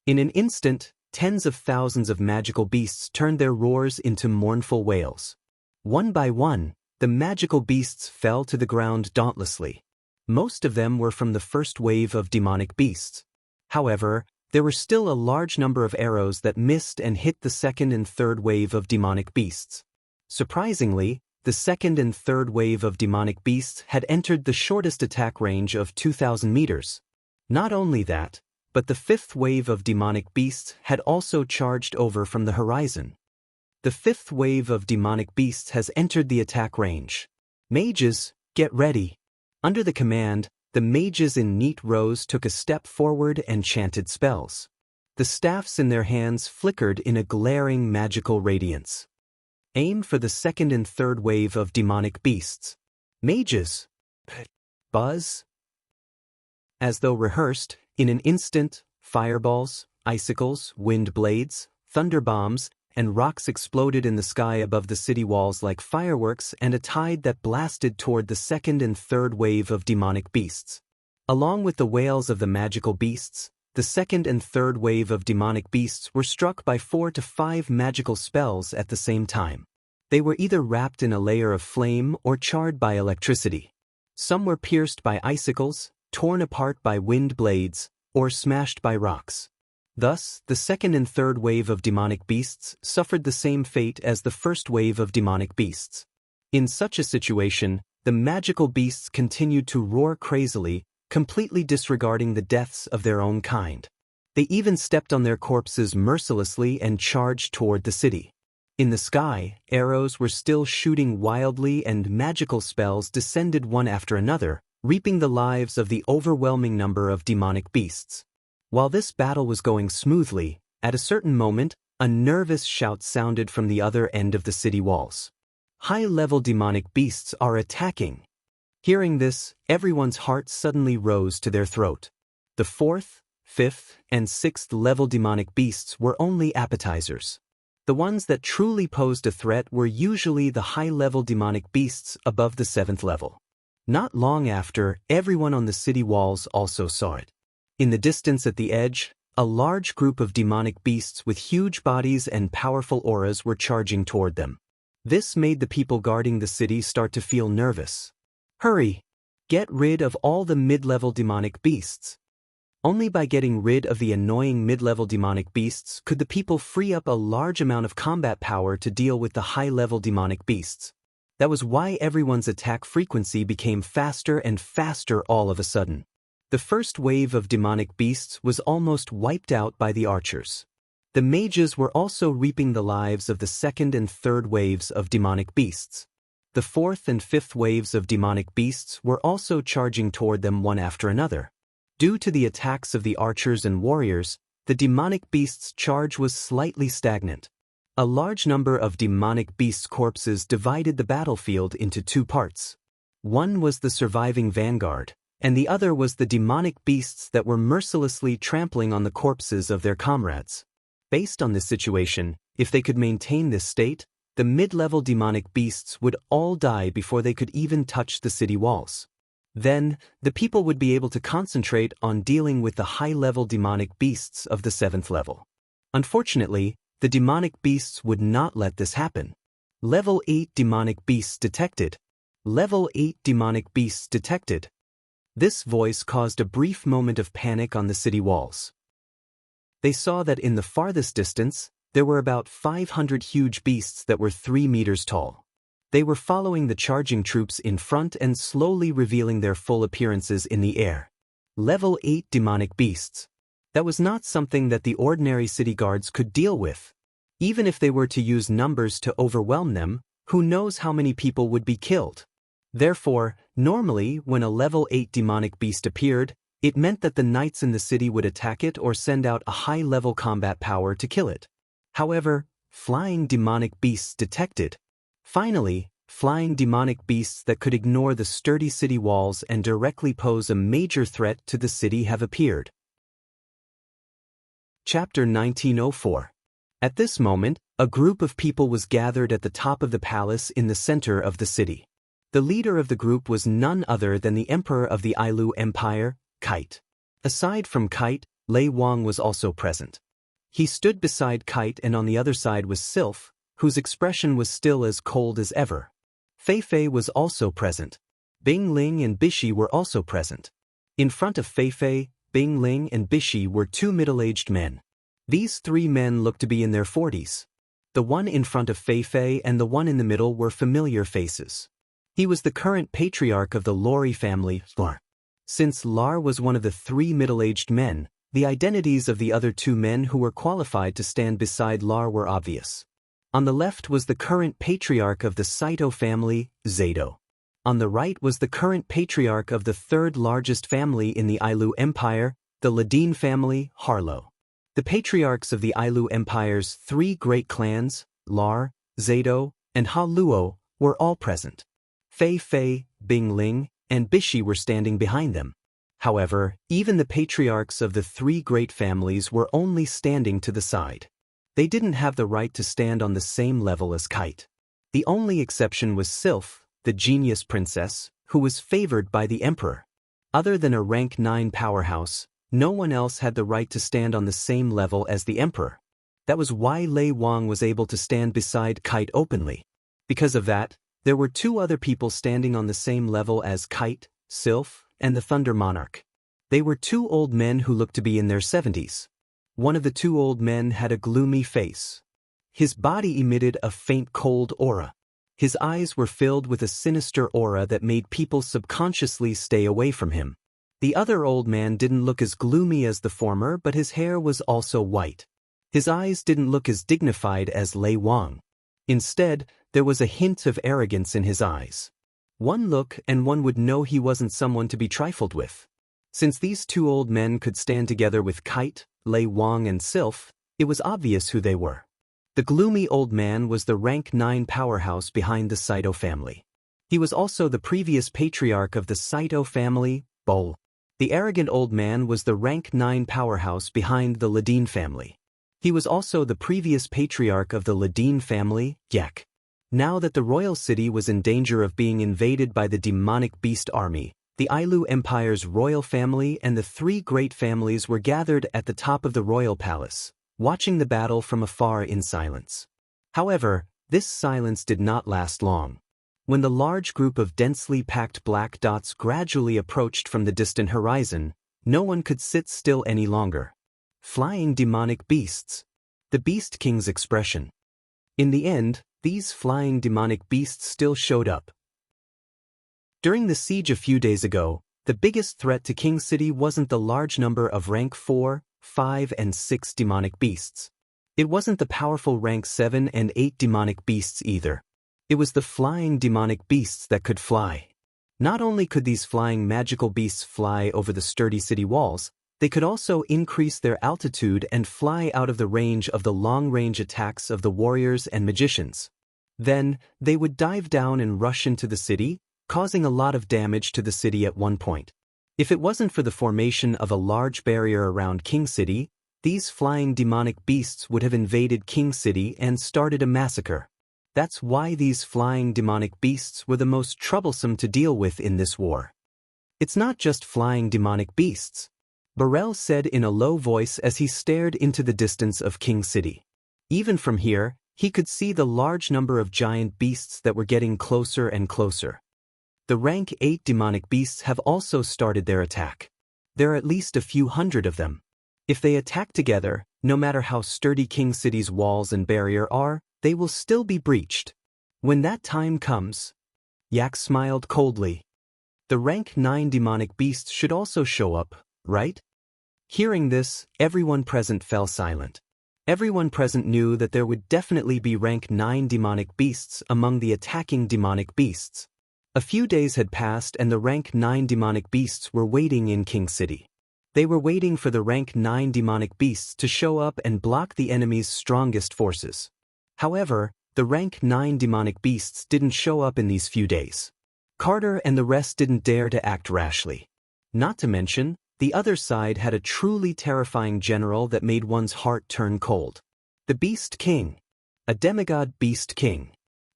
In an instant, tens of thousands of magical beasts turned their roars into mournful wails. One by one, the magical beasts fell to the ground dauntlessly. Most of them were from the first wave of demonic beasts. However, there were still a large number of arrows that missed and hit the second and third wave of demonic beasts. Surprisingly, the second and third wave of demonic beasts had entered the shortest attack range of 2,000 meters. Not only that, but the fifth wave of demonic beasts had also charged over from the horizon. The fifth wave of demonic beasts has entered the attack range. Mages, get ready. Under the command, the mages in neat rows took a step forward and chanted spells. The staffs in their hands flickered in a glaring magical radiance. Aim for the second and third wave of demonic beasts. Mages, buzz. As though rehearsed, in an instant, fireballs, icicles, wind blades, thunder bombs, and rocks exploded in the sky above the city walls like fireworks and a tide that blasted toward the second and third wave of demonic beasts. Along with the wails of the magical beasts, the second and third wave of demonic beasts were struck by 4 to 5 magical spells at the same time. They were either wrapped in a layer of flame or charred by electricity. Some were pierced by icicles, torn apart by wind blades, or smashed by rocks. Thus, the second and third wave of demonic beasts suffered the same fate as the first wave of demonic beasts. In such a situation, the magical beasts continued to roar crazily, completely disregarding the deaths of their own kind. They even stepped on their corpses mercilessly and charged toward the city. In the sky, arrows were still shooting wildly and magical spells descended one after another, reaping the lives of the overwhelming number of demonic beasts. While this battle was going smoothly, at a certain moment, a nervous shout sounded from the other end of the city walls. High-level demonic beasts are attacking. Hearing this, everyone's heart suddenly rose to their throat. The 4th, 5th, and 6th level demonic beasts were only appetizers. The ones that truly posed a threat were usually the high-level demonic beasts above the 7th level. Not long after, everyone on the city walls also saw it. In the distance at the edge, a large group of demonic beasts with huge bodies and powerful auras were charging toward them. This made the people guarding the city start to feel nervous. Hurry! Get rid of all the mid-level demonic beasts. Only by getting rid of the annoying mid-level demonic beasts could the people free up a large amount of combat power to deal with the high-level demonic beasts. That was why everyone's attack frequency became faster and faster all of a sudden. The first wave of demonic beasts was almost wiped out by the archers. The mages were also reaping the lives of the second and third waves of demonic beasts. The 4th and 5th waves of demonic beasts were also charging toward them one after another. Due to the attacks of the archers and warriors, the demonic beasts' charge was slightly stagnant. A large number of demonic beasts' corpses divided the battlefield into 2 parts. One was the surviving vanguard, and the other was the demonic beasts that were mercilessly trampling on the corpses of their comrades. Based on this situation, if they could maintain this state, the mid-level demonic beasts would all die before they could even touch the city walls. Then, the people would be able to concentrate on dealing with the high-level demonic beasts of the 7th level. Unfortunately, the demonic beasts would not let this happen. Level 8 demonic beasts detected. Level 8 demonic beasts detected. This voice caused a brief moment of panic on the city walls. They saw that in the farthest distance, there were about 500 huge beasts that were 3 meters tall. They were following the charging troops in front and slowly revealing their full appearances in the air. Level 8 demonic beasts. That was not something that the ordinary city guards could deal with. Even if they were to use numbers to overwhelm them, who knows how many people would be killed. Therefore, normally, when a level 8 demonic beast appeared, it meant that the knights in the city would attack it or send out a high-level combat power to kill it. However, flying demonic beasts detected. Finally, flying demonic beasts that could ignore the sturdy city walls and directly pose a major threat to the city have appeared. Chapter 1904. At this moment, a group of people was gathered at the top of the palace in the center of the city. The leader of the group was none other than the emperor of the Ailu Empire, Kite. Aside from Kite, Lei Wang was also present. He stood beside Kite and on the other side was Sylph, whose expression was still as cold as ever. Fei Fei was also present. Bing Ling and Bishi were also present. In front of Fei Fei, Bing Ling and Bishi were two middle-aged men. These three men looked to be in their 40s. The one in front of Fei Fei and the one in the middle were familiar faces. He was the current patriarch of the Lori family, Lar. Since Lar was one of the three middle-aged men, the identities of the other two men who were qualified to stand beside Lar were obvious. On the left was the current patriarch of the Saito family, Zato. On the right was the current patriarch of the third largest family in the Ailu Empire, the Ladin family, Harlo. The patriarchs of the Ailu Empire's three great clans, Lar, Zato, and Ha Luo, were all present. Fei Fei, Bing Ling, and Bishi were standing behind them. However, even the patriarchs of the three great families were only standing to the side. They didn't have the right to stand on the same level as Kite. The only exception was Sylph, the genius princess, who was favored by the emperor. Other than a rank 9 powerhouse, no one else had the right to stand on the same level as the emperor. That was why Lei Wang was able to stand beside Kite openly. Because of that, there were two other people standing on the same level as Kite, Sylph, and the Thunder Monarch. They were two old men who looked to be in their 70s. One of the two old men had a gloomy face. His body emitted a faint cold aura. His eyes were filled with a sinister aura that made people subconsciously stay away from him. The other old man didn't look as gloomy as the former, but his hair was also white. His eyes didn't look as dignified as Lei Wang. Instead, there was a hint of arrogance in his eyes. One look and one would know he wasn't someone to be trifled with. Since these two old men could stand together with Kite, Lei Wang and Sylph, it was obvious who they were. The gloomy old man was the rank 9 powerhouse behind the Saito family. He was also the previous patriarch of the Saito family, Bol. The arrogant old man was the rank 9 powerhouse behind the Ladin family. He was also the previous patriarch of the Ladin family, Yak. Now that the royal city was in danger of being invaded by the demonic beast army, the Ailu Empire's royal family and the three great families were gathered at the top of the royal palace, watching the battle from afar in silence. However, this silence did not last long. When the large group of densely packed black dots gradually approached from the distant horizon, no one could sit still any longer. Flying demonic beasts. The Beast King's expression. In the end, these flying demonic beasts still showed up. During the siege a few days ago, the biggest threat to King City wasn't the large number of rank 4, 5, and 6 demonic beasts. It wasn't the powerful rank 7 and 8 demonic beasts either. It was the flying demonic beasts that could fly. Not only could these flying magical beasts fly over the sturdy city walls, they could also increase their altitude and fly out of the range of the long-range attacks of the warriors and magicians. Then, they would dive down and rush into the city, causing a lot of damage to the city at one point. If it wasn't for the formation of a large barrier around King City, these flying demonic beasts would have invaded King City and started a massacre. That's why these flying demonic beasts were the most troublesome to deal with in this war. It's not just flying demonic beasts, Burrell said in a low voice as he stared into the distance of King City. Even from here, he could see the large number of giant beasts that were getting closer and closer. The rank 8 demonic beasts have also started their attack. There are at least a few hundred of them. If they attack together, no matter how sturdy King City's walls and barrier are, they will still be breached. When that time comes, Yak smiled coldly. The rank 9 demonic beasts should also show up, right? Hearing this, everyone present fell silent. Everyone present knew that there would definitely be rank 9 demonic beasts among the attacking demonic beasts. A few days had passed and the rank 9 demonic beasts were waiting in King City. They were waiting for the rank 9 demonic beasts to show up and block the enemy's strongest forces. However, the rank 9 demonic beasts didn't show up in these few days. Carter and the rest didn't dare to act rashly. Not to mention, the other side had a truly terrifying general that made one's heart turn cold. The Beast King. A demigod Beast King.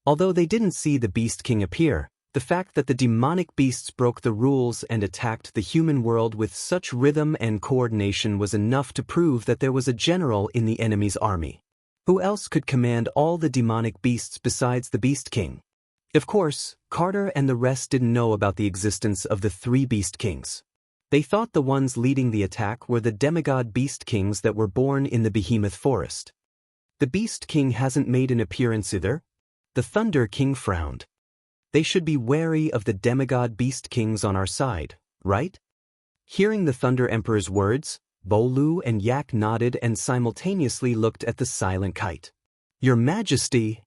Although they didn't see the Beast King appear, the fact that the demonic beasts broke the rules and attacked the human world with such rhythm and coordination was enough to prove that there was a general in the enemy's army. Who else could command all the demonic beasts besides the Beast King? Of course, Carter and the rest didn't know about the existence of the three Beast Kings. They thought the ones leading the attack were the demigod Beast Kings that were born in the Behemoth Forest. The Beast King hasn't made an appearance either. The Thunder King frowned. They should be wary of the demigod Beast Kings on our side, right? Hearing the Thunder Emperor's words, Bolu and Yak nodded and simultaneously looked at the silent kite. Your Majesty!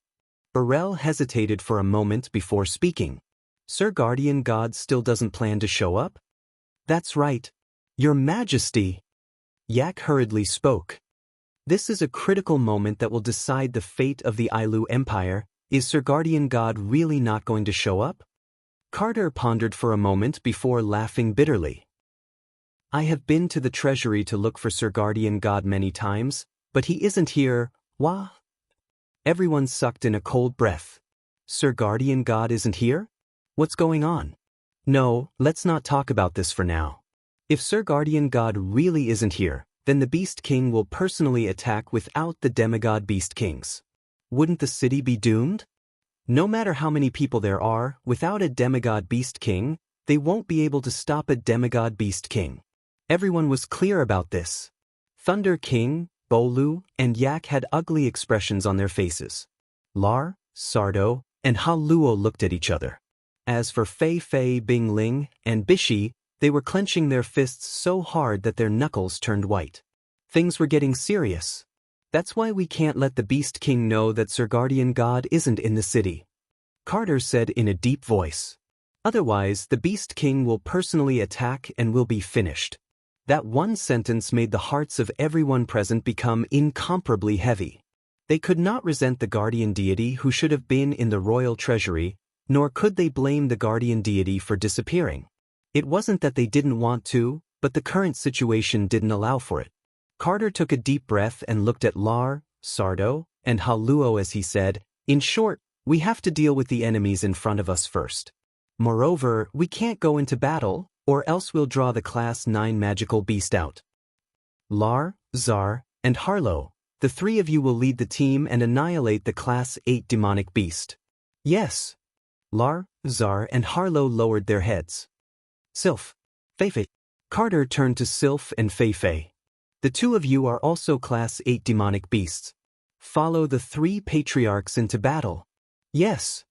Burrell hesitated for a moment before speaking. Sir Guardian God still doesn't plan to show up? That's right. Your Majesty! Yak hurriedly spoke. This is a critical moment that will decide the fate of the Ailu Empire. Is Sir Guardian God really not going to show up? Carter pondered for a moment before laughing bitterly. I have been to the treasury to look for Sir Guardian God many times, but he isn't here. Wah! Everyone sucked in a cold breath. Sir Guardian God isn't here? What's going on? No, let's not talk about this for now. If Sir Guardian God really isn't here, then the Beast King will personally attack without the demigod Beast Kings. Wouldn't the city be doomed? No matter how many people there are, without a demigod Beast King, they won't be able to stop a demigod Beast King. Everyone was clear about this. Thunder King, Bolu, and Yak had ugly expressions on their faces. Lar, Sardo, and Ha Luo looked at each other. As for Fei Fei, Bing Ling, and Bishi, they were clenching their fists so hard that their knuckles turned white. Things were getting serious. That's why we can't let the Beast King know that Sir Guardian God isn't in the city. Carter said in a deep voice. Otherwise, the Beast King will personally attack and will be finished. That one sentence made the hearts of everyone present become incomparably heavy. They could not resent the guardian deity who should have been in the royal treasury, nor could they blame the guardian deity for disappearing. It wasn't that they didn't want to, but the current situation didn't allow for it. Carter took a deep breath and looked at Lar, Sardo, and Ha Luo as he said, in short, we have to deal with the enemies in front of us first. Moreover, we can't go into battle, or else we'll draw the Class 9 magical beast out. Lar, Zar, and Harlow, the three of you will lead the team and annihilate the Class 8 demonic beast. Yes. Lar, Zar, and Harlow lowered their heads. Sylph. Feifei. Carter turned to Sylph and Feifei. The two of you are also Class 8 demonic beasts. Follow the three patriarchs into battle. Yes.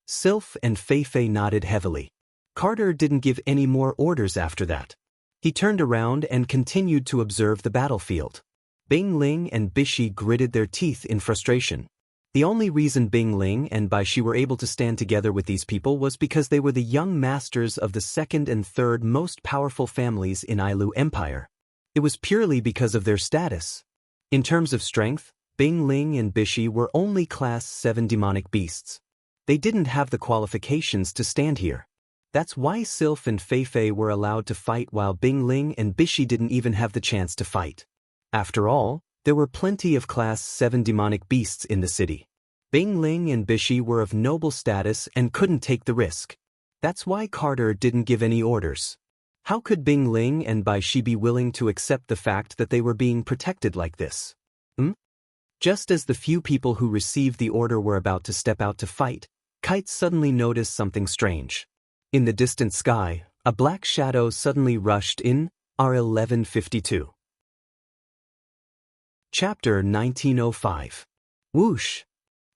Sylph and Feifei nodded heavily. Carter didn't give any more orders after that. He turned around and continued to observe the battlefield. Bing Ling and Bishi gritted their teeth in frustration. The only reason Bing Ling and Bishi were able to stand together with these people was because they were the young masters of the second and third most powerful families in Ailu Empire. It was purely because of their status. In terms of strength, Bing Ling and Bishi were only Class 7 demonic beasts. They didn't have the qualifications to stand here. That's why Sylph and Feifei were allowed to fight while Bing Ling and Bishi didn't even have the chance to fight. After all, there were plenty of Class 7 demonic beasts in the city. Bing Ling and Bishi were of noble status and couldn't take the risk. That's why Carter didn't give any orders. How could Bing Ling and Bishi be willing to accept the fact that they were being protected like this? Just as the few people who received the order were about to step out to fight, Kite suddenly noticed something strange. In the distant sky, a black shadow suddenly rushed in, R1152. Chapter 1905. Whoosh!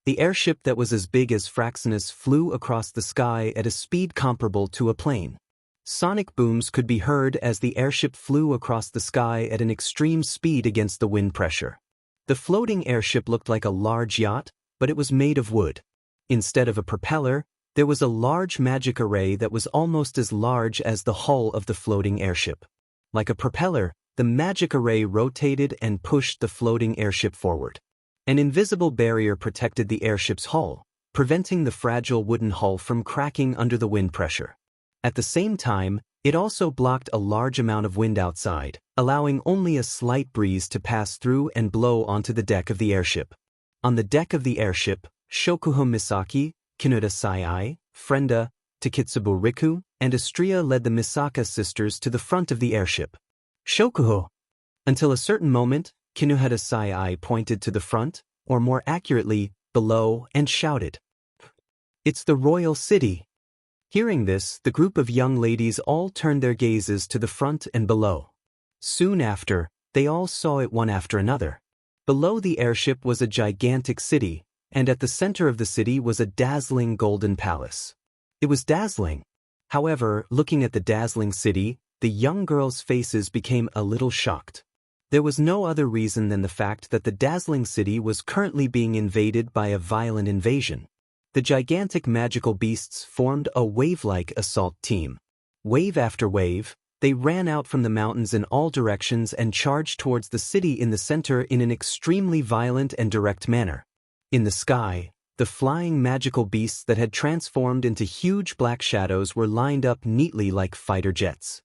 The airship that was as big as Fraxinus flew across the sky at a speed comparable to a plane. Sonic booms could be heard as the airship flew across the sky at an extreme speed against the wind pressure. The floating airship looked like a large yacht, but it was made of wood. Instead of a propeller, there was a large magic array that was almost as large as the hull of the floating airship. Like a propeller, the magic array rotated and pushed the floating airship forward. An invisible barrier protected the airship's hull, preventing the fragile wooden hull from cracking under the wind pressure. At the same time, it also blocked a large amount of wind outside, allowing only a slight breeze to pass through and blow onto the deck of the airship. On the deck of the airship, Shokuho Misaki, Kinuda Sai, Frenda, Takitsubo Riku, and Astria led the Misaka sisters to the front of the airship. Shokuho! Until a certain moment, Kinuhada Sai pointed to the front, or more accurately, below, and shouted. It's the royal city. Hearing this, the group of young ladies all turned their gazes to the front and below. Soon after, they all saw it one after another. Below the airship was a gigantic city, and at the center of the city was a dazzling golden palace. It was dazzling. However, looking at the dazzling city, the young girls' faces became a little shocked. There was no other reason than the fact that the dazzling city was currently being invaded by a violent invasion. The gigantic magical beasts formed a wave-like assault team. Wave after wave, they ran out from the mountains in all directions and charged towards the city in the center in an extremely violent and direct manner. In the sky, the flying magical beasts that had transformed into huge black shadows were lined up neatly like fighter jets.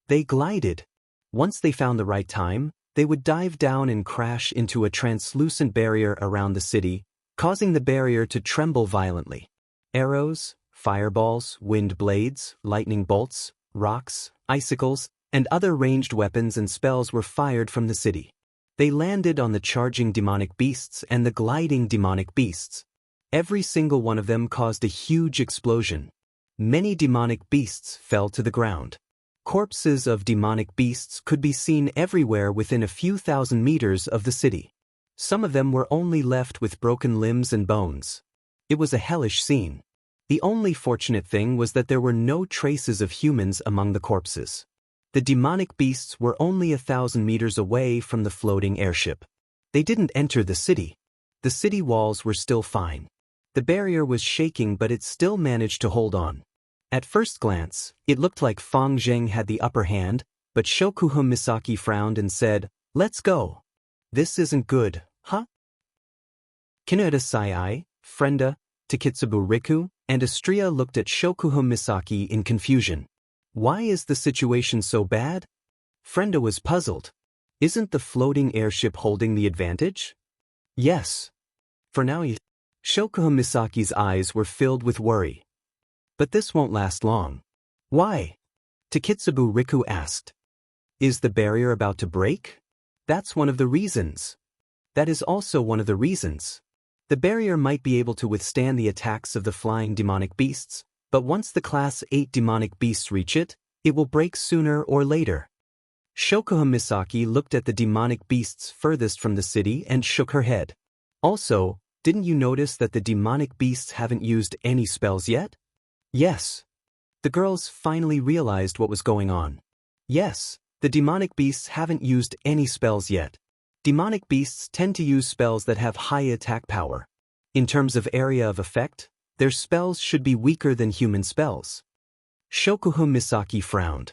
They glided. Once they found the right time, they would dive down and crash into a translucent barrier around the city, causing the barrier to tremble violently. Arrows, fireballs, wind blades, lightning bolts, rocks, icicles, and other ranged weapons and spells were fired from the city. They landed on the charging demonic beasts and the gliding demonic beasts. Every single one of them caused a huge explosion. Many demonic beasts fell to the ground. Corpses of demonic beasts could be seen everywhere within a few thousand meters of the city. Some of them were only left with broken limbs and bones. It was a hellish scene. The only fortunate thing was that there were no traces of humans among the corpses. The demonic beasts were only 1,000 meters away from the floating airship. They didn't enter the city. The city walls were still fine. The barrier was shaking, but it still managed to hold on. At first glance, it looked like Fang Zheng had the upper hand, but Shokuhun Misaki frowned and said, "Let's go." "This isn't good, huh?" Kinueda Sai, Frenda, Takitsubu Riku, and Astria looked at Shokuhun Misaki in confusion. Why is the situation so bad? Frenda was puzzled. Isn't the floating airship holding the advantage? Yes. For now, Shokuhun Misaki's eyes were filled with worry. But this won't last long. Why? Takitsubu Riku asked. Is the barrier about to break? That's one of the reasons. That is also one of the reasons. The barrier might be able to withstand the attacks of the flying demonic beasts, but once the Class 8 demonic beasts reach it, it will break sooner or later. Shokuhun Misaki looked at the demonic beasts furthest from the city and shook her head. Also, didn't you notice that the demonic beasts haven't used any spells yet? Yes. The girls finally realized what was going on. Yes, the demonic beasts haven't used any spells yet. Demonic beasts tend to use spells that have high attack power. In terms of area of effect, their spells should be weaker than human spells. Shokuhun Misaki frowned.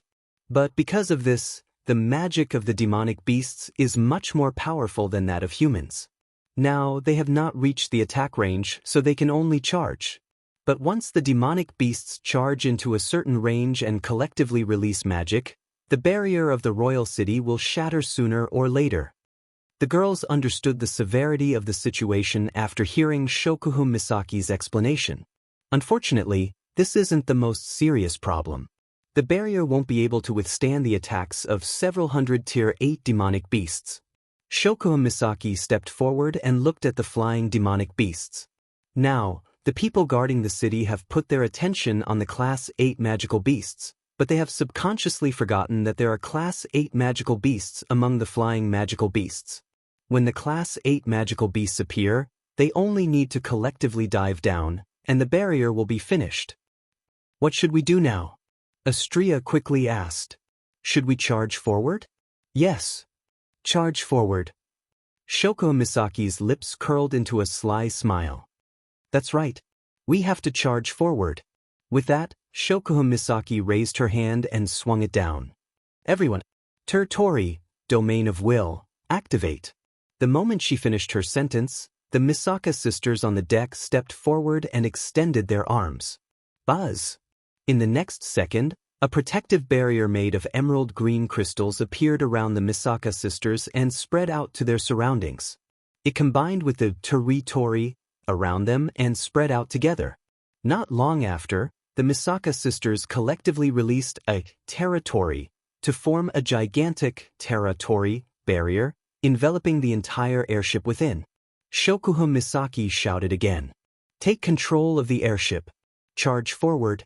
But because of this, the magic of the demonic beasts is much more powerful than that of humans. Now, they have not reached the attack range, so they can only charge. But once the demonic beasts charge into a certain range and collectively release magic, the barrier of the royal city will shatter sooner or later. The girls understood the severity of the situation after hearing Shokuhun Misaki's explanation. Unfortunately, this isn't the most serious problem. The barrier won't be able to withstand the attacks of several hundred Tier 8 demonic beasts. Shokuhun Misaki stepped forward and looked at the flying demonic beasts. Now, the people guarding the city have put their attention on the Class 8 magical beasts, but they have subconsciously forgotten that there are Class 8 magical beasts among the flying magical beasts. When the Class 8 magical beasts appear, they only need to collectively dive down, and the barrier will be finished. What should we do now? Astria quickly asked. Should we charge forward? Yes. Charge forward. Shokuhun Misaki's lips curled into a sly smile. That's right. We have to charge forward. With that, Shokuhun Misaki raised her hand and swung it down. Everyone, Tori, Domain of Will, activate. The moment she finished her sentence, the Misaka sisters on the deck stepped forward and extended their arms. Buzz! In the next second, a protective barrier made of emerald green crystals appeared around the Misaka sisters and spread out to their surroundings. It combined with the Tori around them and spread out together. Not long after, the Misaka sisters collectively released a territory to form a gigantic territory barrier, enveloping the entire airship within. Shokuhun Misaki shouted again. Take control of the airship. charge forward.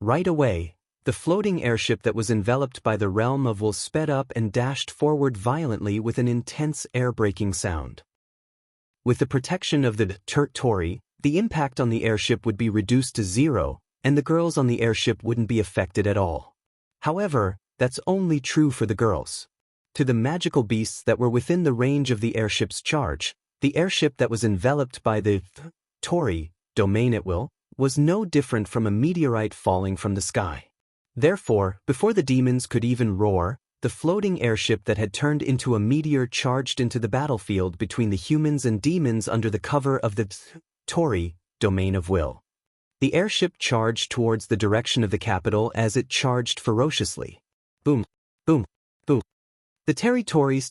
Right away, the floating airship that was enveloped by the realm of will sped up and dashed forward violently with an intense air-braking sound. With the protection of the Tori, the impact on the airship would be reduced to 0, and the girls on the airship wouldn't be affected at all. However, that's only true for the girls. To the magical beasts that were within the range of the airship's charge, the airship that was enveloped by the Tori, domain at will, was no different from a meteorite falling from the sky. Therefore, before the demons could even roar, the floating airship that had turned into a meteor charged into the battlefield between the humans and demons under the cover of the Tori, domain of will. The airship charged towards the direction of the capital as it charged ferociously. Boom, boom, boom. The territories.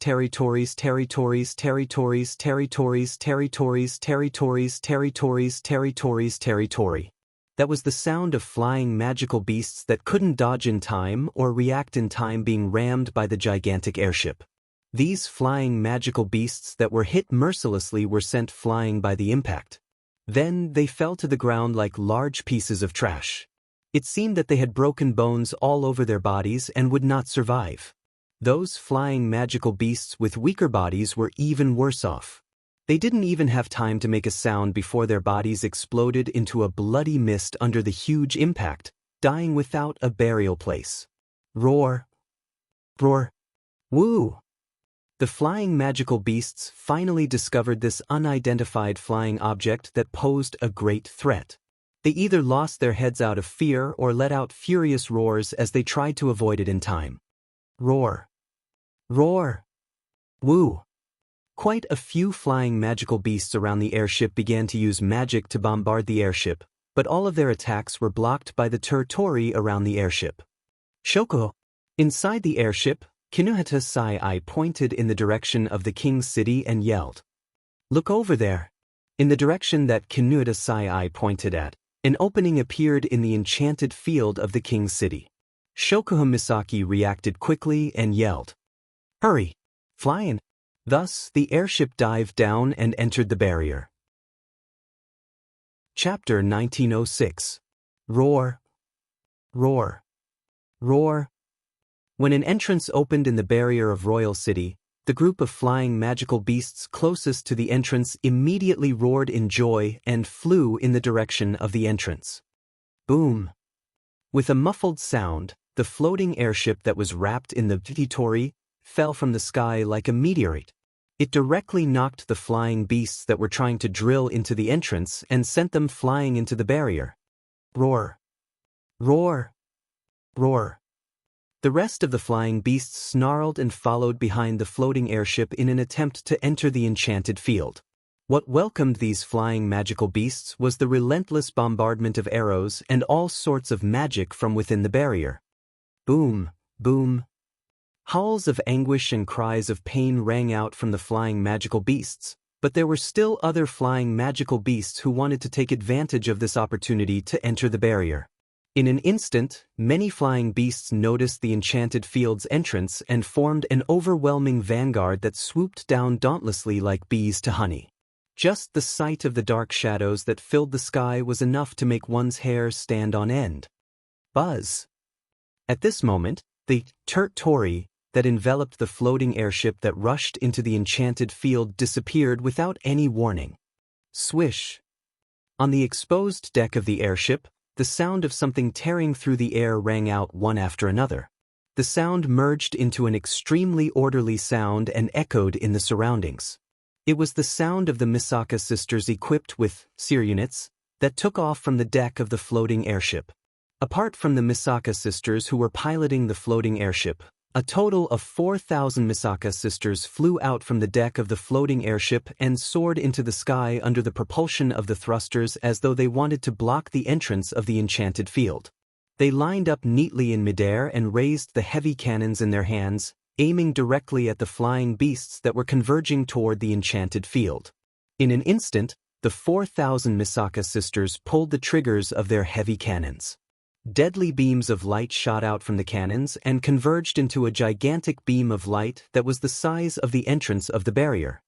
That was the sound of flying magical beasts that couldn't dodge in time or react in time being rammed by the gigantic airship. These flying magical beasts that were hit mercilessly were sent flying by the impact. Then they fell to the ground like large pieces of trash. It seemed that they had broken bones all over their bodies and would not survive. Those flying magical beasts with weaker bodies were even worse off. They didn't even have time to make a sound before their bodies exploded into a bloody mist under the huge impact, dying without a burial place. Roar! Roar! Woo! The flying magical beasts finally discovered this unidentified flying object that posed a great threat. They either lost their heads out of fear or let out furious roars as they tried to avoid it in time. Roar! Roar! Woo! Quite a few flying magical beasts around the airship began to use magic to bombard the airship, but all of their attacks were blocked by the Tori around the airship. Shoko! Inside the airship, Kinuhata Sai pointed in the direction of the king's city and yelled, "Look over there!" In the direction that Kinuhata Sai pointed at, an opening appeared in the enchanted field of the king's city. Shokuha Misaki reacted quickly and yelled, "Hurry! Fly in!" Thus, the airship dived down and entered the barrier. Chapter 1906. Roar! Roar! Roar! When an entrance opened in the barrier of Royal City, the group of flying magical beasts closest to the entrance immediately roared in joy and flew in the direction of the entrance. Boom! With a muffled sound, the floating airship that was wrapped in the Tori fell from the sky like a meteorite. It directly knocked the flying beasts that were trying to drill into the entrance and sent them flying into the barrier. Roar! Roar! Roar! The rest of the flying beasts snarled and followed behind the floating airship in an attempt to enter the enchanted field. What welcomed these flying magical beasts was the relentless bombardment of arrows and all sorts of magic from within the barrier. Boom! Boom! Howls of anguish and cries of pain rang out from the flying magical beasts, but there were still other flying magical beasts who wanted to take advantage of this opportunity to enter the barrier. In an instant, many flying beasts noticed the enchanted field's entrance and formed an overwhelming vanguard that swooped down dauntlessly like bees to honey. Just the sight of the dark shadows that filled the sky was enough to make one's hair stand on end. Buzz! At this moment, the Tori that enveloped the floating airship that rushed into the enchanted field disappeared without any warning. Swish! On the exposed deck of the airship, the sound of something tearing through the air rang out one after another. The sound merged into an extremely orderly sound and echoed in the surroundings. It was the sound of the Misaka sisters equipped with seer units that took off from the deck of the floating airship. Apart from the Misaka sisters who were piloting the floating airship, a total of 4,000 Misaka sisters flew out from the deck of the floating airship and soared into the sky under the propulsion of the thrusters as though they wanted to block the entrance of the enchanted field. They lined up neatly in midair and raised the heavy cannons in their hands, aiming directly at the flying beasts that were converging toward the enchanted field. In an instant, the 4,000 Misaka sisters pulled the triggers of their heavy cannons. Deadly beams of light shot out from the cannons and converged into a gigantic beam of light that was the size of the entrance of the barrier.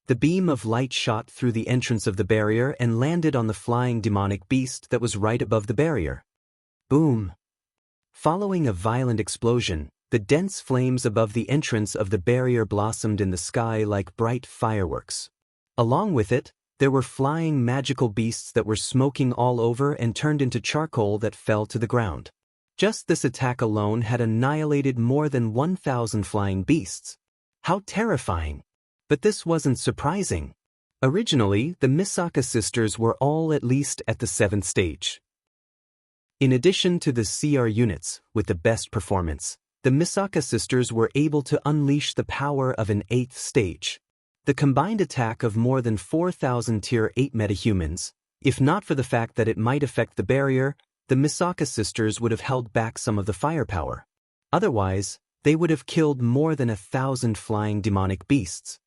The beam of light shot through the entrance of the barrier and landed on the flying demonic beast that was right above the barrier. Boom! Following a violent explosion, the dense flames above the entrance of the barrier blossomed in the sky like bright fireworks. Along with it, there were flying magical beasts that were smoking all over and turned into charcoal that fell to the ground. Just this attack alone had annihilated more than 1,000 flying beasts. How terrifying! But this wasn't surprising. Originally, the Misaka sisters were all at least at the 7th stage. In addition to the CR units, with the best performance, the Misaka sisters were able to unleash the power of an 8th stage. The combined attack of more than 4,000 Tier 8 metahumans, if not for the fact that it might affect the barrier, the Misaka sisters would have held back some of the firepower. Otherwise, they would have killed more than 1,000 flying demonic beasts.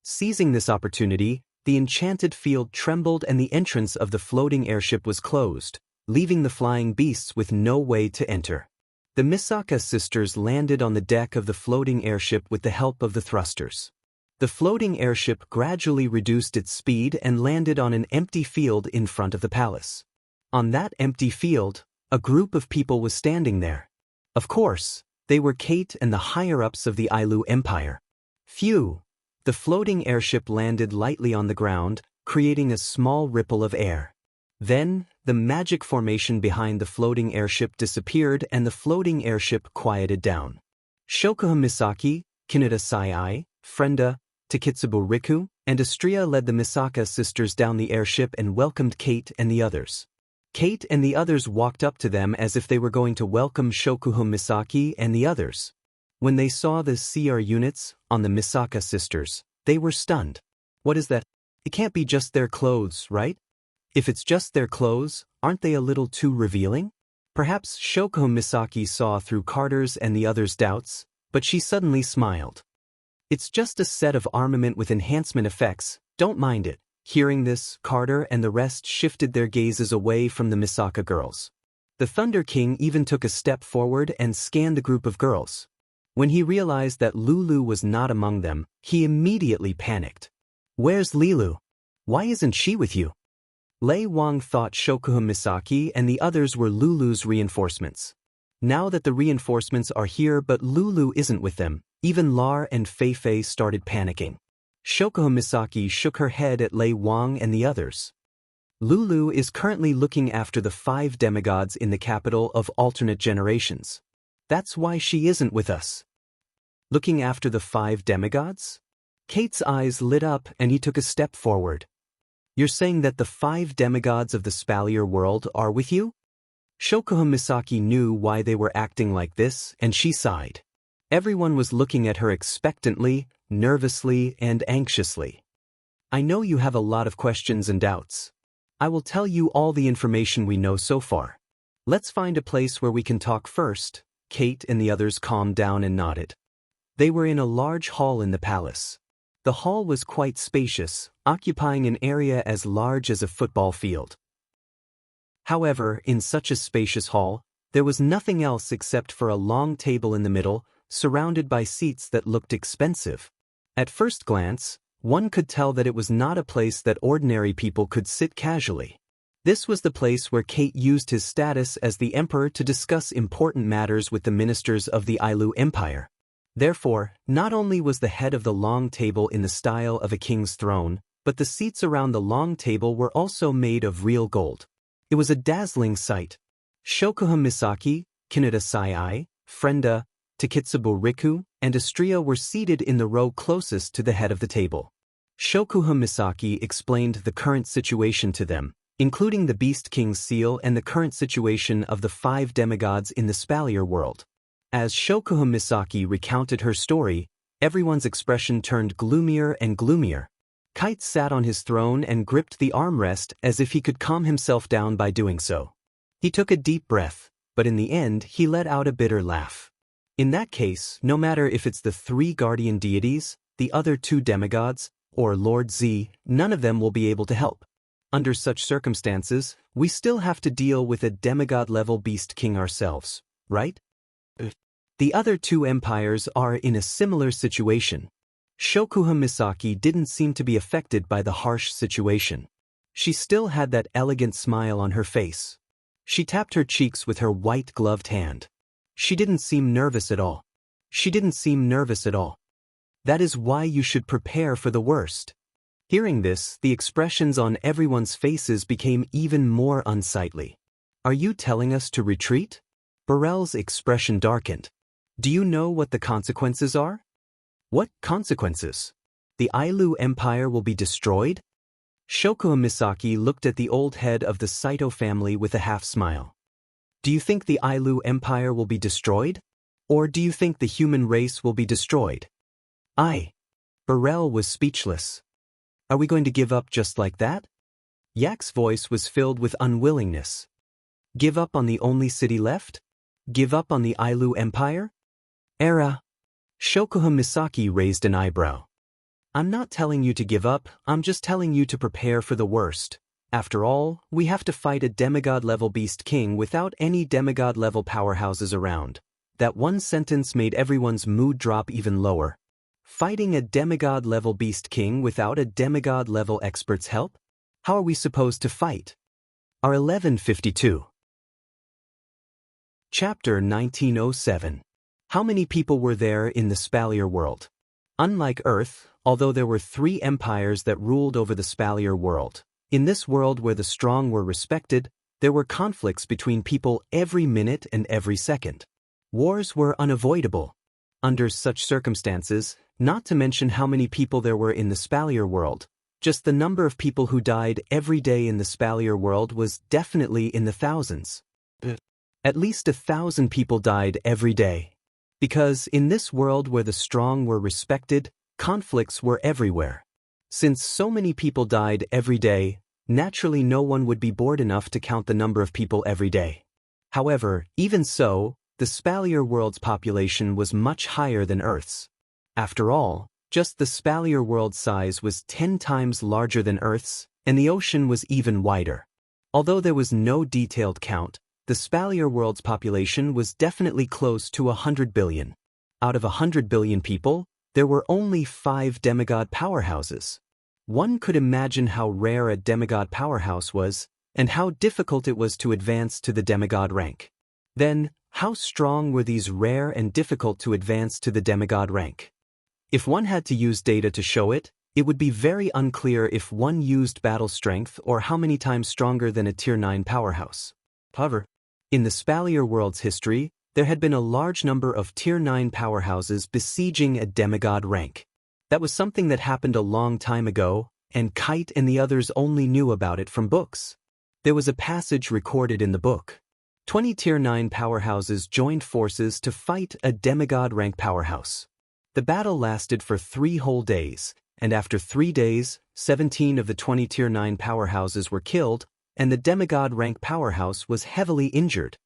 Seizing this opportunity, the enchanted field trembled and the entrance of the floating airship was closed, leaving the flying beasts with no way to enter. The Misaka sisters landed on the deck of the floating airship with the help of the thrusters. The floating airship gradually reduced its speed and landed on an empty field in front of the palace. On that empty field, a group of people was standing there. Of course, they were Kate and the higher-ups of the Ailu Empire. Phew! The floating airship landed lightly on the ground, creating a small ripple of air. Then, the magic formation behind the floating airship disappeared and the floating airship quieted down. Shokuha Misaki, Kaneda Sai, Frenda, Takitsubo Riku, and Astria led the Misaka sisters down the airship and welcomed Kate and the others. Kate and the others walked up to them as if they were going to welcome Shokuha Misaki and the others. When they saw the CR units on the Misaka sisters, they were stunned. What is that? It can't be just their clothes, right? If it's just their clothes, aren't they a little too revealing? Perhaps Shokuha Misaki saw through Carter's and the others' doubts, but she suddenly smiled. It's just a set of armament with enhancement effects, don't mind it. Hearing this, Carter and the rest shifted their gazes away from the Misaka girls. The Thunder King even took a step forward and scanned the group of girls. When he realized that Lulu was not among them, he immediately panicked. Where's Lilu? Why isn't she with you? Lei Wang thought Shokuha Misaki and the others were Lulu's reinforcements. Now that the reinforcements are here but Lulu isn't with them, even Lar and Fei Fei started panicking. Shokuha Misaki shook her head at Lei Wang and the others. Lulu is currently looking after the 5 demigods in the capital of alternate generations. That's why she isn't with us. Looking after the 5 demigods? Kate's eyes lit up and he took a step forward. You're saying that the 5 demigods of the Spalier world are with you? Shokuha Misaki knew why they were acting like this and she sighed. Everyone was looking at her expectantly, nervously, and anxiously. I know you have a lot of questions and doubts. I will tell you all the information we know so far. Let's find a place where we can talk first. Kate and the others calmed down and nodded. They were in a large hall in the palace. The hall was quite spacious, occupying an area as large as a football field. However, in such a spacious hall, there was nothing else except for a long table in the middle, surrounded by seats that looked expensive. At first glance, one could tell that it was not a place that ordinary people could sit casually. This was the place where Kate used his status as the emperor to discuss important matters with the ministers of the Ailu Empire. Therefore, not only was the head of the long table in the style of a king's throne, but the seats around the long table were also made of real gold. It was a dazzling sight. Shokuha Misaki, Kaneda Sai, Frenda, Takitsubo Riku, and Astria were seated in the row closest to the head of the table. Shokuha Misaki explained the current situation to them, including the Beast King's seal and the current situation of the 5 demigods in the Spalier world. As Shokuha Misaki recounted her story, everyone's expression turned gloomier and gloomier. Kite sat on his throne and gripped the armrest as if he could calm himself down by doing so. He took a deep breath, but in the end he let out a bitter laugh. In that case, no matter if it's the 3 guardian deities, the other 2 demigods, or Lord Z, none of them will be able to help. Under such circumstances, we still have to deal with a demigod-level Beast King ourselves, right? The other 2 empires are in a similar situation. Shokuha Misaki didn't seem to be affected by the harsh situation. She still had that elegant smile on her face. She tapped her cheeks with her white-gloved hand. She didn't seem nervous at all. She didn't seem nervous at all. That is why you should prepare for the worst. Hearing this, the expressions on everyone's faces became even more unsightly. Are you telling us to retreat? Burrell's expression darkened. Do you know what the consequences are? What consequences? The Ailu Empire will be destroyed? Shokuha Misaki looked at the old head of the Saito family with a half-smile. Do you think the Ailu Empire will be destroyed? Or do you think the human race will be destroyed? Burrell was speechless. Are we going to give up just like that? Yak's voice was filled with unwillingness. Give up on the only city left? Give up on the Ailu Empire? Shokuha Misaki raised an eyebrow. I'm not telling you to give up, I'm just telling you to prepare for the worst. After all, we have to fight a demigod-level beast king without any demigod-level powerhouses around. That one sentence made everyone's mood drop even lower. Fighting a demigod-level beast king without a demigod-level expert's help? How are we supposed to fight? R1152. Chapter 1907. How many people were there in the Spalier world? Unlike Earth, although there were 3 empires that ruled over the Spalier world, in this world where the strong were respected, there were conflicts between people every minute and every second. Wars were unavoidable. Under such circumstances, not to mention how many people there were in the Spalier world, just the number of people who died every day in the Spalier world was definitely in the thousands. At least 1,000 people died every day. Because in this world where the strong were respected, conflicts were everywhere. Since so many people died every day, naturally no one would be bored enough to count the number of people every day. However, even so, the Spalier world's population was much higher than Earth's. After all, just the Spalier world's size was 10 times larger than Earth's, and the ocean was even wider. Although there was no detailed count, the Spalier world's population was definitely close to 100 billion. Out of 100 billion people, there were only 5 demigod powerhouses. One could imagine how rare a demigod powerhouse was, and how difficult it was to advance to the demigod rank. Then, how strong were these rare and difficult to advance to the demigod rank? If one had to use data to show it, it would be very unclear if one used battle strength or how many times stronger than a Tier 9 powerhouse. However, in the Spalier world's history, there had been a large number of Tier 9 powerhouses besieging a demigod rank. That was something that happened a long time ago, and Kite and the others only knew about it from books. There was a passage recorded in the book. 20 Tier 9 powerhouses joined forces to fight a demigod rank powerhouse. The battle lasted for 3 whole days, and after 3 days, 17 of the 20 Tier 9 powerhouses were killed, and the demigod rank powerhouse was heavily injured.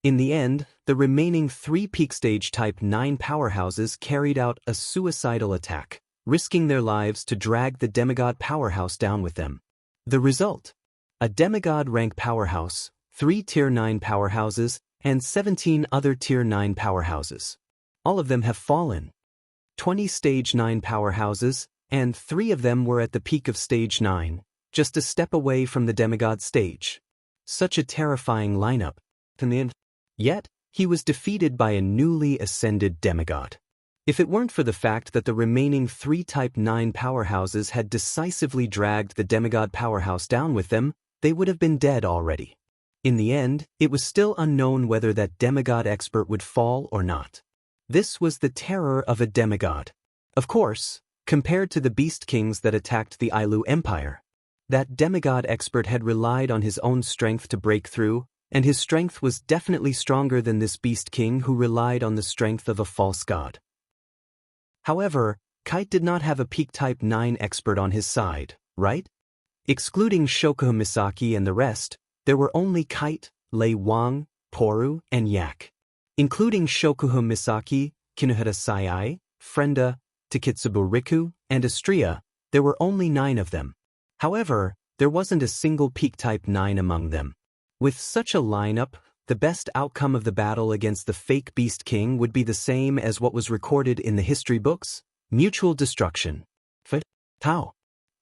In the end, the remaining 3 peak stage type 9 powerhouses carried out a suicidal attack, risking their lives to drag the demigod powerhouse down with them. The result? A demigod rank powerhouse, 3 Tier 9 powerhouses, and 17 other Tier 9 powerhouses. All of them have fallen. 20 Stage 9 powerhouses, and 3 of them were at the peak of Stage 9, just a step away from the demigod stage. Such a terrifying lineup. Yet, he was defeated by a newly ascended demigod. If it weren't for the fact that the remaining 3 Type 9 powerhouses had decisively dragged the demigod powerhouse down with them, they would have been dead already. In the end, it was still unknown whether that demigod expert would fall or not. This was the terror of a demigod. Of course, compared to the beast kings that attacked the Ailu Empire, that demigod expert had relied on his own strength to break through, and his strength was definitely stronger than this beast king who relied on the strength of a false god. However, Kite did not have a peak type 9 expert on his side, right? Excluding Shokuha Misaki and the rest, there were only Kite, Lei Wang, Poru, and Yak. Including Shokuha Misaki, Kinohara Sayai, Frenda, Takitsubo Riku, and Astria, there were only 9 of them. However, there wasn't a single peak type 9 among them. With such a lineup, the best outcome of the battle against the fake Beast King would be the same as what was recorded in the history books, Mutual destruction. How?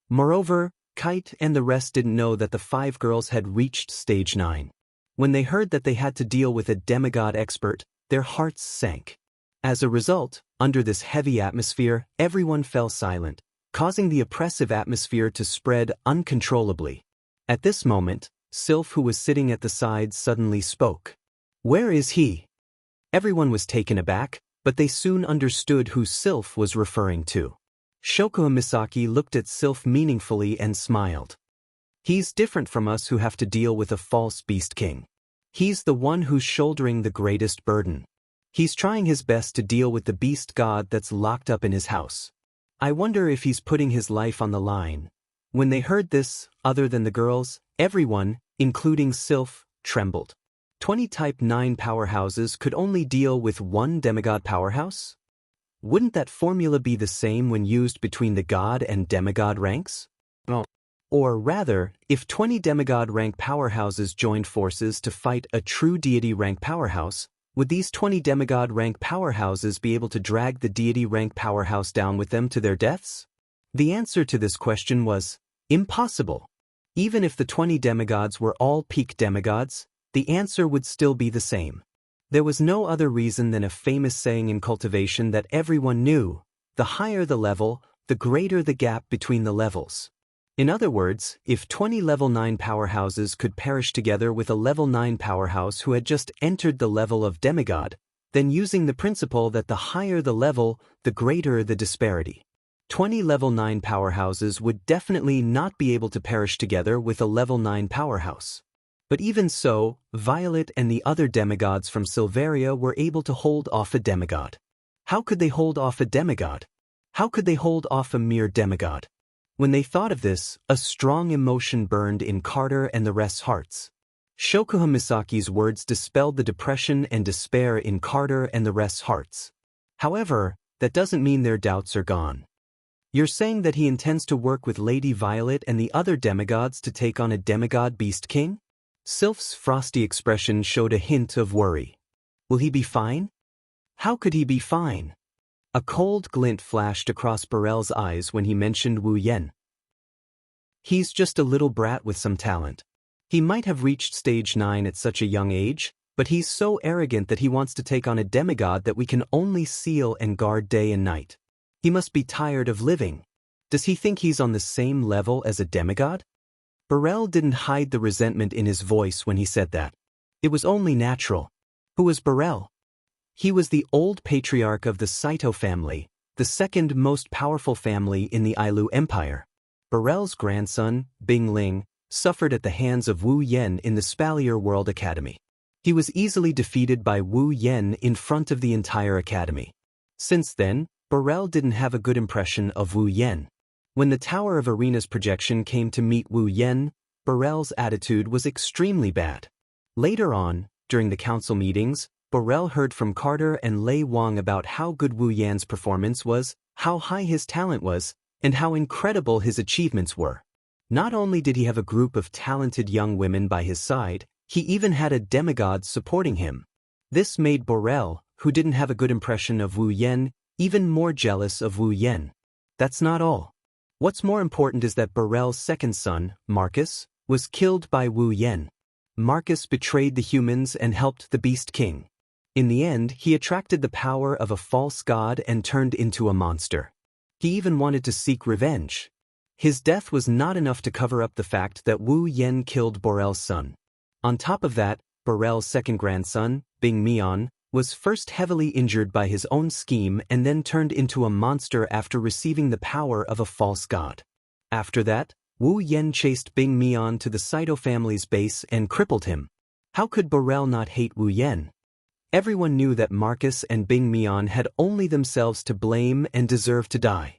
Moreover, Kite and the rest didn't know that the 5 girls had reached stage 9. When they heard that they had to deal with a demigod expert, their hearts sank. As a result, under this heavy atmosphere, everyone fell silent, causing the oppressive atmosphere to spread uncontrollably. At this moment, Sylph, who was sitting at the side, suddenly spoke. "Where is he?" Everyone was taken aback, but they soon understood who Sylph was referring to. Shoko Misaki looked at Sylph meaningfully and smiled. "He's different from us who have to deal with a false beast king. He's the one who's shouldering the greatest burden. He's trying his best to deal with the beast god that's locked up in his house. I wonder if he's putting his life on the line." When they heard this, other than the girls, everyone, including Sylph, trembled. 20 Type 9 powerhouses could only deal with one demigod powerhouse? Wouldn't that formula be the same when used between the god and demigod ranks? No. Or rather, if 20 demigod rank powerhouses joined forces to fight a true deity rank powerhouse, would these 20 demigod rank powerhouses be able to drag the deity rank powerhouse down with them to their deaths? The answer to this question was impossible. Even if the 20 demigods were all peak demigods, the answer would still be the same. There was no other reason than a famous saying in Cultivation that everyone knew: the higher the level, the greater the gap between the levels. In other words, if 20 level 9 powerhouses could perish together with a level 9 powerhouse who had just entered the level of demigod, then using the principle that the higher the level, the greater the disparity, 20 level 9 powerhouses would definitely not be able to perish together with a level 9 powerhouse. But even so, Violet and the other demigods from Silveria were able to hold off a demigod. How could they hold off a demigod? How could they hold off a mere demigod? When they thought of this, a strong emotion burned in Carter and the rest's hearts. Shokuha Misaki's words dispelled the depression and despair in Carter and the rest's hearts. However, that doesn't mean their doubts are gone. You're saying that he intends to work with Lady Violet and the other demigods to take on a demigod beast king? Sylph's frosty expression showed a hint of worry. Will he be fine? How could he be fine? A cold glint flashed across Burrell's eyes when he mentioned Wu Yen. He's just a little brat with some talent. He might have reached stage 9 at such a young age, but he's so arrogant that he wants to take on a demigod that we can only seal and guard day and night. He must be tired of living. Does he think he's on the same level as a demigod? Burrell didn't hide the resentment in his voice when he said that. It was only natural. Who was Burrell? He was the old patriarch of the Saito family, the second most powerful family in the Ailu Empire. Burrell's grandson, Bing Ling, suffered at the hands of Wu Yen in the Spalier World Academy. He was easily defeated by Wu Yen in front of the entire academy. Since then, Burrell didn't have a good impression of Wu Yen. When the Tower of Arena's projection came to meet Wu Yen, Burrell's attitude was extremely bad. Later on, during the council meetings, Burrell heard from Carter and Lei Wang about how good Wu Yan's performance was, how high his talent was, and how incredible his achievements were. Not only did he have a group of talented young women by his side, he even had a demigod supporting him. This made Burrell, who didn't have a good impression of Wu Yen, even more jealous of Wu Yen. That's not all. What's more important is that Burrell's second son, Marcus, was killed by Wu Yen. Marcus betrayed the humans and helped the Beast King. In the end, he attracted the power of a false god and turned into a monster. He even wanted to seek revenge. His death was not enough to cover up the fact that Wu Yen killed Burrell's son. On top of that, Burrell's second grandson, Bing Mian, was first heavily injured by his own scheme and then turned into a monster after receiving the power of a false god. After that, Wu Yen chased Bing Mian to the Saito family's base and crippled him. How could Burrell not hate Wu Yen? Everyone knew that Marcus and Bing Mian had only themselves to blame and deserved to die.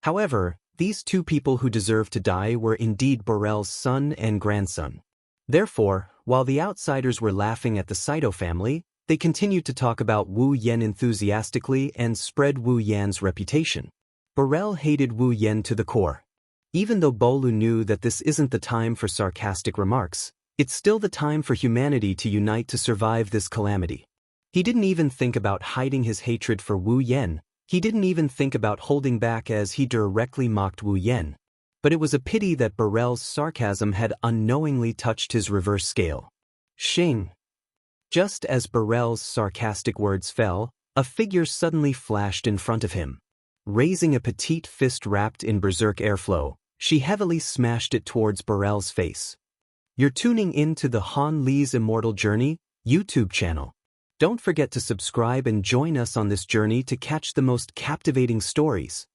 However, these two people who deserved to die were indeed Burrell's son and grandson. Therefore, while the outsiders were laughing at the Saito family, they continued to talk about Wu Yen enthusiastically and spread Wu Yan's reputation. Burrell hated Wu Yen to the core. Even though Bolu knew that this isn't the time for sarcastic remarks, it's still the time for humanity to unite to survive this calamity. He didn't even think about hiding his hatred for Wu Yen, He didn't even think about holding back as he directly mocked Wu Yen. But it was a pity that Burrell's sarcasm had unknowingly touched his reverse scale. Xing. Just as Burrell's sarcastic words fell, a figure suddenly flashed in front of him. Raising a petite fist wrapped in berserk airflow, she heavily smashed it towards Burrell's face. You're tuning in to the Han Li's Immortal Journey YouTube channel. Don't forget to subscribe and join us on this journey to catch the most captivating stories.